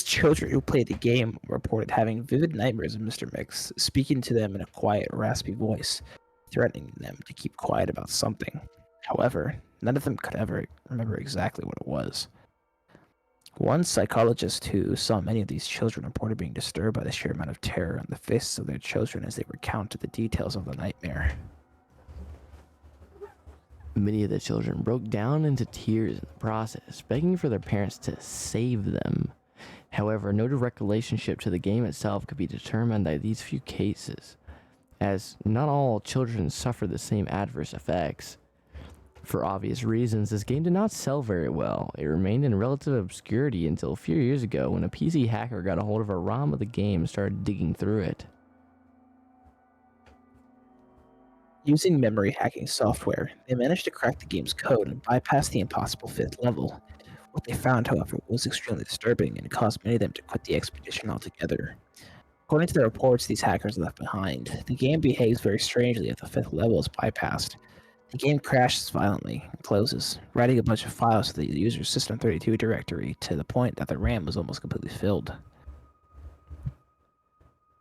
children who played the game reported having vivid nightmares of Mr. Mix, speaking to them in a quiet, raspy voice, threatening them to keep quiet about something. However, none of them could ever remember exactly what it was. One psychologist who saw many of these children reported being disturbed by the sheer amount of terror on the faces of their children as they recounted the details of the nightmare. Many of the children broke down into tears in the process, begging for their parents to save them. However, no direct relationship to the game itself could be determined by these few cases, as not all children suffer the same adverse effects. For obvious reasons, this game did not sell very well. It remained in relative obscurity until a few years ago when a PC hacker got a hold of a ROM of the game and started digging through it. Using memory hacking software, they managed to crack the game's code and bypass the impossible 5th level. What they found, however, was extremely disturbing and caused many of them to quit the expedition altogether. According to the reports these hackers left behind, the game behaves very strangely if the 5th level is bypassed. The game crashes violently and closes, writing a bunch of files to the user's System32 directory to the point that the RAM was almost completely filled.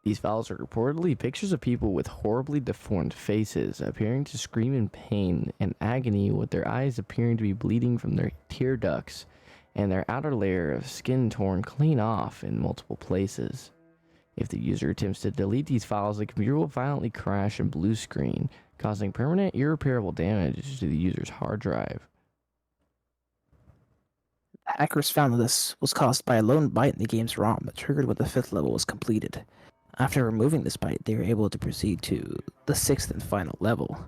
These files are reportedly pictures of people with horribly deformed faces, appearing to scream in pain and agony, with their eyes appearing to be bleeding from their tear ducts, and their outer layer of skin torn clean off in multiple places. If the user attempts to delete these files, the computer will violently crash and blue screen, causing permanent irreparable damage to the user's hard drive. Hackers found that this was caused by a lone byte in the game's ROM that triggered when the 5th level was completed. After removing this byte, they were able to proceed to the 6th and final level.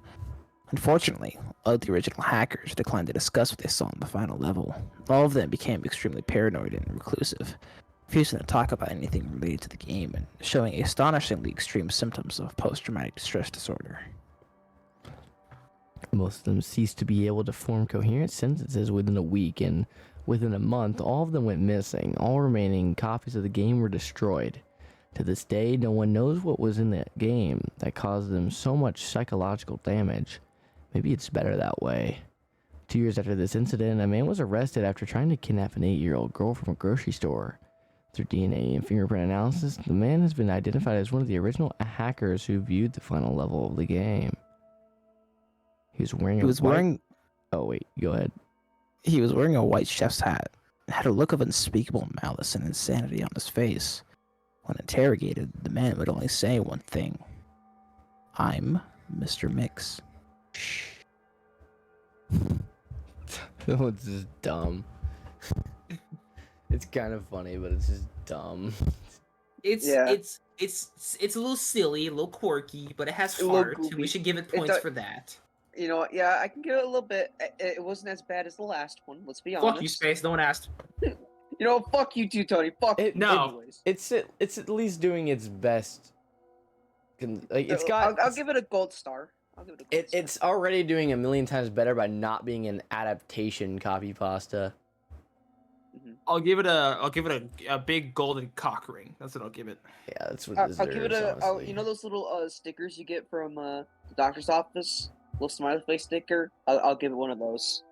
Unfortunately, all of the original hackers declined to discuss what they saw in the final level. All of them became extremely paranoid and reclusive, refusing to talk about anything related to the game and showing astonishingly extreme symptoms of post-traumatic stress disorder. Most of them ceased to be able to form coherent sentences within a week, and within a month, all of them went missing. All remaining copies of the game were destroyed. To this day, no one knows what was in that game that caused them so much psychological damage. Maybe it's better that way. 2 years after this incident, a man was arrested after trying to kidnap an 8-year-old girl from a grocery store. Through DNA and fingerprint analysis, the man has been identified as one of the original hackers who viewed the final level of the game. He was wearing Oh wait, go ahead. He was wearing a white chef's hat and had a look of unspeakable malice and insanity on his face. When interrogated, the man would only say one thing. I'm Mr. Mix. Shh. It's just dumb. It's kind of funny, but it's just dumb. It's a little silly, a little quirky, but it has heart. We should give it points for that. You know, yeah, I can give it a little bit. It wasn't as bad as the last one. Let's be honest. Fuck you, Space. No one asked. You know, fuck you too, Tony. Fuck it. No. Anyways. It's at least doing its best. Like it's got. I'll give it a gold star. I'll give it a gold star. It's already doing a million times better by not being an adaptation copy pasta. I'll give it a big golden cock ring. That's what I'll give it. Yeah, that's what it deserves. I'll give it a. honestly. You know those little stickers you get from the doctor's office, little smiley face sticker. I'll give it one of those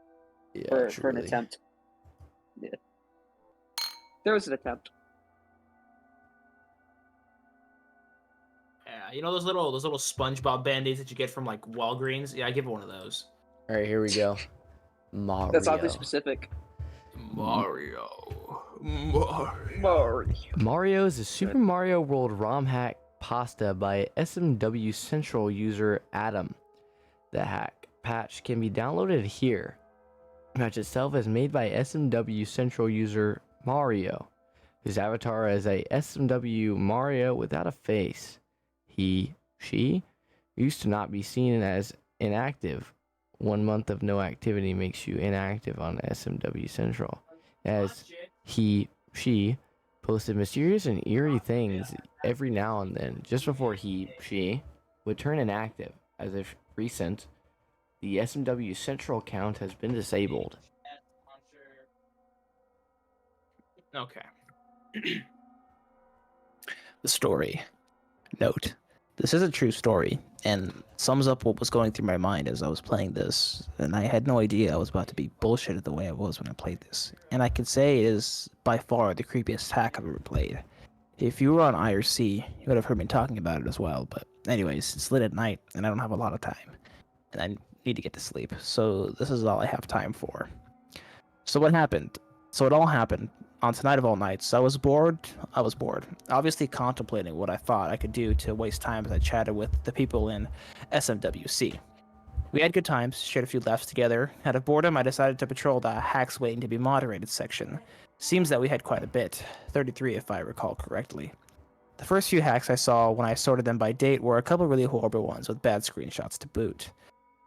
Yeah, for an truly. attempt. Yeah, there was an attempt. Yeah, you know those little SpongeBob band-aids that you get from like Walgreens? Yeah, I give it one of those. All right, here we go. Mario. That's oddly specific. Mario. Mario is a Super Mario World ROM hack pasta by SMW Central user Adam. The hack patch can be downloaded here. The patch itself is made by SMW Central user Mario, whose avatar is a SMW Mario without a face. She used to not be seen as inactive. 1 month of no activity makes you inactive on SMW Central. As She posted mysterious and eerie things every now and then, just before she would turn inactive, as if recent. The SMW Central account has been disabled. Okay. The story. Note. This is a true story, and sums up what was going through my mind as I was playing this, and I had no idea I was about to be bullshitted the way I was when I played this. And I can say it is by far the creepiest hack I've ever played. If you were on IRC, you would have heard me talking about it as well, but anyways, it's late at night, and I don't have a lot of time. And I need to get to sleep, so this is all I have time for. So what happened? So it all happened on tonight of all nights. I was bored, obviously contemplating what I thought I could do to waste time as I chatted with the people in SMWC. We had good times, shared a few laughs together. Out of boredom, I decided to patrol the hacks waiting to be moderated section. Seems that we had quite a bit, 33 if I recall correctly. The first few hacks I saw when I sorted them by date were a couple really horrible ones with bad screenshots to boot.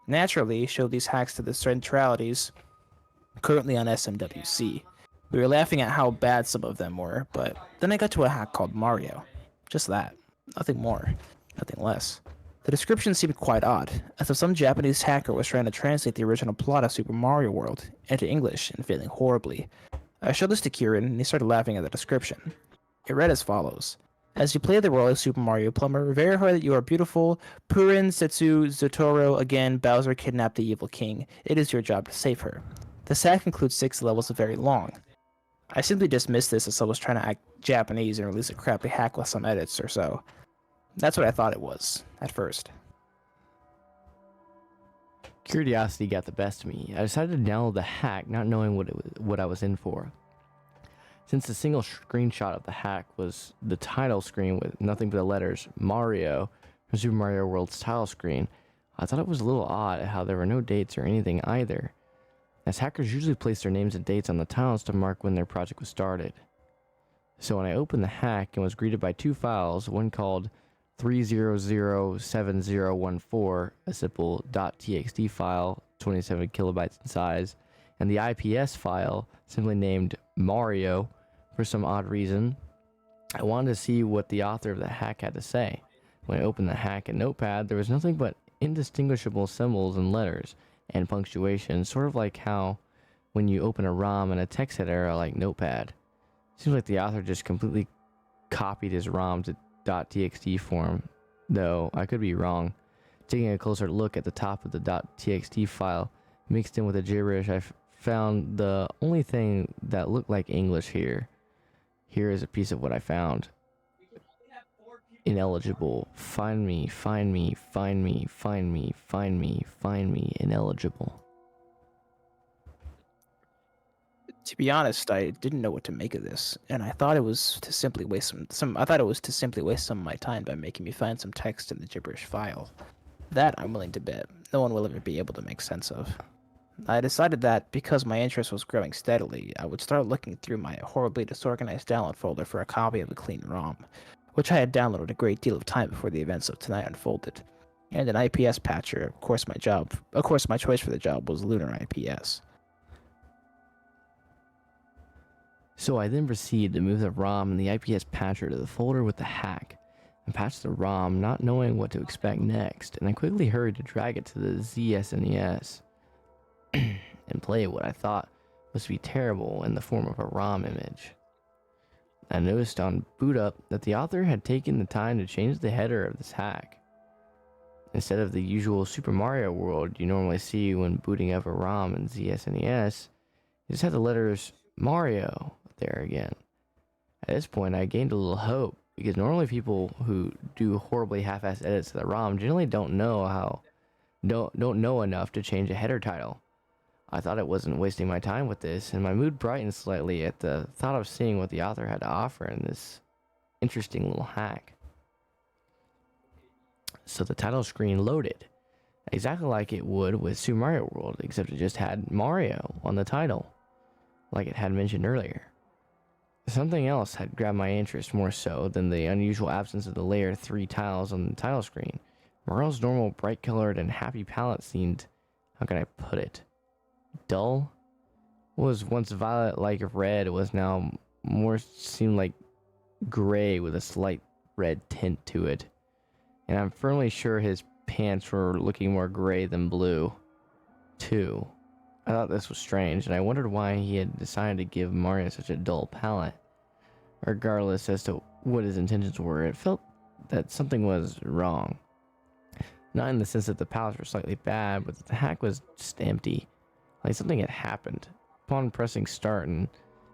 Naturally, showed these hacks to the centralities currently on SMWC. We were laughing at how bad some of them were, but then I got to a hack called Mario. Just that. Nothing more. Nothing less. The description seemed quite odd, as if some Japanese hacker was trying to translate the original plot of Super Mario World into English and failing horribly. I showed this to Kieran, and he started laughing at the description. It read as follows. As you play the role of Super Mario Plumber, verify that you are beautiful. Purin Setsu Zotoro, again, Bowser kidnapped the evil king. It is your job to save her. The hack includes 6 levels of very long. I simply dismissed this as I was trying to act Japanese and release a crappy hack with some edits or so. That's what I thought it was, at first. Curiosity got the best of me. I decided to download the hack, not knowing what I was in for. Since the single screenshot of the hack was the title screen with nothing but the letters Mario from Super Mario World's title screen, I thought it was a little odd how there were no dates or anything either, as hackers usually place their names and dates on the titles to mark when their project was started. So when I opened the hack and was greeted by 2 files, one called 3007014, a simple .txt file, 27 kilobytes in size, and the IPS file, simply named Mario, for some odd reason, I wanted to see what the author of the hack had to say. When I opened the hack in Notepad, there was nothing but indistinguishable symbols and letters and punctuation, sort of like how when you open a ROM in a text editor like Notepad. Seems like the author just completely copied his ROM to .txt form, though I could be wrong. Taking a closer look at the top of the .txt file, mixed in with the gibberish, I found the only thing that looked like English here. Here is a piece of what I found. Ineligible. Find me, find me, find me, find me, find me, find me, ineligible. To be honest, I didn't know what to make of this, and I thought it was to simply waste some of my time by making me find some text in the gibberish file. That I'm willing to bet no one will ever be able to make sense of. I decided that, because my interest was growing steadily, I would start looking through my horribly disorganized download folder for a copy of a clean ROM, which I had downloaded a great deal of time before the events of tonight unfolded, and an IPS patcher. Of course, my choice for the job was Lunar IPS. So I then proceeded to move the ROM and the IPS patcher to the folder with the hack, and patch the ROM, not knowing what to expect next, and I quickly hurried to drag it to the ZSNES. And play what I thought was to be terrible in the form of a ROM image. I noticed on boot up that the author had taken the time to change the header of this hack. Instead of the usual Super Mario World you normally see when booting up a ROM in ZSNES, it just had the letters Mario there again. At this point, I gained a little hope, because normally people who do horribly half-assed edits to the ROM generally don't know enough to change a header title. I thought it wasn't wasting my time with this, and my mood brightened slightly at the thought of seeing what the author had to offer in this interesting little hack. So the title screen loaded, exactly like it would with Super Mario World, except it just had Mario on the title, like it had mentioned earlier. Something else had grabbed my interest more so than the unusual absence of the layer 3 tiles on the title screen. Mario's normal bright colored and happy palette seemed, how can I put it, dull? What was once violet like red was now more seemed like gray with a slight red tint to it. And I'm firmly sure his pants were looking more gray than blue, too. I thought this was strange, and I wondered why he had decided to give Mario such a dull palette. Regardless as to what his intentions were, it felt that something was wrong. Not in the sense that the palettes were slightly bad, but that the hack was just empty. Like something had happened. Upon pressing start and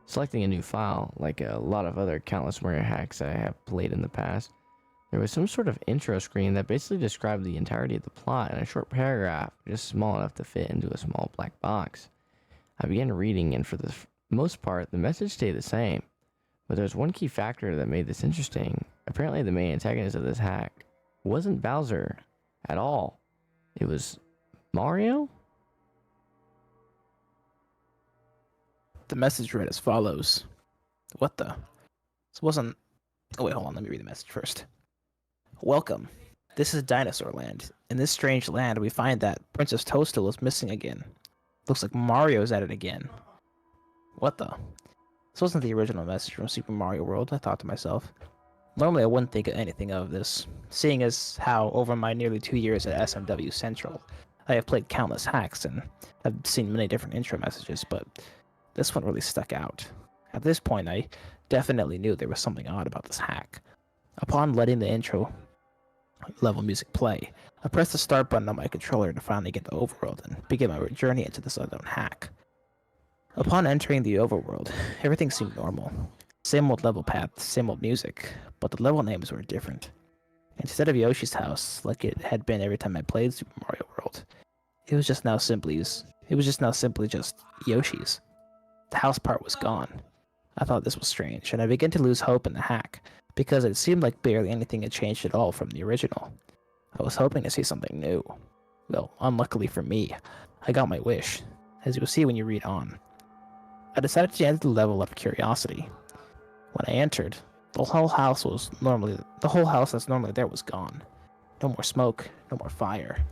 selecting a new file, like a lot of other countless Mario hacks I have played in the past, there was some sort of intro screen that basically described the entirety of the plot in a short paragraph, just small enough to fit into a small black box. I began reading, and for the most part, the message stayed the same. But there was one key factor that made this interesting. Apparently, the main antagonist of this hack wasn't Bowser at all. It was Mario? The message read as follows. What the? This wasn't... Oh, wait, hold on. Let me read the message first. Welcome. This is Dinosaur Land. In this strange land, we find that Princess Toadstool is missing again. Looks like Mario's at it again. What the? This wasn't the original message from Super Mario World, I thought to myself. Normally, I wouldn't think anything of this, seeing as how, over my nearly 2 years at SMW Central, I have played countless hacks and have seen many different intro messages, but this one really stuck out. At this point, I definitely knew there was something odd about this hack. Upon letting the intro level music play, I pressed the start button on my controller to finally get the overworld and begin my journey into this unknown hack. Upon entering the overworld, everything seemed normal. Same old level path, same old music, but the level names were different. Instead of Yoshi's house, like it had been every time I played Super Mario World, it was just now simply just Yoshi's. The house part was gone. I thought this was strange, and I began to lose hope in the hack, because it seemed like barely anything had changed at all from the original. I was hoping to see something new. Well, unluckily for me, I got my wish, as you will see when you read on. I decided to enter the level out of curiosity. When I entered, the whole house that's normally there was gone. No more smoke, no more fire,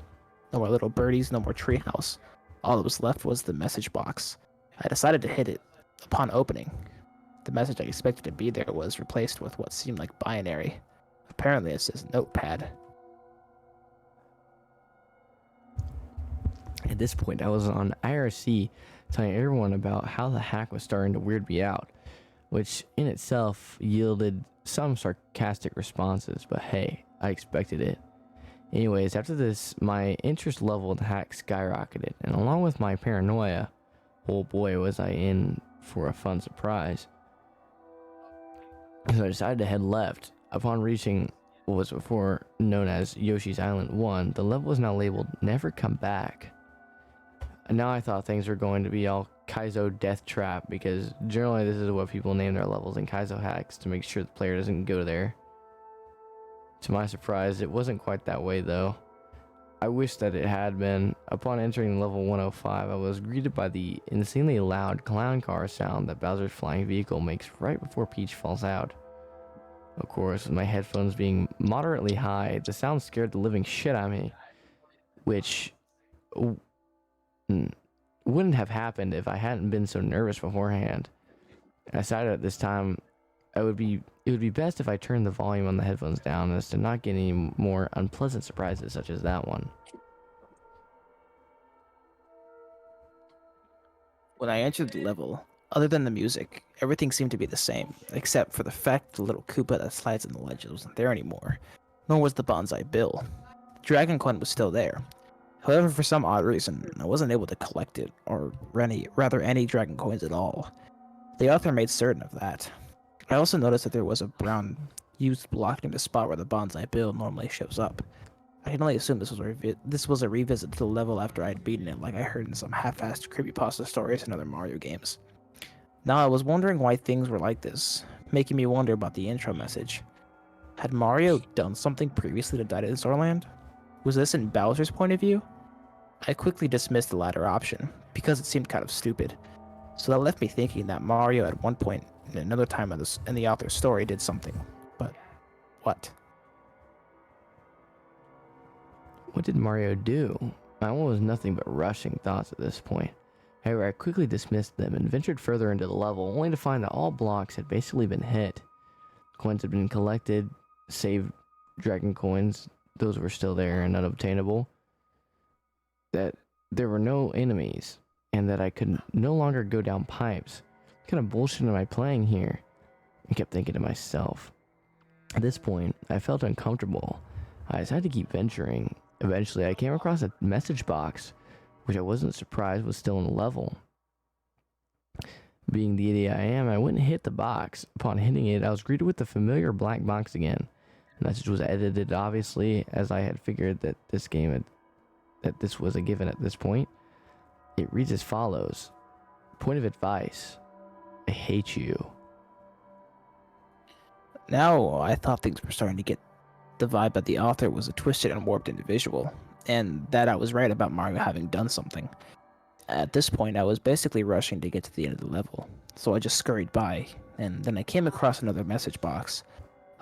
no more little birdies, no more treehouse. All that was left was the message box. I decided to hit it. Upon opening, the message I expected to be there was replaced with what seemed like binary. Apparently it says notepad. At this point, I was on IRC telling everyone about how the hack was starting to weird me out, which in itself yielded some sarcastic responses, but hey, I expected it. Anyways, after this, my interest level in the hack skyrocketed, and along with my paranoia, oh boy was I in for a fun surprise. So I decided to head left. Upon reaching what was before known as Yoshi's Island 1, the level was now labeled Never Come Back. And now I thought things were going to be all Kaizo Death Trap, because generally this is what people name their levels in Kaizo hacks to make sure the player doesn't go there. To my surprise, it wasn't quite that way though. I wish that it had been. Upon entering level 105, I was greeted by the insanely loud clown car sound that Bowser's flying vehicle makes right before Peach falls out. Of course, with my headphones being moderately high, the sound scared the living shit out of me, which wouldn't have happened if I hadn't been so nervous beforehand. I decided at this time it would be best if I turned the volume on the headphones down as to not get any more unpleasant surprises such as that one. When I entered the level, other than the music, everything seemed to be the same, except for the fact the little Koopa that slides in the ledges wasn't there anymore, nor was the Bonsai Bill. The Dragon Coin was still there. However, for some odd reason, I wasn't able to collect it, or any Dragon Coins at all. The author made certain of that. I also noticed that there was a brown used block near the spot where the Bonsai Bill normally shows up. I can only assume this was a revisit to the level after I had beaten it, like I heard in some half-assed creepypasta stories and other Mario games. Now I was wondering why things were like this, making me wonder about the intro message. Had Mario done something previously to Dinosaur Land? Was this in Bowser's point of view? I quickly dismissed the latter option, because it seemed kind of stupid. So that left me thinking that Mario at one point in another time in the author's story did something. But what? What did Mario do? My one was nothing but rushing thoughts at this point. However, I quickly dismissed them and ventured further into the level, only to find that all blocks had basically been hit. Coins had been collected, save dragon coins, those were still there and unobtainable. That there were no enemies, and that I could no longer go down pipes. What kind of bullshit am I playing here? I kept thinking to myself. At this point, I felt uncomfortable. I decided to keep venturing. Eventually, I came across a message box, which I wasn't surprised was still in the level. Being the idiot I am, I went and hit the box. Upon hitting it, I was greeted with the familiar black box again. The message was edited, obviously, as I had figured that this was a given at this point. It reads as follows. Point of advice. I hate you. Now, I thought things were starting to get the vibe that the author was a twisted and warped individual, and that I was right about Mario having done something. At this point, I was basically rushing to get to the end of the level, so I just scurried by, and then I came across another message box.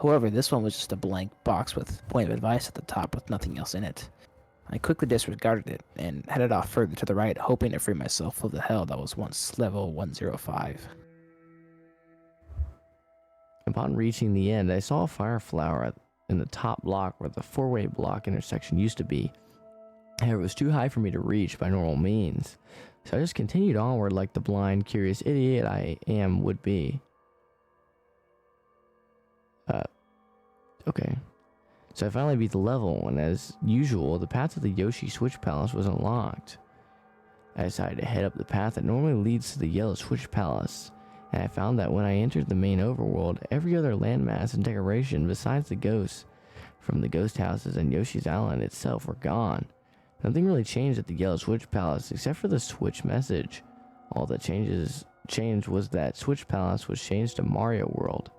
However, this one was just a blank box with point of advice at the top with nothing else in it. I quickly disregarded it and headed off further to the right, hoping to free myself of the hell that was once level 105. Upon reaching the end, I saw a fire flower in the top block where the four-way block intersection used to be. However, it was too high for me to reach by normal means, so I just continued onward like the blind, curious idiot I am would be. Okay. So I finally beat the level, and as usual, the path to the Yoshi Switch Palace was unlocked. I decided to head up the path that normally leads to the Yellow Switch Palace, and I found that when I entered the main overworld, every other landmass and decoration besides the ghosts from the ghost houses and Yoshi's Island itself were gone. Nothing really changed at the Yellow Switch Palace except for the Switch message. All that changed was that Switch Palace was changed to Mario World.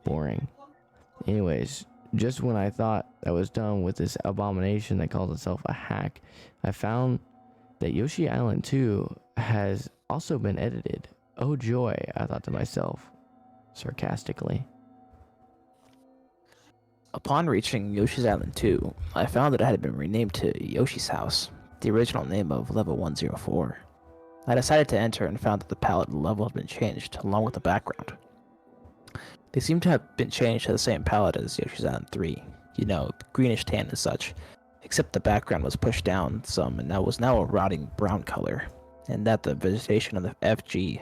Boring. Anyways, just when I thought I was done with this abomination that calls itself a hack, I found that Yoshi Island 2 has also been edited. Oh joy, I thought to myself, sarcastically. Upon reaching Yoshi's Island 2, I found that it had been renamed to Yoshi's House, the original name of level 104. I decided to enter and found that the palette of the level had been changed, along with the background. They seem to have been changed to the same palette as Yoshi's Island 3, greenish tan and such, except the background was pushed down some and that was now a rotting brown color, and that the vegetation of the FG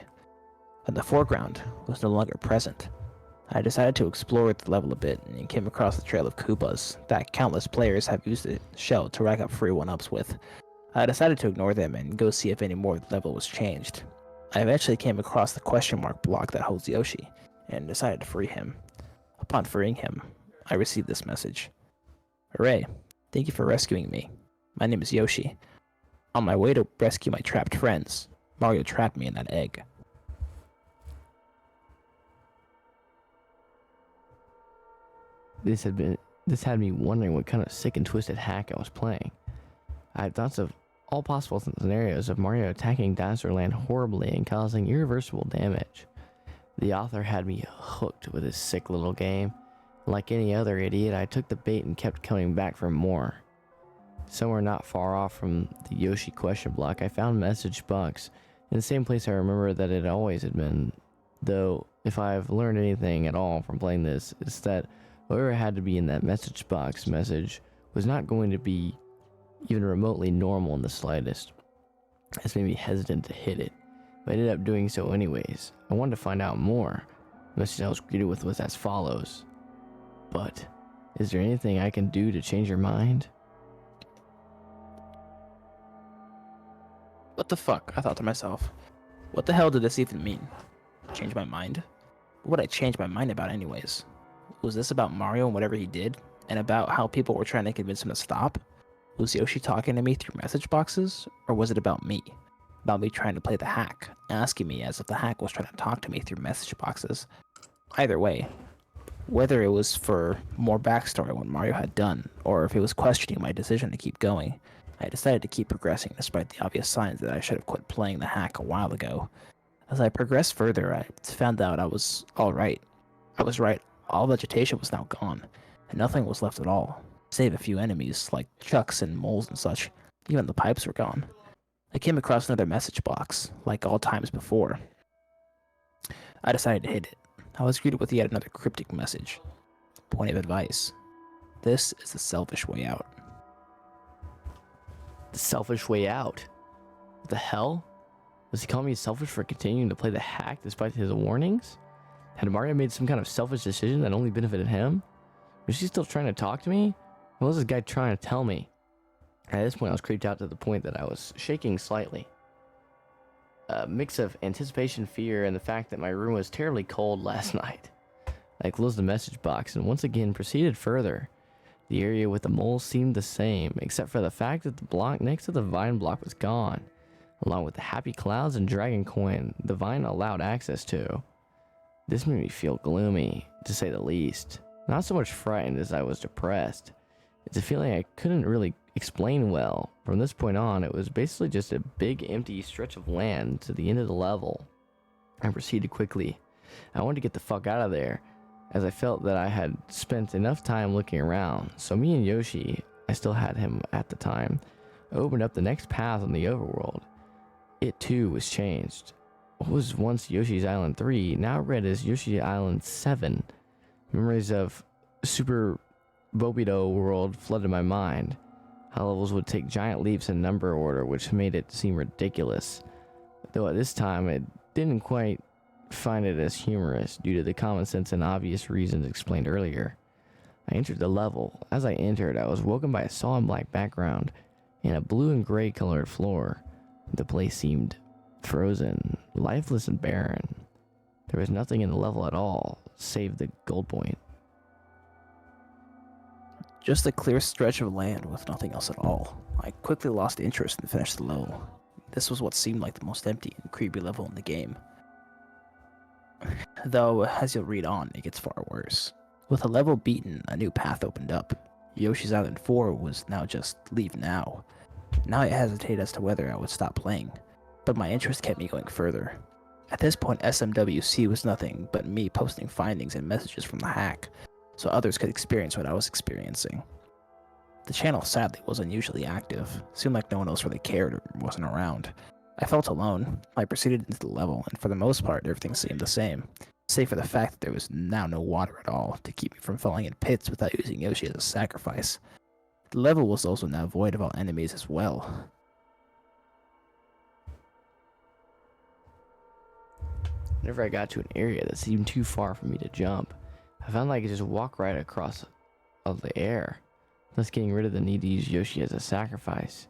in the foreground was no longer present. I decided to explore the level a bit and came across the trail of Koopas that countless players have used the shell to rack up free 1-ups with. I decided to ignore them and go see if any more of the level was changed. I eventually came across the question mark block that holds Yoshi, and decided to free him. Upon freeing him, I received this message. Hooray, thank you for rescuing me. My name is Yoshi. On my way to rescue my trapped friends, Mario trapped me in that egg. This had me wondering what kind of sick and twisted hack I was playing. I had thoughts of all possible scenarios of Mario attacking Dinosaur Land horribly and causing irreversible damage. The author had me hooked with his sick little game. Like any other idiot, I took the bait and kept coming back for more. Somewhere not far off from the Yoshi question block, I found message box in the same place I remember that it always had been. Though, if I've learned anything at all from playing this, it's that whatever had to be in that message box message was not going to be even remotely normal in the slightest. This made me hesitant to hit it, but I ended up doing so anyways. I wanted to find out more. The message I was greeted with was as follows. But, is there anything I can do to change your mind? What the fuck? I thought to myself. What the hell did this even mean? Change my mind? What would I change my mind about anyways? Was this about Mario and whatever he did? And about how people were trying to convince him to stop? Was Yoshi talking to me through message boxes? Or was it about me? About me trying to play the hack, asking me as if the hack was trying to talk to me through message boxes? Either way, whether it was for more backstory on what Mario had done, or if it was questioning my decision to keep going, I decided to keep progressing despite the obvious signs that I should have quit playing the hack a while ago. As I progressed further, I found out I was alright. I was right, all vegetation was now gone, and nothing was left at all, save a few enemies like chucks and moles and such. Even the pipes were gone. I came across another message box, like all times before. I decided to hit it. I was greeted with yet another cryptic message. Point of advice. This is the selfish way out. The selfish way out. What the hell? Was he calling me selfish for continuing to play the hack despite his warnings? Had Mario made some kind of selfish decision that only benefited him? Was she still trying to talk to me? What was this guy trying to tell me? At this point, I was creeped out to the point that I was shaking slightly. A mix of anticipation, fear, and the fact that my room was terribly cold last night. I closed the message box and once again proceeded further. The area with the mole seemed the same, except for the fact that the block next to the vine block was gone, along with the happy clouds and dragon coin the vine allowed access to. This made me feel gloomy, to say the least. Not so much frightened as I was depressed. It's a feeling I couldn't really explain well. From this point on, it was basically just a big empty stretch of land to the end of the level. I proceeded quickly. I wanted to get the fuck out of there, as I felt that I had spent enough time looking around. So me and Yoshi, I still had him at the time, opened up the next path on the overworld. It too was changed. What was once Yoshi's Island 3 now read as Yoshi Island 7. Memories of Super Bobido World flooded my mind. How levels would take giant leaps in number order, which made it seem ridiculous. Though at this time, I didn't quite find it as humorous due to the common sense and obvious reasons explained earlier. I entered the level. As I entered, I was woken by a solid black background and a blue and gray colored floor. The place seemed frozen, lifeless and barren. There was nothing in the level at all, save the gold point. Just a clear stretch of land with nothing else at all. I quickly lost interest and finished the level. This was what seemed like the most empty and creepy level in the game. Though, as you'll read on, it gets far worse. With a level beaten, a new path opened up. Yoshi's Island 4 was now just leave now. Now I hesitated as to whether I would stop playing, but my interest kept me going further. At this point, SMWC was nothing but me posting findings and messages from the hack, so others could experience what I was experiencing. The channel sadly was unusually active. Seemed like no one else really cared or wasn't around. I felt alone. I proceeded into the level, and for the most part, everything seemed the same, save for the fact that there was now no water at all to keep me from falling in pits without using Yoshi as a sacrifice. The level was also now void of all enemies as well. Whenever I got to an area that seemed too far for me to jump, I found that I could just walk right across of the air, thus getting rid of the need to use Yoshi as a sacrifice.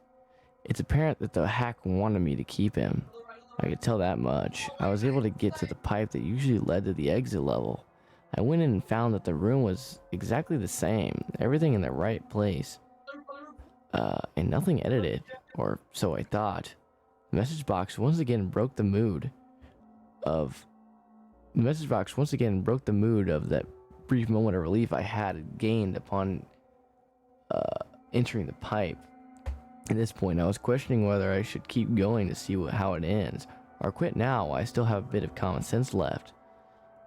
It's apparent that the hack wanted me to keep him. I could tell that much. I was able to get to the pipe that usually led to the exit level. I went in and found that the room was exactly the same, everything in the right place. And nothing edited, or so I thought. The message box once again broke the mood of that brief moment of relief I had gained upon entering the pipe. At this point, I was questioning whether I should keep going to see how it ends, or quit now while I still have a bit of common sense left.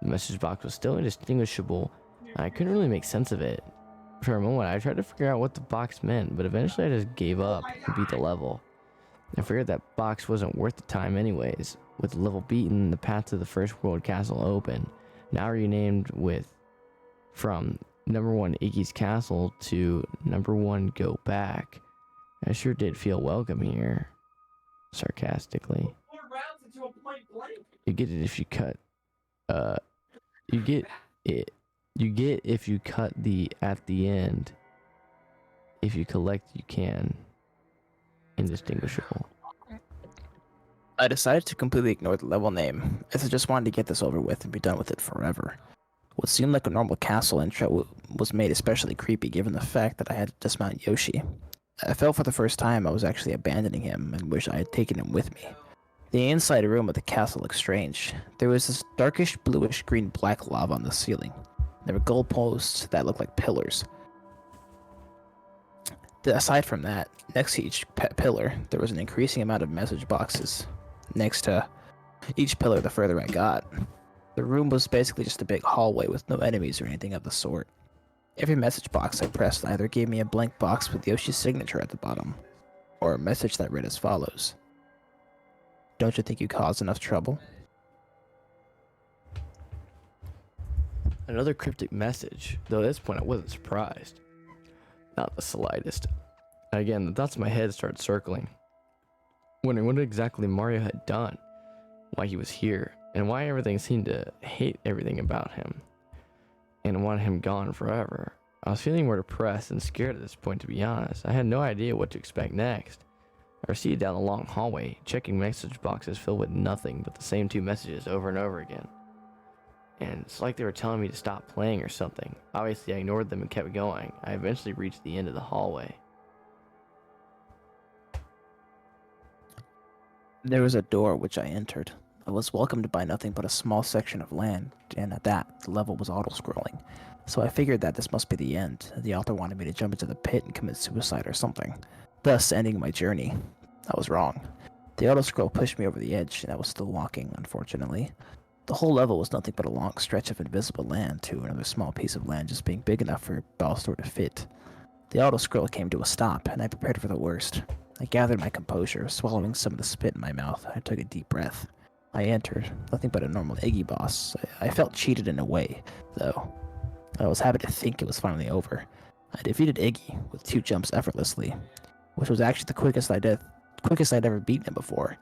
The message box was still indistinguishable, and I couldn't really make sense of it. For a moment, I tried to figure out what the box meant, but eventually I just gave up and beat the level. I figured that box wasn't worth the time anyways. With the level beaten, the path to the first world castle open, now renamed from number 1 Iggy's Castle to number 1 Go Back. I sure did feel welcome here. Sarcastically. You get it if you cut. You get it. You get if you cut the at the end. If you collect, you can. Indistinguishable. I decided to completely ignore the level name, as I just wanted to get this over with and be done with it forever. What seemed like a normal castle intro was made especially creepy given the fact that I had to dismount Yoshi. I felt for the first time I was actually abandoning him and wish I had taken him with me. The inside room of the castle looked strange. There was this darkish bluish green black lava on the ceiling. There were goalposts that looked like pillars. Aside from that, next to each pillar, there was an increasing amount of message boxes. Next to each pillar the further I got. The room was basically just a big hallway with no enemies or anything of the sort. Every message box I pressed either gave me a blank box with Yoshi's signature at the bottom, or a message that read as follows. Don't you think you caused enough trouble? Another cryptic message, though at this point I wasn't surprised. Not the slightest. Again, the thoughts in my head started circling, wondering what exactly Mario had done, why he was here, and why everything seemed to hate everything about him, and want him gone forever. I was feeling more depressed and scared at this point, to be honest. I had no idea what to expect next. I proceeded down the long hallway, checking message boxes filled with nothing but the same two messages over and over again. And it's like they were telling me to stop playing or something. Obviously, I ignored them and kept going. I eventually reached the end of the hallway. There was a door which I entered. I was welcomed by nothing but a small section of land, and at that, the level was auto-scrolling. So I figured that this must be the end. The author wanted me to jump into the pit and commit suicide or something, thus ending my journey. I was wrong. The auto-scroll pushed me over the edge, and I was still walking, unfortunately. The whole level was nothing but a long stretch of invisible land to another small piece of land just being big enough for Balstor to fit. The auto-scroll came to a stop, and I prepared for the worst. I gathered my composure, swallowing some of the spit in my mouth. I took a deep breath. I entered, nothing but a normal Iggy boss. I felt cheated in a way, though. I was happy to think it was finally over. I defeated Iggy with 2 jumps effortlessly, which was actually the quickest I'd ever beaten him before.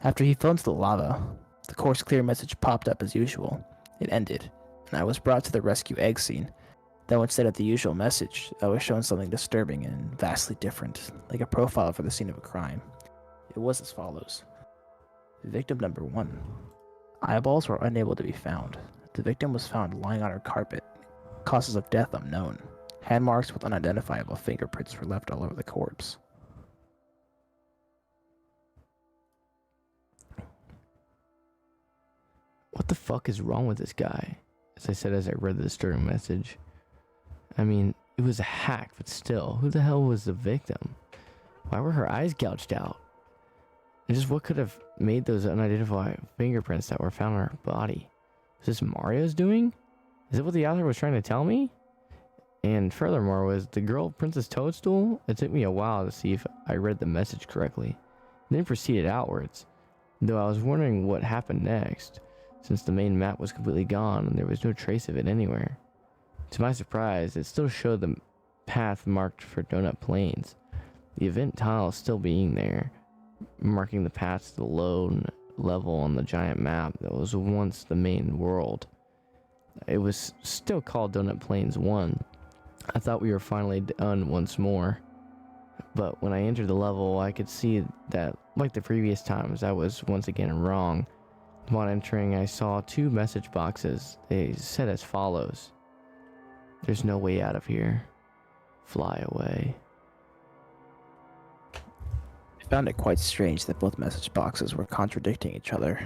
After he fell into the lava, the course clear message popped up as usual. It ended, and I was brought to the rescue egg scene. Though instead of the usual message, I was shown something disturbing and vastly different, like a profile for the scene of a crime. It was as follows. Victim number 1. Eyeballs were unable to be found. The victim was found lying on her carpet. Causes of death unknown. Hand marks with unidentifiable fingerprints were left all over the corpse. What the fuck is wrong with this guy? As I said as I read the disturbing message. I mean, it was a hack, but still, who the hell was the victim? Why were her eyes gouged out? And just what could have made those unidentified fingerprints that were found on her body? Was this Mario's doing? Is it what the author was trying to tell me? And furthermore, was the girl Princess Toadstool? It took me a while to see if I read the message correctly, and then proceeded outwards, though I was wondering what happened next, since the main map was completely gone and there was no trace of it anywhere. To my surprise, it still showed the path marked for Donut Plains, the event tile still being there, marking the path to the lone level on the giant map that was once the main world. It was still called Donut Plains 1. I thought we were finally done once more, but when I entered the level, I could see that, like the previous times, I was once again wrong. Upon entering, I saw 2 message boxes. They said as follows. There's no way out of here. Fly away. I found it quite strange that both message boxes were contradicting each other.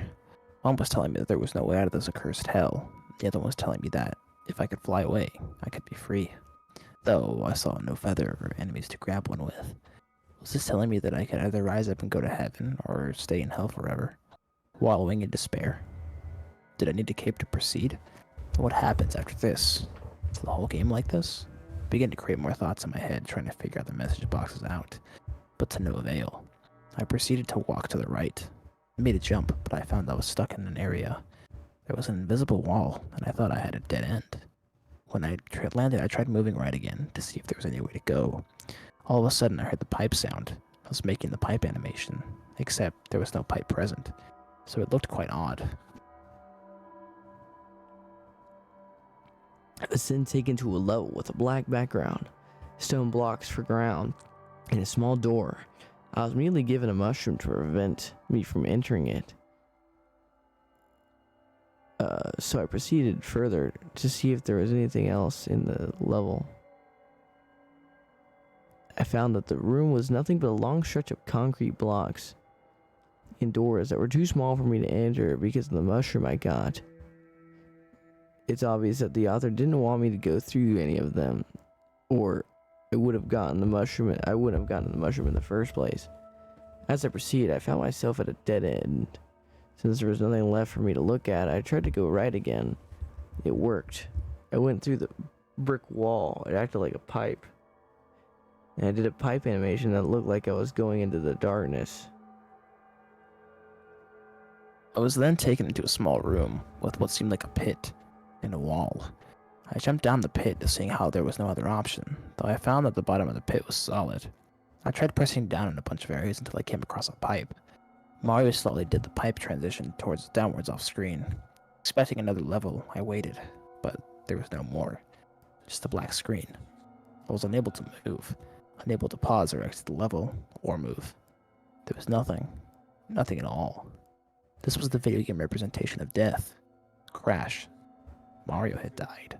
One was telling me that there was no way out of this accursed hell. The other one was telling me that, if I could fly away, I could be free. Though I saw no feather or enemies to grab one with. Was this telling me that I could either rise up and go to heaven, or stay in hell forever, wallowing in despair? Did I need to cape to proceed? What happens after this? Is the whole game like this? I began to create more thoughts in my head, trying to figure out the message boxes out, but to no avail. I proceeded to walk to the right. I made a jump, but I found I was stuck in an area. There was an invisible wall, and I thought I had a dead end. When I landed, I tried moving right again to see if there was any way to go. All of a sudden, I heard the pipe sound. I was making the pipe animation, except there was no pipe present, so it looked quite odd. I was then taken to a level with a black background, stone blocks for ground, and a small door. I was immediately given a mushroom to prevent me from entering it. So I proceeded further to see if there was anything else in the level. I found that the room was nothing but a long stretch of concrete blocks and doors that were too small for me to enter because of the mushroom I got. It's obvious that the author didn't want me to go through any of them, or I wouldn't have gotten the mushroom in the first place. As I proceeded, I found myself at a dead end. Since there was nothing left for me to look at, I tried to go right again. It worked. I went through the brick wall. It acted like a pipe. And I did a pipe animation that looked like I was going into the darkness. I was then taken into a small room with what seemed like a pit and a wall. I jumped down the pit, seeing how there was no other option, though I found that the bottom of the pit was solid. I tried pressing down in a bunch of areas until I came across a pipe. Mario slowly did the pipe transition towards downwards off screen. Expecting another level, I waited, but there was no more. Just a black screen. I was unable to move, unable to pause or exit the level, or move. There was nothing. Nothing at all. This was the video game representation of death. Crash. Mario had died.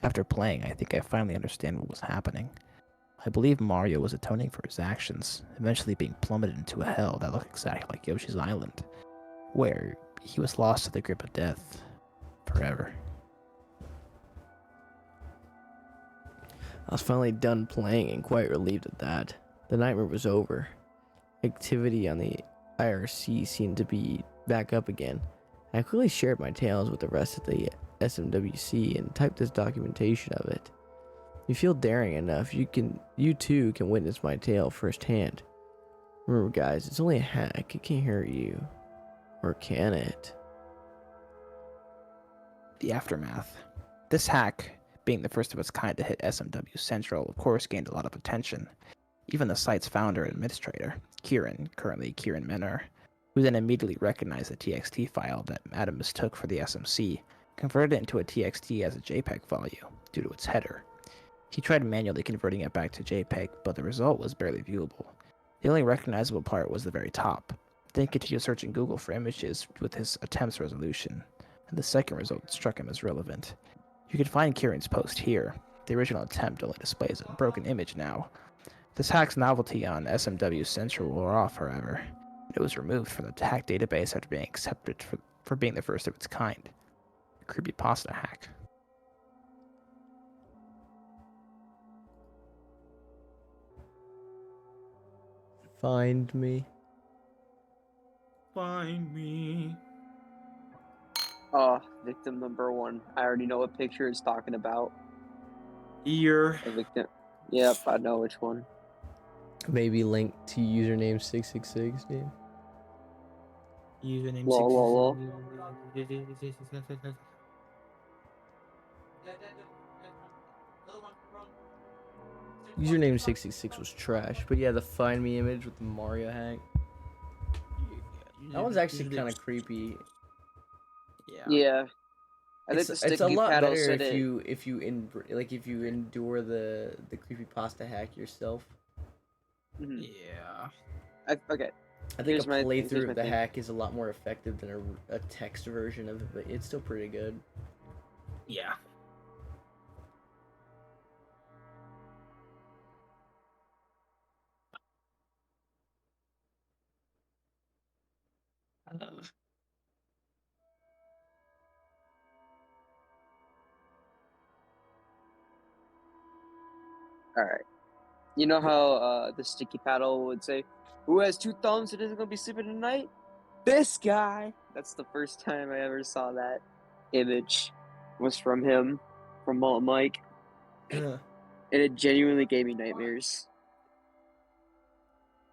After playing, I think I finally understand what was happening. I believe Mario was atoning for his actions, eventually being plummeted into a hell that looked exactly like Yoshi's Island, where he was lost to the grip of death forever. I was finally done playing and quite relieved at that. The nightmare was over. Activity on the IRC seemed to be back up again. I quickly shared my tales with the rest of the SMWC and typed this documentation of it. If you feel daring enough, you too can witness my tale firsthand. Remember guys, it's only a hack, it can't hurt you. Or can it? The aftermath. This hack, being the first of its kind to hit SMW Central, of course gained a lot of attention. Even the site's founder and administrator, Kieran, currently Kieran Menor, who then immediately recognized the TXT file that Adam mistook for the SMC, converted it into a TXT as a JPEG file due to its header. He tried manually converting it back to JPEG, but the result was barely viewable. The only recognizable part was the very top. Then continued searching Google for images with his attempt's resolution, and the second result struck him as relevant. You can find Kieran's post here. The original attempt only displays a broken image now. This hack's novelty on SMW Central wore off, however. It was removed from the hack database after being accepted for being the first of its kind. A creepypasta hack. Find me. Find me. Oh, victim number 1. I already know what picture it's talking about. Ear. The victim. Yep, I know which one. Maybe link to username 666, dude. Username Lol, lol, lol. Username 666 was trash, but yeah, the find me image with the Mario hack. That one's actually kind of creepy. Yeah. Yeah. I think It's the a sticky lot paddle better said if it. if you endure the creepypasta hack yourself. Mhm. Yeah. Okay. I think Here's a my thing, playthrough here's of my the thing. hack is a lot more effective than a text version of it, but it's still pretty good. Yeah. All right. You know how the sticky paddle would say, "Who has 2 thumbs and isn't gonna be sleeping tonight? This guy." That's the first time I ever saw that image. Was from him, from Mike, and it genuinely gave me nightmares.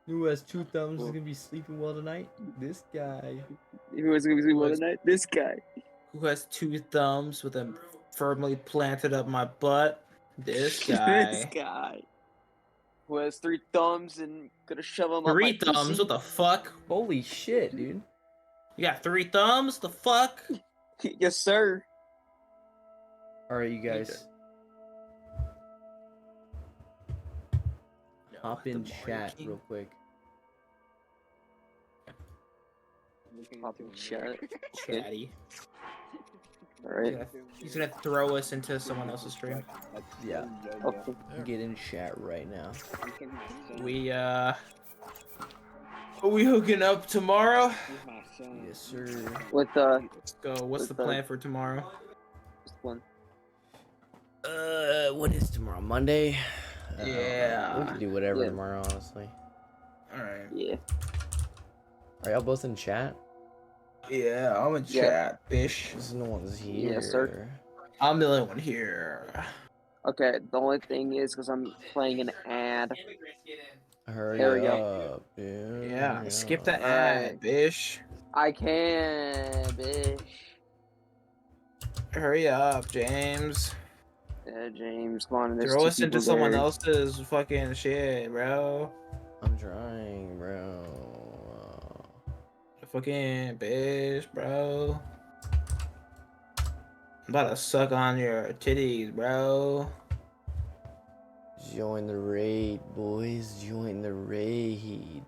Who has 2 thumbs is Well, gonna be sleeping well tonight? This guy. who was gonna be sleeping Who well has- tonight? This guy. Who has 2 thumbs with them firmly planted up my butt? This This guy. guy. Who has 3 thumbs and gonna shove them up my 3 thumbs? pussy? What the fuck? Holy shit, dude. You got 3 thumbs? The fuck? Yes, sir. Alright, you guys. Hop in chat real quick. Hop in chat. Chatty. Alright. He's gonna throw us into someone else's stream. Yeah. Okay. Get in chat right now. Are we hooking up tomorrow? Yes, sir. With Let's go. What's the With, plan for tomorrow? this one. What is tomorrow? Monday? Yeah. We can do whatever Yeah. tomorrow, honestly. Alright. Yeah. Are y'all both in chat? Yeah, I'm in Yeah. chat, bish. Because no one's here. Yes, sir. I'm the only one here. Okay, the only thing is because I'm playing an ad. Hurry There we go. up, dude. Yeah, Hurry skip the up. ad, bish. I can, bitch. Hurry up, James. Yeah, James, come on. There's Throw two us into people someone there. else's fucking shit, bro. I'm trying, bro. Fucking bitch, bro. I'm about to suck on your titties, bro. Join the raid, boys. Join the raid.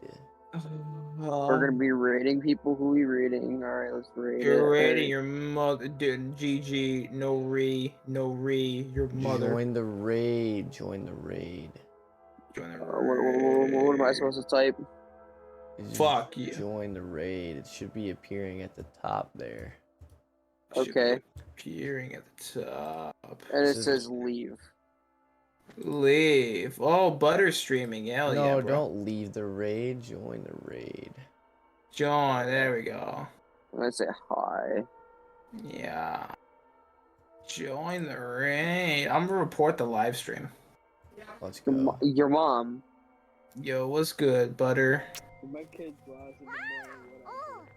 We're gonna be rating people. Who we rating? All right, let's rate it. You're rating Alright. your mother, dude. GG, no re, your mother. Join the raid. Join the raid. Join the What am I supposed to type? Just Fuck you. Join the raid. It should be appearing at the top there. Should be Okay. appearing at the top. And it This is- says leave. Leave. Oh, butter streaming. Hell No, yeah, bro. don't leave the raid. Join the raid. Join. There we go. I'm gonna say hi. Yeah. Join the raid. I'm gonna report the live stream. Let's Your, go. your mom. Yo, what's good, butter? My kid's glasses in the morning.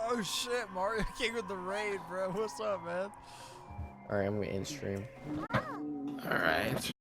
Oh shit, Mario King with the raid, bro. What's up, man? All right, I'm gonna end stream. All right.